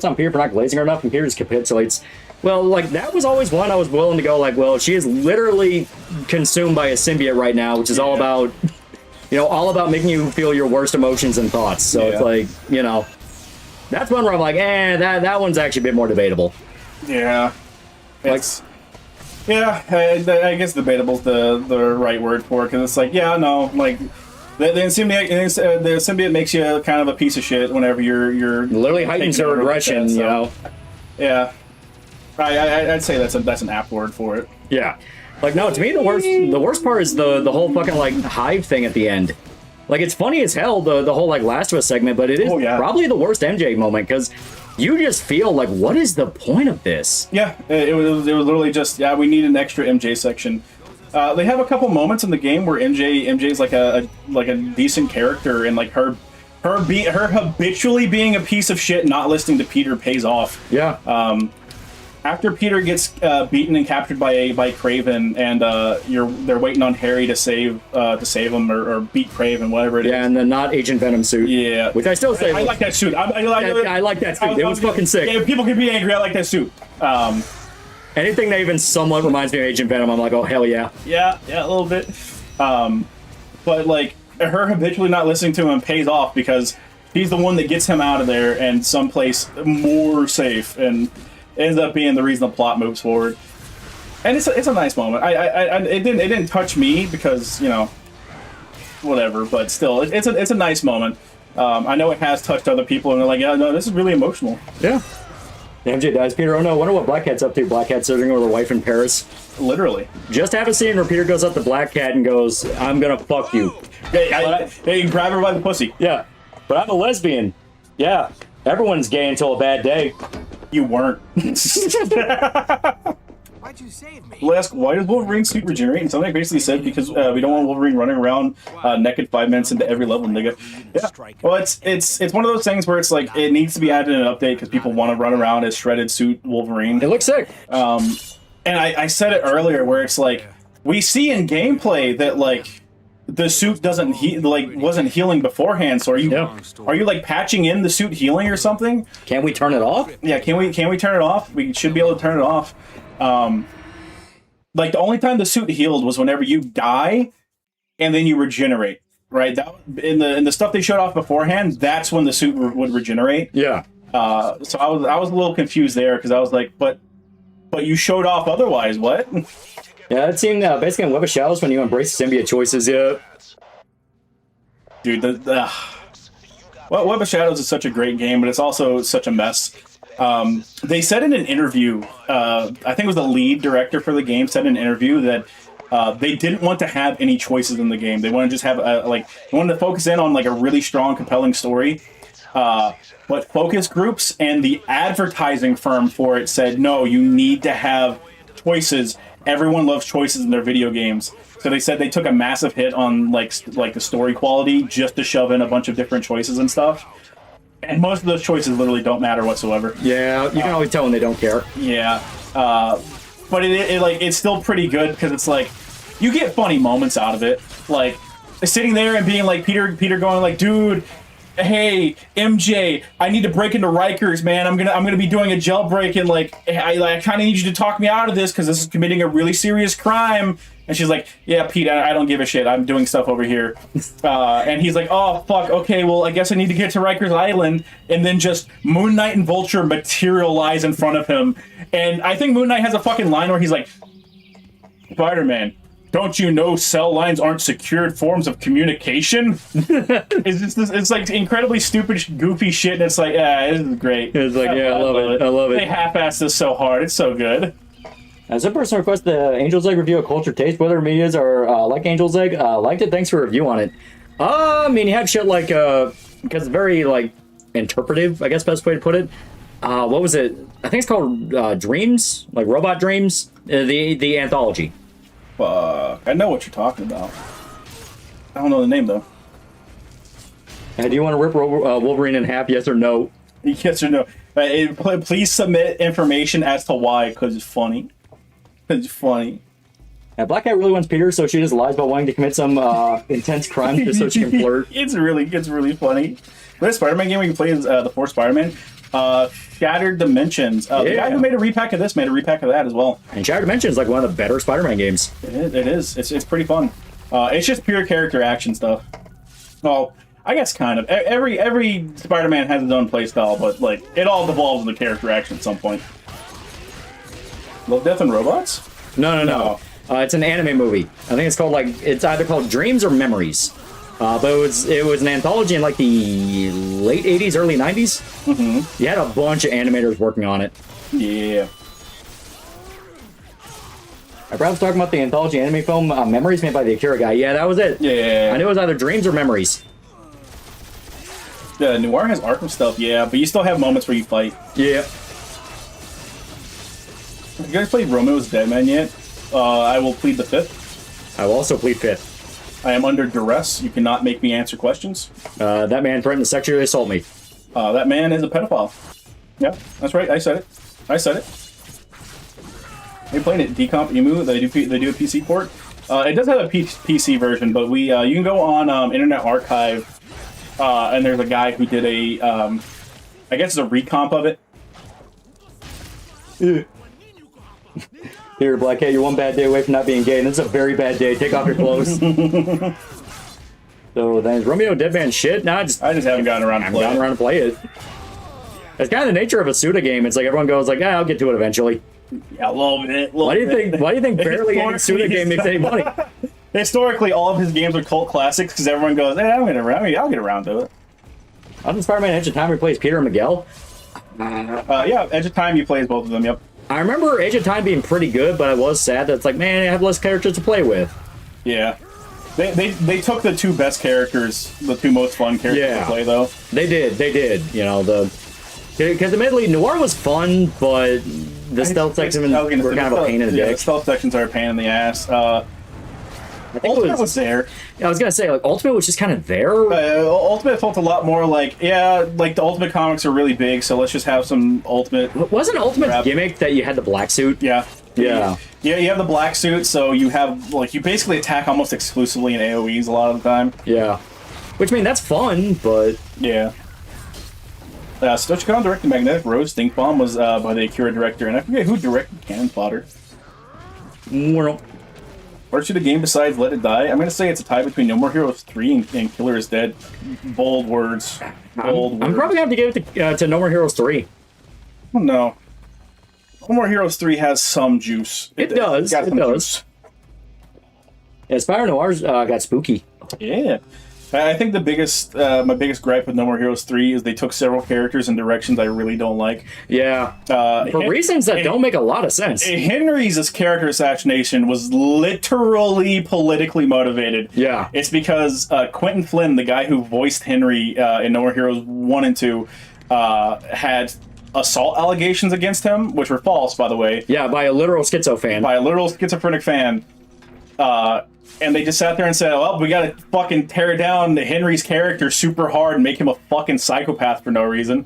on Peter for not glazing her enough, and Peter just capitulates. Well, like, that was always one I was willing to go, like, well, she is literally consumed by a symbiote right now, which is all about, all about making you feel your worst emotions and thoughts. So it's like, that's one where I'm like, that one's actually a bit more debatable. Yeah. I guess debatable's the right word for it, because it's like, like, the symbiote makes you kind of a piece of shit whenever you're literally heightens her aggression, Yeah. I'd say that's an apt word for it. Yeah. Like, no, to me, the worst part is the whole fucking, like, hive thing at the end. Like, it's funny as hell, the whole, like, Last of Us segment, but it is probably the worst MJ moment, because you just feel like, what is the point of this? Yeah, it was literally just, we need an extra MJ section. They have a couple moments in the game where MJ's like a decent character, and like her habitually being a piece of shit, not listening to Peter pays off. Yeah. After Peter gets beaten and captured by Craven, and they're waiting on Harry to save him or beat Craven, whatever it is. Yeah, and the not Agent Venom suit. Yeah, which I still say I like that suit. I like that suit. It was fucking sick. Yeah, people can be angry. I like that suit. Anything that even somewhat reminds me of Agent Venom, I'm like, oh hell yeah. Yeah, a little bit. But like her habitually not listening to him pays off, because he's the one that gets him out of there and someplace more safe, and ends up being the reason the plot moves forward. And it's a nice moment. It didn't touch me because whatever, but still it's a nice moment. I know it has touched other people, and they're like, yeah, no, this is really emotional. Yeah. MJ dies. Peter, oh no, wonder what Black Cat's up to. Black Cat's sitting with a wife in Paris. Literally. Just have a scene where Peter goes up to Black Cat and goes, I'm gonna fuck you. Hey, grab her by the pussy. Yeah. But I'm a lesbian. Yeah. Everyone's gay until a bad day. You weren't. Why'd you save me? We'll ask, why does Wolverine's suit regenerate? And somebody basically said, because we don't want Wolverine running around naked 5 minutes into every level, nigga. Yeah. Well, it's one of those things where it's like, it needs to be added in an update because people want to run around as shredded suit Wolverine. It looks sick. And I said it earlier, where it's like, we see in gameplay that like the suit wasn't healing beforehand. So are you like patching in the suit healing or something? Can we turn it off? Yeah, can we turn it off? We should be able to turn it off. Like the only time the suit healed was whenever you die and then you regenerate, right? That in the stuff they showed off beforehand, that's when the suit would regenerate. Yeah. So I was a little confused there, because I was like, but you showed off otherwise, what? Yeah, it seemed basically in Web of Shadows when you embrace symbiote choices, yeah. Dude, well, Web of Shadows is such a great game, but it's also such a mess. They said in an interview, I think it was the lead director for the game, said in an interview that they didn't want to have any choices in the game. They want to just have they wanted to focus in on like a really strong, compelling story. But focus groups and the advertising firm for it said, no, you need to have choices. Everyone loves choices in their video games. So they said they took a massive hit on like the story quality just to shove in a bunch of different choices and stuff. And most of those choices literally don't matter whatsoever. Yeah, you can always tell when they don't care. Yeah, but it's still pretty good because it's like you get funny moments out of it, like sitting there and being like Peter going like, dude, hey MJ, I need to break into Rikers, man. I'm gonna be doing a jailbreak and like I kind of need you to talk me out of this because this is committing a really serious crime. And she's like, yeah, Pete, I don't give a shit. I'm doing stuff over here. And he's like, oh, fuck, okay, well, I guess I need to get to Rikers Island. And then just Moon Knight and Vulture materialize in front of him. And I think Moon Knight has a fucking line where he's like, Spider-Man, don't you know cell lines aren't secured forms of communication? It's like incredibly stupid, goofy shit. And it's like, yeah, this is great. It's like, yeah, I love it. I love it. They half-assed this so hard. It's so good. As a person requests the Angel's Egg review of Culture Taste, whether medias are like Angel's Egg, liked it. Thanks for a review on it. I mean, you have shit like because it's very like interpretive, I guess best way to put it. What was it? I think it's called Dreams, like Robot Dreams, the anthology. I know what you're talking about. I don't know the name though. Do you want to rip Wolverine in half? Yes or no? Yes or no? Please submit information as to why, because it's funny. It's funny. Black Cat really wants Peter, so she just lies about wanting to commit some intense crimes just so she can flirt. It's really funny. This Spider-Man game where you play as the fourth Spider-Man, Shattered Dimensions. The guy who made a repack of this made a repack of that as well. And Shattered Dimensions is like one of the better Spider-Man games. It is. It's pretty fun. It's just pure character action stuff. Well, I guess kind of. Every Spider-Man has his own playstyle, but like it all devolves into character action at some point. Love, Death, and Robots? No. It's an anime movie. I think it's called it's either called Dreams or Memories. But it was an anthology in like the late 80s, early 90s. Mm-hmm. You had a bunch of animators working on it. Yeah. I was talking about the anthology anime film Memories made by the Akira guy. Yeah, that was it. Yeah. I knew it was either Dreams or Memories. The Noir has Arkham stuff, yeah, but you still have moments where you fight. Yeah. Have you guys played Romeo's Deadman yet? I will plead the fifth. I will also plead fifth. I am under duress. You cannot make me answer questions. That man threatened to sexually assault me. That man is a pedophile. Yeah, that's right. I said it. Are you playing it? Decomp Emu? They do a PC port. It does have a PC version, but you can go on Internet Archive, and there's a guy who did I guess it's a recomp of it. Here, Black Cat, you're one bad day away from not being gay, and this is a very bad day. Take off your clothes. So then is Romeo Deadman shit? Nah, I just haven't gotten around to play it. It's kind of the nature of a Suda game. It's like everyone goes like, I'll get to it eventually. Yeah, a little bit. Why do you think barely any Suda game makes any money? Historically, all of his games are cult classics because everyone goes, I'll get around to it. On Spider-Man Edge of Time, he plays Peter and Miguel. Yeah, Edge of Time, you play as both of them, yep. I remember Edge of Time being pretty good, but I was sad that it's like, man, I have less characters to play with. Yeah. They took the two best characters, the two most fun characters to play, though. They did. You know, because admittedly, Noir was fun, but the stealth sections were kind of a pain in the dick. The stealth sections are a pain in the ass. I think Ultimate was there. I was gonna say, like, Ultimate was just kind of there. Ultimate felt a lot more like, like the Ultimate comics are really big, so let's just have some Ultimate. Wasn't Ultimate's gimmick that you had the black suit? Yeah. Yeah. Yeah, you have the black suit, so you have, like, you basically attack almost exclusively in AoEs a lot of the time. Yeah. Which, I mean, that's fun, but... Yeah. Stochicon directed Magnetic Rose Stink Bomb was by the Akira director, and I forget who directed Cannon Fodder. Well, Or should a game besides Let It Die? I'm going to say it's a tie between No More Heroes 3 and Killer is Dead. Bold words. I'm probably going to have to give it to No More Heroes 3. Oh, no. No More Heroes 3 has some juice. It does. It does. Yeah, Spyro Noir's got spooky. Yeah. I think the biggest, my biggest gripe with No More Heroes 3 is they took several characters in directions I really don't like. Yeah. For reasons that don't make a lot of sense. Henry's character assassination was literally politically motivated. Yeah. It's because Quentin Flynn, the guy who voiced Henry in No More Heroes 1 and 2, had assault allegations against him, which were false, by the way. Yeah, by a literal schizo fan. By a literal schizophrenic fan. And they just sat there and said, well, we gotta fucking tear down Henry's character super hard and make him a fucking psychopath for no reason.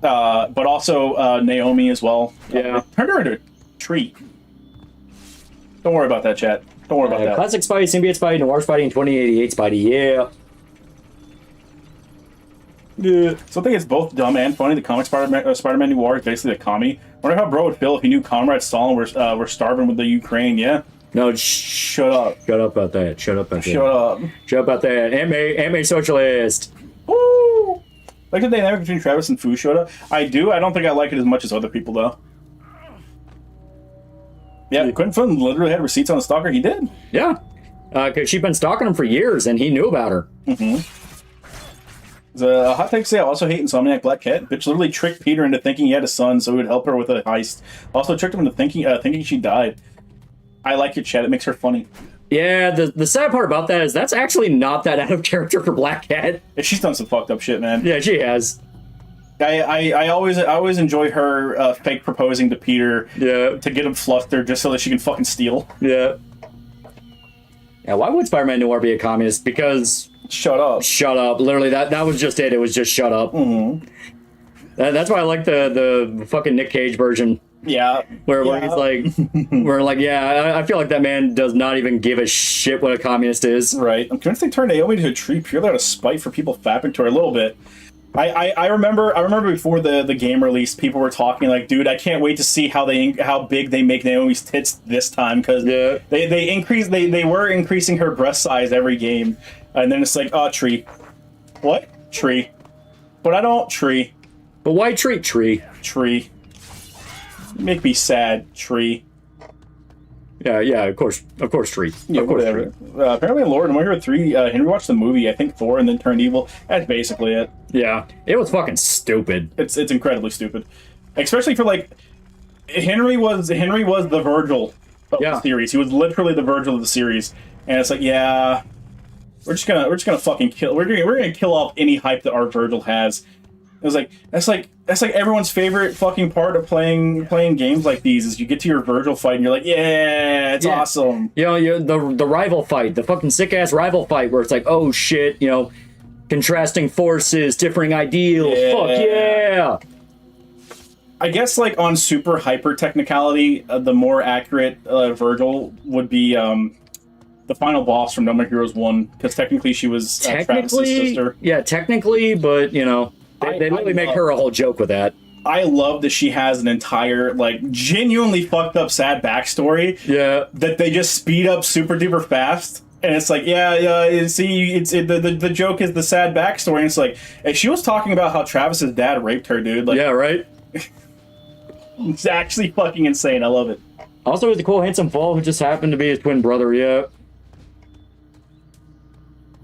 But also Naomi as well. Yeah. Turned her into a tree. Don't worry about that, chat. Don't worry about that. Classic Spidey, Symbiote Spidey, Noir Spidey, and 2088 Spidey, yeah. Yeah. So I think it's both dumb and funny. The comic Spider-Man Noir is basically a commie. Wonder how bro would feel if he knew Comrade Stalin were starving with the Ukraine, yeah? No, shut up. Shut up about that. Shut up about that. Shut up. Shut up about that. Anime socialist. Woo! Like the dynamic between Travis and Fushoda. I do. I don't think I like it as much as other people, though. Yeah, Quentin Flynn literally had receipts on a stalker. He did. Yeah. Because she'd been stalking him for years, and he knew about her. Mm-hmm. The hot take say I also hate Insomniac Black Cat. Bitch literally tricked Peter into thinking he had a son so he would help her with a heist. Also tricked him into thinking she died. I like your chat. It makes her funny. Yeah, the sad part about that is that's actually not that out of character for Black Cat. Yeah, she's done some fucked up shit, man. Yeah, she has. I always enjoy her fake proposing to Peter. Yeah. To get him flustered just so that she can fucking steal. Yeah. Yeah, why would Spider-Man Noir be a communist? Because... Shut up. Shut up. Literally, that was just it. It was just shut up. Mm-hmm. That's why I like the fucking Nick Cage version. Yeah. Where he's like, I feel like that man does not even give a shit what a communist is. Right. I'm convinced they turned Naomi into a tree purely out of spite for people fapping to her a little bit. I remember before the game release, people were talking like, dude, I can't wait to see how big they make Naomi's tits this time, because they were increasing her breast size every game, and then it's like, oh, tree. What? Tree. But I don't tree. But why treat tree? Tree. Make me sad, tree. Yeah, of course, tree. Yeah, of course, whatever. tree. Apparently, in Lord, in Warrior 3, Henry watched the movie, I think 4, and then turned evil. That's basically it. Yeah, it was fucking stupid. It's incredibly stupid, especially for like Henry was the Virgil of the series. He was literally the Virgil of the series, and it's like, yeah, we're just gonna fucking kill. We're gonna kill off any hype that our Virgil has. It was like that's like everyone's favorite fucking part of playing games like these is you get to your Virgil fight and you're like, yeah, it's awesome. You know, the rival fight, the fucking sick ass rival fight where it's like, oh shit, you know, contrasting forces, differing ideals. Yeah. Fuck yeah. I guess like on super hyper technicality, the more accurate Virgil would be the final boss from No More Heroes 1, because technically she was Travis's sister. Yeah, technically, but you know. They literally make her a whole joke with that. I love that she has an entire, like, genuinely fucked up sad backstory. Yeah. That they just speed up super duper fast. And it's like, see, the joke is the sad backstory. And it's like, hey, she was talking about how Travis's dad raped her, dude. Like, yeah, right? It's actually fucking insane. I love it. Also, he's a cool, handsome fool who just happened to be his twin brother, yeah.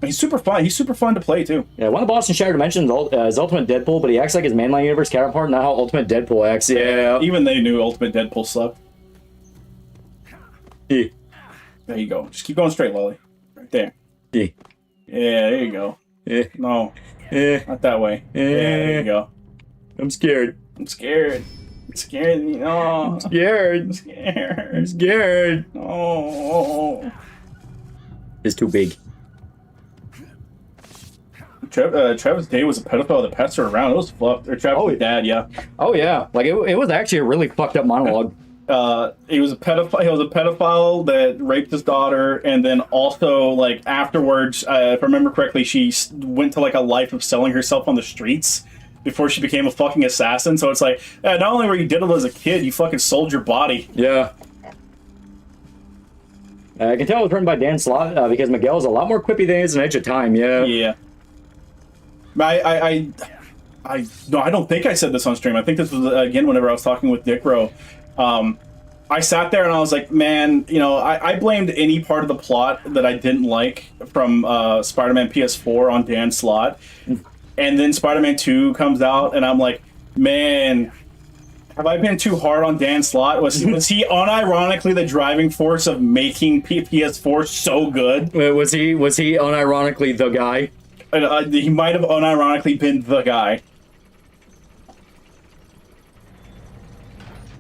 He's super fun. He's super fun to play, too. Yeah, one of the Boston Shattered mentions is Ultimate Deadpool, but he acts like his mainline universe counterpart, not how Ultimate Deadpool acts. Yeah. Even they knew Ultimate Deadpool sucked. Yeah. There you go. Just keep going straight, Lolly. Right there. Yeah. Yeah, there you go. Yeah. No. Yeah. Not that way. Yeah. There you go. I'm scared. I'm scared. I'm scared. No. I'm scared. I'm scared. I'm scared. Oh. It's too big. Travis Day was a pedophile that passed her around. It was fucked. Or Travis' dad, yeah. Oh yeah, like it was actually a really fucked up monologue. He was a pedophile. He was a pedophile that raped his daughter, and then also like afterwards, if I remember correctly, she went to like a life of selling herself on the streets before she became a fucking assassin. So it's like, not only were you diddled as a kid, you fucking sold your body. Yeah. I can tell it was written by Dan Slott because Miguel is a lot more quippy than he is in Edge of Time. Yeah. Yeah. I don't think I said this on stream. I think this was again whenever I was talking with Dick Rowe. I I sat there and I was like, man, you know, I blamed any part of the plot that I didn't like from Spider-Man PS4 on Dan Slott. And then Spider-Man 2 comes out and I'm like, man, have I been too hard on Dan Slott? Was he unironically the driving force of making PS4 so good? Was he unironically the guy? He might have unironically been the guy.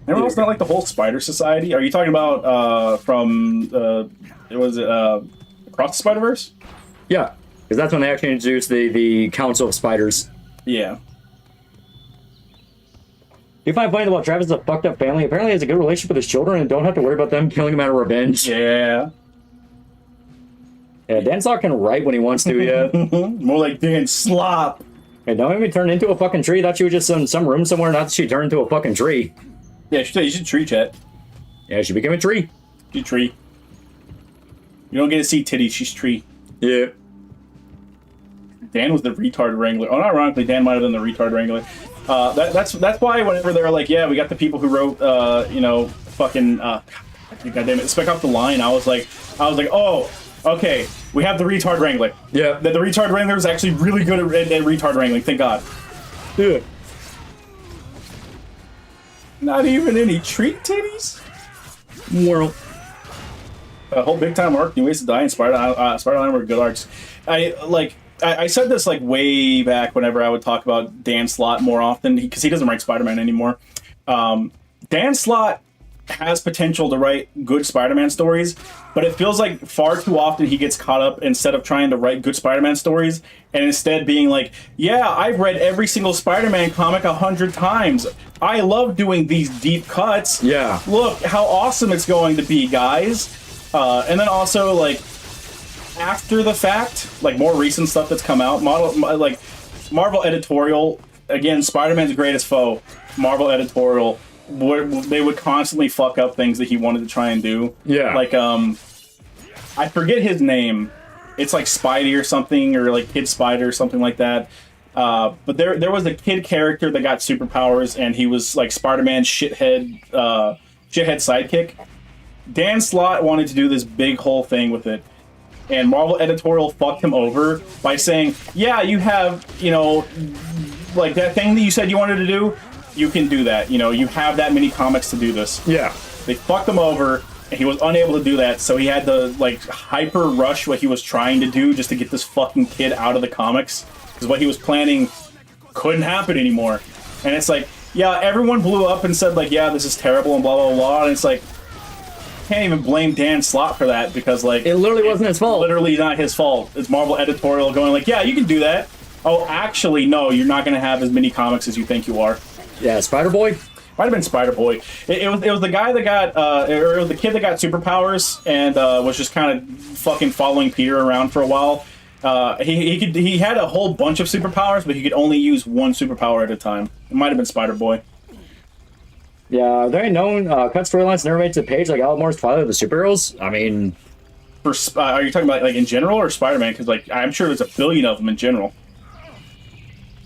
Anyone else not like the whole Spider Society? Are you talking about from was it Across the Spider-Verse? Yeah, because that's when they actually introduced the Council of Spiders. Yeah. You find funny about Travis is a fucked up family. Apparently he has a good relationship with his children and don't have to worry about them killing him out of revenge. Yeah. Yeah, Dan Slott can write when he wants to, yeah. More like Dan Slop. Hey, don't even turn into a fucking tree. Thought she was just in some room somewhere, not that she turned into a fucking tree. Yeah, you should tree chat. Yeah, she became a tree. She's tree. You don't get to see titties, she's tree. Yeah. Dan was the retard wrangler. Oh, ironically, Dan might have been the retard wrangler. That's why whenever they're like, yeah, we got the people who wrote, you know, fucking, goddamn it, Spec Off the Line. I was like, oh, okay, we have the retard wrangler. Yeah. The retard wrangler is actually really good at retard wrangling. Thank God. Yeah. Not even any treat titties. Well. A whole big time arc. New Ways to Die and Spider-Man were good arcs. I said this like way back whenever I would talk about Dan Slott more often because he doesn't write Spider-Man anymore. Dan Slott has potential to write good Spider-Man stories, but it feels like far too often he gets caught up instead of trying to write good Spider-Man stories and instead being like, yeah, I've read every single Spider-Man comic 100 times. I love doing these deep cuts. Yeah. Look how awesome it's going to be, guys. And then also, like, after the fact, like, more recent stuff that's come out, Marvel editorial, again, Spider-Man's greatest foe, Marvel editorial, they would constantly fuck up things that he wanted to try and do. Yeah. Like, I forget his name. It's like Spidey or something, or like Kid Spider or something like that. But there was a kid character that got superpowers, and he was like Spider-Man's shithead sidekick. Dan Slott wanted to do this big whole thing with it, and Marvel editorial fucked him over by saying, yeah, you have, you know, like that thing that you said you wanted to do, you can do that. You know, you have that many comics to do this. Yeah. They fucked him over, and he was unable to do that, so he had to, like, hyper rush what he was trying to do just to get this fucking kid out of the comics, because what he was planning couldn't happen anymore. And it's like, yeah, everyone blew up and said, like, yeah, this is terrible and blah, blah, blah, and it's like, can't even blame Dan Slott for that, because, like, it literally wasn't his fault. Literally not his fault. It's Marvel editorial going like, yeah, you can do that. Oh, actually, no, you're not going to have as many comics as you think you are. Yeah, Spider-Boy? Might have been Spider-Boy. It was the guy that got, or it was the kid that got superpowers and was just kind of fucking following Peter around for a while. He had a whole bunch of superpowers, but he could only use one superpower at a time. It might have been Spider-Boy. Yeah, there ain't known cut storylines never made it to the page like Alan Moore's Twilight of the Superheroes. I mean, are you talking about like in general or Spider-Man? Because like I'm sure there's a billion of them in general.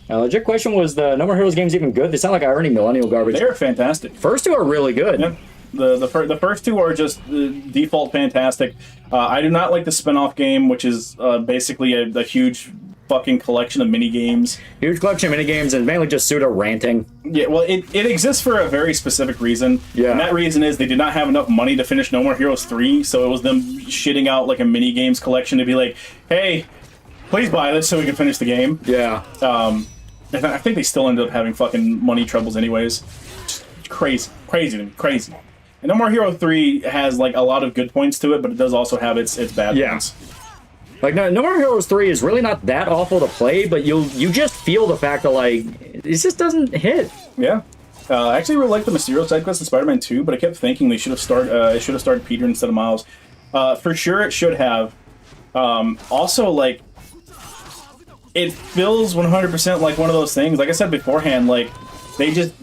Legit question was the No More Heroes games even good? They sound like irony millennial garbage. They're fantastic. First two are really good. Yep. The first two are just default fantastic. I do not like the spin-off game, which is basically a huge fucking collection of mini games. Huge collection of mini games and mainly just pseudo ranting. Yeah, well, it exists for a very specific reason. Yeah. And that reason is they did not have enough money to finish No More Heroes 3, so it was them shitting out like a mini games collection to be like, hey, please buy this so we can finish the game. Yeah. I think they still ended up having fucking money troubles anyways. Crazy to me, crazy. And No More Hero 3 has like a lot of good points to it, but it does also have its bad points. Like No More Heroes 3 is really not that awful to play, but you just feel the fact that like it just doesn't hit. Yeah. I actually really like the Mysterio side quest in Spider-Man 2, but I kept thinking they should have started Peter instead of Miles. For sure it should have. Also, like, it feels 100% like one of those things. Like I said beforehand, like they just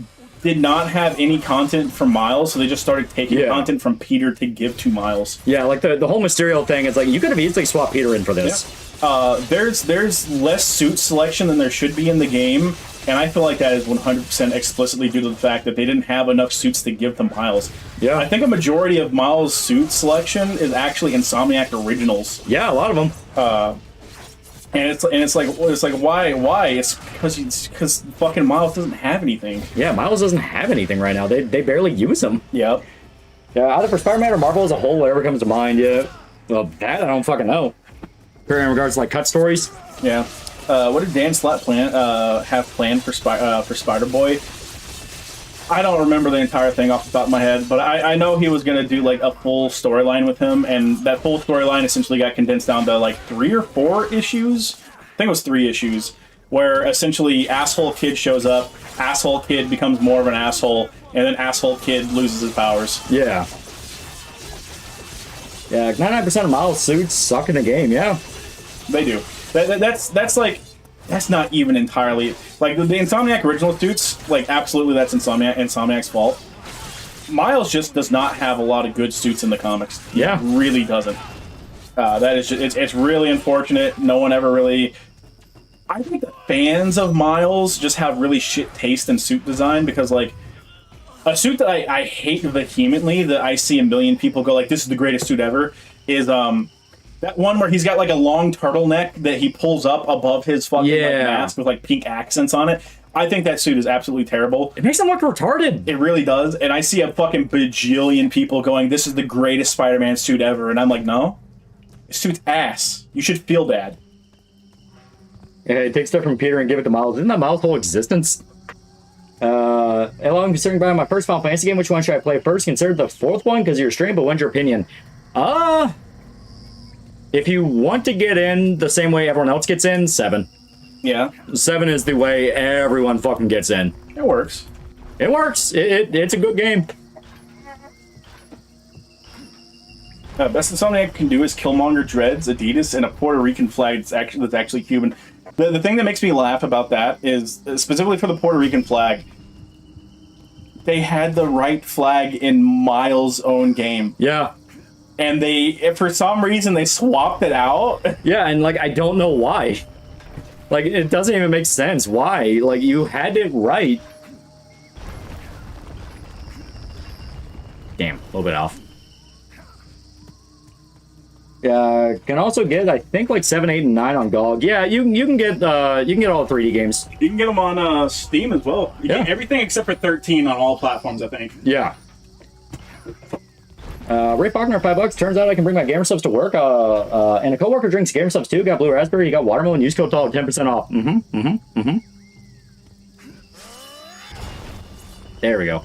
did not have any content from Miles, so they just started taking content from Peter to give to Miles. Yeah, like the whole Mysterio thing is like you could have easily swapped Peter in for this. There's less suit selection than there should be in the game, and I feel like that is 100% explicitly due to the fact that they didn't have enough suits to give to Miles. Yeah. I think a majority of Miles' suit selection is actually Insomniac originals. Yeah, a lot of them. And it's like why? It's because fucking Miles doesn't have anything. Yeah, Miles doesn't have anything right now. They barely use him. Yep. Yeah, either for Spider-Man or Marvel as a whole, whatever comes to mind. Yeah. Well, that I don't fucking know. In regards to like cut stories. Yeah. What did Dan Slott have planned for Spider-Boy? I don't remember the entire thing off the top of my head, but I know he was going to do like a full storyline with him, and that full storyline essentially got condensed down to like 3 or 4 issues. I think it was 3 issues, where essentially Asshole Kid shows up, Asshole Kid becomes more of an asshole, and then Asshole Kid loses his powers. Yeah. Yeah, 99% of Miles' suits suck in the game, yeah. They do. That's not even entirely like the Insomniac original suits. Like, absolutely, that's Insomniac's fault. Miles just does not have a lot of good suits in the comics. Yeah, he really doesn't. That is just, it's really unfortunate. No one ever really. I think the fans of Miles just have really shit taste in suit design, because like a suit that I hate vehemently, that I see a million people go like, this is the greatest suit ever, is that one where he's got like a long turtleneck that he pulls up above his fucking like, mask with like pink accents on it. I think that suit is absolutely terrible. It makes him look retarded. It really does. And I see a fucking bajillion people going, this is the greatest Spider-Man suit ever. And I'm like, no. This suit's ass. You should feel bad. Yeah, take stuff from Peter and give it to Miles. Isn't that Miles' whole existence? Hello, I'm considering buying my first Final Fantasy game. Which one should I play first? Consider the 4th one because you're streamed, but when's your opinion? If you want to get in the same way everyone else gets in, 7. Yeah. 7 is the way everyone fucking gets in. It works. It works. It's a good game. Best Insomniac can do is Killmonger dreads, Adidas, and a Puerto Rican flag that's actually Cuban. The thing that makes me laugh about that is, specifically for the Puerto Rican flag, they had the right flag in Miles' own game. Yeah. And for some reason, they swapped it out. Yeah, and like, I don't know why. Like, it doesn't even make sense. Why? Like, you had it right. Damn, a little bit off. Can also get, I think, like 7, 8, and 9 on GOG. Yeah, you can get all 3D games. You can get them on Steam as well. You get everything except for 13 on all platforms, I think. Yeah. Ray Faulkner, $5. Turns out I can bring my gamer subs to work. And a coworker drinks gamer subs too. Got blue raspberry. You got watermelon. Use code TALL 10% off. There we go.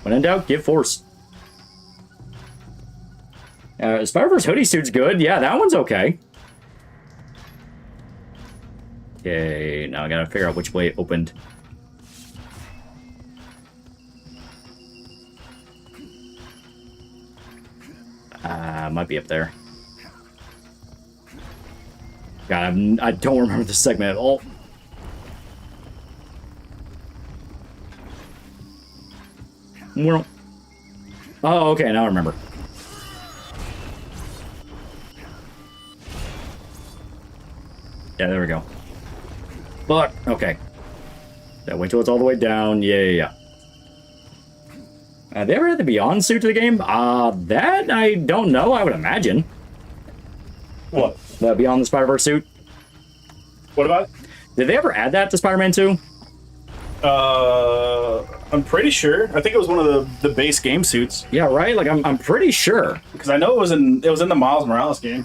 When in doubt, give force. Spider-Verse hoodie suit's good. Yeah, that one's okay. Okay, now I gotta figure out which way it opened. Might be up there. God, I don't remember this segment at all. Oh, okay, now I remember. Yeah, there we go. But, okay. Yeah, wait till it's all the way down. Yeah. They ever had the Beyond suit to the game? That I don't know. I would imagine. What? The Beyond the Spider-Verse suit? What about it? Did they ever add that to Spider-Man 2? I'm pretty sure. I think it was one of the base game suits. Yeah, right? Like, I'm pretty sure. Because I know it was in the Miles Morales game.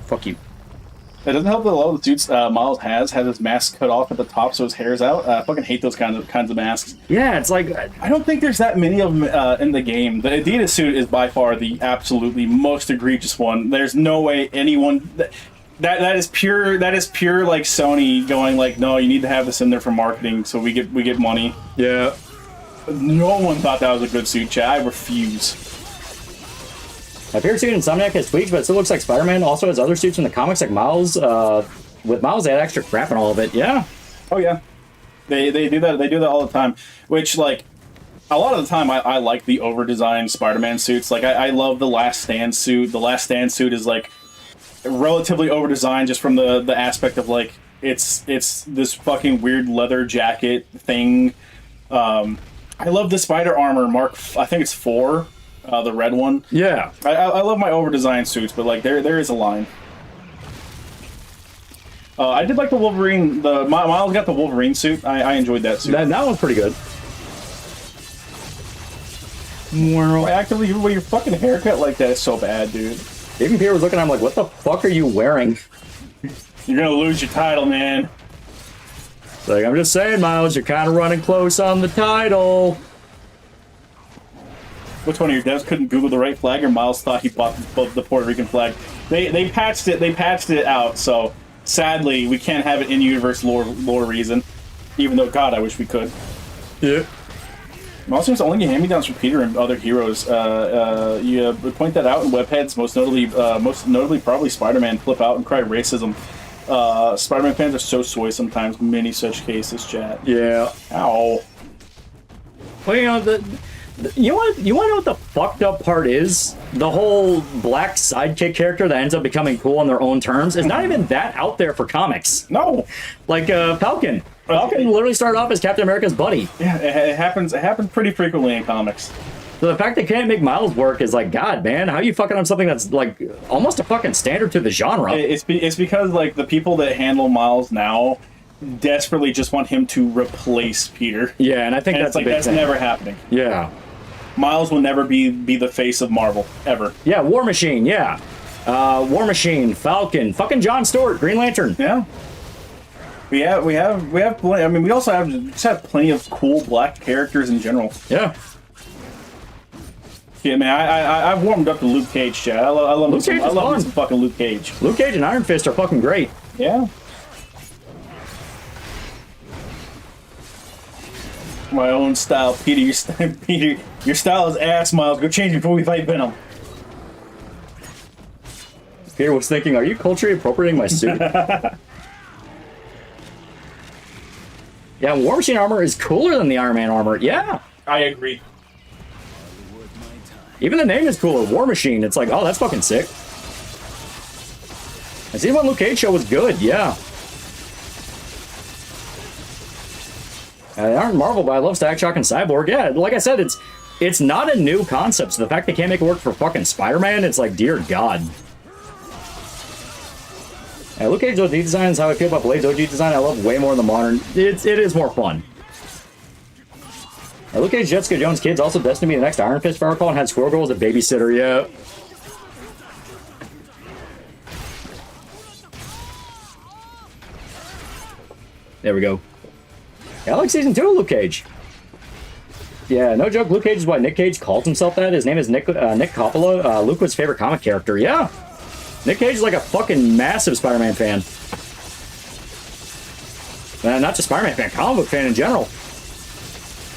Fuck you. It doesn't help that a lot of the suits Miles has his mask cut off at the top so his hair's out. I fucking hate those kinds of masks. Yeah, it's like... I don't think there's that many of them in the game. The Adidas suit is by far the absolutely most egregious one. There's no way anyone... That is pure like Sony going like, no, you need to have this in there for marketing so we get money. Yeah. No one thought that was a good suit, chat. I refuse. My favorite suit in Insomniac has tweaks, but it still looks like Spider-Man. Also has other suits in the comics like Miles. With Miles, they had extra crap and all of it. Yeah. Oh, yeah. They do that. They do that all the time. Which, like, a lot of the time I like the over-designed Spider-Man suits. Like, I love the Last Stand suit. The Last Stand suit is, like, relatively over-designed just from the aspect of, like, it's this fucking weird leather jacket thing. I love the Spider Armor Mark, I think it's 4, the red one. Yeah. I love my over-designed suits, but, like, there is a line. I did like the Wolverine, Miles got the Wolverine suit. I enjoyed that suit. That one's pretty good. Actively, with your fucking haircut like that is so bad, dude. Even Peter was looking at him like, what the fuck are you wearing? You're gonna lose your title, man. Like, I'm just saying, Miles, you're kind of running close on the title. Which one of your devs couldn't Google the right flag, or Miles thought he bought the Puerto Rican flag? They patched it out, so sadly we can't have it in universe lore reason. Even though, God, I wish we could. Yeah. Miles seems to only get hand-me-downs from Peter and other heroes. You point that out in webheads, most notably probably Spider-Man, flip out and cry racism. Spider-Man fans are so soy sometimes. Many such cases, chat. Yeah. Ow. Well, you know, you want to know what the fucked up part is? The whole black sidekick character that ends up becoming cool on their own terms is not even that out there for comics. No. Like Falcon. Falcon literally started off as Captain America's buddy. Yeah, it happens pretty frequently in comics. So the fact they can't make Miles work is like, God, man, how are you fucking on something that's like almost a fucking standard to the genre? It's because like the people that handle Miles now desperately just want him to replace Peter. Yeah, and I think that's like that's never happening. Yeah. Miles will never be the face of Marvel ever. Yeah, War Machine. Yeah, War Machine, Falcon, fucking John Stewart, Green Lantern. Yeah. We have plenty. I mean, we also have plenty of cool black characters in general. Yeah. Yeah, man. I've warmed up to Luke Cage, chat. I love Luke Cage. I love some fucking Luke Cage. Luke Cage and Iron Fist are fucking great. Yeah. My own style, Peter. Your style is ass, Miles. Go change it before we fight Venom. Peter was thinking, are you culturally appropriating my suit? Yeah, War Machine armor is cooler than the Iron Man armor. Yeah. I agree. Even the name is cooler. War Machine. It's like, oh, that's fucking sick. And see, one Luke Cage show was good. Yeah. They aren't Marvel, but I love Static Shock and Cyborg. Yeah, like I said, it's not a new concept. So the fact they can't make it work for fucking Spider-Man, it's like, dear God. Yeah, Luke Cage OG design is how I feel about Blade's OG design. I love way more than the modern. It is more fun. Yeah, Luke Cage, Jessica Jones' kids also destined to be the next Iron Fist, if I recall, and had Squirrel Girl as a babysitter. Yeah. There we go. Yeah, I like season 2 of Luke Cage. Yeah, no joke. Luke Cage is why Nick Cage calls himself that. His name is Nick Coppola. Luke was his favorite comic character. Yeah. Nick Cage is like a fucking massive Spider-Man fan. Not just Spider-Man fan, comic book fan in general.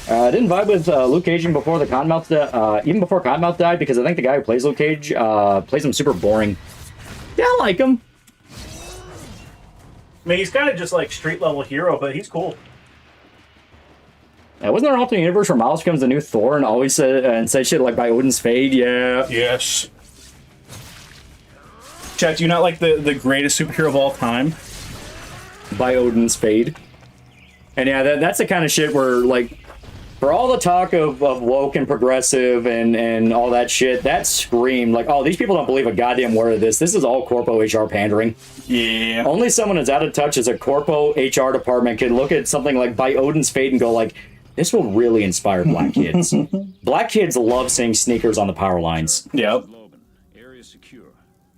Didn't vibe with Luke Cage even before Cottonmouth died, because I think the guy who plays Luke Cage plays him super boring. Yeah, I like him. I mean, he's kind of just like street level hero, but he's cool. Wasn't there an alternate universe where Miles becomes the new Thor and always say shit like by Odin's Fade? Yeah. Yes. Chat, do you not like the greatest superhero of all time? By Odin's Fade. And yeah, that's the kind of shit where, like, for all the talk of woke and progressive and all that shit, that screamed like, oh, these people don't believe a goddamn word of this. This is all corpo HR pandering. Yeah. Only someone as out of touch as a corpo HR department can look at something like By Odin's Fate and go like, this will really inspire black kids. Black kids love seeing sneakers on the power lines. Yep. Logan, area secure.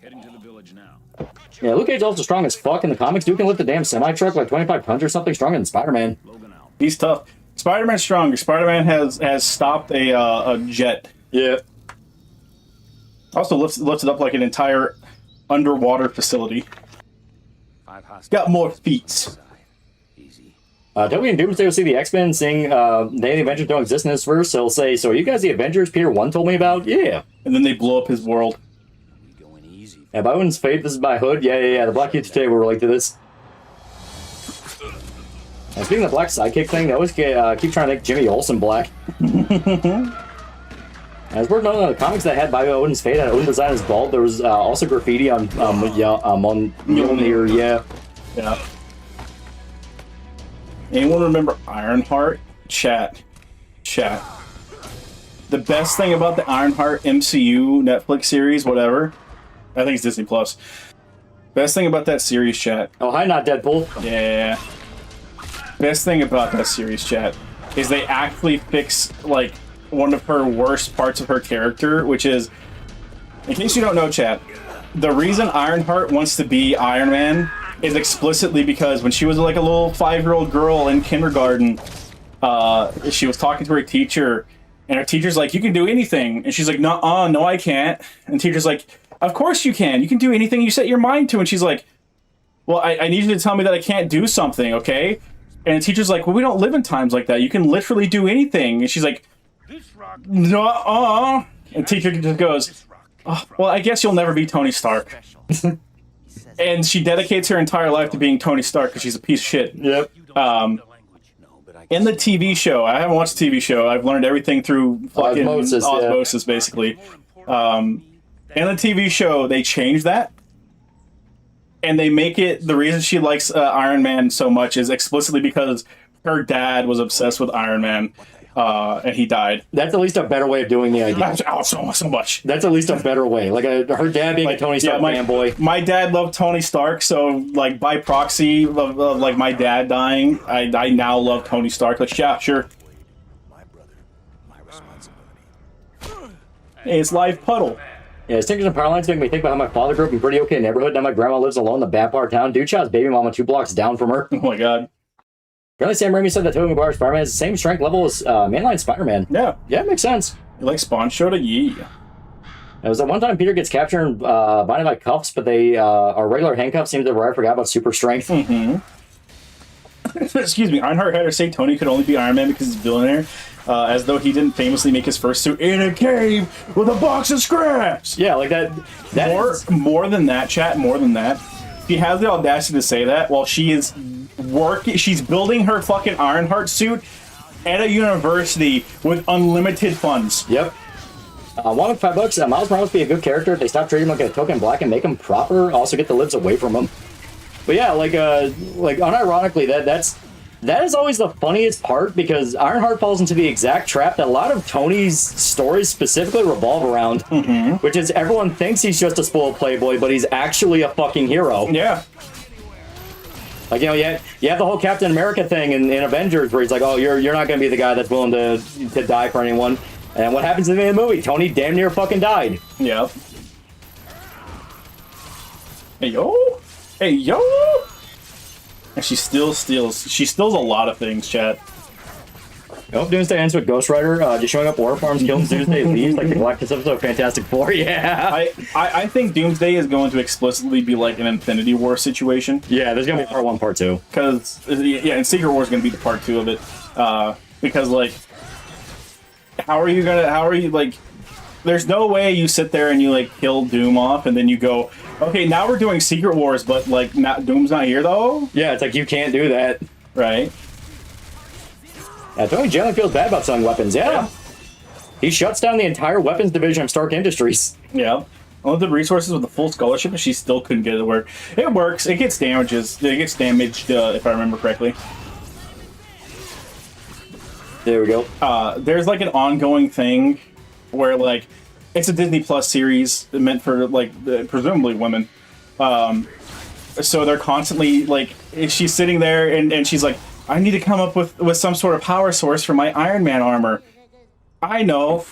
Heading to the village now. Yeah, Luke Cage is also strong as fuck in the comics. Dude can lift a damn semi-truck like 25 tons or something, stronger than Spider-Man. Logan out. He's tough. Spider-Man's stronger. Spider-Man has stopped a jet. Yeah. Also lifts it up like an entire underwater facility. Got more feats. Toby and Doomsday will see the X-Men saying the Avengers don't exist in this verse. So he'll say, so are you guys the Avengers Peter 1 told me about? Yeah. And then they blow up his world. Going easy. Yeah, by Odin's Fate, this is by Hood. Yeah. The Black Kids today will relate to this. Speaking of the black sidekick thing, they always keep trying to make Jimmy Olsen black. As we're known, the comics that had Bio Odin's fate and Odin design his bald, there was also graffiti on Mjolnir, yeah. Yeah. Anyone remember Ironheart? Chat. The best thing about the Ironheart MCU Netflix series, whatever, I think it's Disney Plus. Best thing about that series, chat. Oh, hi, not Deadpool. Yeah. Best thing about that series, chat, is they actually fix, like, one of her worst parts of her character, which is, in case you don't know, chat, the reason Ironheart wants to be Iron Man is explicitly because when she was like a little 5-year-old girl in kindergarten, she was talking to her teacher, and her teacher's like, "You can do anything," and she's like, "No, I can't." And the teacher's like, "Of course you can. You can do anything you set your mind to." And she's like, "Well, I need you to tell me that I can't do something, okay?" And the teacher's like, "Well, we don't live in times like that. You can literally do anything." And she's like, "No, and teacher just goes, "Oh, well, I guess you'll never be Tony Stark." And she dedicates her entire life to being Tony Stark because she's a piece of shit. Yep. In the TV show, I haven't watched the TV show. I've learned everything through fucking osmosis basically. In the TV show, they change that. And they make it, the reason she likes Iron Man so much is explicitly because her dad was obsessed with Iron Man. And he died. That's at least a better way of doing the idea. Oh, so much. That's at least a better way. Like her dad being a Tony Stark fanboy. My dad loved Tony Stark, so like by proxy of like my dad dying, I now love Tony Stark. Like, yeah, sure. My brother, my responsibility. Hey, it's live puddle. Yeah, stickers and power lines make me think about how my father grew up in a pretty okay neighborhood. Now my grandma lives alone in the bad part of town. Dude shot's baby mama 2 blocks down from her. Oh my god. Apparently Sam Raimi said that Tobey Maguire's Spider-Man has the same strength level as mainline Spider-Man. Yeah. Yeah, it makes sense. You like Spawn Shota? Yeah. It was that one time Peter gets captured and binded by cuffs, but they are regular handcuffs. Seems that I forgot about super strength. Mm-hmm. Excuse me. Ironheart had her say Tony could only be Iron Man because he's a billionaire, as though he didn't famously make his first suit in a cave with a box of scraps. Yeah, like that. More than that, chat. More than that. She has the audacity to say that while she is she's building her fucking Ironheart suit at a university with unlimited funds. Yep. $1 for $5. Miles Morales be a good character if they stop treating him like a token black and make him proper. Also get the libs away from him. But yeah, like unironically, that is always the funniest part because Ironheart falls into the exact trap that a lot of Tony's stories specifically revolve around, which is everyone thinks he's just a spoiled playboy, but he's actually a fucking hero. Yeah. Like, you know, you have the whole Captain America thing in Avengers where he's like, oh, you're not going to be the guy that's willing to die for anyone. And what happens in the movie? Tony damn near fucking died. Yeah. Hey, yo. Hey, yo. And she still steals. She steals a lot of things, chat. I hope Doomsday ends with Ghost Rider just showing up war farms, killing Doomsday leaves like the Galactus episode of Fantastic Four. Yeah. I think Doomsday is going to explicitly be like an Infinity War situation. Yeah, there's gonna be part 1, part 2. Because yeah, and Secret War is gonna be the part 2 of it. Because like, how are you like? There's no way you sit there and you like kill Doom off and then you go, okay, now we're doing Secret Wars, but like Doom's not here though. Yeah, it's like you can't do that, right? Yeah, Tony generally feels bad about selling weapons. Yeah. He shuts down the entire weapons division of Stark Industries. Yeah. Unlimited resources with a full scholarship, and she still couldn't get it to work. It works. It gets damages. It gets damaged, if I remember correctly. There we go. There's like an ongoing thing where like it's a Disney Plus series meant for like presumably women. So they're constantly like she's sitting there and she's like, I need to come up with some sort of power source for my Iron Man armor. I know.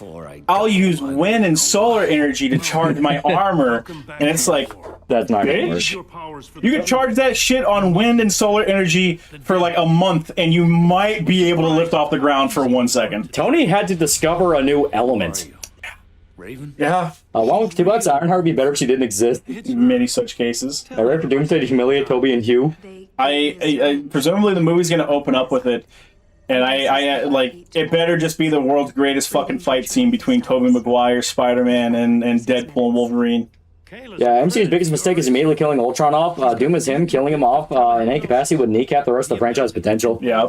I'll use wind and solar energy to charge my armor. And it's like, that's not gonna work. You can charge that shit on wind and solar energy for like a month and you might be able to lift off the ground for 1 second. Tony had to discover a new element. Raven? Yeah. Along with $2, Ironheart would be better if she didn't exist. In many such cases. I read for Doomsday to humiliate Toby and Hugh. I presumably the movie's gonna open up with it. And I like, it better just be the world's greatest fucking fight scene between Tobey Maguire, Spider-Man, and Deadpool and Wolverine. Yeah, MC's biggest mistake is immediately killing Ultron off. Doom is him killing him off in any capacity would kneecap the rest of the franchise potential. Yeah.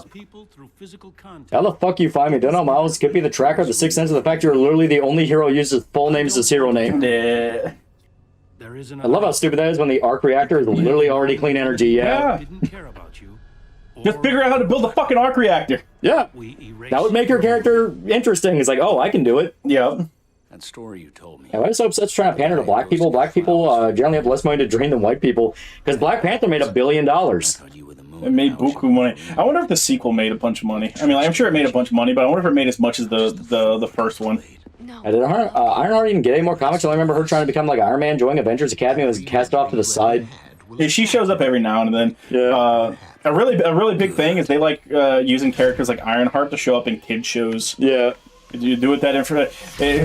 How the fuck you find me? Don't know, Miles. Could be the tracker, the sixth sense of the fact you're literally the only hero who uses full name as his hero name. Yeah. I love how stupid that is when the arc reactor is literally already clean energy. Yeah. Just figure out how to build a fucking arc reactor. Yeah. That would make your character interesting. It's like, oh, I can do it. Yeah. That story you told me. Yeah, why is so upset trying to pander to black people? Black people generally have less money to drain than white people. Because Black Panther made $1 billion. It made buku money. I wonder if the sequel made a bunch of money. I mean, I'm sure it made a bunch of money, but I wonder if it made as much as the first one. Did Ironheart even get any more comics? I only remember her trying to become like Iron Man, joining Avengers Academy, and was cast off to the side. Yeah, she shows up every now and then. Yeah. A really big thing is they like using characters like Ironheart to show up in kid shows. Yeah. You do with that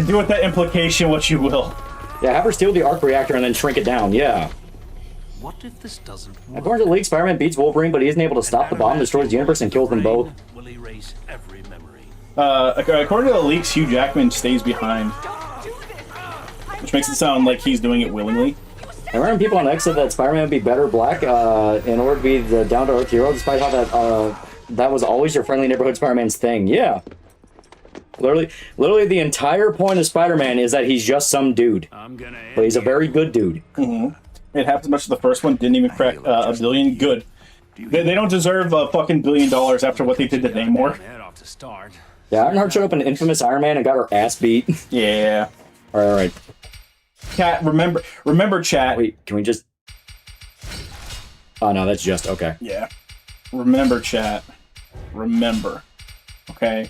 do with that implication what you will. Yeah, have her steal the arc reactor and then shrink it down. Yeah. What if this doesn't work? According to the league, Spider-Man beats Wolverine, but he isn't able to stop the bomb, destroys the universe, and kills them both. Will erase every memory. According to the leaks, Hugh Jackman stays behind, which makes it sound like he's doing it willingly. I remember people on X said that Spider-Man would be better black in order to be the down-to-earth hero, despite how that was always your friendly neighborhood Spider-Man's thing. Yeah. Literally, the entire point of Spider-Man is that he's just some dude. But he's a very good dude. Mm-hmm. It happened as much as the first one didn't even crack $1 billion. Good. They don't deserve a fucking $1 billion after what they did to Namor. Yeah, Ironheart showed up in Infamous Iron Man and got her ass beat. Yeah. All right. Cat, remember, chat. Wait, can we just? Oh no, that's just okay. Yeah. Remember, chat. Remember. Okay.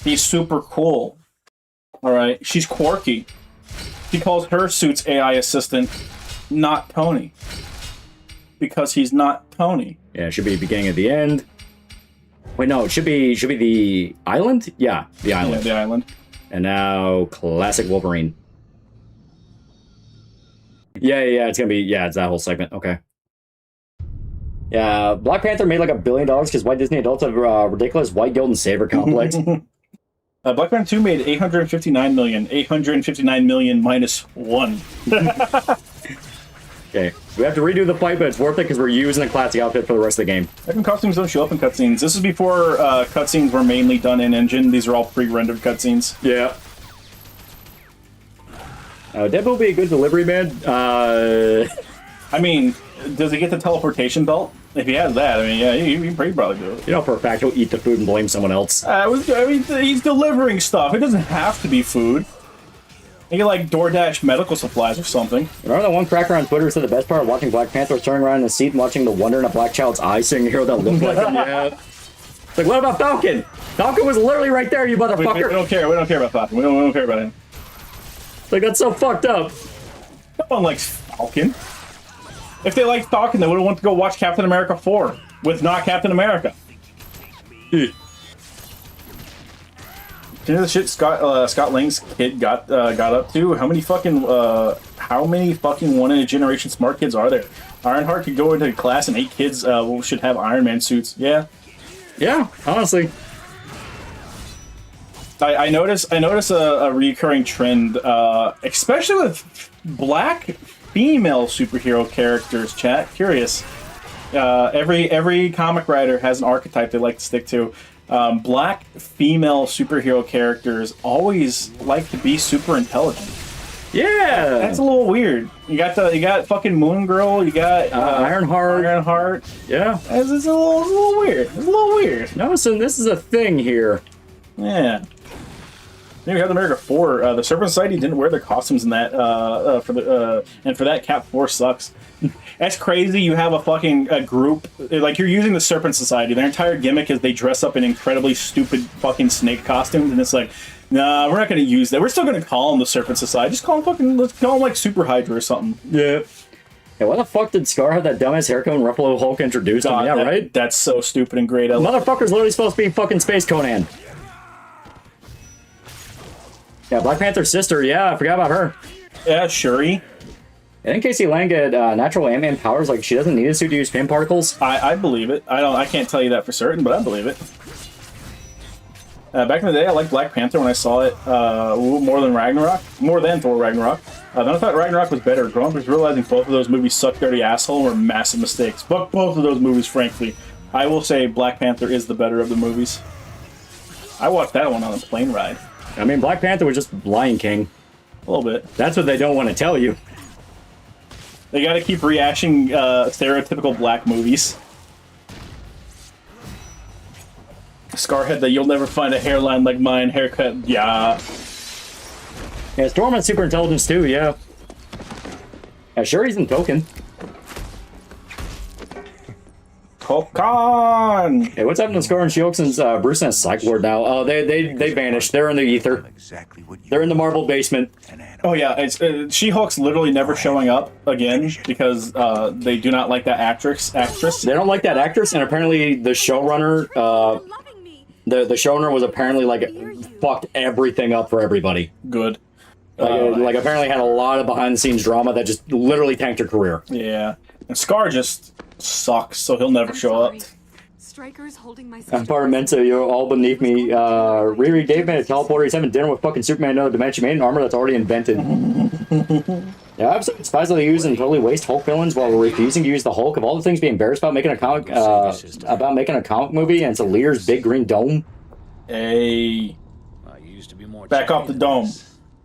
He's super cool. All right. She's quirky. She calls her suit's AI assistant not Tony. Because he's not Tony. Yeah, it should be beginning at the end. Wait, no, it should be the island? Yeah, the island. Yeah, the island. And now classic Wolverine. Yeah, it's gonna be it's that whole segment. Okay. Yeah, Black Panther made like $1 billion because white Disney adults have ridiculous white guilt and savior complex. Black Panther 2 made $859 million. $859 million minus 1. Okay, we have to redo the fight, but it's worth it because we're using the classic outfit for the rest of the game. Second costumes don't show up in cutscenes. This is before cutscenes were mainly done in engine. These are all pre-rendered cutscenes. Yeah. Deadpool will be a good delivery man. I mean, does he get the teleportation belt? If he has that, I mean, yeah, he probably do it. You know for a fact he'll eat the food and blame someone else. I mean, he's delivering stuff. It doesn't have to be food. You get like DoorDash medical supplies or something. Remember that one cracker on Twitter who said the best part of watching Black Panther was turning around in the seat and watching the wonder in a black child's eyes seeing a hero that looked like him? Yeah. It's like, what about Falcon? Falcon was literally right there, you motherfucker. We don't care. We don't care about Falcon. We don't care about him. Like, that's so fucked up. No one likes Falcon. If they liked Falcon, they would have wanted to go watch Captain America 4 with not Captain America. You know the shit Scott Lang's kid got up to? How many fucking one in a generation smart kids are there? Ironheart could go into a class and 8 kids should have Iron Man suits. Yeah. Yeah, honestly. I notice a recurring trend, especially with black female superhero characters. Chat, curious. Every comic writer has an archetype they like to stick to. Black female superhero characters always like to be super intelligent. Yeah, that's a little weird. You got fucking Moon Girl. You got Ironheart. Yeah, it's a little weird. It's a little weird. No, so this is a thing here. Yeah. Maybe Captain America 4. The Serpent Society didn't wear their costumes in that. And for that, Cap 4 sucks. That's crazy. You have a fucking group like you're using the Serpent Society. Their entire gimmick is they dress up in incredibly stupid fucking snake costumes, and it's like, nah, we're not gonna use that. We're still gonna call them the Serpent Society. Just call them let's call them like Super Hydra or something. Yeah. Yeah, why the fuck did Scar have that dumbass haircut when Ruffalo Hulk introduced him? Yeah, right? That's so stupid and great. Motherfucker's literally supposed to be fucking Space Conan. Yeah, Black Panther's sister. Yeah, I forgot about her. Yeah, Shuri. I think Casey Lang get natural Ant-Man powers. Like she doesn't need a suit to use pin particles. I believe it. I can't tell you that for certain, but I believe it. Back in the day, I liked Black Panther when I saw it more than Thor Ragnarok. Then I thought Ragnarok was better. Growing up, was realizing both of those movies sucked dirty asshole and were massive mistakes. But both of those movies, frankly, I will say Black Panther is the better of the movies. I watched that one on a plane ride. I mean, Black Panther was just Lion King. A little bit. That's what they don't want to tell you. They got to keep rehashing stereotypical black movies. Scarhead, that you'll never find a hairline like mine. Haircut, yeah. Yeah, Storm has super intelligence too, yeah. Yeah, sure, he's in Token. Kokon! Hey, what's happening to Scar and She-Hulk since Bruce and Psych Lord now? Oh, they vanished. They're in the ether. They're in the marble basement. Oh yeah, it's She-Hulk's literally never showing up again because they do not like that actress. They don't like that actress, and apparently the showrunner, the showrunner was apparently like fucked everything up for everybody. Good. Like apparently had a lot of behind-the-scenes drama that just literally tanked her career. Yeah, and Scar just sucks, so he'll never show up. Strikers holding my I'm part of Mensa, you're all beneath me. Riri Dave made a teleporter, he's having dinner with fucking Superman in another dimension, made an armor that's already invented. Yeah, I'm so surprised they use and totally waste Hulk villains while refusing to use the Hulk. Of all the things being embarrassed about making a comic movie, and it's a Lear's big green dome. Hey, back off the dome.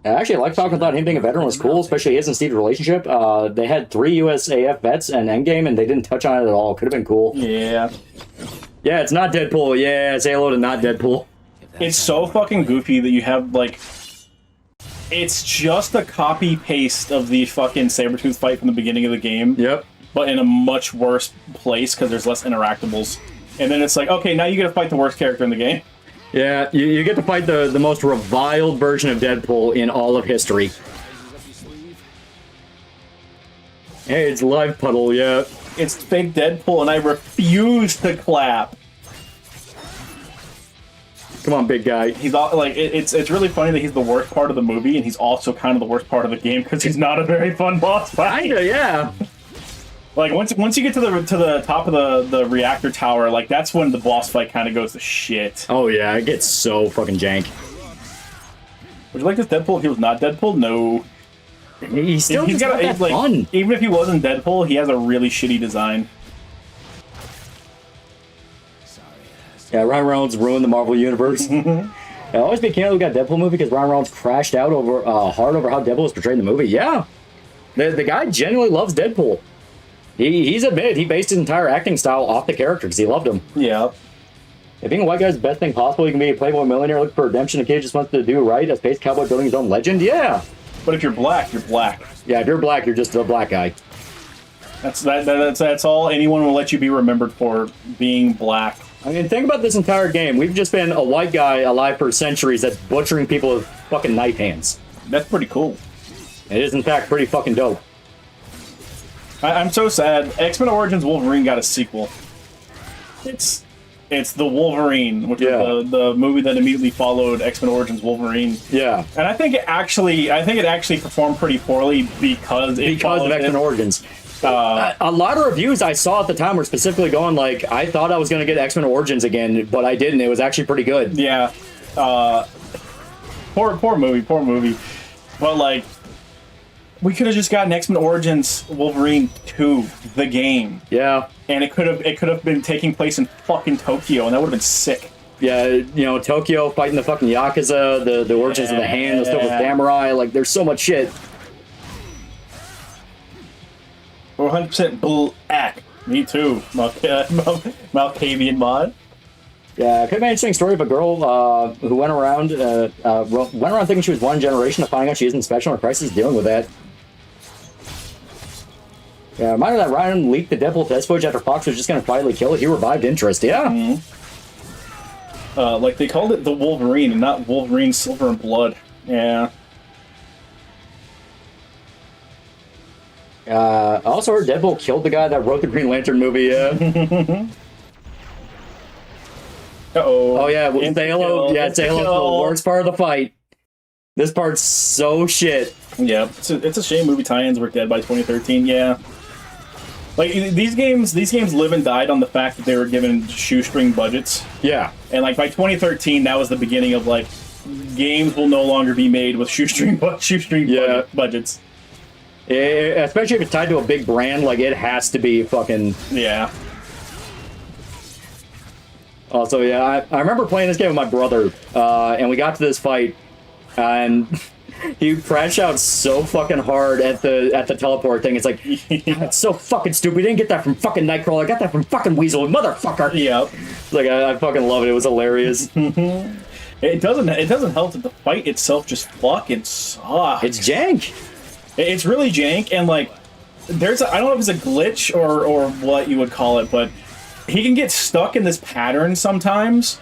I actually like talking about him being a veteran was cool, especially his and Steve's relationship. They had 3 USAF vets and Endgame, and they didn't touch on it at all. Could have been cool. Yeah. Yeah, it's not Deadpool. Yeah, say hello to not Deadpool. It's so fucking goofy that you have, like... It's just a copy-paste of the fucking Sabretooth fight from the beginning of the game. Yep. But in a much worse place, because there's less interactables. And then it's like, okay, now you get to fight the worst character in the game. Yeah, you get to fight the most reviled version of Deadpool in all of history. Hey, it's Live Puddle, yeah. It's fake Deadpool, and I refuse to clap. Come on, big guy. He's all, like, it's really funny that he's the worst part of the movie, and he's also kind of the worst part of the game because he's not a very fun boss fight. Kinda, yeah. Like once you get to the top of the reactor tower, like that's when the boss fight kind of goes to shit. Oh yeah, it gets so fucking jank. Would you like this Deadpool if he was not Deadpool? No. He's still just got that fun. Even if he wasn't Deadpool, he has a really shitty design. Yeah, Ryan Reynolds ruined the Marvel Universe. I always be careful we got Deadpool movie because Ryan Reynolds crashed out hard over how Deadpool was portrayed in the movie. Yeah. The guy genuinely loves Deadpool. He's admitted he based his entire acting style off the character because he loved him. Yeah. If being a white guy is the best thing possible, you can be a playboy millionaire looking for redemption. A kid just wants to do right. A space cowboy building his own legend. Yeah. But if you're black, you're black. Yeah, if you're black, you're just a black guy. That's all anyone will let you be remembered for, being black. I mean, think about this entire game. We've just been a white guy alive for centuries that's butchering people with fucking knife hands. That's pretty cool. It is, in fact, pretty fucking dope. I'm so sad. X-Men Origins Wolverine got a sequel. It's the Wolverine, which is the movie that immediately followed X-Men Origins Wolverine. Yeah, and I think it actually performed pretty poorly because of X-Men Origins. A lot of reviews I saw at the time were specifically going like, I thought I was going to get X-Men Origins again, but I didn't. It was actually pretty good. Yeah. Poor movie. But like, we could have just gotten X-Men Origins Wolverine 2, the game. Yeah. And it could have been taking place in fucking Tokyo, and that would have been sick. Yeah, you know, Tokyo fighting the fucking Yakuza, the origins of the hand, the stuff with Samurai, like there's so much shit. 100% black. Me too. Malkavian mod. Yeah, it could be an interesting story of a girl who went around thinking she was one generation to finding out she isn't special and Crisis dealing with that. Yeah, reminder that Ryan leaked the Deadpool test footage after Fox was just going to quietly kill it. He revived interest, yeah. Mm-hmm. Like they called it the Wolverine and not Wolverine Silver and Blood. Yeah. I also heard Deadpool killed the guy that wrote the Green Lantern movie, yeah. Uh-oh. Oh, yeah, Halo. Yeah, it's Halo, the worst part of the fight. This part's so shit. Yeah, it's a shame movie tie-ins were dead by 2013, yeah. Like these games live and died on the fact that they were given shoestring budgets. Yeah. And like by 2013, that was the beginning of like games will no longer be made with shoestring budgets. Especially if it's tied to a big brand, like it has to be fucking. Yeah. Also, yeah, I remember playing this game with my brother, and we got to this fight, and he crashed out so fucking hard at the teleport thing. It's like, it's so fucking stupid. I didn't get that from fucking Nightcrawler. I got that from fucking Weasel, motherfucker. Yep. Like I fucking love it. It was hilarious. It doesn't help that the fight itself just fucking sucks. It's jank. It's really jank, and like, I don't know if it's a glitch or what you would call it, but he can get stuck in this pattern sometimes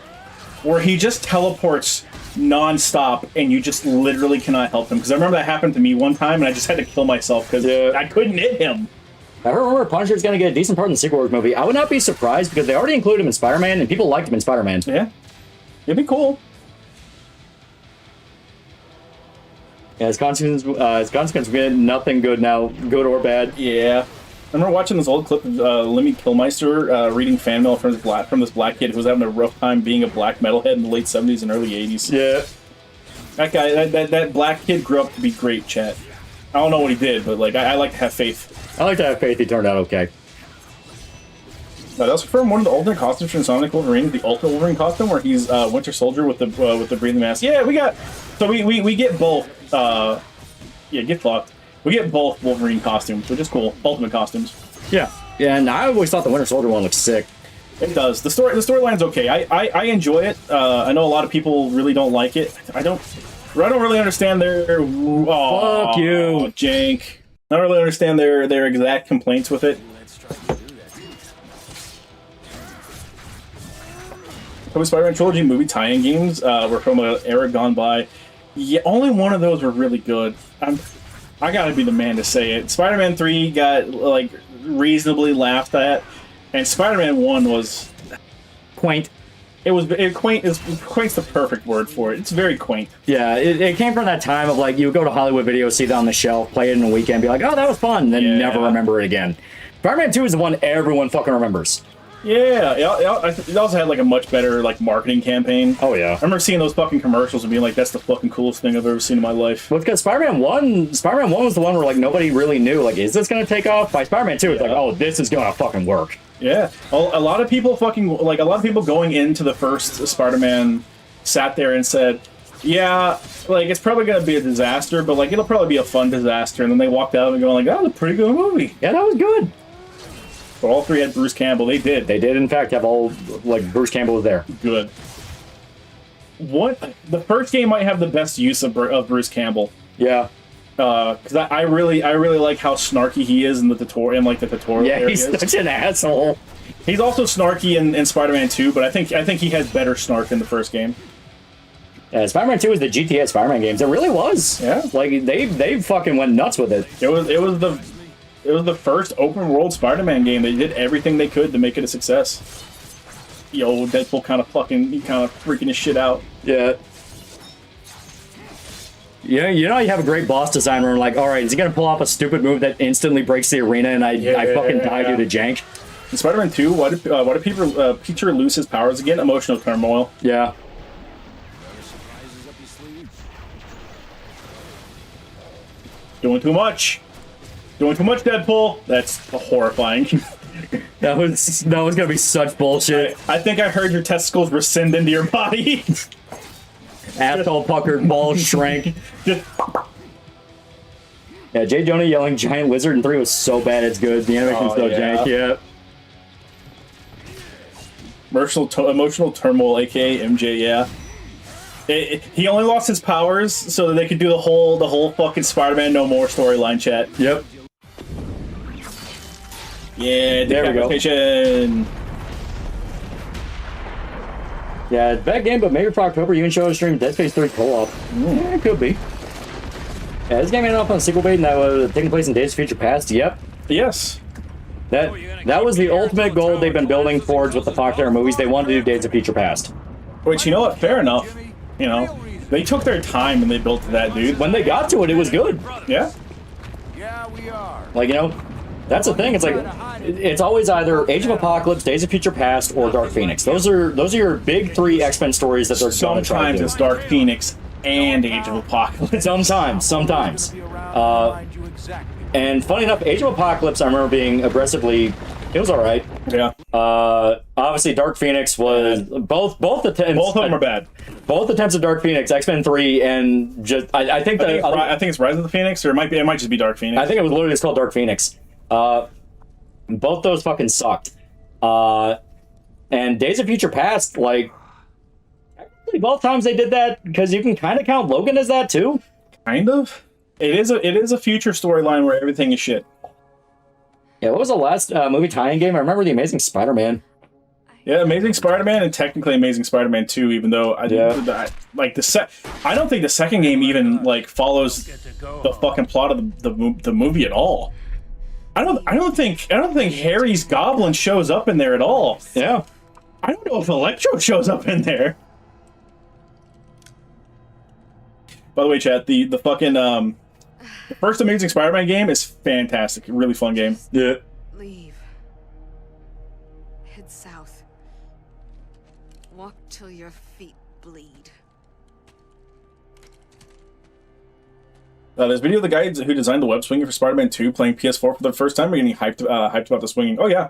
where he just teleports non-stop and you just literally cannot help him. Because I remember that happened to me one time and I just had to kill myself because I couldn't hit him. I remember Punisher's going to get a decent part in the Secret Wars movie. I would not be surprised because they already included him in Spider-Man and people liked him in Spider-Man. Yeah. It'd be cool. Yeah, his consequence will be nothing good now, good or bad. Yeah. I remember watching this old clip of Lemmy Kilmister reading fan mail from this black kid who was having a rough time being a black metalhead in the late 70s and early 80s. Yeah. That guy, that black kid grew up to be great, chat. I don't know what he did, but like I like to have faith. I like to have faith he turned out okay. They also confirmed one of the alternate costumes from Sonic Wolverine, the Ultimate Wolverine costume, where he's Winter Soldier with the breathing mask. Yeah, we get both. Get fucked. We get both Wolverine costumes, which is cool. Ultimate costumes. Yeah. Yeah, and I always thought the Winter Soldier one looked sick. It does. The storyline's okay. I enjoy it. I know a lot of people really don't like it. I don't really understand their. Fuck you, jank. I don't really understand their exact complaints with it. Probably Spider-Man Trilogy movie tie-in games were from an era gone by. Yeah, only one of those were really good. I gotta be the man to say it. Spider-Man 3 got like reasonably laughed at, and Spider-Man 1 was quaint. Quaint's the perfect word for it. It's very quaint. Yeah, it came from that time of like you would go to Hollywood Video, see it on the shelf, play it in a weekend, be like, oh, that was fun, and then never remember it again. Spider-Man 2 is the one everyone fucking remembers. Yeah, it also had like a much better like marketing campaign. Oh yeah, I remember seeing those fucking commercials and being like, "That's the fucking coolest thing I've ever seen in my life." Well, because Spider-Man 1 was the one where like nobody really knew like, is this gonna take off? By Spider-Man 2, it's like, oh, this is gonna fucking work. Yeah, a lot of people going into the first Spider-Man sat there and said, "Yeah, like it's probably gonna be a disaster, but like it'll probably be a fun disaster." And then they walked out and going like, "That was a pretty good movie." Yeah, that was good. But all three had Bruce Campbell. They did in fact have all like Bruce Campbell was there. Good. The first game might have the best use of Bruce Campbell. Yeah. Because I really like how snarky he is in the tutorial. Yeah, he's such an asshole. He's also snarky in Spider-Man 2, but I think he has better snark in the first game. Yeah, Spider-Man 2 was the GTA Spider-Man games. It really was. Yeah. Like they fucking went nuts with it. It was the first open world Spider-Man game. They did everything they could to make it a success. Yo, Deadpool kind of freaking his shit out. Yeah. Yeah, you know you have a great boss design where I'm like, all right, is he gonna pull off a stupid move that instantly breaks the arena and I fucking die due to jank? In Spider-Man 2, why did Peter lose his powers again? Emotional turmoil. Yeah. Doing too much. Doing too much, Deadpool. That's horrifying. That was gonna be such bullshit. I think I heard your testicles rescind into your body. Asshole puckered, balls shrank. Yeah, J. Jonah yelling giant lizard in 3 was so bad it's good. The animation's so jank, yeah. Emotional turmoil, aka MJ, yeah. He only lost his powers so that they could do the whole fucking Spider-Man No More storyline, chat. Yep. Yeah, there we go. Yeah, it's a bad game, but maybe for October you can show a stream Dead Space 3 co-op. Yeah, it could be. Yeah, this game ended up on sequel bait and that was taking place in Days of Future Past. Yep. Yes. That was the ultimate goal they've been building towards with the Fox era movies. They wanted to do Days of Future Past. Which, you know what? Fair enough. You know, they took their time and they built that, dude. When they got to it, it was good. Yeah. Yeah, we are. Like, you know, That's the thing. It's like it's always either Age of Apocalypse, Days of Future Past, or Dark Phoenix. Those are your big three X-Men stories that they're going to try to Sometimes do. it's Dark Phoenix and Age of Apocalypse. Sometimes. And funny enough, Age of Apocalypse, I remember being aggressively. It was all right. Yeah. Obviously, Dark Phoenix was both attempts. Both of them are bad. Both attempts of Dark Phoenix, X-Men 3, and just I think I think it's Rise of the Phoenix, or it might just be Dark Phoenix. I think it was literally just called Dark Phoenix. Both those fucking sucked. And Days of Future Past, like, actually both times they did that, because you can kind of count Logan as that too. Kind of. It is a future storyline where everything is shit. Yeah, what was the last movie tie-in game? I remember The Amazing Spider-Man. Yeah, Amazing Spider-Man and technically Amazing Spider-Man 2, even though I don't think the second game even like follows the fucking plot of the movie at all. I don't think Harry's Goblin shows up in there at all. Yeah. I don't know if Electro shows up in there. By the way, chat, the fucking the first Amazing Spider-Man game is fantastic. A really fun game. Yeah. Leave. Head south. Walk till your feet bleed. There's a video of the guy who designed the web swinging for Spider-Man 2 playing PS4 for the first time. We're getting hyped about the swinging. Oh yeah,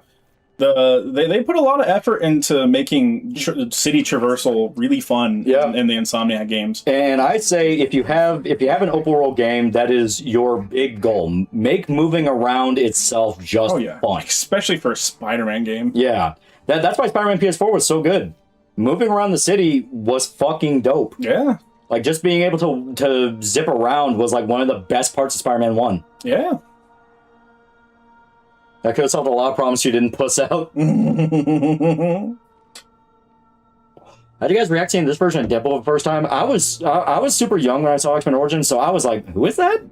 they put a lot of effort into making city traversal really fun in the Insomniac games. And I say if you have an open world game, that is your big goal. Make moving around itself just fun, especially for a Spider-Man game. Yeah, that's why Spider-Man PS4 was so good. Moving around the city was fucking dope. Yeah. Like, just being able to zip around was, like, one of the best parts of Spider-Man 1. Yeah. That could have solved a lot of problems you didn't puss out. How'd you guys react seeing this version of Deadpool for the first time? I was super young when I saw X-Men Origins, so I was like, who is that?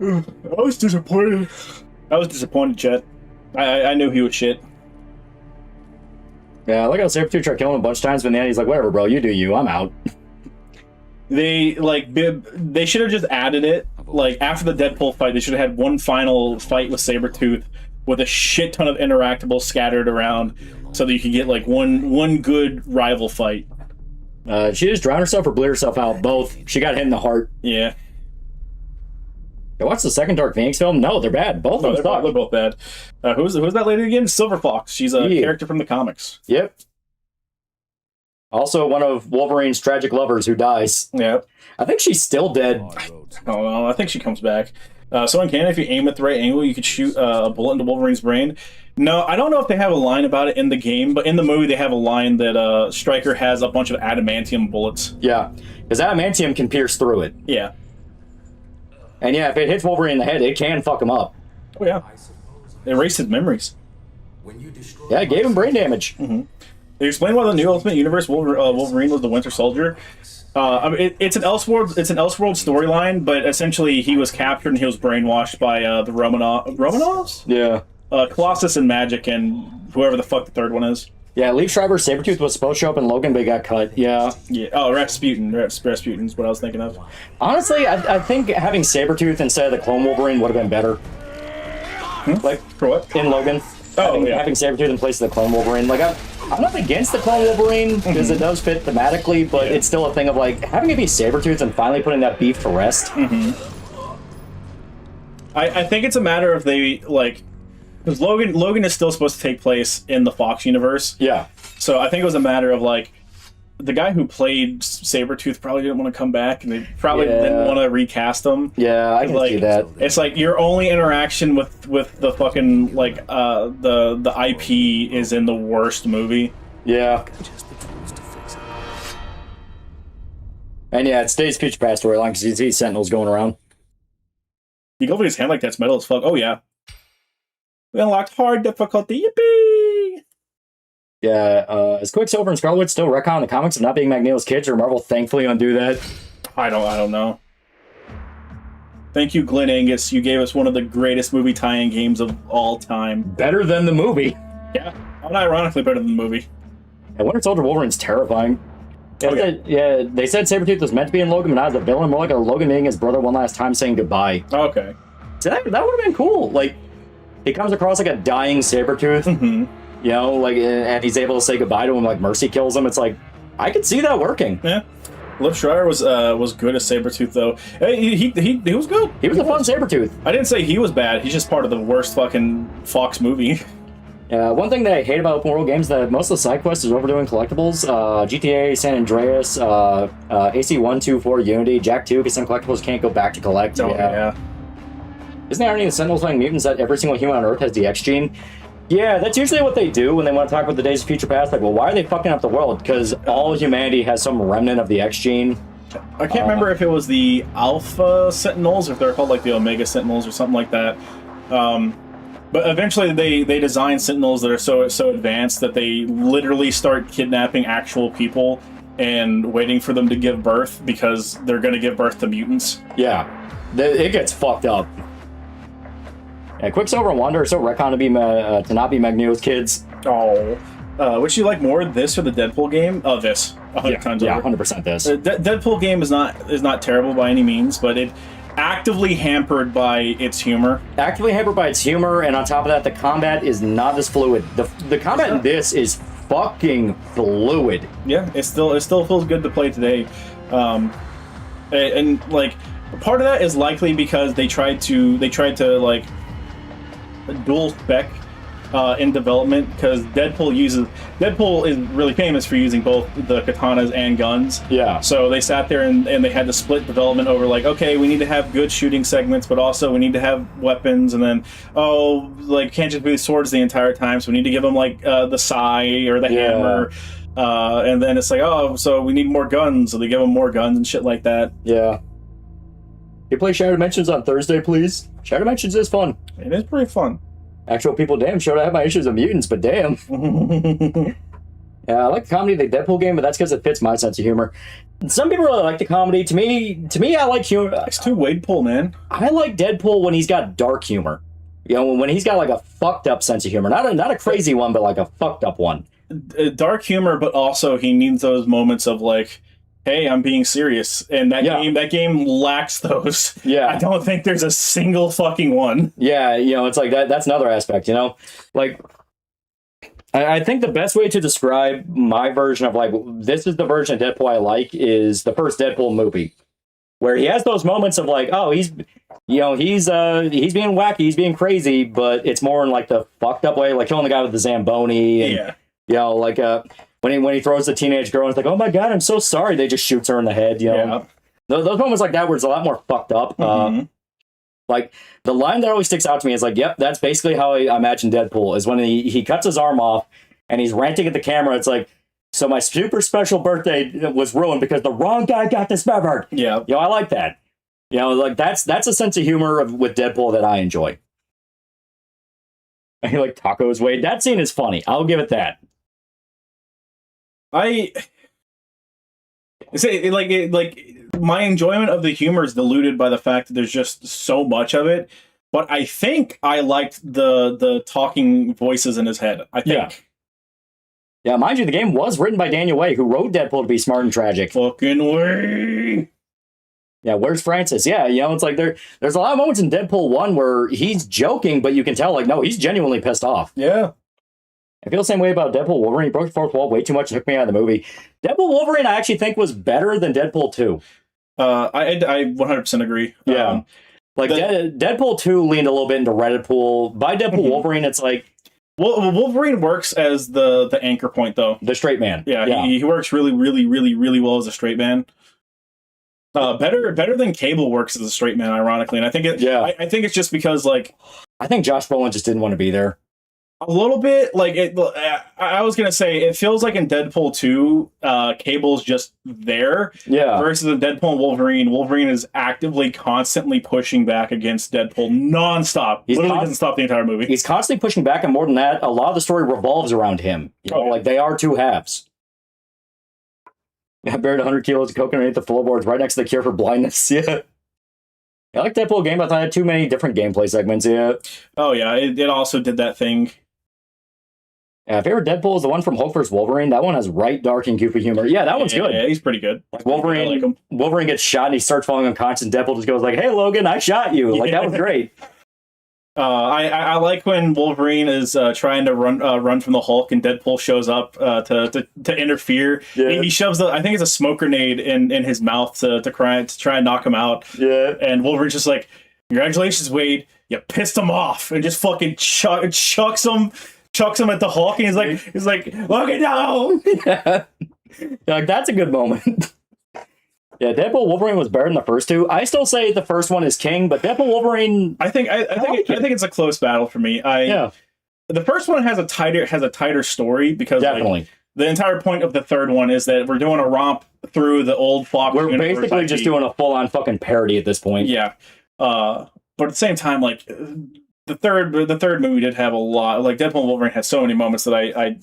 I was disappointed. Chet. I knew he was shit. Yeah, like I was Sabretooth tried killing him a bunch of times, but in the end he's like, whatever, bro, you do you, I'm out. They should have just added it. Like, after the Deadpool fight, they should have had one final fight with Sabretooth with a shit ton of interactables scattered around so that you could get, like, one good rival fight. She just drowned herself or blew herself out. Both. She got hit in the heart. Yeah. I watched the second Dark Phoenix film. No, they're bad. Both of them suck. They're both bad. Who's that lady again? Silver Fox. She's a character from the comics. Yep. Also, one of Wolverine's tragic lovers who dies. Yeah. I think she's still dead. Oh, no, I think she comes back. So in canon, if you aim at the right angle, you could shoot a bullet into Wolverine's brain. No, I don't know if they have a line about it in the game, but in the movie they have a line that Stryker has a bunch of adamantium bullets. Yeah, because adamantium can pierce through it. Yeah. And yeah, if it hits Wolverine in the head, it can fuck him up. Oh yeah. Erase his memories. Yeah, it gave him brain damage. Mm-hmm. They explain why the new Ultimate Universe Wolverine was the Winter Soldier. I mean, it's an Elseworld storyline, but essentially he was captured and he was brainwashed by the Romanovs? Yeah. Colossus and Magic and whoever the fuck the third one is. Yeah, Leaf Schreiber's Sabretooth was supposed to show up in Logan, but he got cut. Yeah. Yeah. Oh, Rasputin. Rasputin is what I was thinking of. Honestly, I think having Sabretooth instead of the Clone Wolverine would have been better. Like, for what? In Logan. Having Sabretooth in place of the Clone Wolverine. Like, I'm not against the Clone Wolverine, because it does fit thematically, but it's still a thing of, like, having it be Sabretooth and finally putting that beef to rest. I think it's a matter of they, like... Because Logan is still supposed to take place in the Fox universe. Yeah. So I think it was a matter of, like, the guy who played Sabretooth probably didn't want to come back, and they probably didn't want to recast him. Yeah, I can see that. It's like your only interaction with the fucking, like, the IP is in the worst movie. Yeah. And yeah, it stays Future Past storyline because you see Sentinels going around. You go over his hand like that's metal as fuck. Oh yeah. We unlocked hard difficulty. Yippee! Yeah, is Quicksilver and Scarlet Witch still retcon the comics of not being Magneto's kids, or Marvel thankfully undo that? I don't know. Thank you, Glenn Angus. You gave us one of the greatest movie tie-in games of all time. Better than the movie. Yeah, unironically better than the movie. And Winter Soldier Wolverine's terrifying. Yeah, they said Sabretooth was meant to be in Logan, but not as a villain, more like a Logan meeting his brother one last time saying goodbye. Okay. So that would have been cool. Like, he comes across like a dying Sabretooth, you know, like, and he's able to say goodbye to him, like Mercy kills him. It's like, I could see that working. Yeah. Liv Schreier was good as Sabretooth, though. He was good. He was a fun Sabretooth. I didn't say he was bad. He's just part of the worst fucking Fox movie. One thing that I hate about open world games is that most of the side quests is overdoing collectibles. GTA, San Andreas, AC1, 2, 4, Unity, Jack 2, because some collectibles can't go back to collect. Oh, yeah. Isn't there any of the Sentinels playing mutants that every single human on Earth has the X gene? Yeah, that's usually what they do when they want to talk about the Days of Future Past. Like, well, why are they fucking up the world? Because all humanity has some remnant of the X gene. I can't remember if it was the Alpha Sentinels or if they're called like the Omega Sentinels or something like that. But eventually they design Sentinels that are so advanced that they literally start kidnapping actual people and waiting for them to give birth because they're going to give birth to mutants. Yeah, it gets fucked up. Yeah, Quicksilver and Wanda are so retcon to not be Magneto's kids. Oh. Which you like more, this or the Deadpool game? Oh, this. 100 times over. 100% this. Deadpool game is not terrible by any means, but it actively hampered by its humor. Actively hampered by its humor, and on top of that, the combat is not as fluid. The combat in this is fucking fluid. Yeah, it still feels good to play today. And like part of that is likely because they tried to like dual spec in development, because Deadpool is really famous for using both the katanas and guns. Yeah. So they sat there and they had to split development over like, okay, we need to have good shooting segments, but also we need to have weapons, and then can't just be swords the entire time, so we need to give them like the sai or the hammer. And then it's like, oh, so we need more guns, so they give them more guns and shit like that. Yeah. You play Shadow Dimensions on Thursday, please? Shadow Dimensions is fun. It is pretty fun. Actual people, damn, sure I have my issues with mutants, but damn. Yeah, I like the comedy of the Deadpool game, but that's because it fits my sense of humor. Some people really like the comedy. To me, I like humor. It's too Wade Pool, man. I like Deadpool when he's got dark humor. You know, when he's got like a fucked up sense of humor. Not a crazy one, but like a fucked up one. Dark humor, but also he needs those moments of like, hey, I'm being serious, and that game lacks those. Yeah, I don't think there's a single fucking one. Yeah, you know, it's like that. That's another aspect. You know, like I think the best way to describe my version of like this is the version of Deadpool I like is the first Deadpool movie, where he has those moments of like, oh, he's being wacky, he's being crazy, but it's more in like the fucked up way, like killing the guy with the Zamboni, and you know, like when he throws the teenage girl and it's like, oh my god, I'm so sorry, they just shoots her in the head, you know. Those moments like that where it's a lot more fucked up. Like the line that always sticks out to me is like, yep, that's basically how I imagine Deadpool is when he cuts his arm off and he's ranting at the camera. It's like, so my super special birthday was ruined because the wrong guy got dismembered. Yeah, you know, I like that. You know, like that's a sense of humor with Deadpool that I enjoy. I like tacos, Wade. That scene is funny. I'll give it that. I say like my enjoyment of the humor is diluted by the fact that there's just so much of it. But I think I liked the talking voices in his head. I think. Yeah, mind you, the game was written by Daniel Way, who wrote Deadpool to be smart and tragic. Fucking Way. Yeah, where's Francis? Yeah, you know, it's like there's a lot of moments in Deadpool 1 where he's joking, but you can tell, like, no, he's genuinely pissed off. Yeah. I feel the same way about Deadpool Wolverine. He broke the fourth wall way too much and took me out of the movie. Deadpool Wolverine, I actually think, was better than Deadpool 2. I 100% agree. Yeah. Deadpool 2 leaned a little bit into Redditpool. By Deadpool Wolverine, it's like... Well, Wolverine works as the anchor point, though. The straight man. Yeah. He works really, really, really, really well as a straight man. Better than Cable works as a straight man, ironically. And I think I think it's just because, like... I think Josh Brolin just didn't want to be there. A little bit, like I was gonna say, it feels like in Deadpool 2, Cable's just there. Yeah. Versus in Deadpool and Wolverine is actively, constantly pushing back against Deadpool nonstop. He literally doesn't stop the entire movie. He's constantly pushing back, and more than that, a lot of the story revolves around him. You know, like they are two halves. I buried 100 kilos of coconut underneath the floorboards right next to the cure for blindness. Yeah. I like Deadpool game, but I thought it had too many different gameplay segments. Yeah. Oh yeah, it also did that thing. Yeah, favorite Deadpool is the one from Hulk vs. Wolverine. That one has right, dark, and goofy humor. Yeah, that one's good. Yeah, he's pretty good. Like Wolverine gets shot and he starts falling unconscious, and Deadpool just goes like, "Hey, Logan, I shot you." Like that was great. I like when Wolverine is trying to run from the Hulk and Deadpool shows up to interfere. Yeah. He shoves I think it's a smoke grenade in his mouth to try and knock him out. Yeah. And Wolverine's just like, congratulations, Wade. You pissed him off, and just fucking chucks him at the Hulk, and he's like, Logan, no. Yeah. Like, that's a good moment. Yeah, Deadpool Wolverine was better than the first two. I still say the first one is king, but Deadpool Wolverine, I think it's a close battle for me. The first one has a tighter story because definitely. Like, the entire point of the third one is that we're doing a romp through the old Fox. We're basically just doing a full on fucking parody at this point. Yeah. But at the same time, like the third movie did have a lot. Like Deadpool and Wolverine had so many moments that I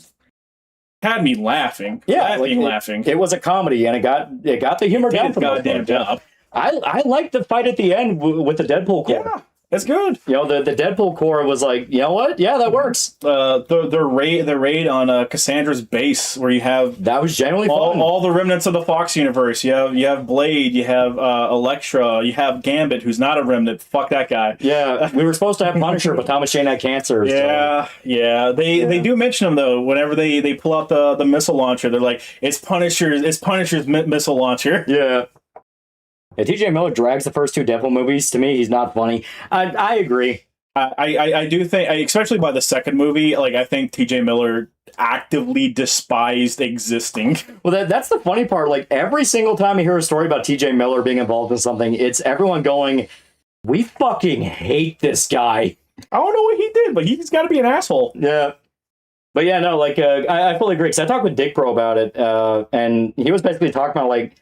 had me laughing. Yeah, laughing. It was a comedy, and it got the humor down for the goddamn job. I liked the fight at the end with the Deadpool core. Yeah, that's good. You know, the Deadpool core was like, you know what? Yeah, that works. The raid on Cassandra's base, where you have that was genuinely fun. All the remnants of the Fox universe. You have Blade, you have Elektra, you have Gambit, who's not a remnant. Fuck that guy. Yeah, we were supposed to have Punisher, but Thomas Jane had cancer. Yeah, so. They do mention him though. Whenever they pull out the missile launcher, they're like, it's Punisher's missile launcher. Yeah. Yeah, TJ Miller drags the first two Deadpool movies. To me, he's not funny. I agree. I do think, especially by the second movie, like I think TJ Miller actively despised existing. Well, that's the funny part. Like every single time you hear a story about TJ Miller being involved in something, it's everyone going, "We fucking hate this guy." I don't know what he did, but he's got to be an asshole. Yeah. But yeah, no, like I fully agree. Because I talked with Dick Pro about it, and he was basically talking about like.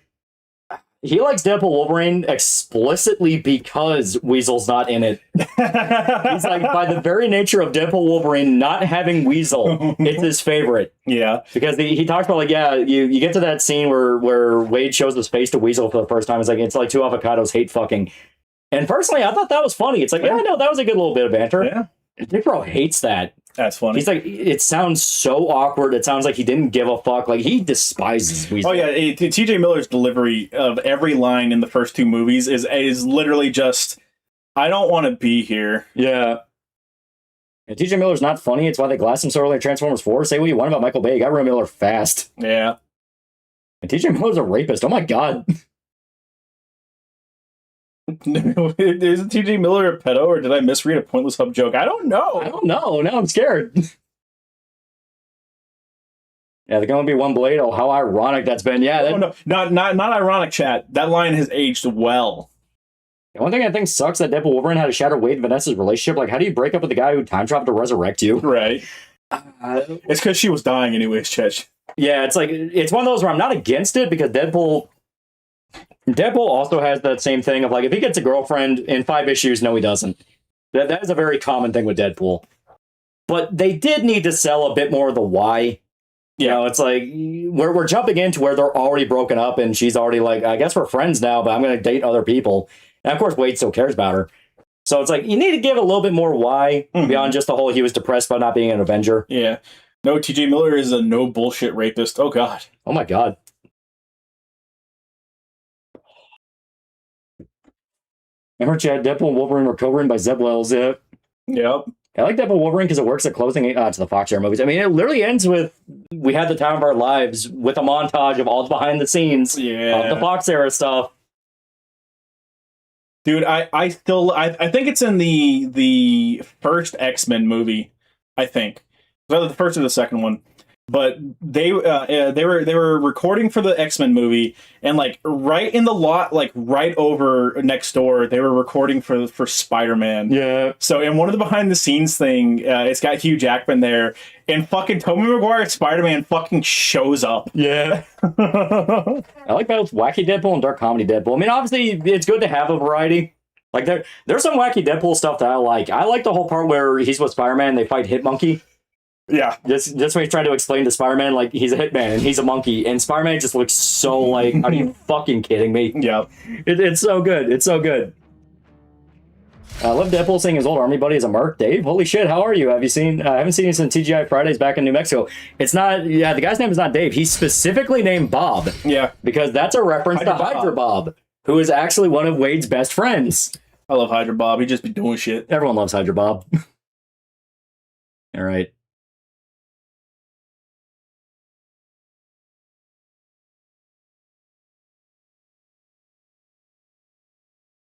He likes Deadpool Wolverine explicitly because Weasel's not in it. He's like, by the very nature of Deadpool Wolverine not having Weasel, it's his favorite. Yeah. Because he talks about, like, yeah, you get to that scene where Wade shows his face to Weasel for the first time. It's like two avocados hate fucking. And personally, I thought that was funny. It's like, yeah, no, that was a good little bit of banter. Yeah. Dick Bro hates that. That's funny. He's like, it sounds so awkward. It sounds like he didn't give a fuck. Like, he despises Weasel. Oh, yeah. TJ Miller's delivery of every line in the first two movies is literally just, I don't want to be here. Yeah. And TJ Miller's not funny. It's why they glassed him so early in Transformers 4. Say what you want about Michael Bay. He got rid of Miller fast. Yeah. And TJ Miller's a rapist. Oh, my God. Is TJ Miller a pedo, or did I misread a Pointless Hub joke? I don't know. Now I'm scared. Yeah, there's going to be one blade. Oh, how ironic that's been. Yeah. No, not ironic, chat. That line has aged well. The one thing I think sucks that Deadpool Wolverine had to shatter Wade and Vanessa's relationship. Like, how do you break up with the guy who time traveled to resurrect you? Right. It's because she was dying anyways, Chet. Yeah, it's like, it's one of those where I'm not against it because Deadpool also has that same thing of like, if he gets a girlfriend in 5 issues, no, he doesn't. That is a very common thing with Deadpool. But they did need to sell a bit more of the why. You know, it's like, we're jumping into where they're already broken up and she's already like, I guess we're friends now, but I'm going to date other people. And of course, Wade still cares about her. So it's like, you need to give a little bit more why beyond just the whole he was depressed about not being an Avenger. Yeah. No, TJ Miller is a no bullshit rapist. Oh, God. Oh, my God. Remember, Chad, Deadpool and Wolverine were co-written by Zeb Wells. Yep. I like Deadpool Wolverine because it works at closing to the Fox era movies. I mean, it literally ends with, we had the time of our lives with a montage of all the behind the scenes of the Fox era stuff. Dude, I think it's in the first X-Men movie, I think. Either the first or the second one. But they were recording for the X-Men movie, and like right in the lot, like right over next door, they were recording for Spider-Man. Yeah. So in one of the behind the scenes thing, it's got Hugh Jackman there, and fucking Tobey Maguire Spider-Man fucking shows up. Yeah. I like both wacky Deadpool and dark comedy Deadpool. I mean, obviously, it's good to have a variety. Like there's some wacky Deadpool stuff that I like. I like the whole part where he's with Spider-Man and they fight Hitmonkey. Yeah. Just when he's trying to explain to Spider-Man, like, he's a hitman and he's a monkey. And Spider-Man just looks so like, are you fucking kidding me? Yeah. It's so good. It's so good. I love Deadpool saying his old army buddy is a merc. Dave, holy shit, how are you? Have you seen, I haven't seen you since TGI Fridays back in New Mexico. It's not, the guy's name is not Dave. He's specifically named Bob. Yeah. Because that's a reference to Hydra Bob, who is actually one of Wade's best friends. I love Hydra Bob. He just be doing shit. Everyone loves Hydra Bob. All right.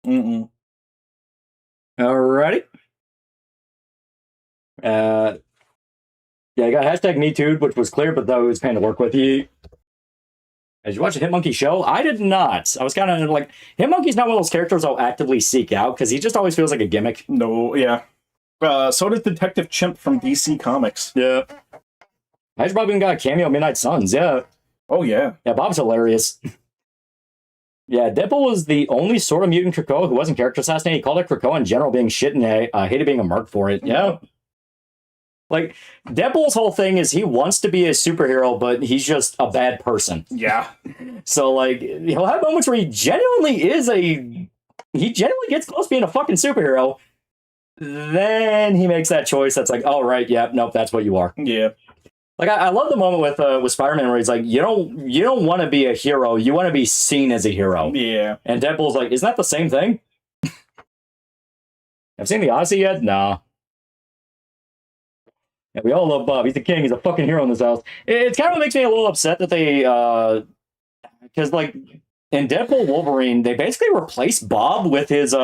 Mm-mm. Alrighty. Yeah, I got hashtag #MeToo, which was clear, but though it was pain to work with you. Did you watch a Hitmonkey show? I did not. I was kind of like, Hitmonkey's not one of those characters I'll actively seek out because he just always feels like a gimmick. No, yeah. So did Detective Chimp from DC Comics. Yeah. Hydra Bob even got a cameo in Midnight Suns, yeah. Oh, yeah. Yeah, Bob's hilarious. Yeah, Deadpool was the only sort of mutant Krakoa who wasn't character assassinated. He called it Krakoa in general being shit and hated being a merc for it. Yeah. Like, Deadpool's whole thing is he wants to be a superhero, but he's just a bad person. Yeah. So, like, he'll have moments where he genuinely gets close to being a fucking superhero. Then he makes that choice that's like, oh, right, yeah, nope, that's what you are. Yeah. Like, I love the moment with Spider-Man where he's like, you don't want to be a hero, you want to be seen as a hero. Yeah. And Deadpool's like, isn't that the same thing? Have seen The Odyssey yet? Nah. Yeah, we all love Bob. He's the king. He's a fucking hero in this house. It's kind of what makes me a little upset that they, because like in Deadpool Wolverine, they basically replaced Bob with his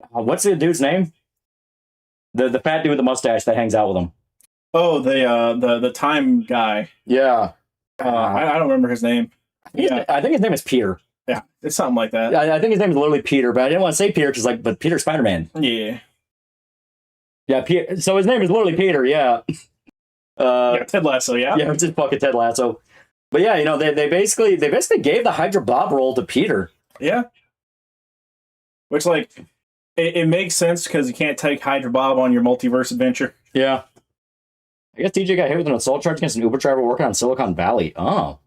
what's the dude's name? The fat dude with the mustache that hangs out with him. Oh, the time guy. Yeah. I don't remember his name. Yeah. I think his name is Peter. Yeah, it's something like that. I think his name is literally Peter, but I didn't want to say Peter because but Peter's Spider-Man. Yeah. Yeah, so his name is literally Peter, yeah. Yeah, Ted Lasso, yeah. Yeah, it's just fucking Ted Lasso. But yeah, they basically gave the Hydra Bob role to Peter. Yeah. Which, like, it makes sense because you can't take Hydra Bob on your multiverse adventure. Yeah. I guess DJ got hit with an assault charge against an Uber driver working on Silicon Valley. Oh.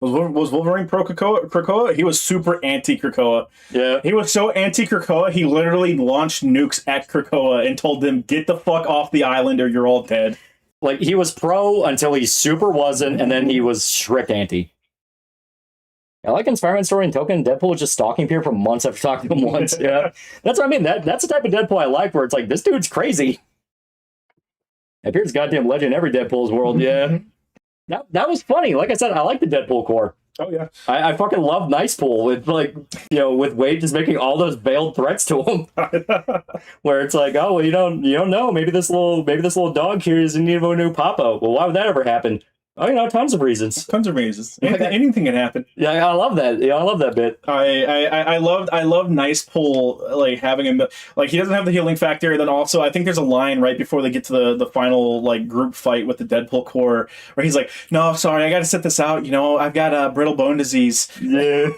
Was Wolverine pro Krakoa? He was super anti-Krakoa. Yeah. He was so anti-Krakoa, he literally launched nukes at Krakoa and told them, get the fuck off the island or you're all dead. Like, he was pro until he super wasn't, and then he was strict anti. I like in Spider-Man story and Token, Deadpool was just stalking Peter for months after talking to him once. Yeah. That's what I mean. That's the type of Deadpool I like, where it's like, this dude's crazy. And Peter's goddamn legend in every Deadpool's world, yeah. That was funny. Like I said, I like the Deadpool core. Oh, yeah. I fucking love Nice Pool with, like, with Wade just making all those veiled threats to him. Where it's like, oh, well, you don't know. Maybe this little dog here is in need of a new papa. Well, why would that ever happen? Oh, tons of reasons. Tons of reasons. Anything can happen. Yeah, I love that. Yeah, I love that bit. I loved Nice Pool, like, having him, like, he doesn't have the healing factor, and then also I think there's a line right before they get to the final, like, group fight with the Deadpool core where he's like, no, sorry, I gotta sit this out, I've got brittle bone disease. Yeah.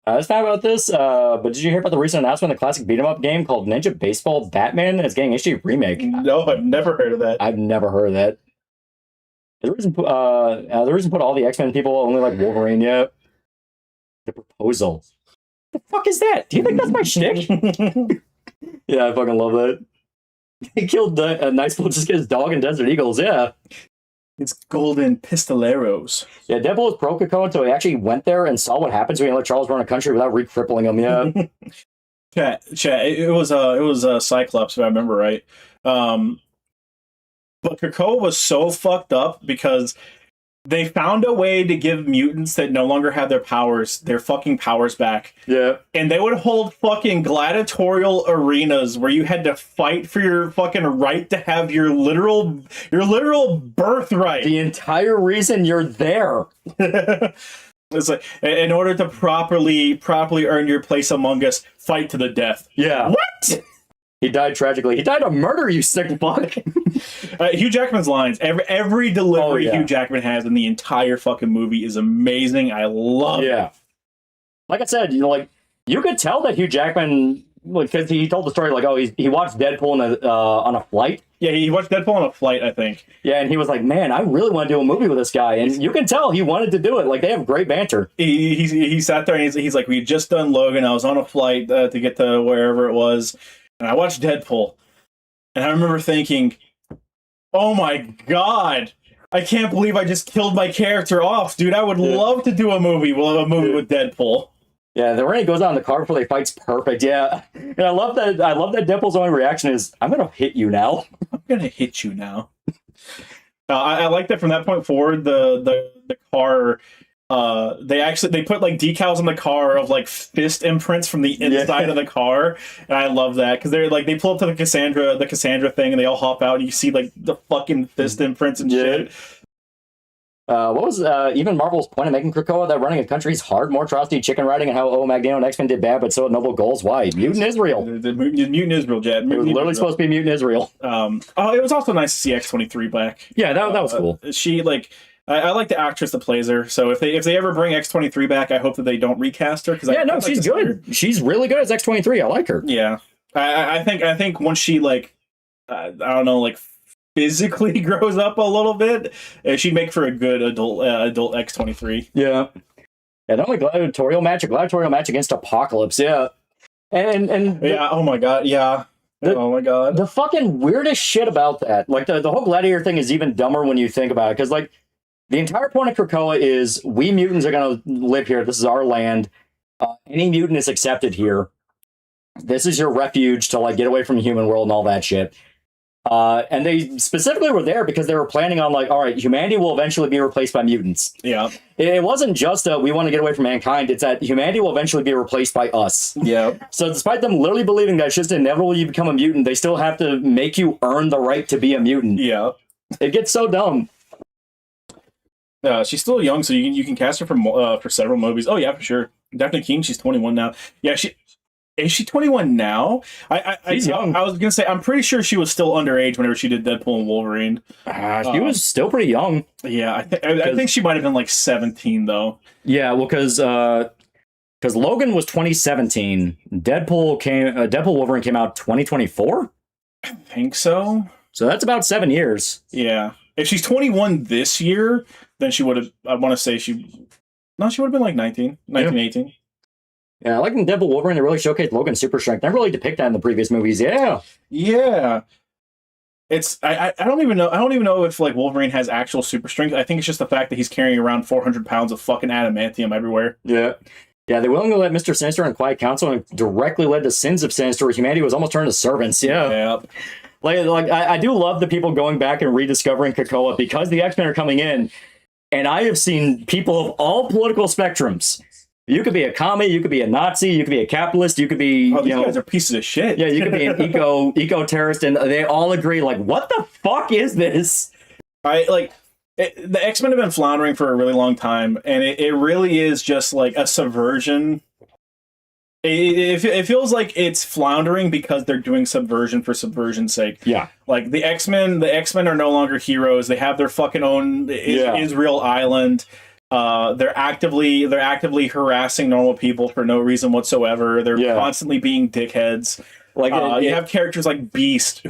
Let's talk about this, but did you hear about the recent announcement of the classic beat-em-up game called Ninja Baseball Batman is getting HD remake? No, I've never heard of that. I've never heard of that. The reason put all the X-Men people only like Wolverine yet. The proposal. The fuck is that? Do you think that's my shtick? Yeah, I fucking love that. He killed Nice Pool just get his dog and Desert Eagles, yeah. It's golden pistoleros. Yeah, Deadpool was pro Krakoa until he actually went there and saw what happens when you let Charles run a country without re-crippling him, yeah. Chat, it was Cyclops, if I remember right. But Krakoa was so fucked up because they found a way to give mutants that no longer have their fucking powers back. Yeah. And they would hold fucking gladiatorial arenas where you had to fight for your fucking right to have your literal birthright. The entire reason you're there. It's like, in order to properly earn your place among us, fight to the death. Yeah. What? He died tragically. He died of murder, you sick fuck. Hugh Jackman's lines, every delivery Hugh Jackman has in the entire fucking movie is amazing. I love it. Yeah. Like I said, you could tell that Hugh Jackman, because he told the story, like, oh, he watched Deadpool on a flight. Yeah, he watched Deadpool on a flight, I think. Yeah, and he was like, man, I really want to do a movie with this guy. And you can tell he wanted to do it. Like, they have great banter. He sat there and he's like, we had just done Logan. I was on a flight to get to wherever it was. And I watched Deadpool, and I remember thinking, oh my god, I can't believe I just killed my character off, dude. I would love to do a movie with Deadpool. Yeah, the way he goes out in the car before they fight's perfect. Yeah, and I love that. I love that Deadpool's only reaction is, "I'm gonna hit you now." I'm gonna hit you now. I like that from that point forward. The car. They put like decals on the car of like fist imprints from the inside of the car, and I love that because they're like they pull up to the Cassandra thing, and they all hop out, and you see like the fucking fist imprints and shit. What was even Marvel's point of making Krakoa that running a country is hard, more atrocity, chicken riding, and how Magneto and X-Men did bad, but still had noble goals? Why? Mutant Israel. The Mutant Israel, Jed. It was literally supposed to be Mutant Israel. It was also nice to see X-23 back. Yeah, that was cool. She like. I like the actress that plays her, so if they ever bring X-23 back, I hope that they don't recast her. Because she's good. She's really good as X-23. I like her. Yeah, I think once she like, I don't know, like physically grows up a little bit, she'd make for a good adult X-23. Yeah, not only gladiatorial match against Apocalypse. Yeah, and yeah. Oh my god. Yeah. Oh my god. The fucking weirdest shit about that, like the whole gladiator thing, is even dumber when you think about it, because like. The entire point of Krakoa is we mutants are going to live here. This is our land. Any mutant is accepted here. This is your refuge to like get away from the human world and all that shit. And they specifically were there because they were planning on like, all right, humanity will eventually be replaced by mutants. Yeah. It wasn't just we want to get away from mankind. It's that humanity will eventually be replaced by us. Yeah. So despite them literally believing that it's just inevitable you become a mutant, they still have to make you earn the right to be a mutant. Yeah. It gets so dumb. She's still young, so you can cast her for several movies. Oh yeah, for sure. Daphne Keane, she's 21 now. Yeah, is she 21 now? She's young. I was gonna say I'm pretty sure she was still underage whenever she did Deadpool and Wolverine. She was still pretty young. Yeah, I think she might have been like 17 though. Yeah, well, because Logan was 2017. Deadpool Wolverine came out 2024. I think so. So that's about 7 years. Yeah. If she's 21 this year, then she would have, I want to say she would have been like 19, 18. Yeah, I like in Deadpool Wolverine, they really showcased Logan's super strength. Never really depict that in the previous movies. Yeah. Yeah. It's, I don't even know if like Wolverine has actual super strength. I think it's just the fact that he's carrying around 400 pounds of fucking adamantium everywhere. Yeah. Yeah, they willingly let Mr. Sinister and Quiet Council and directly led to Sins of Sinister, where humanity was almost turned to servants. Yeah. Yeah. Like I do love the people going back and rediscovering Krakoa because the X-Men are coming in, and I have seen people of all political spectrums. You could be a commie, you could be a Nazi, you could be a capitalist, you could be these guys are pieces of shit. Yeah, you could be an eco terrorist, and they all agree like, what the fuck is this? The X-Men have been floundering for a really long time, and it really is just like a subversion. It feels like it's floundering because they're doing subversion for subversion's sake. Yeah. Like the X-Men are no longer heroes. They have their fucking own Israel island. They're actively harassing normal people for no reason whatsoever. They're constantly being dickheads. Like you have characters like Beast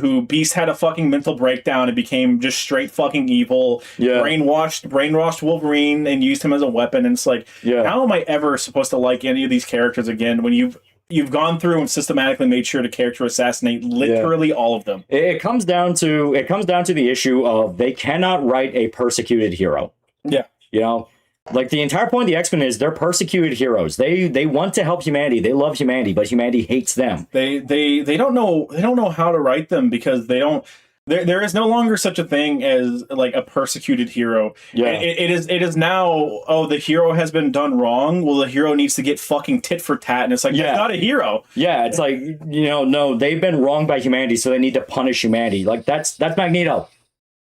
had a fucking mental breakdown and became just straight fucking evil. Yeah. Brainwashed Wolverine and used him as a weapon. And it's like, how am I ever supposed to like any of these characters again when you've gone through and systematically made sure to character assassinate literally all of them? It comes down to the issue of they cannot write a persecuted hero. Yeah. You know? Like the entire point of the X-Men is they're persecuted heroes. They want to help humanity. They love humanity, but humanity hates them. They don't know how to write them because they don't. There is no longer such a thing as like a persecuted hero. Yeah, it is now. Oh, the hero has been done wrong. Well, the hero needs to get fucking tit for tat, and it's like that's not a hero. Yeah, it's like no, they've been wronged by humanity, so they need to punish humanity. Like that's Magneto.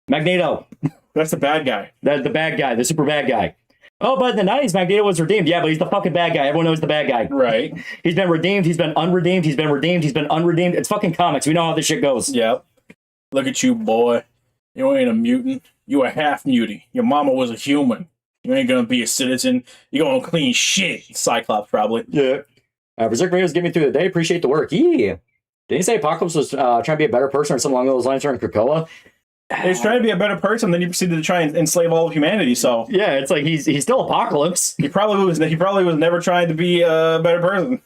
That's the bad guy. That's the bad guy, the super bad guy. Oh, but in the 90s, Magneto was redeemed. Yeah, but he's the fucking bad guy. Everyone knows the bad guy. Right. He's been redeemed. He's been unredeemed. He's been redeemed. He's been unredeemed. It's fucking comics. We know how this shit goes. Yep. Look at you, boy. You ain't a mutant. You a half mutant. Your mama was a human. You ain't gonna be a citizen. You gonna clean shit. Cyclops, probably. Yeah. Berserk videos get me through the day. Appreciate the work. Yeah. Did he say Apocalypse was trying to be a better person or something along those lines during Krakoa? He's trying to be a better person, then he proceeded to try and enslave all of humanity. So yeah, it's like he's still Apocalypse. He probably was never trying to be a better person.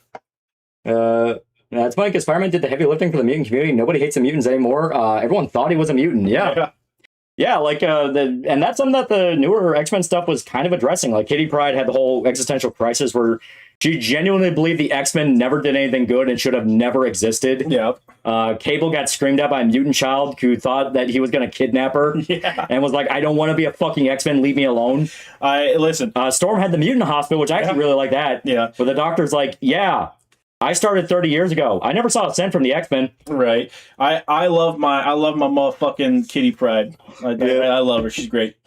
It's funny because Fireman did the heavy lifting for the mutant community. Nobody hates the mutants anymore. Everyone thought he was a mutant. Yeah. Like and that's something that the newer X-Men stuff was kind of addressing. Like Kitty Pryde had the whole existential crisis where She genuinely believed the X-Men never did anything good and should have never existed. Yep. Cable got screamed at by a mutant child who thought that he was going to kidnap her. Yeah. And was like, I don't want to be a fucking X-Men, leave me alone. Listen. Storm had the mutant hospital, which I actually really like that. Yeah. But the doctor's like, yeah, I started 30 years ago. I never saw a cent from the X-Men. Right. I love my motherfucking Kitty Pryde. I love her. She's great.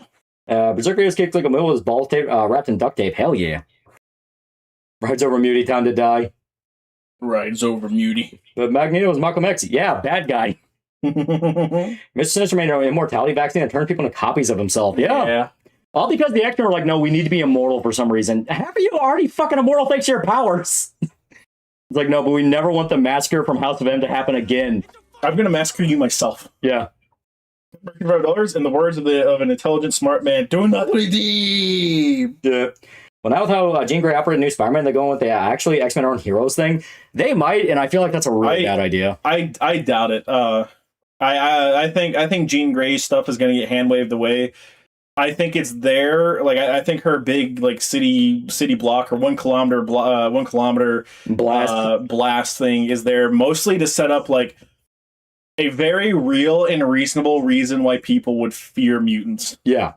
Berserker escaped like a mule with his balls wrapped in duct tape. Hell yeah. Rides over Muty, time to die. Rides over Muty. But Magneto was Malcolm X. Yeah, bad guy. Mr. Sinister made an immortality vaccine that turned people into copies of himself. Yeah. All because the X-Men were like, no, we need to be immortal for some reason. How are you already fucking immortal thanks to your powers? It's like, no, but we never want the massacre from House of M to happen again. I'm going to massacre you myself. Yeah. $5, in the words of an intelligent, smart man, do not redeem. Yeah. Well, now with how Jean Grey operated New Spider-Man, they're going with the actually X-Men aren't heroes thing. They might, and I feel like that's a really bad idea. I doubt it. I think Jean Grey's stuff is going to get hand-waved away. I think it's there. Like I think her big like city block or 1 kilometer blast thing is there mostly to set up like a very real and reasonable reason why people would fear mutants. Yeah.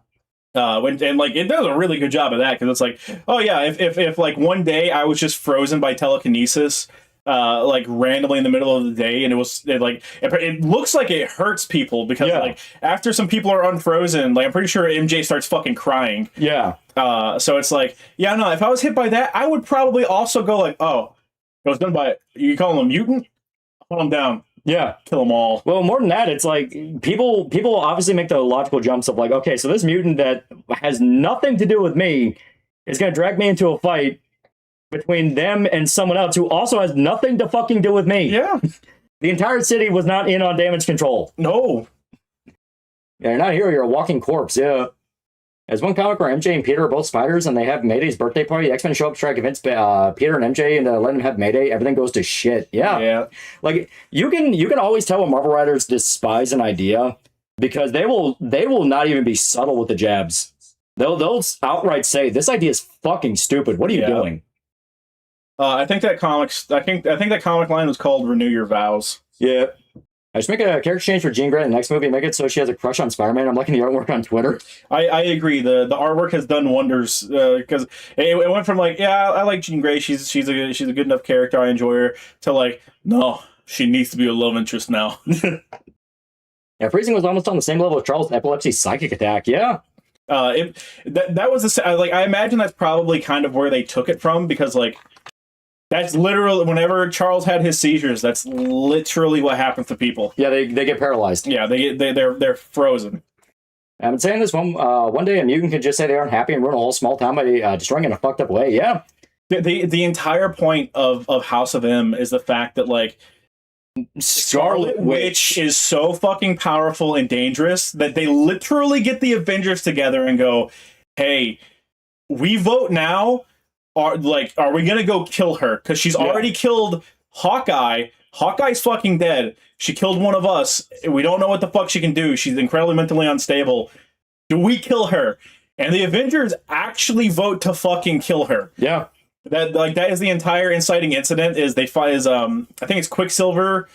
And like it does a really good job of that because it's like, oh yeah, if like one day I was just frozen by telekinesis, like randomly in the middle of the day, and it looks like it hurts people because like after some people are unfrozen, like I'm pretty sure MJ starts fucking crying. Yeah. So it's like, yeah, no, if I was hit by that, I would probably also go like, oh, it was done by you call him a mutant, hold him down. Yeah. Kill them all. Well, more than that, it's like people obviously make the logical jumps of like, okay, so this mutant that has nothing to do with me is going to drag me into a fight between them and someone else who also has nothing to fucking do with me. Yeah. The entire city was not in on damage control. No. Yeah, you're not a hero, you're a walking corpse. Yeah. As one comic where MJ and Peter are both spiders and they have Mayday's birthday party, the X-Men show up to try to convince Peter and MJ and let them have Mayday. Everything goes to shit. Yeah. Yeah. Like you can always tell when Marvel writers despise an idea because they will not even be subtle with the jabs. They'll outright say this idea is fucking stupid. What are you doing? I think that comic line was called "Renew Your Vows." Yeah. I just make a character change for Jean Grey in the next movie and make it so she has a crush on Spider-Man. I'm liking the artwork on Twitter. I agree. The artwork has done wonders because it went from like, yeah, I like Jean Grey. She's a good enough character. I enjoy her. To like, no, she needs to be a love interest now. Yeah, Freezing was almost on the same level as Charles' epilepsy psychic attack. Yeah. That was like I imagine that's probably kind of where they took it from because like. That's literally whenever Charles had his seizures. That's literally what happens to people. Yeah, they get paralyzed. Yeah, they're frozen. I've been saying this one day a mutant can just say they aren't happy and ruin a whole small town by destroying it in a fucked up way. Yeah, the entire point of House of M is the fact that like Scarlet Witch is so fucking powerful and dangerous that they literally get the Avengers together and go, "Hey, we vote now." Are we gonna go kill her? Because she's already killed Hawkeye. Hawkeye's fucking dead. She killed one of us. We don't know what the fuck she can do. She's incredibly mentally unstable. Do we kill her? And the Avengers actually vote to fucking kill her. Yeah. That is the entire inciting incident. I think it's Quicksilver.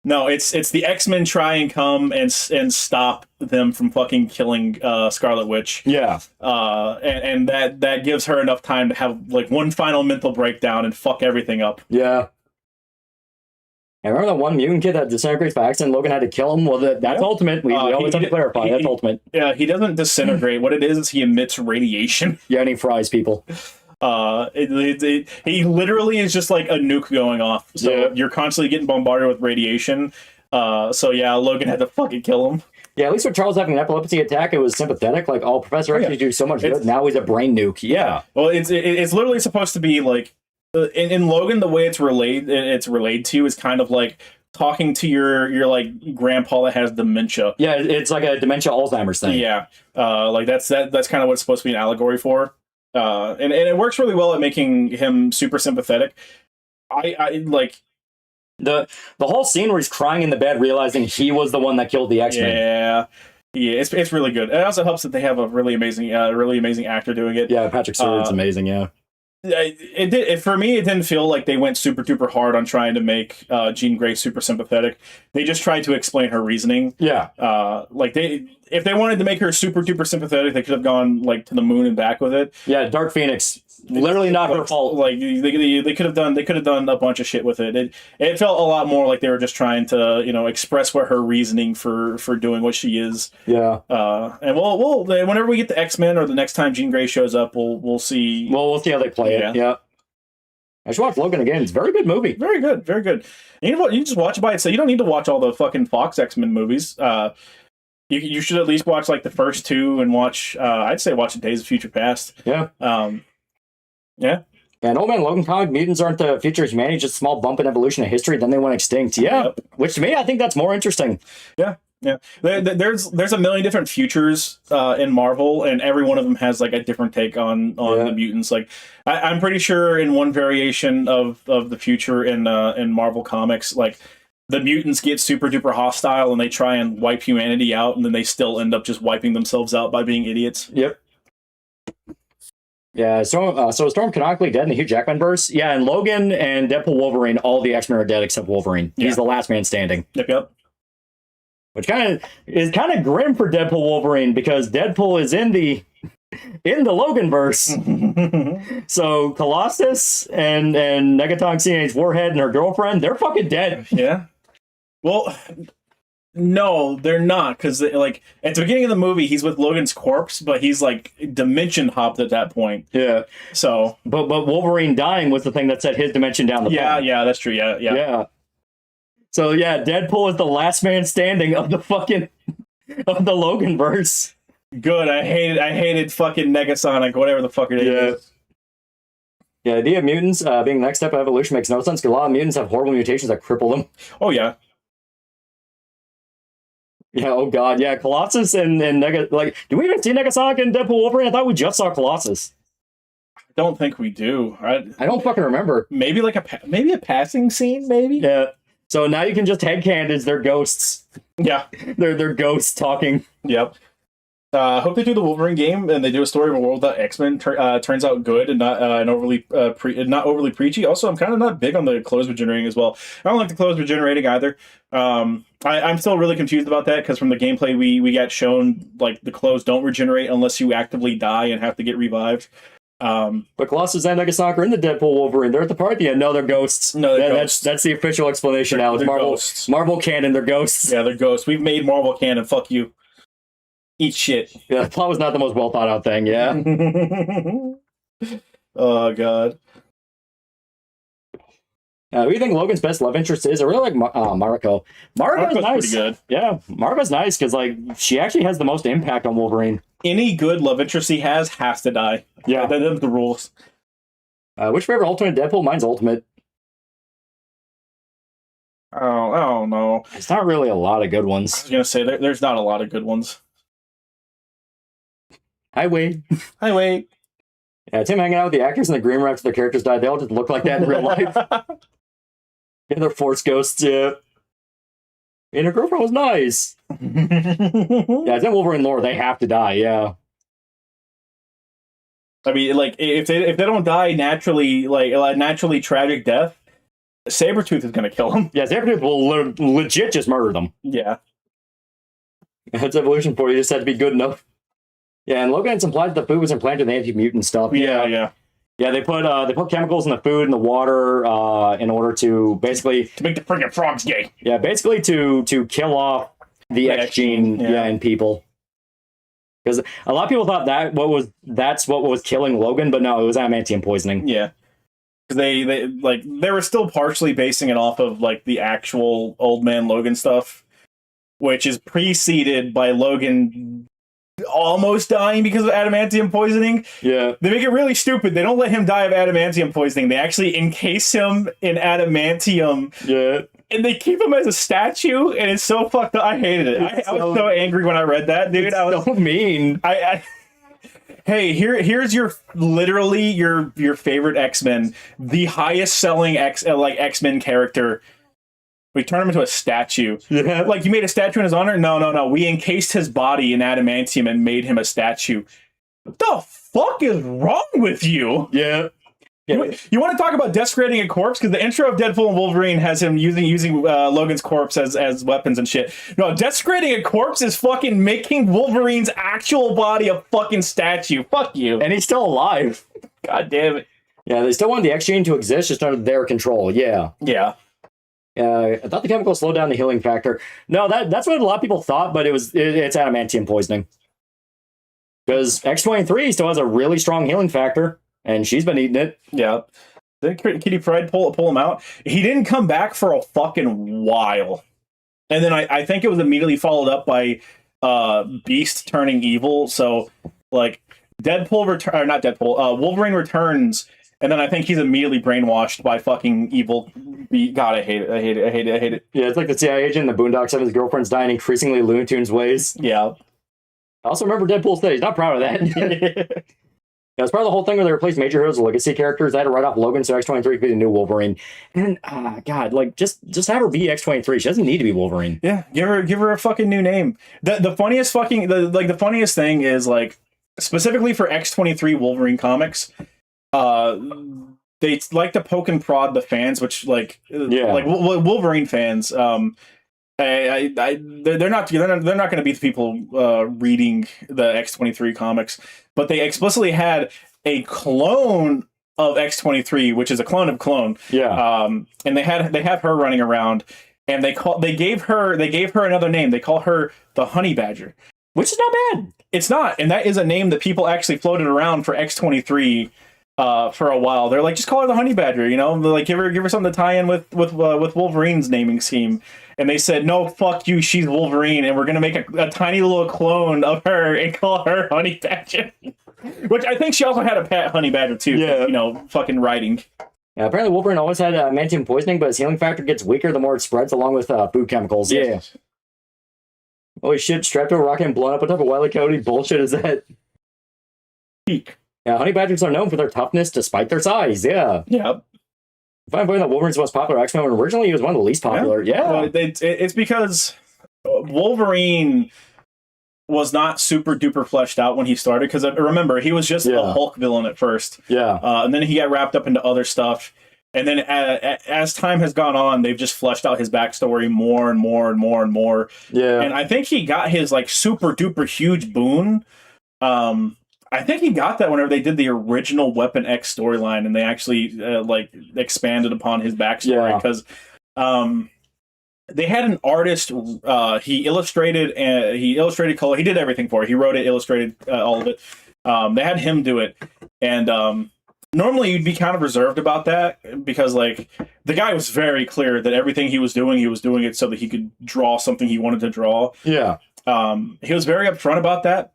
No, it's the X-Men try and come and stop them from fucking killing Scarlet Witch. Yeah. And that gives her enough time to have like one final mental breakdown and fuck everything up. Yeah. And remember that one mutant kid that disintegrates by accident? Logan had to kill him? Well, that's ultimate. We always have to clarify. That's ultimate. Yeah, he doesn't disintegrate. What it is he emits radiation. Yeah, and he fries people. He literally is just like a nuke going off. So you're constantly getting bombarded with radiation. So yeah, Logan had to fucking kill him. Yeah, at least with Charles having an epilepsy attack, it was sympathetic. Like, oh, Professor X used to do so much good. Now he's a brain nuke. Yeah. Well, it's literally supposed to be like in Logan, the way it's relayed to is kind of like talking to your like grandpa that has dementia. Yeah, it's like a dementia Alzheimer's thing. Yeah. Like that's kind of what it's supposed to be an allegory for. And it works really well at making him super sympathetic. I like the whole scene where he's crying in the bed, realizing he was the one that killed the X-Men. Yeah, it's really good. It also helps that they have a really amazing actor doing it. Yeah, Patrick Stewart's amazing. Yeah, For me, it didn't feel like they went super duper hard on trying to make Jean Grey super sympathetic. They just tried to explain her reasoning. Yeah. If they wanted to make her super duper sympathetic, they could have gone like to the moon and back with it. Yeah, Dark Phoenix, literally not her fault. Like they could have done a bunch of shit with it. It felt a lot more like they were just trying to express what her reasoning for doing what she is. Yeah. And we'll whenever we get the X-Men or the next time Jean Grey shows up, we'll see. Well, we'll see how they play it. Yeah. I should watch Logan again. It's a very good movie. Very good, very good. You know what? You just watch it by itself. You don't need to watch all the fucking Fox X-Men movies. You should at least watch like the first two and watch. I'd say watch Days of Future Past. Yeah. Yeah. And Old Man Logan comic, mutants aren't the future of humanity, just a small bump in evolution of history, then they went extinct. Yeah. Yep. Which to me, I think that's more interesting. Yeah. Yeah. There's a million different futures in Marvel, and every one of them has like a different take on the mutants. Like I'm pretty sure in one variation of the future in Marvel Comics, like the mutants get super duper hostile and they try and wipe humanity out, and then they still end up just wiping themselves out by being idiots. Yep. Yeah, so Storm canonically dead in the Hugh Jackman verse. Yeah, and Logan and Deadpool Wolverine, all the X-Men are dead except Wolverine. Yeah. He's the last man standing. Yep. Which is kind of grim for Deadpool Wolverine, because Deadpool is in the Logan verse. So Colossus and Negaton CNH Warhead and her girlfriend, they're fucking dead. Yeah. Well, no, they're not, because like at the beginning of the movie, he's with Logan's corpse, but he's like dimension hopped at that point. Yeah. So, but Wolverine dying was the thing that set his dimension down the path. Yeah, that's true. Yeah. So yeah, Deadpool is the last man standing of the Logan verse. Good. I hated fucking Negasonic, whatever the fuck it is. Yeah, the idea of mutants being the next step of evolution makes no sense, because a lot of mutants have horrible mutations that cripple them. Oh yeah. Yeah, oh god, yeah, Colossus and do we even see Negasonic and Deadpool Wolverine? I thought we just saw Colossus. I don't think we do. I don't fucking remember. Maybe like a passing scene, maybe? Yeah. So now you can just headcanon as they're ghosts. Yeah. They're ghosts talking. Yep. Hope they do the Wolverine game and they do a story of a world that X-Men turns out good and not overly preachy. Also, I'm kind of not big on the clothes regenerating as well. I don't like the clothes regenerating either. I'm still really confused about that, because from the gameplay we got shown, like, the clothes don't regenerate unless you actively die and have to get revived. But Colossus and Negasonic are in the Deadpool Wolverine. They're at the party at the end. No, they're ghosts. No, they're ghosts. That's the official explanation now. It's Marvel canon. They're ghosts. Yeah, they're ghosts. We've made Marvel canon. Fuck you. Eat shit. Yeah, the plot was not the most well thought out thing. Yeah. Oh god. Who do you think Logan's best love interest is? I really like Mariko. Mariko's nice. Pretty good. Yeah, Mariko's nice, because like she actually has the most impact on Wolverine. Any good love interest he has to die. Yeah, that's the rules. Which favorite Ultimate Deadpool? Mine's Ultimate. Oh no. It's not really a lot of good I ones. was gonna say there's not a lot of good ones. Hi, Wade. Hi, Wade. Yeah, Tim hanging out with the actors in the green room after their characters died. They all just look like that in real life. Yeah, they're Force ghosts, yeah. And her girlfriend was nice. Yeah, it's in Wolverine lore. They have to die, yeah. I mean, like, if they don't die naturally, like a naturally tragic death, Sabretooth is gonna kill them. Yeah, Sabretooth will legit just murder them. Yeah. That's evolution for you. Just had to be good enough. Yeah, and Logan implied that the food was implanted in the anti-mutant stuff. Yeah. Yeah, they put chemicals in the food and the water in order to basically make the friggin' frogs gay. Yeah, basically to kill off the X gene in people. Because a lot of people thought that's what was killing Logan, but no, it was adamantium poisoning. Yeah. Because they were still partially basing it off of like the actual Old Man Logan stuff, which is preceded by Logan almost dying because of adamantium poisoning. Yeah. They make it really stupid. They don't let him die of adamantium poisoning. They actually encase him in adamantium. Yeah. And they keep him as a statue, and it's so fucked up. I hated it. I was so angry when I read that, dude. I was so mean. Hey, here's your literally your favorite X-Men, the highest selling X-Men character. We turn him into a statue. Yeah. Like, you made a statue in his honor? No. We encased his body in adamantium and made him a statue. What the fuck is wrong with you? Yeah. Yeah. You want to talk about desecrating a corpse? Because the intro of Deadpool and Wolverine has him using Logan's corpse as weapons and shit. No, desecrating a corpse is fucking making Wolverine's actual body a fucking statue. Fuck you. And he's still alive. God damn it. Yeah, they still want the X gene to exist, just under their control. Yeah. Yeah. I thought the chemical slowed down the healing factor. No, that's what a lot of people thought, but it's adamantium poisoning. Because X-23 still has a really strong healing factor, and she's been eating it. Yeah. Did Kitty Pryde pull him out? He didn't come back for a fucking while. And then I think it was immediately followed up by Beast turning evil. So, like, Wolverine returns, and then I think he's immediately brainwashed by fucking evil. God, I hate it. Yeah, it's like the CIA agent in the Boondocks of his girlfriend's dying increasingly Looney Tunes ways. Yeah. I also remember Deadpool said he's not proud of that. Yeah, it's part of the whole thing where they replaced major heroes with legacy characters. They had to write off Logan so X-23 could be the new Wolverine. And God, like just have her be X-23. She doesn't need to be Wolverine. Yeah, give her a fucking new name. The funniest thing is, like, specifically for X-23 Wolverine comics, they like to poke and prod the fans, which like Wolverine fans. They're not going to be the people reading the X-23 comics, but they explicitly had a clone of X-23, which is a clone of clone. Yeah. And they have her running around, and they gave her another name. They call her the Honey Badger, which is not bad. It's not, and that is a name that people actually floated around for X-23 for a while. They're like, just call her the Honey Badger, you know, like give her something to tie in with Wolverine's naming scheme. And they said, no, fuck you, she's Wolverine, and we're gonna make a tiny little clone of her and call her Honey Badger. Which I think she also had a pet Honey Badger too. Yeah, you know, fucking writing. Yeah, apparently Wolverine always had adamantium poisoning, but his healing factor gets weaker the more it spreads, along with food chemicals. Yes. Yeah. Holy shit! Strapped to a rocket and blown up. What type of Wile E. Coyote bullshit is that? Peak. Yeah, honey badgers are known for their toughness despite their size. Yeah. Yep. If I'm that Wolverine's the most popular X-Men, when originally he was one of the least popular. Yeah. Well, it's because Wolverine was not super duper fleshed out when he started. Because remember, he was just a Hulk villain at first. Yeah. And then he got wrapped up into other stuff. And then as time has gone on, they've just fleshed out his backstory more and more and more and more. Yeah. And I think he got his like super duper huge boon. I think he got that whenever they did the original Weapon X storyline, and they actually like expanded upon his backstory because they had an artist. He illustrated color. He did everything for it. He wrote it, illustrated all of it. They had him do it, and normally you'd be kind of reserved about that because like the guy was very clear that everything he was doing it so that he could draw something he wanted to draw. Yeah. He was very upfront about that,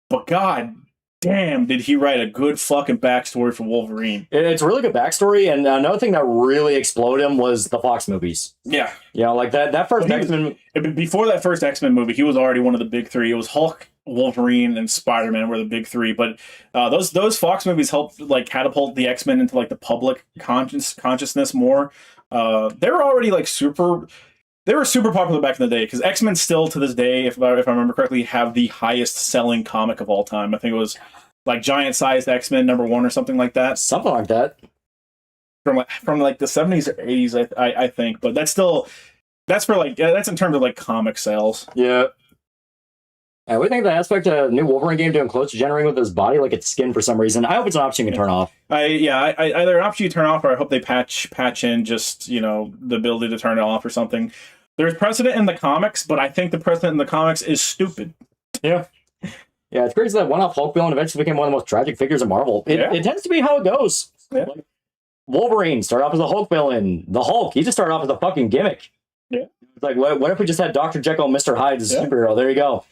but God damn, did he write a good fucking backstory for Wolverine. It's a really good backstory, and another thing that really exploded him was the Fox movies. Yeah. You know, like that first X-Men... Before that first X-Men movie, he was already one of the big three. It was Hulk, Wolverine, and Spider-Man were the big three, but those Fox movies helped like catapult the X-Men into like the public consciousness more. They were already like super popular back in the day, because X-Men still to this day, if I remember correctly, have the highest selling comic of all time. I think it was like giant sized X-Men #1 or something like that. Something like that. From like the 70s or 80s, I think. But that's for like that's in terms of like comic sales. Yeah. And we think the aspect of new Wolverine game doing close to generating with his body like its skin for some reason. I hope it's an option you can turn off. Either an option you turn off, or I hope they patch in just, you know, the ability to turn it off or something. There's precedent in the comics, but I think the precedent in the comics is stupid. Yeah. Yeah, it's crazy that one-off Hulk villain eventually became one of the most tragic figures in Marvel. It tends to be how it goes. Yeah. Like, Wolverine started off as a Hulk villain. The Hulk, he just started off as a fucking gimmick. Yeah. It's like, what if we just had Dr. Jekyll and Mr. Hyde as a superhero? There you go.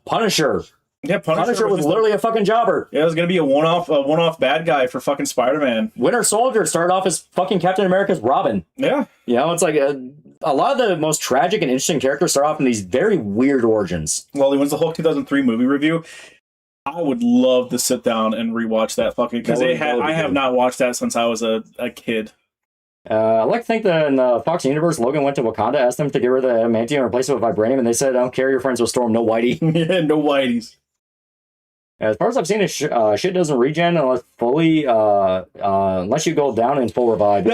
Punisher. Yeah, Punisher was literally a fucking jobber. Yeah, it was gonna be a one-off bad guy for fucking Spider-Man. Winter Soldier started off as fucking Captain America's Robin. Yeah. You know, it's like a lot of the most tragic and interesting characters start off in these very weird origins. Well, when's the Hulk 2003 movie review? I would love to sit down and rewatch that fucking, because I have not watched that since I was a kid. I like to think that in the Fox universe, Logan went to Wakanda, asked them to get rid of the adamantium and replace it with vibranium, and they said, "I don't care, your friends will storm, no whitey." Yeah, no whiteys. As far as I've seen, it shit doesn't regen unless fully, unless you go down in full revive.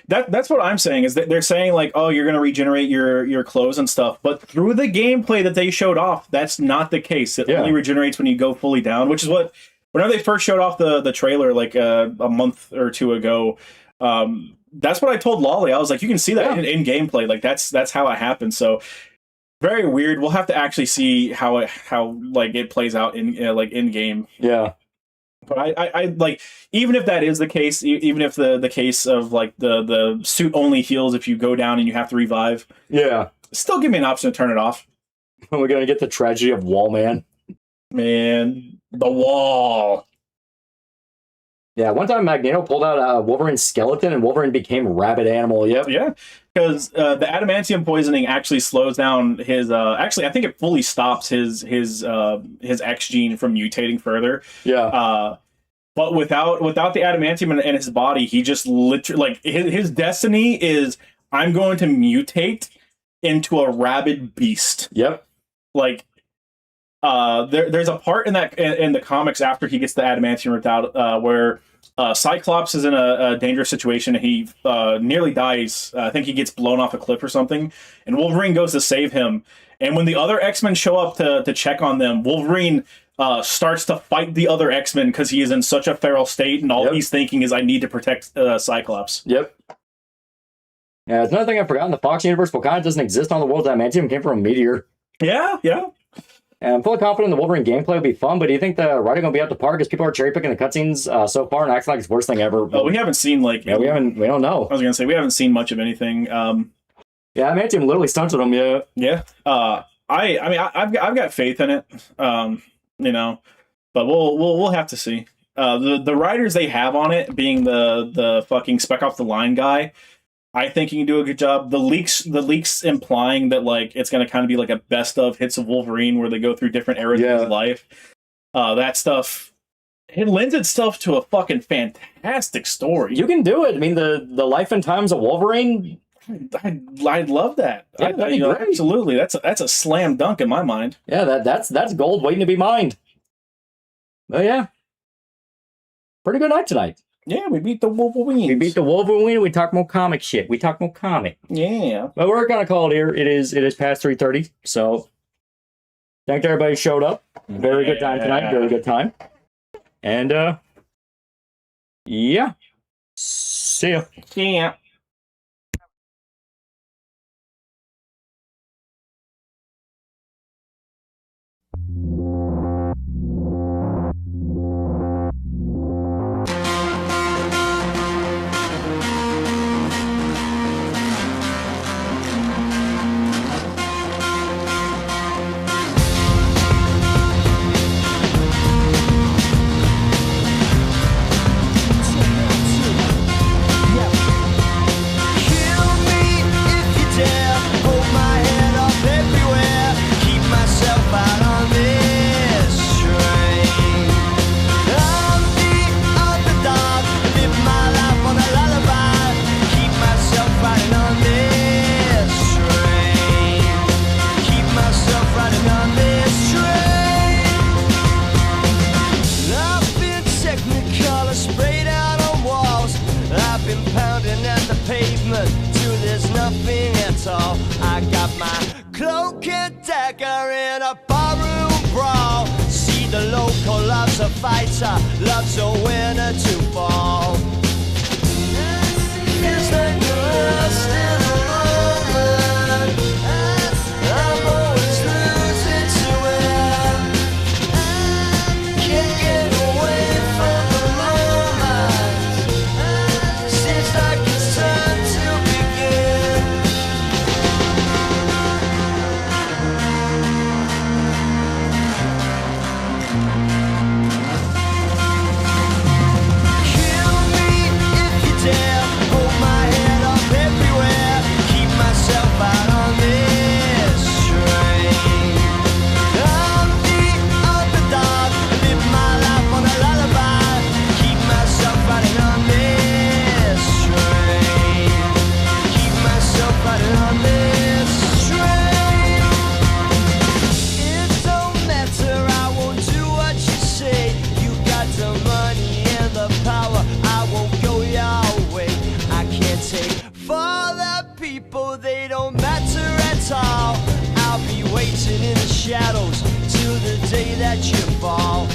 That's what I'm saying, is that they're saying like, oh, you're gonna regenerate your clothes and stuff, but through the gameplay that they showed off, that's not the case. It only regenerates when you go fully down, which is what, whenever they first showed off the trailer like a month or two ago, that's what I told Lolly. I was like, you can see that in gameplay, like that's how it happens. So very weird. We'll have to actually see how it plays out in game. Yeah. But I like, even if that is the case, even if the case of like the suit only heals if you go down and you have to revive. Yeah. Still give me an option to turn it off. We're gonna get the tragedy of Wall Man. Man, the wall. Yeah, one time Magneto pulled out Wolverine's skeleton and Wolverine became rabid animal. Yep. Yeah, because the adamantium poisoning actually slows down his. Actually, I think it fully stops his X gene from mutating further. Yeah. But without the adamantium in his body, he just literally, like, his destiny is, I'm going to mutate into a rabid beast. Yep. Like, there's a part in the comics after he gets the adamantium ripped out, where Cyclops is in a dangerous situation. He nearly dies. I think he gets blown off a cliff or something, and Wolverine goes to save him. And when the other X-Men show up to check on them, Wolverine starts to fight the other X-Men because he is in such a feral state, and all he's thinking is, I need to protect Cyclops. Yep. Yeah, it's another thing I forgot. In the Fox universe, Wakanda doesn't exist on the world. Adamantium came from a meteor. Yeah, yeah. And I'm fully confident the Wolverine gameplay will be fun, but do you think the writing will be up to par because people are cherry picking the cutscenes so far and acting like it's the worst thing ever? Oh, we haven't seen like. Yeah, we don't know. I was gonna say we haven't seen much of anything. Yeah, Adamantium literally stunted them. Yeah. Yeah. I've got faith in it. You know, but we'll have to see. The writers they have on it, being the fucking Spec Off the Line guy, I think he can do a good job. The leaks implying that like it's going to kind of be like a best of hits of Wolverine where they go through different eras of his life. That stuff, it lends itself to a fucking fantastic story. You can do it. I mean, the life and times of Wolverine. I'd love that. Yeah, absolutely. That's a slam dunk in my mind. Yeah, that's gold waiting to be mined. Oh yeah, pretty good night tonight. Yeah, we beat the Wolverine. We beat the Wolverine. We talk more comic shit. We talk more comic. Yeah. But we're gonna call it here. It is past 3:30. So thank everybody who showed up. Very good time tonight. Very good time. And yeah. See ya. Yeah. Loves a winner to fall. Feels like you're lost in a moment. I'm always losing to it. Can't get away from the moment. Seems like it's time to begin. Hold my head up everywhere. shadows till the day that you fall.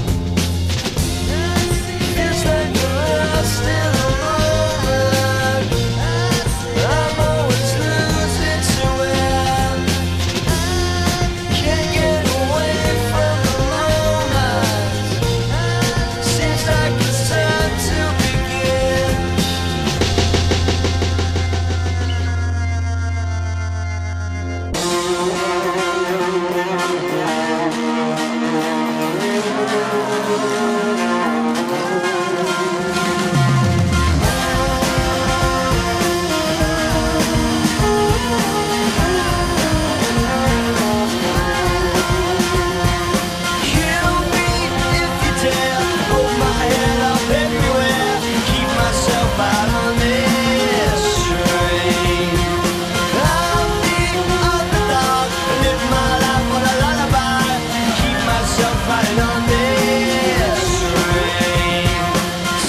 Feels like we're lost in a moment. I'm always losing to it. Can't get away from the moment. Seems like it's time to begin. Kill me if you dare. Hold my head up everywhere. Keep myself out of this train. I'm the underdog. Live my life with a lullaby. Keep myself riding on this train.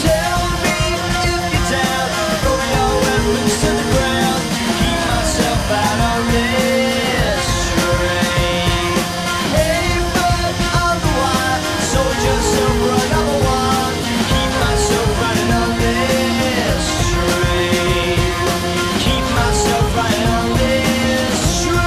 Tell me if you dare. Throw your weapons to the ground. Keep myself out of this train. Hey, but I'm the one. Sold yourself for another one. Keep myself riding on this train. Keep myself riding on this train.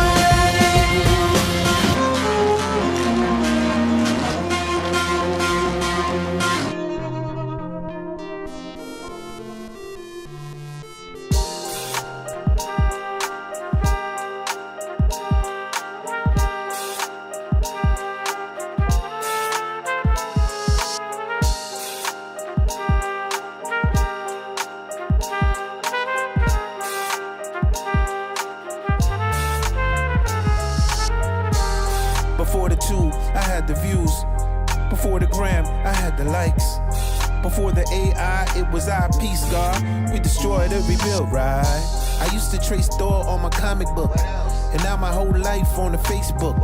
Before the tube, I had the views. Before the gram, I had the likes. Before the AI, it was our peace, God. We destroyed every bill, right? I used to trace Thor on my comic book. And now my whole life on the Facebook.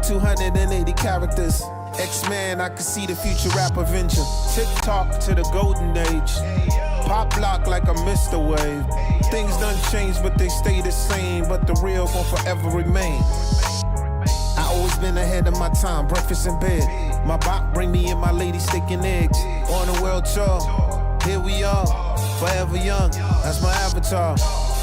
280 characters. X-Man, I could see the future rap Avenger. TikTok to the golden age. Pop lock like I missed a wave. Things done changed, but they stay the same. But the real gon' forever remain. I always been ahead of my time, breakfast in bed. My bop bring me and my lady steak and eggs. On a world tour, here we are, forever young, that's my avatar.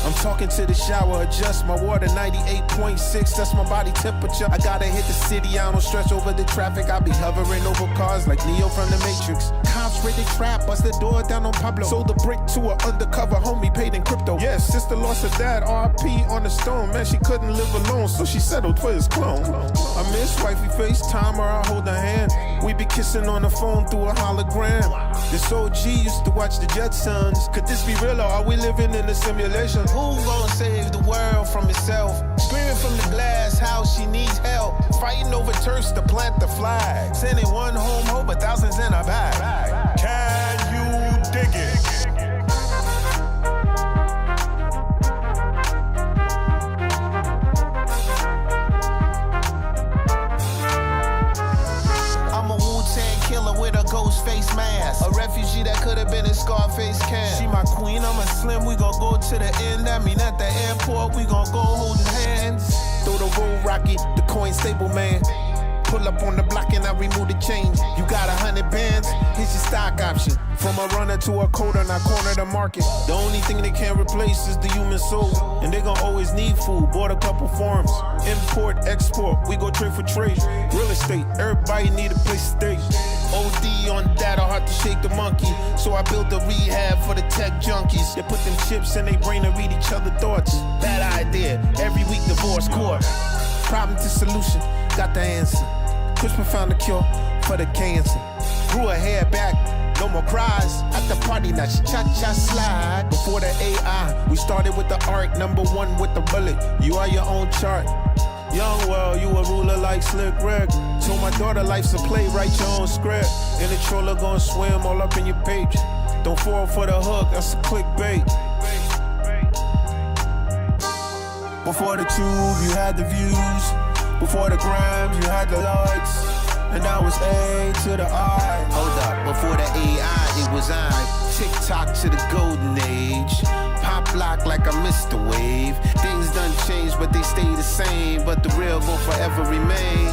I'm talking to the shower, adjust my water 98.6, that's my body temperature. I gotta hit the city, I don't stretch over the traffic. I be hovering over cars like Neo from the Matrix. Cops raided trap, bust the door down on Pablo. Sold a brick to an undercover homie, paid in crypto. Yes, sister lost her dad, RP on the stone. Man, she couldn't live alone, so she settled for his clone. I miss wifey FaceTime or I hold her hand. We be kissing on the phone through a hologram. This OG used to watch the Jetsons. Could this be real or are we living in a simulation? Who gon' save the world from itself? Screaming from the glass house, she needs help. Fighting over turfs to plant the flag. Sending one home hope, but thousands in a bag. Can you dig it? I'm a Wu-Tang killer with a ghost face mask. A refugee that could have been in Scarface camp. She my queen, I'm a slim, we gon' go to the end. That mean at the airport, we gon' go holding hands. Throw the road rocket, the coin stable man. Pull up on the block and I remove the change. You got 100 bands, here's your stock option. From a runner to a coder, not corner the market. The only thing they can't replace is the human soul. And they gon' always need food, bought a couple farms. Import, export, we go trade for trade. Real estate, everybody need a place to stay. OD on data, hard to shake the monkey. So I built a rehab for the tech junkies. They put them chips in their brain to read each other's thoughts. Bad idea, every week divorce court. Problem to solution, got the answer. Christmas found the cure for the cancer. Grew her hair back, no more cries. At the party now she cha-cha slide. Before the AI, we started with the art. Number one with the bullet, you are your own chart. Young world, you a ruler like Slick Rick. Told my daughter life's a play, write your own script. And the troller gonna swim all up in your page. Don't fall for the hook, that's a clickbait. Before the tube, you had the views. Before the grams, you had the likes. and I was A to the I. Hold up, before the AI, it was I. TikTok to the golden age. Pop lock like I missed the wave. Things done changed, but they stay the same. But the real gon' forever remain.